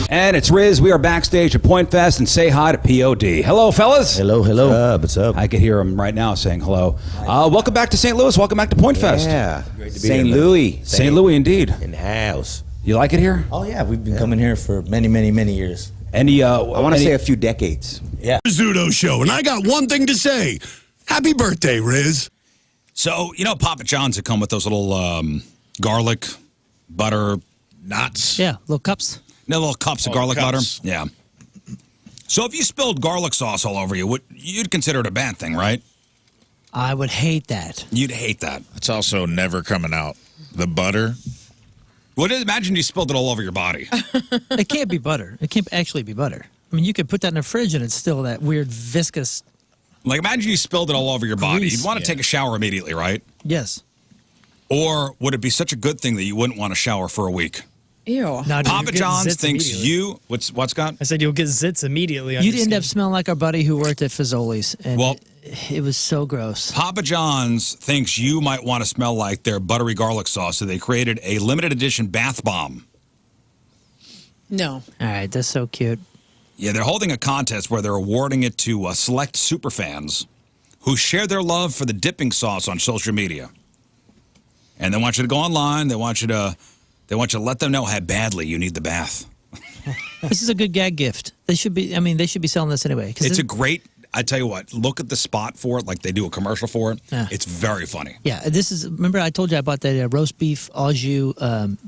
And it's Riz. We are backstage at Pointfest, and say hi to POD. Hello, fellas. Hello. What's up? I could hear him right now saying hello. Welcome back to St. Louis. Welcome back to Pointfest. Yeah. Great to be St. here. Louis. St. Louis, indeed. In the house. You like it here? Oh, yeah. We've been coming here for many, many, many years. Any? I want to say a few decades. Yeah. Rizzuto Show, and I got one thing to say. Happy birthday, Riz. So, Papa John's that come with those little garlic, butter, nuts. Yeah, little cups. No little cups of garlic butter. Yeah. So if you spilled garlic sauce all over you, you'd consider it a bad thing, right? I would hate that. You'd hate that. It's also never coming out. The butter. Well, imagine you spilled it all over your body. It can't be butter. It can't actually be butter. I mean, you could put that in the fridge and it's still that weird viscous. Like, imagine you spilled it all over your body. Grease. You'd want to take a shower immediately, right? Yes. Or would it be such a good thing that you wouldn't want to shower for a week? Ew. No, dude, Papa you'll get John's zits thinks immediately. you... What's Scott? I said you'll get zits immediately. On You'd your end skin. up smelling like our buddy who worked at Fazoli's. And it was so gross. Papa John's thinks you might want to smell like their buttery garlic sauce, so they created a limited edition bath bomb. No. All right, that's so cute. Yeah, they're holding a contest where they're awarding it to select superfans who share their love for the dipping sauce on social media. And they want you to go online. They want you to let them know how badly you need the bath. This is a good gag gift. They should be. I mean, they should be selling this anyway. It's a great. I tell you what. Look at the spot for it. Like they do a commercial for it. Yeah. It's very funny. Yeah, this is. Remember, I told you I bought that roast beef au jus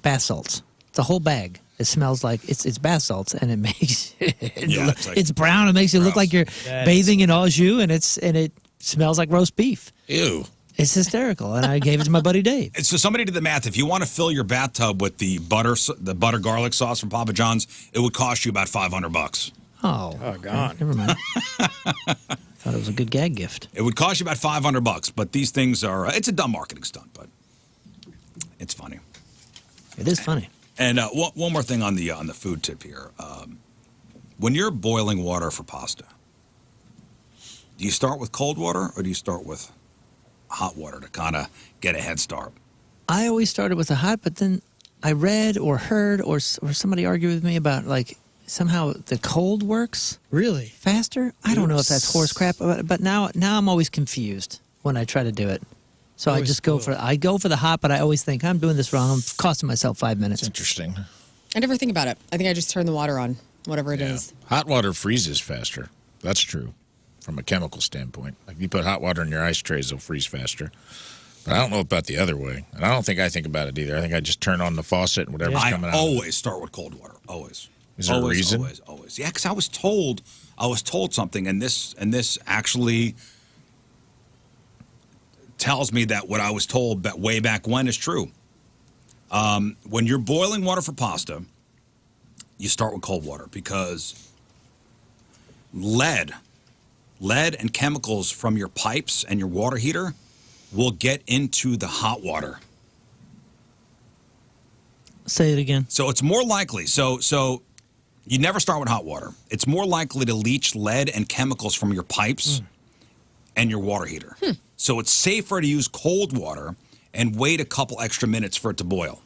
bath salts. It's a whole bag. It smells like it's bath salts, and it makes it's brown. It makes it look like you're bathing in au jus, and it smells like roast beef. Ew. It's hysterical, and I gave it to my buddy Dave. So somebody did the math. If you want to fill your bathtub with the butter garlic sauce from Papa John's, it would cost you about $500. Oh God. Never mind. Thought it was a good gag gift. It would cost you about $500, but these things are. It's a dumb marketing stunt, but it's funny. It is funny. And one more thing on the food tip here. When you're boiling water for pasta, do you start with cold water or do you start with hot water to kind of get a head start? I always started with the hot, but then I read or heard or somebody argued with me about like somehow the cold works really faster. I don't know if that's horse crap, but now I'm always confused when I try to do it. So I just go for the hot, but I always think I'm doing this wrong. I'm costing myself 5 minutes. Interesting. I never think about it. I think I just turn the water on, whatever it is. Hot water freezes faster. That's true from a chemical standpoint. Like you put hot water in your ice trays, they'll freeze faster. But I don't know about the other way. And I don't think I think about it either. I think I just turn on the faucet and whatever's coming out. I always start with cold water. Always. Is there a reason? Always. Yeah, because I was told something, and this actually tells me that what I was told way back when is true. When you're boiling water for pasta, you start with cold water because lead and chemicals from your pipes and your water heater will get into the hot water. Say it again. So it's more likely. So you never start with hot water. It's more likely to leach lead and chemicals from your pipes and your water heater. So it's safer to use cold water and wait a couple extra minutes for it to boil.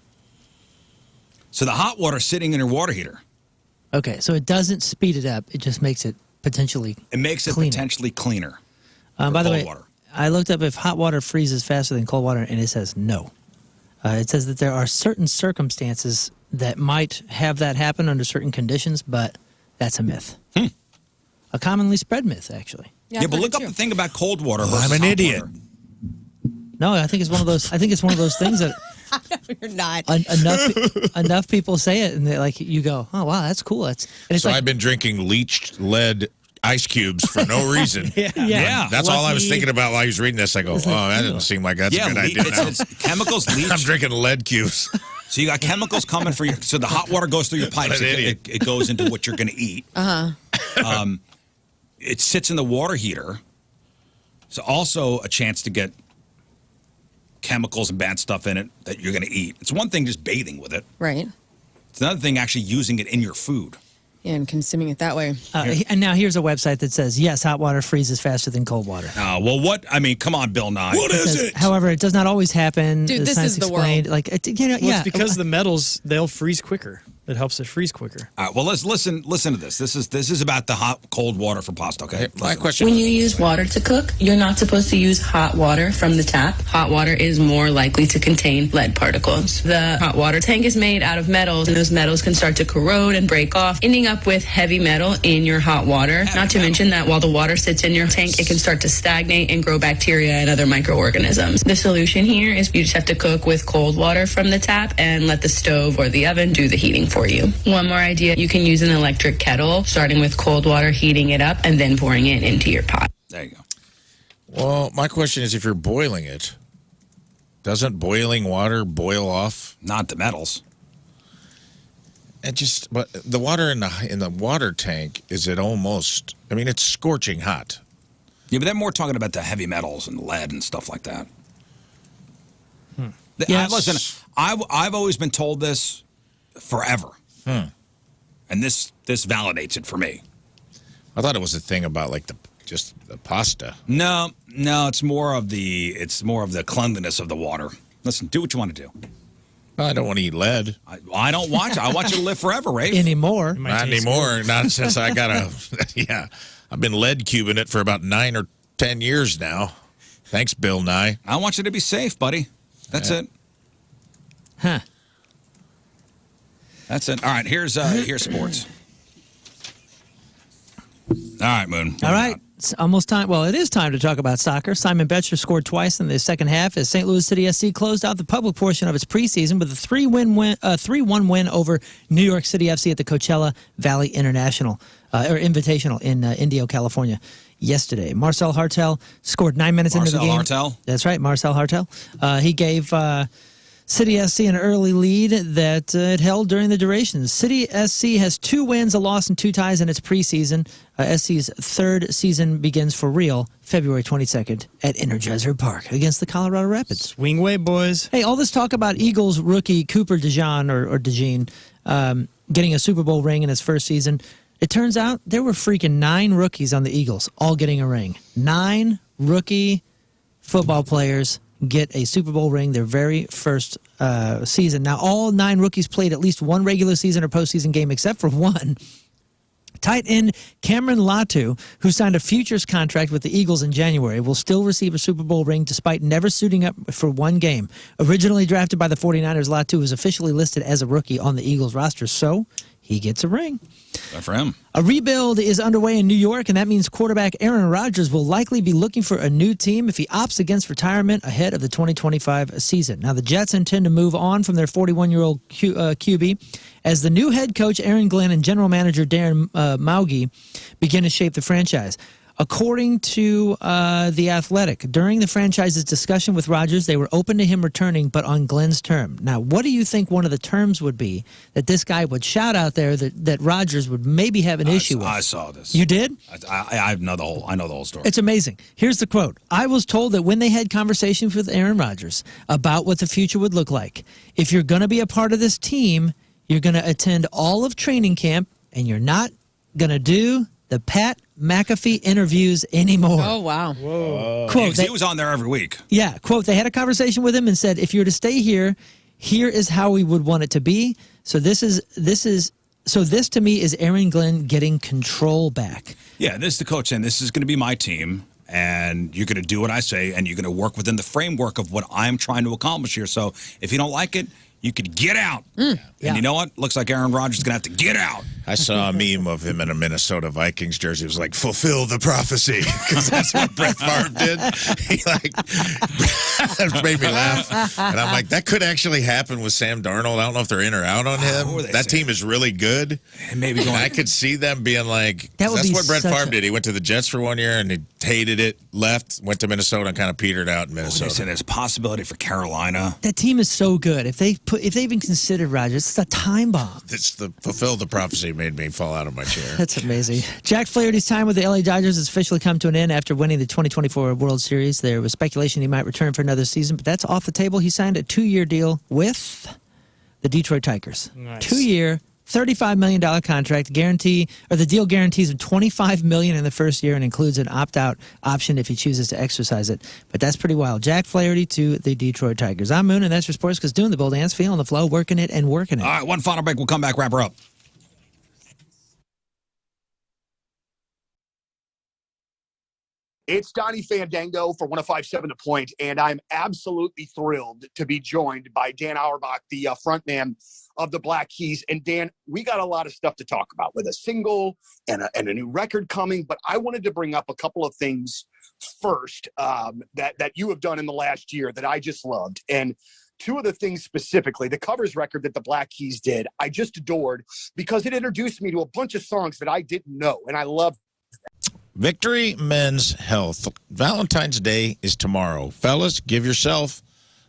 So the hot water is sitting in your water heater. Okay, so it doesn't speed it up. It just makes it potentially potentially cleaner. By the way, water. I looked up if hot water freezes faster than cold water, and it says no. It says that there are certain circumstances that might have that happen under certain conditions, but that's a myth. A commonly spread myth, actually. Yeah, but look up the thing about cold water. I'm an idiot. No, I think it's one of those. I think it's one of those things that You're not. enough people say it, and like you go, oh wow, that's cool. It's So like, I've been drinking leached lead ice cubes for no reason. Yeah. That's all I was Lucky. thinking about while I was reading this. I go, that doesn't seem like that's a good idea. It's chemicals leach. I'm drinking lead cubes. So you got chemicals coming for your. So the hot water goes through your pipes. What an idiot. It goes into what you're going to eat. It sits in the water heater. So also a chance to get chemicals and bad stuff in it that you're going to eat. It's one thing just bathing with it. Right. It's another thing actually using it in your food. Yeah, and consuming it that way. and now here's a website that says yes, hot water freezes faster than cold water. Well, what? I mean, come on, Bill Nye. What is Says, it? However, it does not always happen. Dude, The this science is the explained. world. Like, It's because the metals, they'll freeze quicker. It helps it freeze quicker. All right, well, let's listen to this. This is about the hot, cold water for pasta, okay? My question. When you use water to cook, you're not supposed to use hot water from the tap. Hot water is more likely to contain lead particles. The hot water tank is made out of metals, and those metals can start to corrode and break off, ending up with heavy metal in your hot water. Not to mention that while the water sits in your tank, it can start to stagnate and grow bacteria and other microorganisms. The solution here is you just have to cook with cold water from the tap and let the stove or the oven do the heating for you. One more idea, you can use an electric kettle, starting with cold water, heating it up, and then pouring it into your pot. There you go. Well, my question is, if you're boiling it, doesn't boiling water boil off? Not the metals. But the water in the water tank, is it almost? I mean, it's scorching hot. Yeah, but they're more talking about the heavy metals and lead and stuff like that. Yes. Listen, I've always been told this forever, and this validates it for me. I thought it was a thing about just the pasta. No, it's more of the cleanliness of the water. Listen, do what you want to do. I don't want to eat lead. I don't want you. I want you to live forever, Rafe. Anymore. Not anymore. Not since I got yeah. I've been lead cubing it for about 9 or 10 years now. Thanks, Bill Nye. I want you to be safe, buddy. That's it. Huh. That's it. All right, here's sports. All right, Moon. All right. It's almost time. Well, it is time to talk about soccer. Simon Betcher scored twice in the second half as St. Louis City SC closed out the public portion of its preseason with a 3-1 win over New York City FC at the Coachella Valley Invitational in Indio, California yesterday. Marcel Hartel scored 9 minutes into the game. Marcel Hartel? That's right, Marcel Hartel. He gave City SC an early lead that it held during the duration. City SC has 2 wins, a loss, and 2 ties in its preseason. SC's third season begins for real February 22nd at Energizer Park against the Colorado Rapids. Swing way, boys. Hey, all this talk about Eagles rookie Cooper DeJean or DeJean getting a Super Bowl ring in his first season. It turns out there were freaking 9 rookies on the Eagles all getting a ring. 9 rookie football players get a Super Bowl ring their very first season. Now, all 9 rookies played at least one regular season or postseason game except for one. Tight end Cameron Latu, who signed a futures contract with the Eagles in January, will still receive a Super Bowl ring despite never suiting up for one game. Originally drafted by the 49ers, Latu is officially listed as a rookie on the Eagles roster, so he gets a ring. Good for him. A rebuild is underway in New York, and that means quarterback Aaron Rodgers will likely be looking for a new team if he opts against retirement ahead of the 2025 season. Now, the Jets intend to move on from their 41-year-old QB as the new head coach Aaron Glenn and general manager Darren Mauge begin to shape the franchise. According to The Athletic, during the franchise's discussion with Rodgers, they were open to him returning, but on Glenn's term. Now, what do you think one of the terms would be that this guy would shout out there that Rodgers would maybe have an issue with? I saw this. You did? I know the whole story. It's amazing. Here's the quote. I was told that when they had conversations with Aaron Rodgers about what the future would look like, if you're going to be a part of this team, you're going to attend all of training camp, and you're not going to do the Pat McAfee interviews anymore. Oh, wow. Whoa. Quote, He was on there every week. Yeah, quote, they had a conversation with him and said, if you're to stay here, here is how we would want it to be. So this to me is Aaron Glenn getting control back. Yeah, this is the coach saying, this is going to be my team, and you're going to do what I say, and you're going to work within the framework of what I'm trying to accomplish here. So if you don't like it, you could get out. And you know what? Looks like Aaron Rodgers is going to have to get out. I saw a meme of him in a Minnesota Vikings jersey. It was like, fulfill the prophecy. Because that's what Brett Favre did. He that made me laugh. And I'm like, that could actually happen with Sam Darnold. I don't know if they're in or out on him. That team is really good. And maybe I could see them being like, That would that's be what Brett such Favre did. He went to the Jets for 1 year and he hated it, left, went to Minnesota and kind of petered out in Minnesota. They said there's a possibility for Carolina. That team is so good. If they even considered Rodgers, it's a time bomb. It's the fulfill the prophecy made me fall out of my chair. That's amazing. Jack Flaherty's time with the LA Dodgers has officially come to an end after winning the 2024 World Series. There was speculation he might return for another season, but that's off the table. He signed a 2-year deal with the Detroit Tigers. Nice. 2-year, $35 million contract. The deal guarantees him $25 million in the first year and includes an opt-out option if he chooses to exercise it. But that's pretty wild. Jack Flaherty to the Detroit Tigers. I'm Moon, and that's for sports because doing the bull dance, feeling the flow, working it, and working it. All right, one final break. We'll come back, wrap her up. It's Donnie Fandango for 105.7 The Point, and I'm absolutely thrilled to be joined by Dan Auerbach, the frontman of the Black Keys. And Dan, we got a lot of stuff to talk about with a single and a new record coming, but I wanted to bring up a couple of things first that you have done in the last year that I just loved. And two of the things specifically, the covers record that the Black Keys did, I just adored because it introduced me to a bunch of songs that I didn't know, and I loved. Victory Men's Health. Valentine's Day is tomorrow. Fellas, give yourself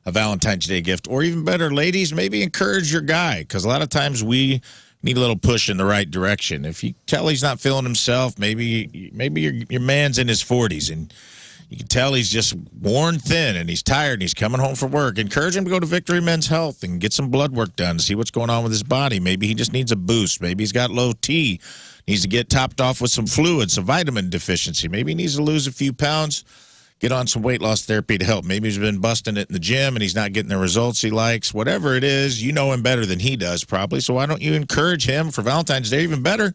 a Valentine's Day gift. Or even better, ladies, maybe encourage your guy, because a lot of times we need a little push in the right direction. If you tell he's not feeling himself, maybe your man's in his 40s, and you can tell he's just worn thin and he's tired and he's coming home from work. Encourage him to go to Victory Men's Health and get some blood work done, see what's going on with his body. Maybe he just needs a boost. Maybe he's got low T, needs to get topped off with some fluid, some vitamin deficiency. Maybe he needs to lose a few pounds, get on some weight loss therapy to help. Maybe he's been busting it in the gym and he's not getting the results he likes. Whatever it is, you know him better than he does probably. So why don't you encourage him for Valentine's Day? Even better,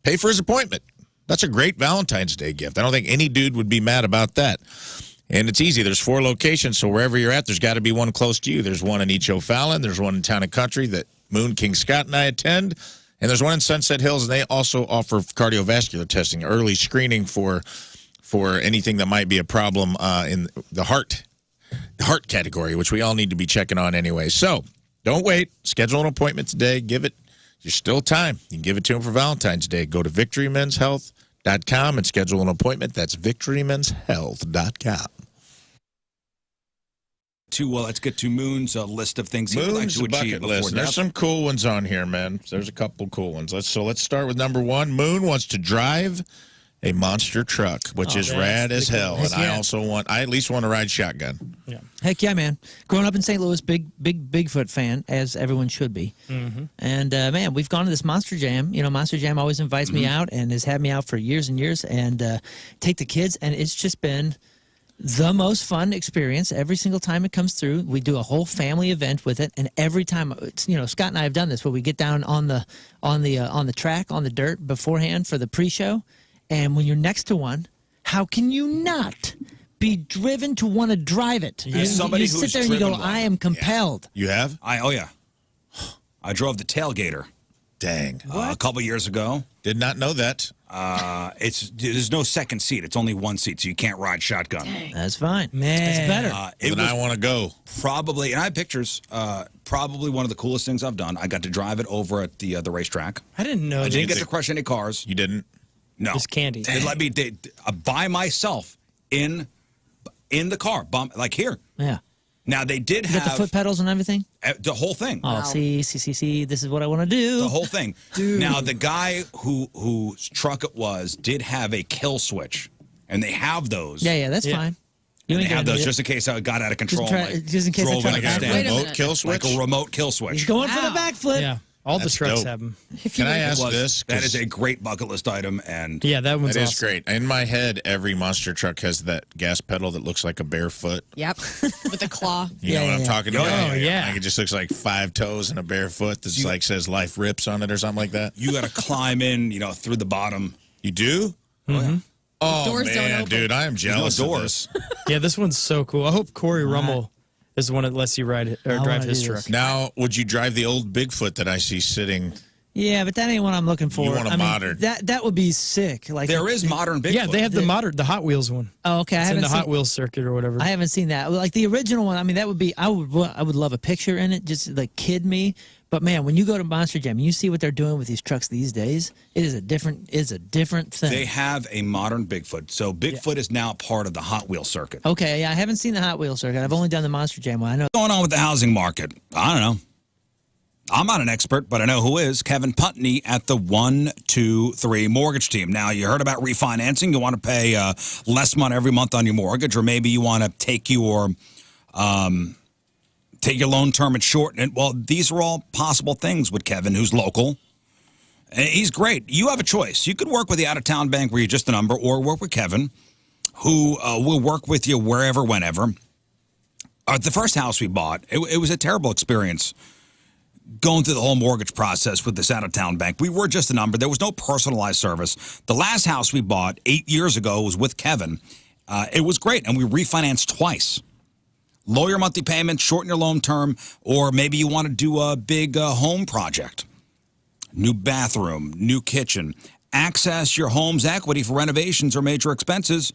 pay for his appointment. That's a great Valentine's Day gift. I don't think any dude would be mad about that. And it's easy. There's 4 locations, so wherever you're at, there's got to be one close to you. There's one in East O'Fallon. There's one in Town and Country that Moon, King Scott, and I attend. And there's one in Sunset Hills, and they also offer cardiovascular testing, early screening for anything that might be a problem in the heart category, which we all need to be checking on anyway. So don't wait. Schedule an appointment today. There's still time. You can give it to him for Valentine's Day. Go to victorymenshealth.com and schedule an appointment. That's victorymenshealth.com. Let's get to Moon's list of things he would like Moon's to achieve bucket list. before There's death. some cool ones on here, man. There's a couple cool ones. Let's start with number 1. Moon wants to drive a monster truck, which is rad as hell. And I at least want to ride shotgun. Yeah. Heck yeah, man. Growing up in St. Louis, big Bigfoot fan, as everyone should be. Mm-hmm. And, man, we've gone to this Monster Jam. You know, Monster Jam always invites me out and has had me out for years and years, and take the kids, and it's just been the most fun experience every single time it comes through. We do a whole family event with it, and every time, Scott and I have done this, where we get down on the track, on the dirt beforehand for the pre-show, and when you're next to one, how can you not be driven to want to drive it? You sit there and you go, I am compelled. You have? Oh yeah. I drove the tailgater. Dang. A couple years ago. Did not know that. There's no second seat. It's only one seat, so you can't ride shotgun. Dang. That's fine. Man. It's better. I want to go. Probably, and I have pictures, probably one of the coolest things I've done. I got to drive it over at the racetrack. I didn't know I didn't get to crush any cars. You didn't? No. Just candy. They let me by myself in the car, like here. Yeah. Now, they did you have... got the foot pedals and everything? The whole thing. Oh, wow. See, this is what I want to do. The whole thing. Dude. Now, the guy whose truck it was did have a kill switch, and they have those. Yeah, that's fine. You They ain't have gonna those do just in case I got out of control. just in case I drove try in to a backflip. remote kill switch? Like a remote kill switch. He's going for the backflip. Yeah. All the That's trucks dope. have them. Can I ask this? That is a great bucket list item, and yeah, that one's That is awesome. great. In my head, every monster truck has that gas pedal that looks like a bare foot. Yep. With a claw. You know what I'm talking about? Oh, yeah. Like it just looks like 5 toes and a bare foot that's like says life rips on it or something like that. You got to climb in, through the bottom. You do? Mm-hmm. Oh, Doors don't man, open. dude, I am jealous no of doors. this. Yeah, this one's so cool. I hope Corey Rummel is the one that lets you ride it or I drive wanna his do truck. this. Now, would you drive the old Bigfoot that I see sitting? Yeah, but that ain't what I'm looking for. You want a modern. That would be sick. Like There is modern Bigfoot. Yeah, they have the Hot Wheels one. Oh, okay. It's I in haven't the seen Hot Wheels circuit or whatever. I haven't seen that. Like the original one. I mean, that would be. I would love a picture in it. Just like kid me. But man, when you go to Monster Jam, and you see what they're doing with these trucks these days. It is a different thing. They have a modern Bigfoot. So Bigfoot is now part of the Hot Wheels circuit. Okay, yeah, I haven't seen the Hot Wheels circuit. I've only done the Monster Jam one. I know. What's going on with the housing market? I don't know. I'm not an expert, but I know who is. Kevin Putney at the 123 mortgage team. Now, you heard about refinancing. You want to pay less money every month on your mortgage, or maybe you want to take your loan term and shorten it. Well, these are all possible things with Kevin, who's local. And he's great. You have a choice. You could work with the out-of-town bank where you're just a number, or work with Kevin, who will work with you wherever, whenever. The first house we bought, it was a terrible experience going through the whole mortgage process with this out-of-town bank. We were just a number. There was no personalized service. The last house we bought 8 years ago was with Kevin. It was great, and we refinanced twice. Lower your monthly payments, shorten your loan term, or maybe you want to do a big home project. New bathroom, new kitchen. Access your home's equity for renovations or major expenses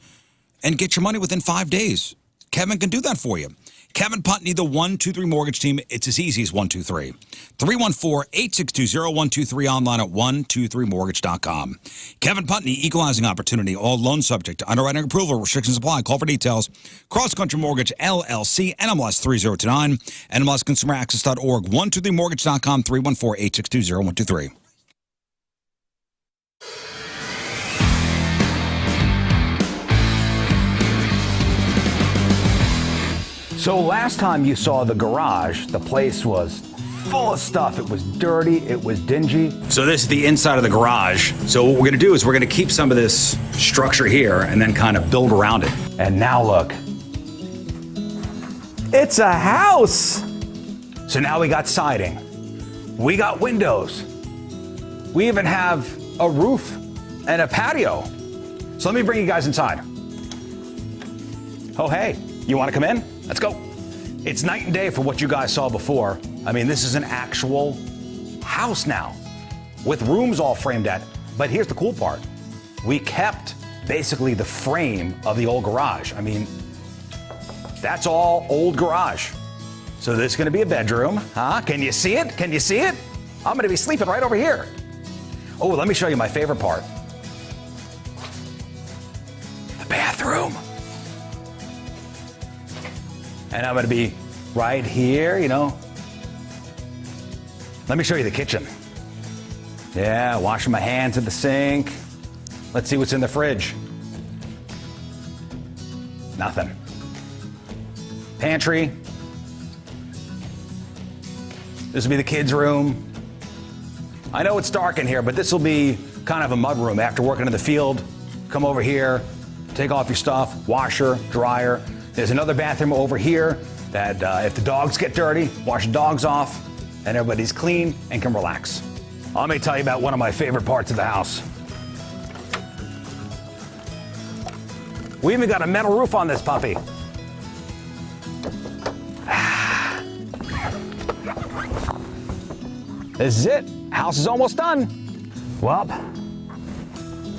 and get your money within 5 days. Kevin can do that for you. Kevin Putney, the 123 Mortgage Team. It's as easy as 123. 314-862-0123 online at 123mortgage.com. Kevin Putney, equalizing opportunity. All loans subject to underwriting approval. Restrictions apply. Call for details. Cross Country Mortgage, LLC, NMLS 3029, NMLSconsumeraccess.org, 123mortgage.com, 314-862-0123. So last time you saw the garage, the place was full of stuff. It was dirty, it was dingy. So this is the inside of the garage. So what we're gonna do is we're gonna keep some of this structure here and then kind of build around it. And now look. It's a house! So now we got siding. We got windows. We even have a roof and a patio. So let me bring you guys inside. Oh, hey, you wanna come in? Let's go. It's night and day for what you guys saw before. I mean, this is an actual house now with rooms all framed at. But here's the cool part. We kept basically the frame of the old garage. I mean, that's all old garage. So this is gonna be a bedroom, huh? Can you see it? Can you see it? I'm gonna be sleeping right over here. Oh, let me show you my favorite part. The bathroom. And I'm gonna be right here, you know. Let me show you the kitchen. Yeah, washing my hands at the sink. Let's see what's in the fridge. Nothing. Pantry. This will be the kids' room. I know it's dark in here, but this will be kind of a mud room. After working in the field, come over here, take off your stuff, washer, dryer. There's another bathroom over here that if the dogs get dirty, wash the dogs off, and everybody's clean and can relax. Let me tell you about one of my favorite parts of the house. We even got a metal roof on this puppy. This is it. House is almost done. Well,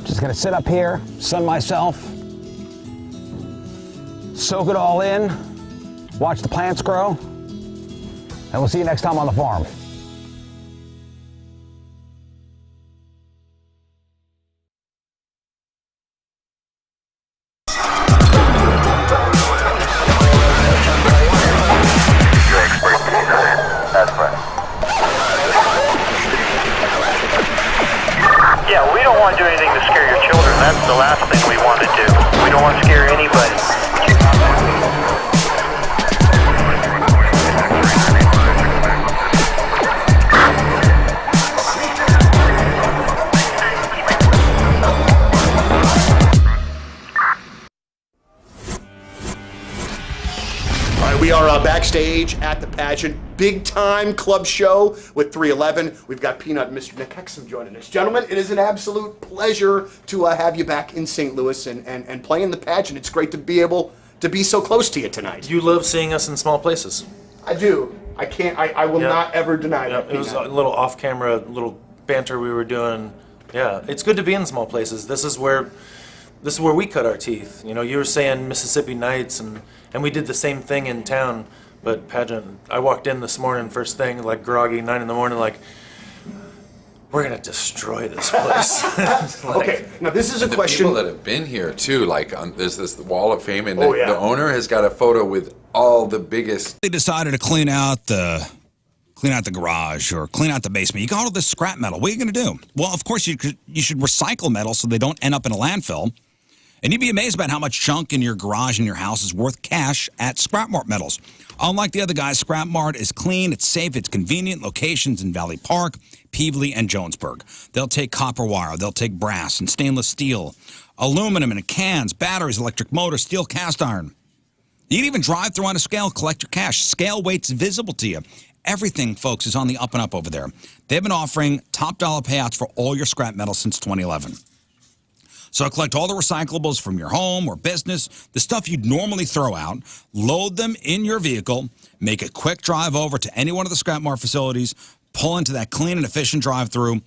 just gonna sit up here, sun myself, soak it all in, watch the plants grow, and we'll see you next time on the farm. That's right. Yeah, we don't want to do anything to scare your children. That's the last thing we want to do. We don't want to scare anybody. We are backstage at the pageant, big time club show with 311. We've got Peanut and Mr. Nick Hexum joining us. Gentlemen, it is an absolute pleasure to have you back in St. Louis and playing the pageant. It's great to be able to be so close to you tonight. You love seeing us in small places. I do. I can't, I will not ever deny that. It was a little off camera, little banter we were doing. Yeah, it's good to be in small places. This is where we cut our teeth. You know, you were saying Mississippi Nights, and we did the same thing in town, but pageant. I walked in this morning, first thing, like groggy, 9 in the morning, like, we're gonna destroy this place. Okay, now this is a question. People that have been here too, like there's this Wall of Fame, and Oh, yeah. the owner has got a photo with all the biggest. They decided to clean out the garage or clean out the basement. You got all this scrap metal. What are you going to do? Well, of course, you should recycle metal so they don't end up in a landfill. And you'd be amazed about how much junk in your garage and your house is worth cash at Scrap Mart Metals. Unlike the other guys, Scrap Mart is clean, it's safe, it's convenient. Locations in Valley Park, Peevely, and Jonesburg. They'll take copper wire, they'll take brass and stainless steel, aluminum and cans, batteries, electric motors, steel cast iron. You can even drive through on a scale, collect your cash. Scale weight's visible to you. Everything, folks, is on the up and up over there. They've been offering top dollar payouts for all your scrap metal since 2011. So collect all the recyclables from your home or business, the stuff you'd normally throw out, load them in your vehicle, make a quick drive over to any one of the Scrap Mart facilities, pull into that clean and efficient drive-through.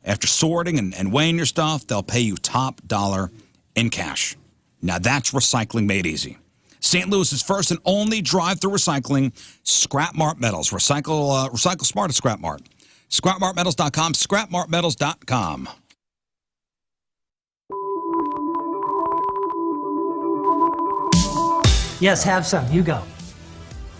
After sorting and weighing your stuff, they'll pay you top dollar in cash. Now that's recycling made easy. St. Louis's first and only drive-through recycling, Scrap Mart Metals. Recycle smart at Scrap Mart. ScrapMartMetals.com, ScrapMartMetals.com. Yes, have some. You go.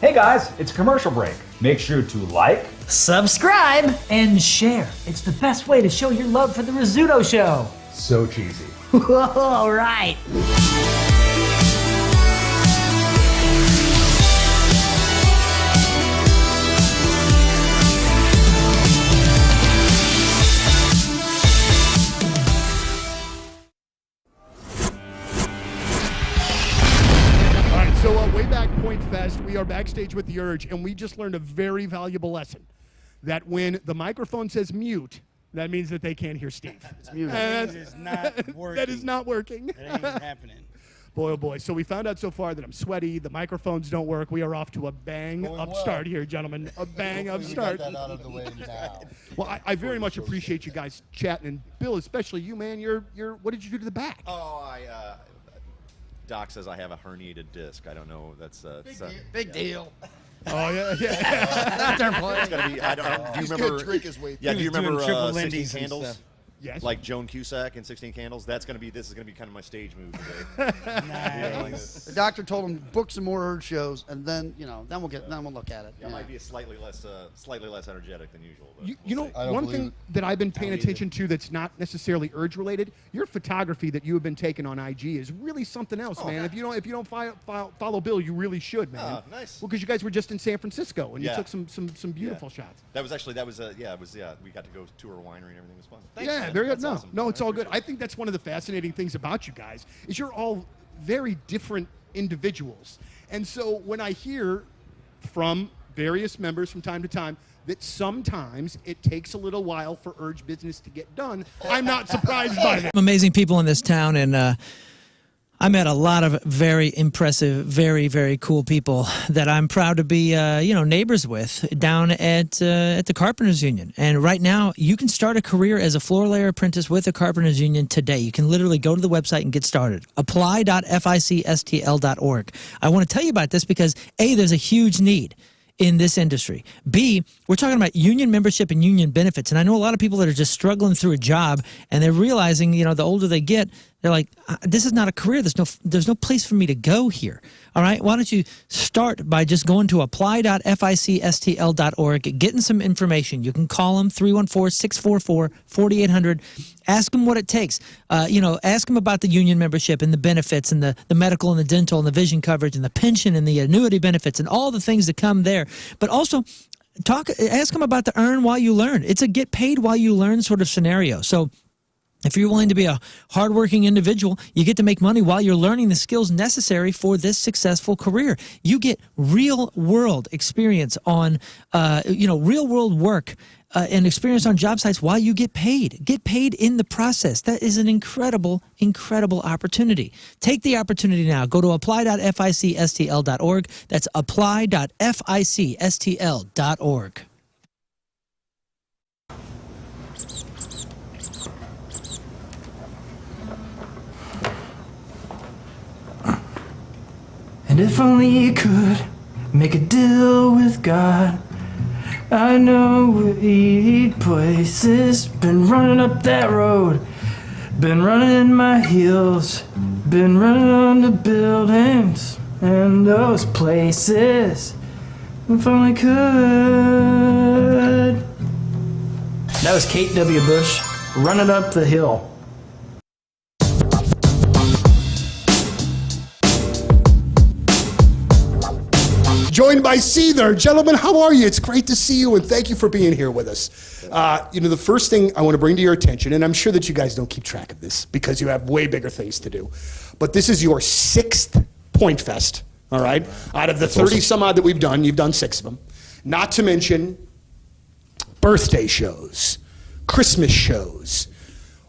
Hey guys, it's a commercial break. Make sure to like, subscribe, and share. It's the best way to show your love for the Rizzuto Show. So cheesy. All right. So way back Pointfest, we are backstage with the Urge, and we just learned a very valuable lesson. That when the microphone says mute, that means that they can't hear Steve. It's mute. That is not working. That is not working. It ain't even happening. Boy, oh boy. So we found out so far that I'm sweaty, the microphones don't work. We are off to a bang upstart here, gentlemen. A bang upstart. We got that out of the way now. Well, I very much appreciate you guys chatting, and Bill, especially you, man. You're what did you do to the back? Oh, Doc says I have a herniated disc. I don't know. That's big deal. Oh yeah. It's gonna be. I don't. Do you remember? Drink his way Yeah. Do you remember 16 Candles? Stuff. Yes. Like Joan Cusack in 16 Candles. This is gonna be kind of my stage move today. Nice. The doctor told him book some more Urge shows, and then then we'll look at it. Yeah, might be a slightly less energetic than usual. But You know, one thing that I've been paying attention to that's not necessarily Urge related, your photography that you have been taking on IG is really something else, man. If you don't follow Bill, you really should, man. Nice. Well, because you guys were just in San Francisco and you Yeah. took some beautiful shots. That was we got to go tour a winery and everything was fun. Thanks, Yeah, man. very good. That's No, awesome. no, it's all good. I think that's one of the fascinating things about you guys is you're all very different individuals. And so when I hear from various members from time to time that sometimes it takes a little while for Urge business to get done, I'm not surprised by that. Amazing people in this town, and I met a lot of very impressive, very, very cool people that I'm proud to be, neighbors with down at the Carpenters Union. And right now, you can start a career as a floor layer apprentice with the Carpenters Union today. You can literally go to the website and get started. Apply.ficstl.org. I want to tell you about this because, A, there's a huge need in this industry. B, we're talking about union membership and union benefits. And I know a lot of people that are just struggling through a job and they're realizing, the older they get, they're like, this is not a career. There's no place for me to go here. All right. Why don't you start by just going to apply.ficstl.org, getting some information. You can call them 314-644-4800. Ask them what it takes. Ask them about the union membership and the benefits and the medical and the dental and the vision coverage and the pension and the annuity benefits and all the things that come there. But also ask them about the earn while you learn. It's a get paid while you learn sort of scenario. So if you're willing to be a hardworking individual, you get to make money while you're learning the skills necessary for this successful career. You get real-world experience on, real-world work and experience on job sites while you get paid. Get paid in the process. That is an incredible, incredible opportunity. Take the opportunity now. Go to apply.ficstl.org. That's apply.ficstl.org. And if only you could make a deal with God, I know we'll eat places. Been running up that road, been running in my heels, been running on the buildings and those places. If only could. That was Kate W. Bush, Running Up the Hill. Joined by Seether. Gentlemen, how are you? It's great to see you, and thank you for being here with us. The first thing I want to bring to your attention, and I'm sure that you guys don't keep track of this because you have way bigger things to do, but this is your 6th Pointfest, all right? Out of the 30 some odd that we've done, you've done 6 of them. Not to mention birthday shows, Christmas shows.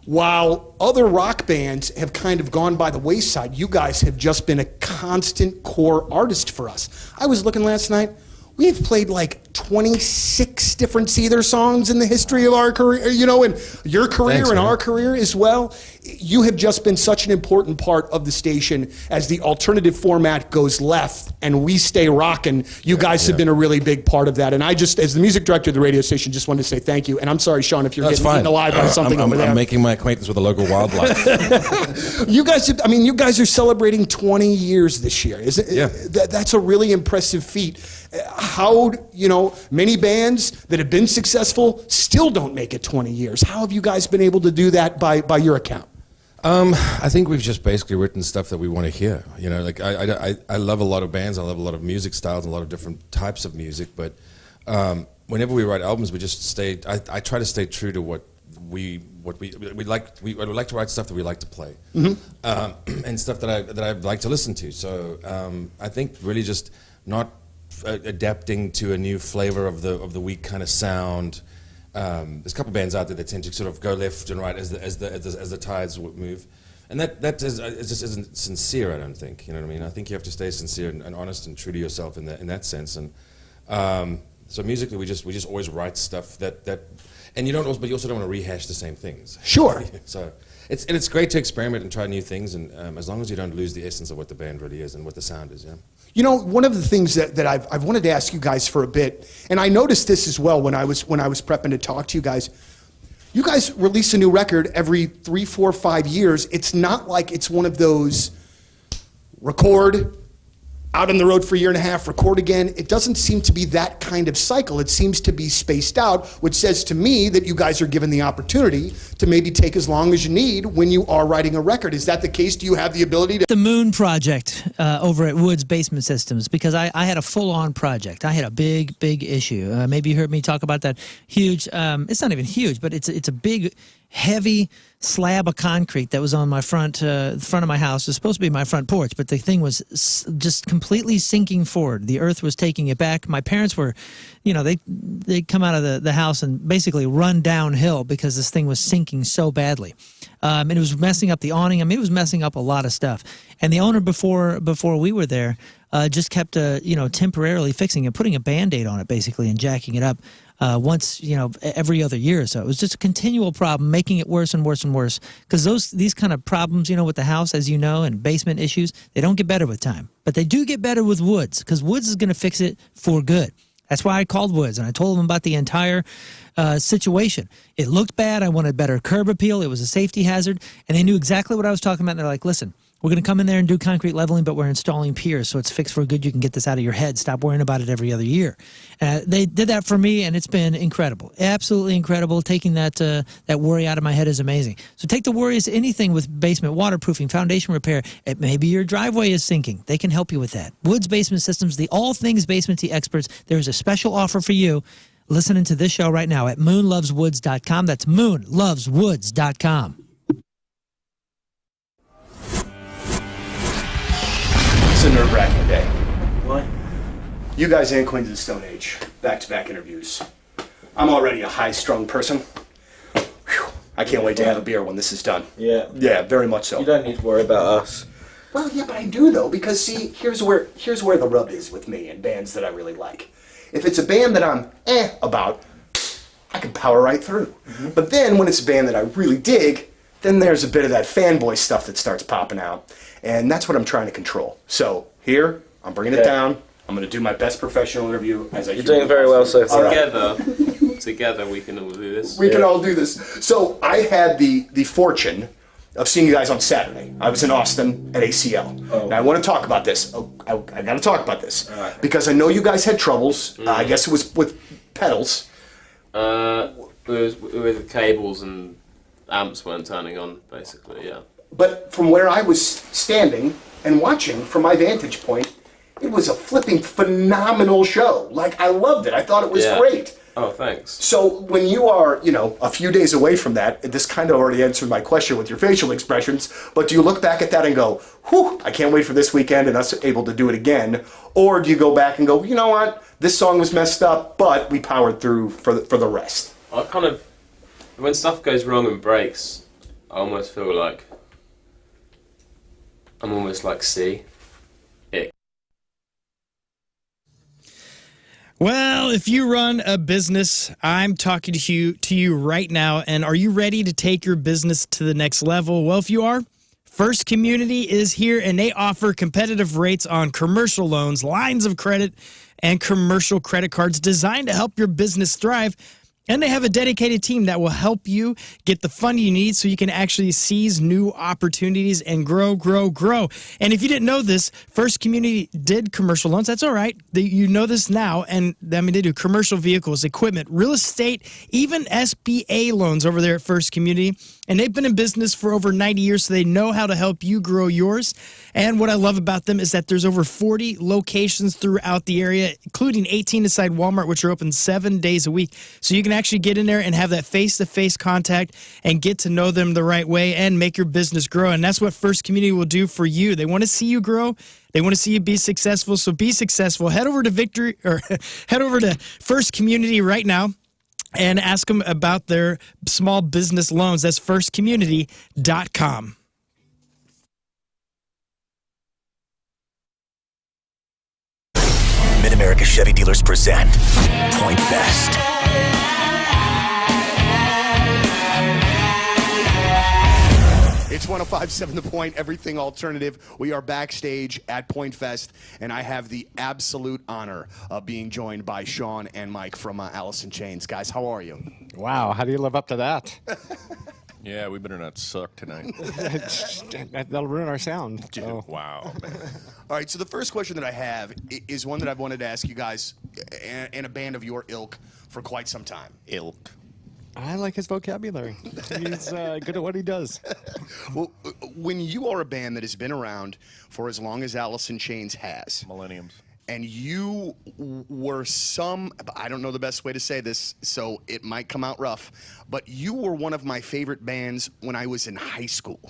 While other rock bands have kind of gone by the wayside, you guys have just been a constant core artist for us. I was looking last night. We have played like 26 different Seether songs in the history of our career, you know, and your career Thanks, and man. our career as well. You have just been such an important part of the station as the alternative format goes left and we stay rocking. You guys have been a really big part of that. And I just, as the music director of the radio station, just wanted to say thank you. And I'm sorry, Sean, if you're That's getting fine. eaten alive by something over there. I'm making my acquaintance with the local wildlife. You guys, I mean, you guys are celebrating 20 years this year. Is it? Yeah. That's a really impressive feat. How, you know, many bands that have been successful still don't make it 20 years. How have you guys been able to do that by your account? I think we've just basically written stuff that we want to hear. You know, like I love a lot of bands. I love a lot of music styles and a lot of different types of music. But whenever we write albums, we just stay. I try to stay true to what we like. We like to write stuff that we like to play, and stuff that I like to listen to. So I think really just not adapting to a new flavor of the week kind of sound. There's a couple bands out there that tend to sort of go left and right as the tides move, and it just isn't sincere. I don't think, you know what I mean. I think you have to stay sincere and honest and true to yourself in that sense. And so musically, we just always write stuff that, and but you also don't want to rehash the same things. Sure. So it's great to experiment and try new things, and as long as you don't lose the essence of what the band really is and what the sound is. Yeah. You know, one of the things that I've wanted to ask you guys for a bit, and I noticed this as well when I was prepping to talk to you guys. You guys release a new record every 3, 4, 5 years. It's not like it's one of those record, out on the road for a year and a half, record again. It doesn't seem to be that kind of cycle. It seems to be spaced out, which says to me that you guys are given the opportunity to maybe take as long as you need when you are writing a record. Is that the case? Do you have the ability to? The Moon project over at Woods Basement Systems, because I had a full-on project. I had a big issue. Maybe you heard me talk about that huge, it's not even huge, but it's a big, heavy slab of concrete that was on my front of my house. It was supposed to be my front porch, but the thing was just completely sinking forward. The earth was taking it back. My parents were, you know, they come out of the house and basically run downhill because this thing was sinking so badly. And it was messing up the awning. I mean, it was messing up a lot of stuff. And the owner before we were there just kept, temporarily fixing it, putting a Band-Aid on it basically and jacking it up once, every other year or so. It was just a continual problem, making it worse and worse and worse. Because these kind of problems, with the house, as you know, and basement issues, they don't get better with time. But they do get better with Woods, because Woods is going to fix it for good. That's why I called Woods, and I told them about the entire situation. It looked bad. I wanted better curb appeal. It was a safety hazard. And they knew exactly what I was talking about. And they're like, listen, we're going to come in there and do concrete leveling, but we're installing piers, so it's fixed for good. You can get this out of your head. Stop worrying about it every other year. They did that for me, and it's been incredible. Absolutely incredible. Taking that worry out of my head is amazing. So take the worries, anything with basement waterproofing, foundation repair. Maybe your driveway is sinking. They can help you with that. Woods Basement Systems, the all things basement experts. There's a special offer for you listening to this show right now at moonloveswoods.com. That's moonloveswoods.com. It's a nerve-wracking day. Why? You guys and Queens of the Stone Age, back-to-back interviews. I'm already a high-strung person. Whew. I can't wait to have a beer when this is done. Yeah. Yeah, very much so. You don't need to worry about us. Well, yeah, but I do though, because see, here's where the rub is with me and bands that I really like. If it's a band that I'm about, I can power right through. Mm-hmm. But then when it's a band that I really dig, then there's a bit of that fanboy stuff that starts popping out. And that's what I'm trying to control. So here, I'm bringing it down. I'm going to do my best professional interview as I You're doing very well so far. Together we can all do this. We can all do this. So I had the fortune of seeing you guys on Saturday. I was in Austin at ACL. Oh. Now I want to talk about this. I got to talk about this. Because I know you guys had troubles. I guess it was with pedals. With cables and amps weren't turning on, basically, yeah. But from where I was standing and watching from my vantage point, it was a flipping phenomenal show. Like, I loved it. I thought it was great. Oh, thanks. So when you are, a few days away from that, this kind of already answered my question with your facial expressions, but do you look back at that and go, whew, I can't wait for this weekend and us able to do it again? Or do you go back and go, you know what, this song was messed up, but we powered through for the rest? I kind of, when stuff goes wrong and breaks, I almost feel like I'm almost like C. Well, Well, if you run a business, I'm talking to you right now. And are you ready to take your business to the next level? Well, if you are, First Community is here, and they offer competitive rates on commercial loans, lines of credit, and commercial credit cards designed to help your business thrive. And they have a dedicated team that will help you get the funding you need so you can actually seize new opportunities and grow, grow, grow. And if you didn't know this, First Community did commercial loans. That's all right. You know this now. And I mean, they do commercial vehicles, equipment, real estate, even SBA loans over there at First Community. And they've been in business for over 90 years, so they know how to help you grow yours. And what I love about them is that there's over 40 locations throughout the area, including 18 inside Walmart, which are open 7 days a week. So you can actually get in there and have that face-to-face contact and get to know them the right way and make your business grow. And that's what First Community will do for you. They want to see you grow. They want to see you be successful. So be successful. Head over to First Community right now and ask them about their small business loans. That's firstcommunity.com. Mid-America Chevy Dealers present Pointfest. It's 105.7 The Point, everything alternative. We are backstage at Pointfest, and I have the absolute honor of being joined by Sean and Mike from Alice in Chains. Guys, how are you? Wow, how do you live up to that? Yeah, we better not suck tonight. That'll ruin our sound. So. Wow. All right, so the first question that I have is one that I've wanted to ask you guys and a band of your ilk for quite some time. Ilk. I like his vocabulary. He's good at what he does. Well, when you are a band that has been around for as long as Alice in Chains has. Millenniums. And you were I don't know the best way to say this, so it might come out rough, but you were one of my favorite bands when I was in high school.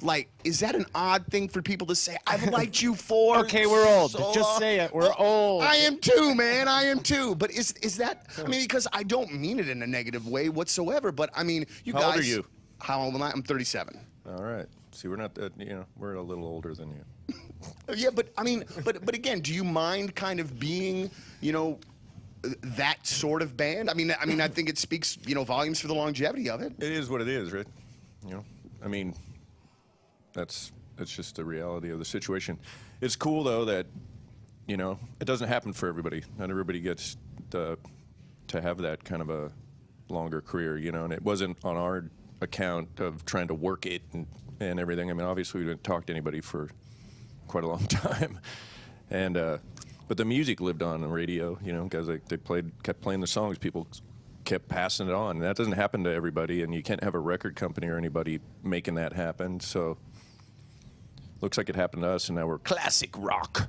Like, is that an odd thing for people to say? I've liked you for Okay, we're old. Just say it. We're old. I am too, man. I am too. But is that, I mean, because I don't mean it in a negative way whatsoever, but I mean, you guys. How old are you? How old am I? I'm 37. All right. See, we're not that, we're a little older than you. Yeah, but I mean, but again, do you mind kind of being, that sort of band? I mean, I think it speaks, volumes for the longevity of it. It is what it is, right? I mean, that's just the reality of the situation. It's cool though that, it doesn't happen for everybody. Not everybody gets to have that kind of a longer career, and it wasn't on our account of trying to work it and everything. I mean, obviously we didn't talk to anybody for quite a long time, and but the music lived on the radio, because they kept playing the songs. People kept passing it on, and that doesn't happen to everybody, and you can't have a record company or anybody making that happen. So looks like it happened to us, and now we're classic rock.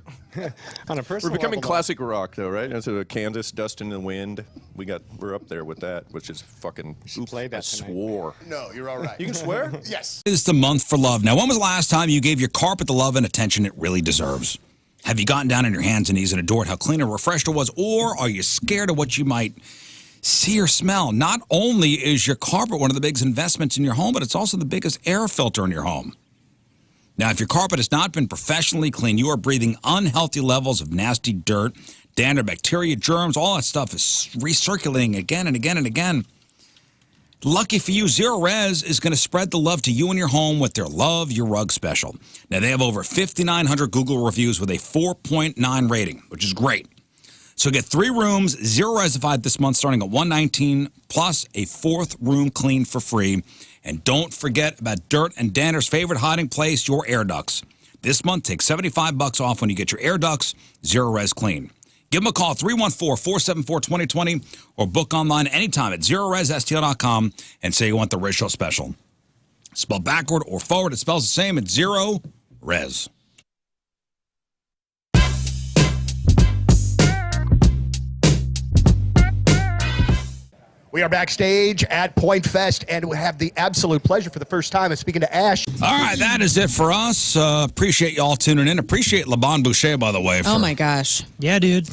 On a personal We're becoming level, classic rock, though, right? That's Kansas, Dust in the Wind. We're up there with that, which is fucking. Oops, play that I tonight. swore. No, you're all right. You can swear? Yes. It's the month for love. Now, when was the last time you gave your carpet the love and attention it really deserves? Have you gotten down on your hands and knees and adored how clean and refreshed it was, or are you scared of what you might see or smell? Not only is your carpet one of the biggest investments in your home, but it's also the biggest air filter in your home. Now, if your carpet has not been professionally cleaned, you are breathing unhealthy levels of nasty dirt, dander, bacteria, germs. All that stuff is recirculating again and again and again. Lucky for you, Zero Res is going to spread the love to you and your home with their Love Your Rug special. Now, they have over 5,900 Google reviews with a 4.9 rating, which is great. So get 3 rooms, Zero Resified this month, starting at $119, plus a 4th room clean for free. And don't forget about Dirt and Dander's favorite hiding place, your air ducts. This month, take $75 off when you get your air ducts Zero Res clean. Give them a call, 314-474-2020, or book online anytime at ZeroResSTL.com and say you want the Riz Show special. Spell backward or forward, it spells the same at Zero Res. We are backstage at Pointfest, and we have the absolute pleasure for the first time of speaking to Ash. All right, that is it for us. Appreciate y'all tuning in. Appreciate LeBon Boucher, by the way. Oh, my gosh. Yeah, dude.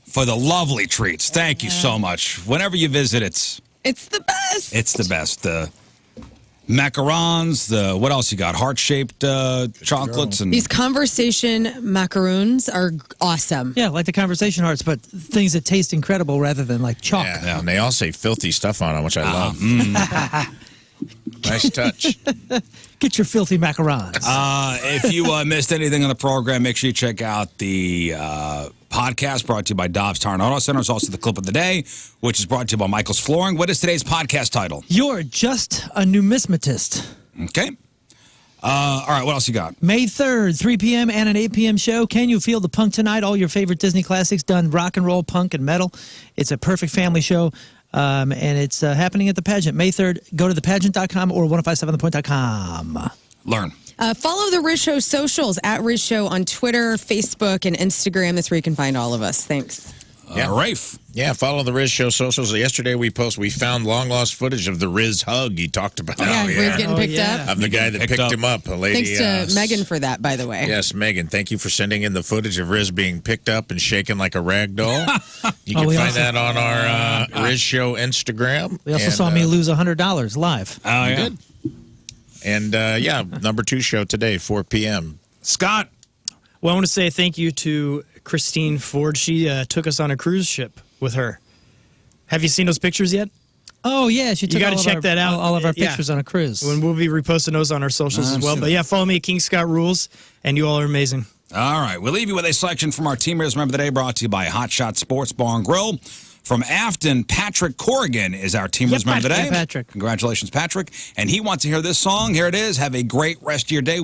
For the lovely treats. Thank you so much. Whenever you visit, It's the best. It's the best. Macarons, what else you got? Heart-shaped chocolates. And These conversation macaroons are awesome. Yeah, like the conversation hearts, but things that taste incredible rather than like chalk. Yeah, and they all say filthy stuff on them, which I love. Nice touch. Get your filthy macarons. If you missed anything on the program, make sure you check out the podcast brought to you by Dobbs Tire and Auto Center. It's also the clip of the day, which is brought to you by Michael's Flooring. What is today's podcast title? You're just a numismatist. Okay. All right, what else you got? May 3rd, 3 p.m. and an 8 p.m. show. Can you feel the punk tonight? All your favorite Disney classics done rock and roll, punk, and metal. It's a perfect family show. And it's happening at the pageant May 3rd. Go to thepageant.com or 1057thepoint.com. Learn. Follow the Riz Show socials at Riz Show on Twitter, Facebook, and Instagram. That's where you can find all of us. Thanks. Rafe. Yeah, follow the Riz Show socials. Yesterday we found long lost footage of the Riz hug he talked about. Yeah, Riz getting picked up. Of the guy that picked him up, a lady. Thanks to Megan for that, by the way. Yes, Megan, thank you for sending in the footage of Riz being picked up and shaken like a rag doll. You can find that on our Riz Show Instagram. We also saw me lose $100 live. Oh, You yeah. did. And number 2 show today, 4 p.m. Scott. Well, I want to say thank you to Christine Ford. She took us on a cruise ship with her. Have you seen those pictures yet? Oh, yeah. She took you got to check that out. All of our Yeah. pictures on a cruise. When we'll be reposting those on our socials as well. But yeah, follow me at King Scott Rules, and you all are amazing. All right, we'll leave you with a selection from our Team Riz Member of the Day, brought to you by Hot Shot Sports Bar and Grill. From Afton, Patrick Corrigan is our Team Riz Member of the Day. Patrick. Congratulations, Patrick. And he wants to hear this song. Here it is. Have a great rest of your day.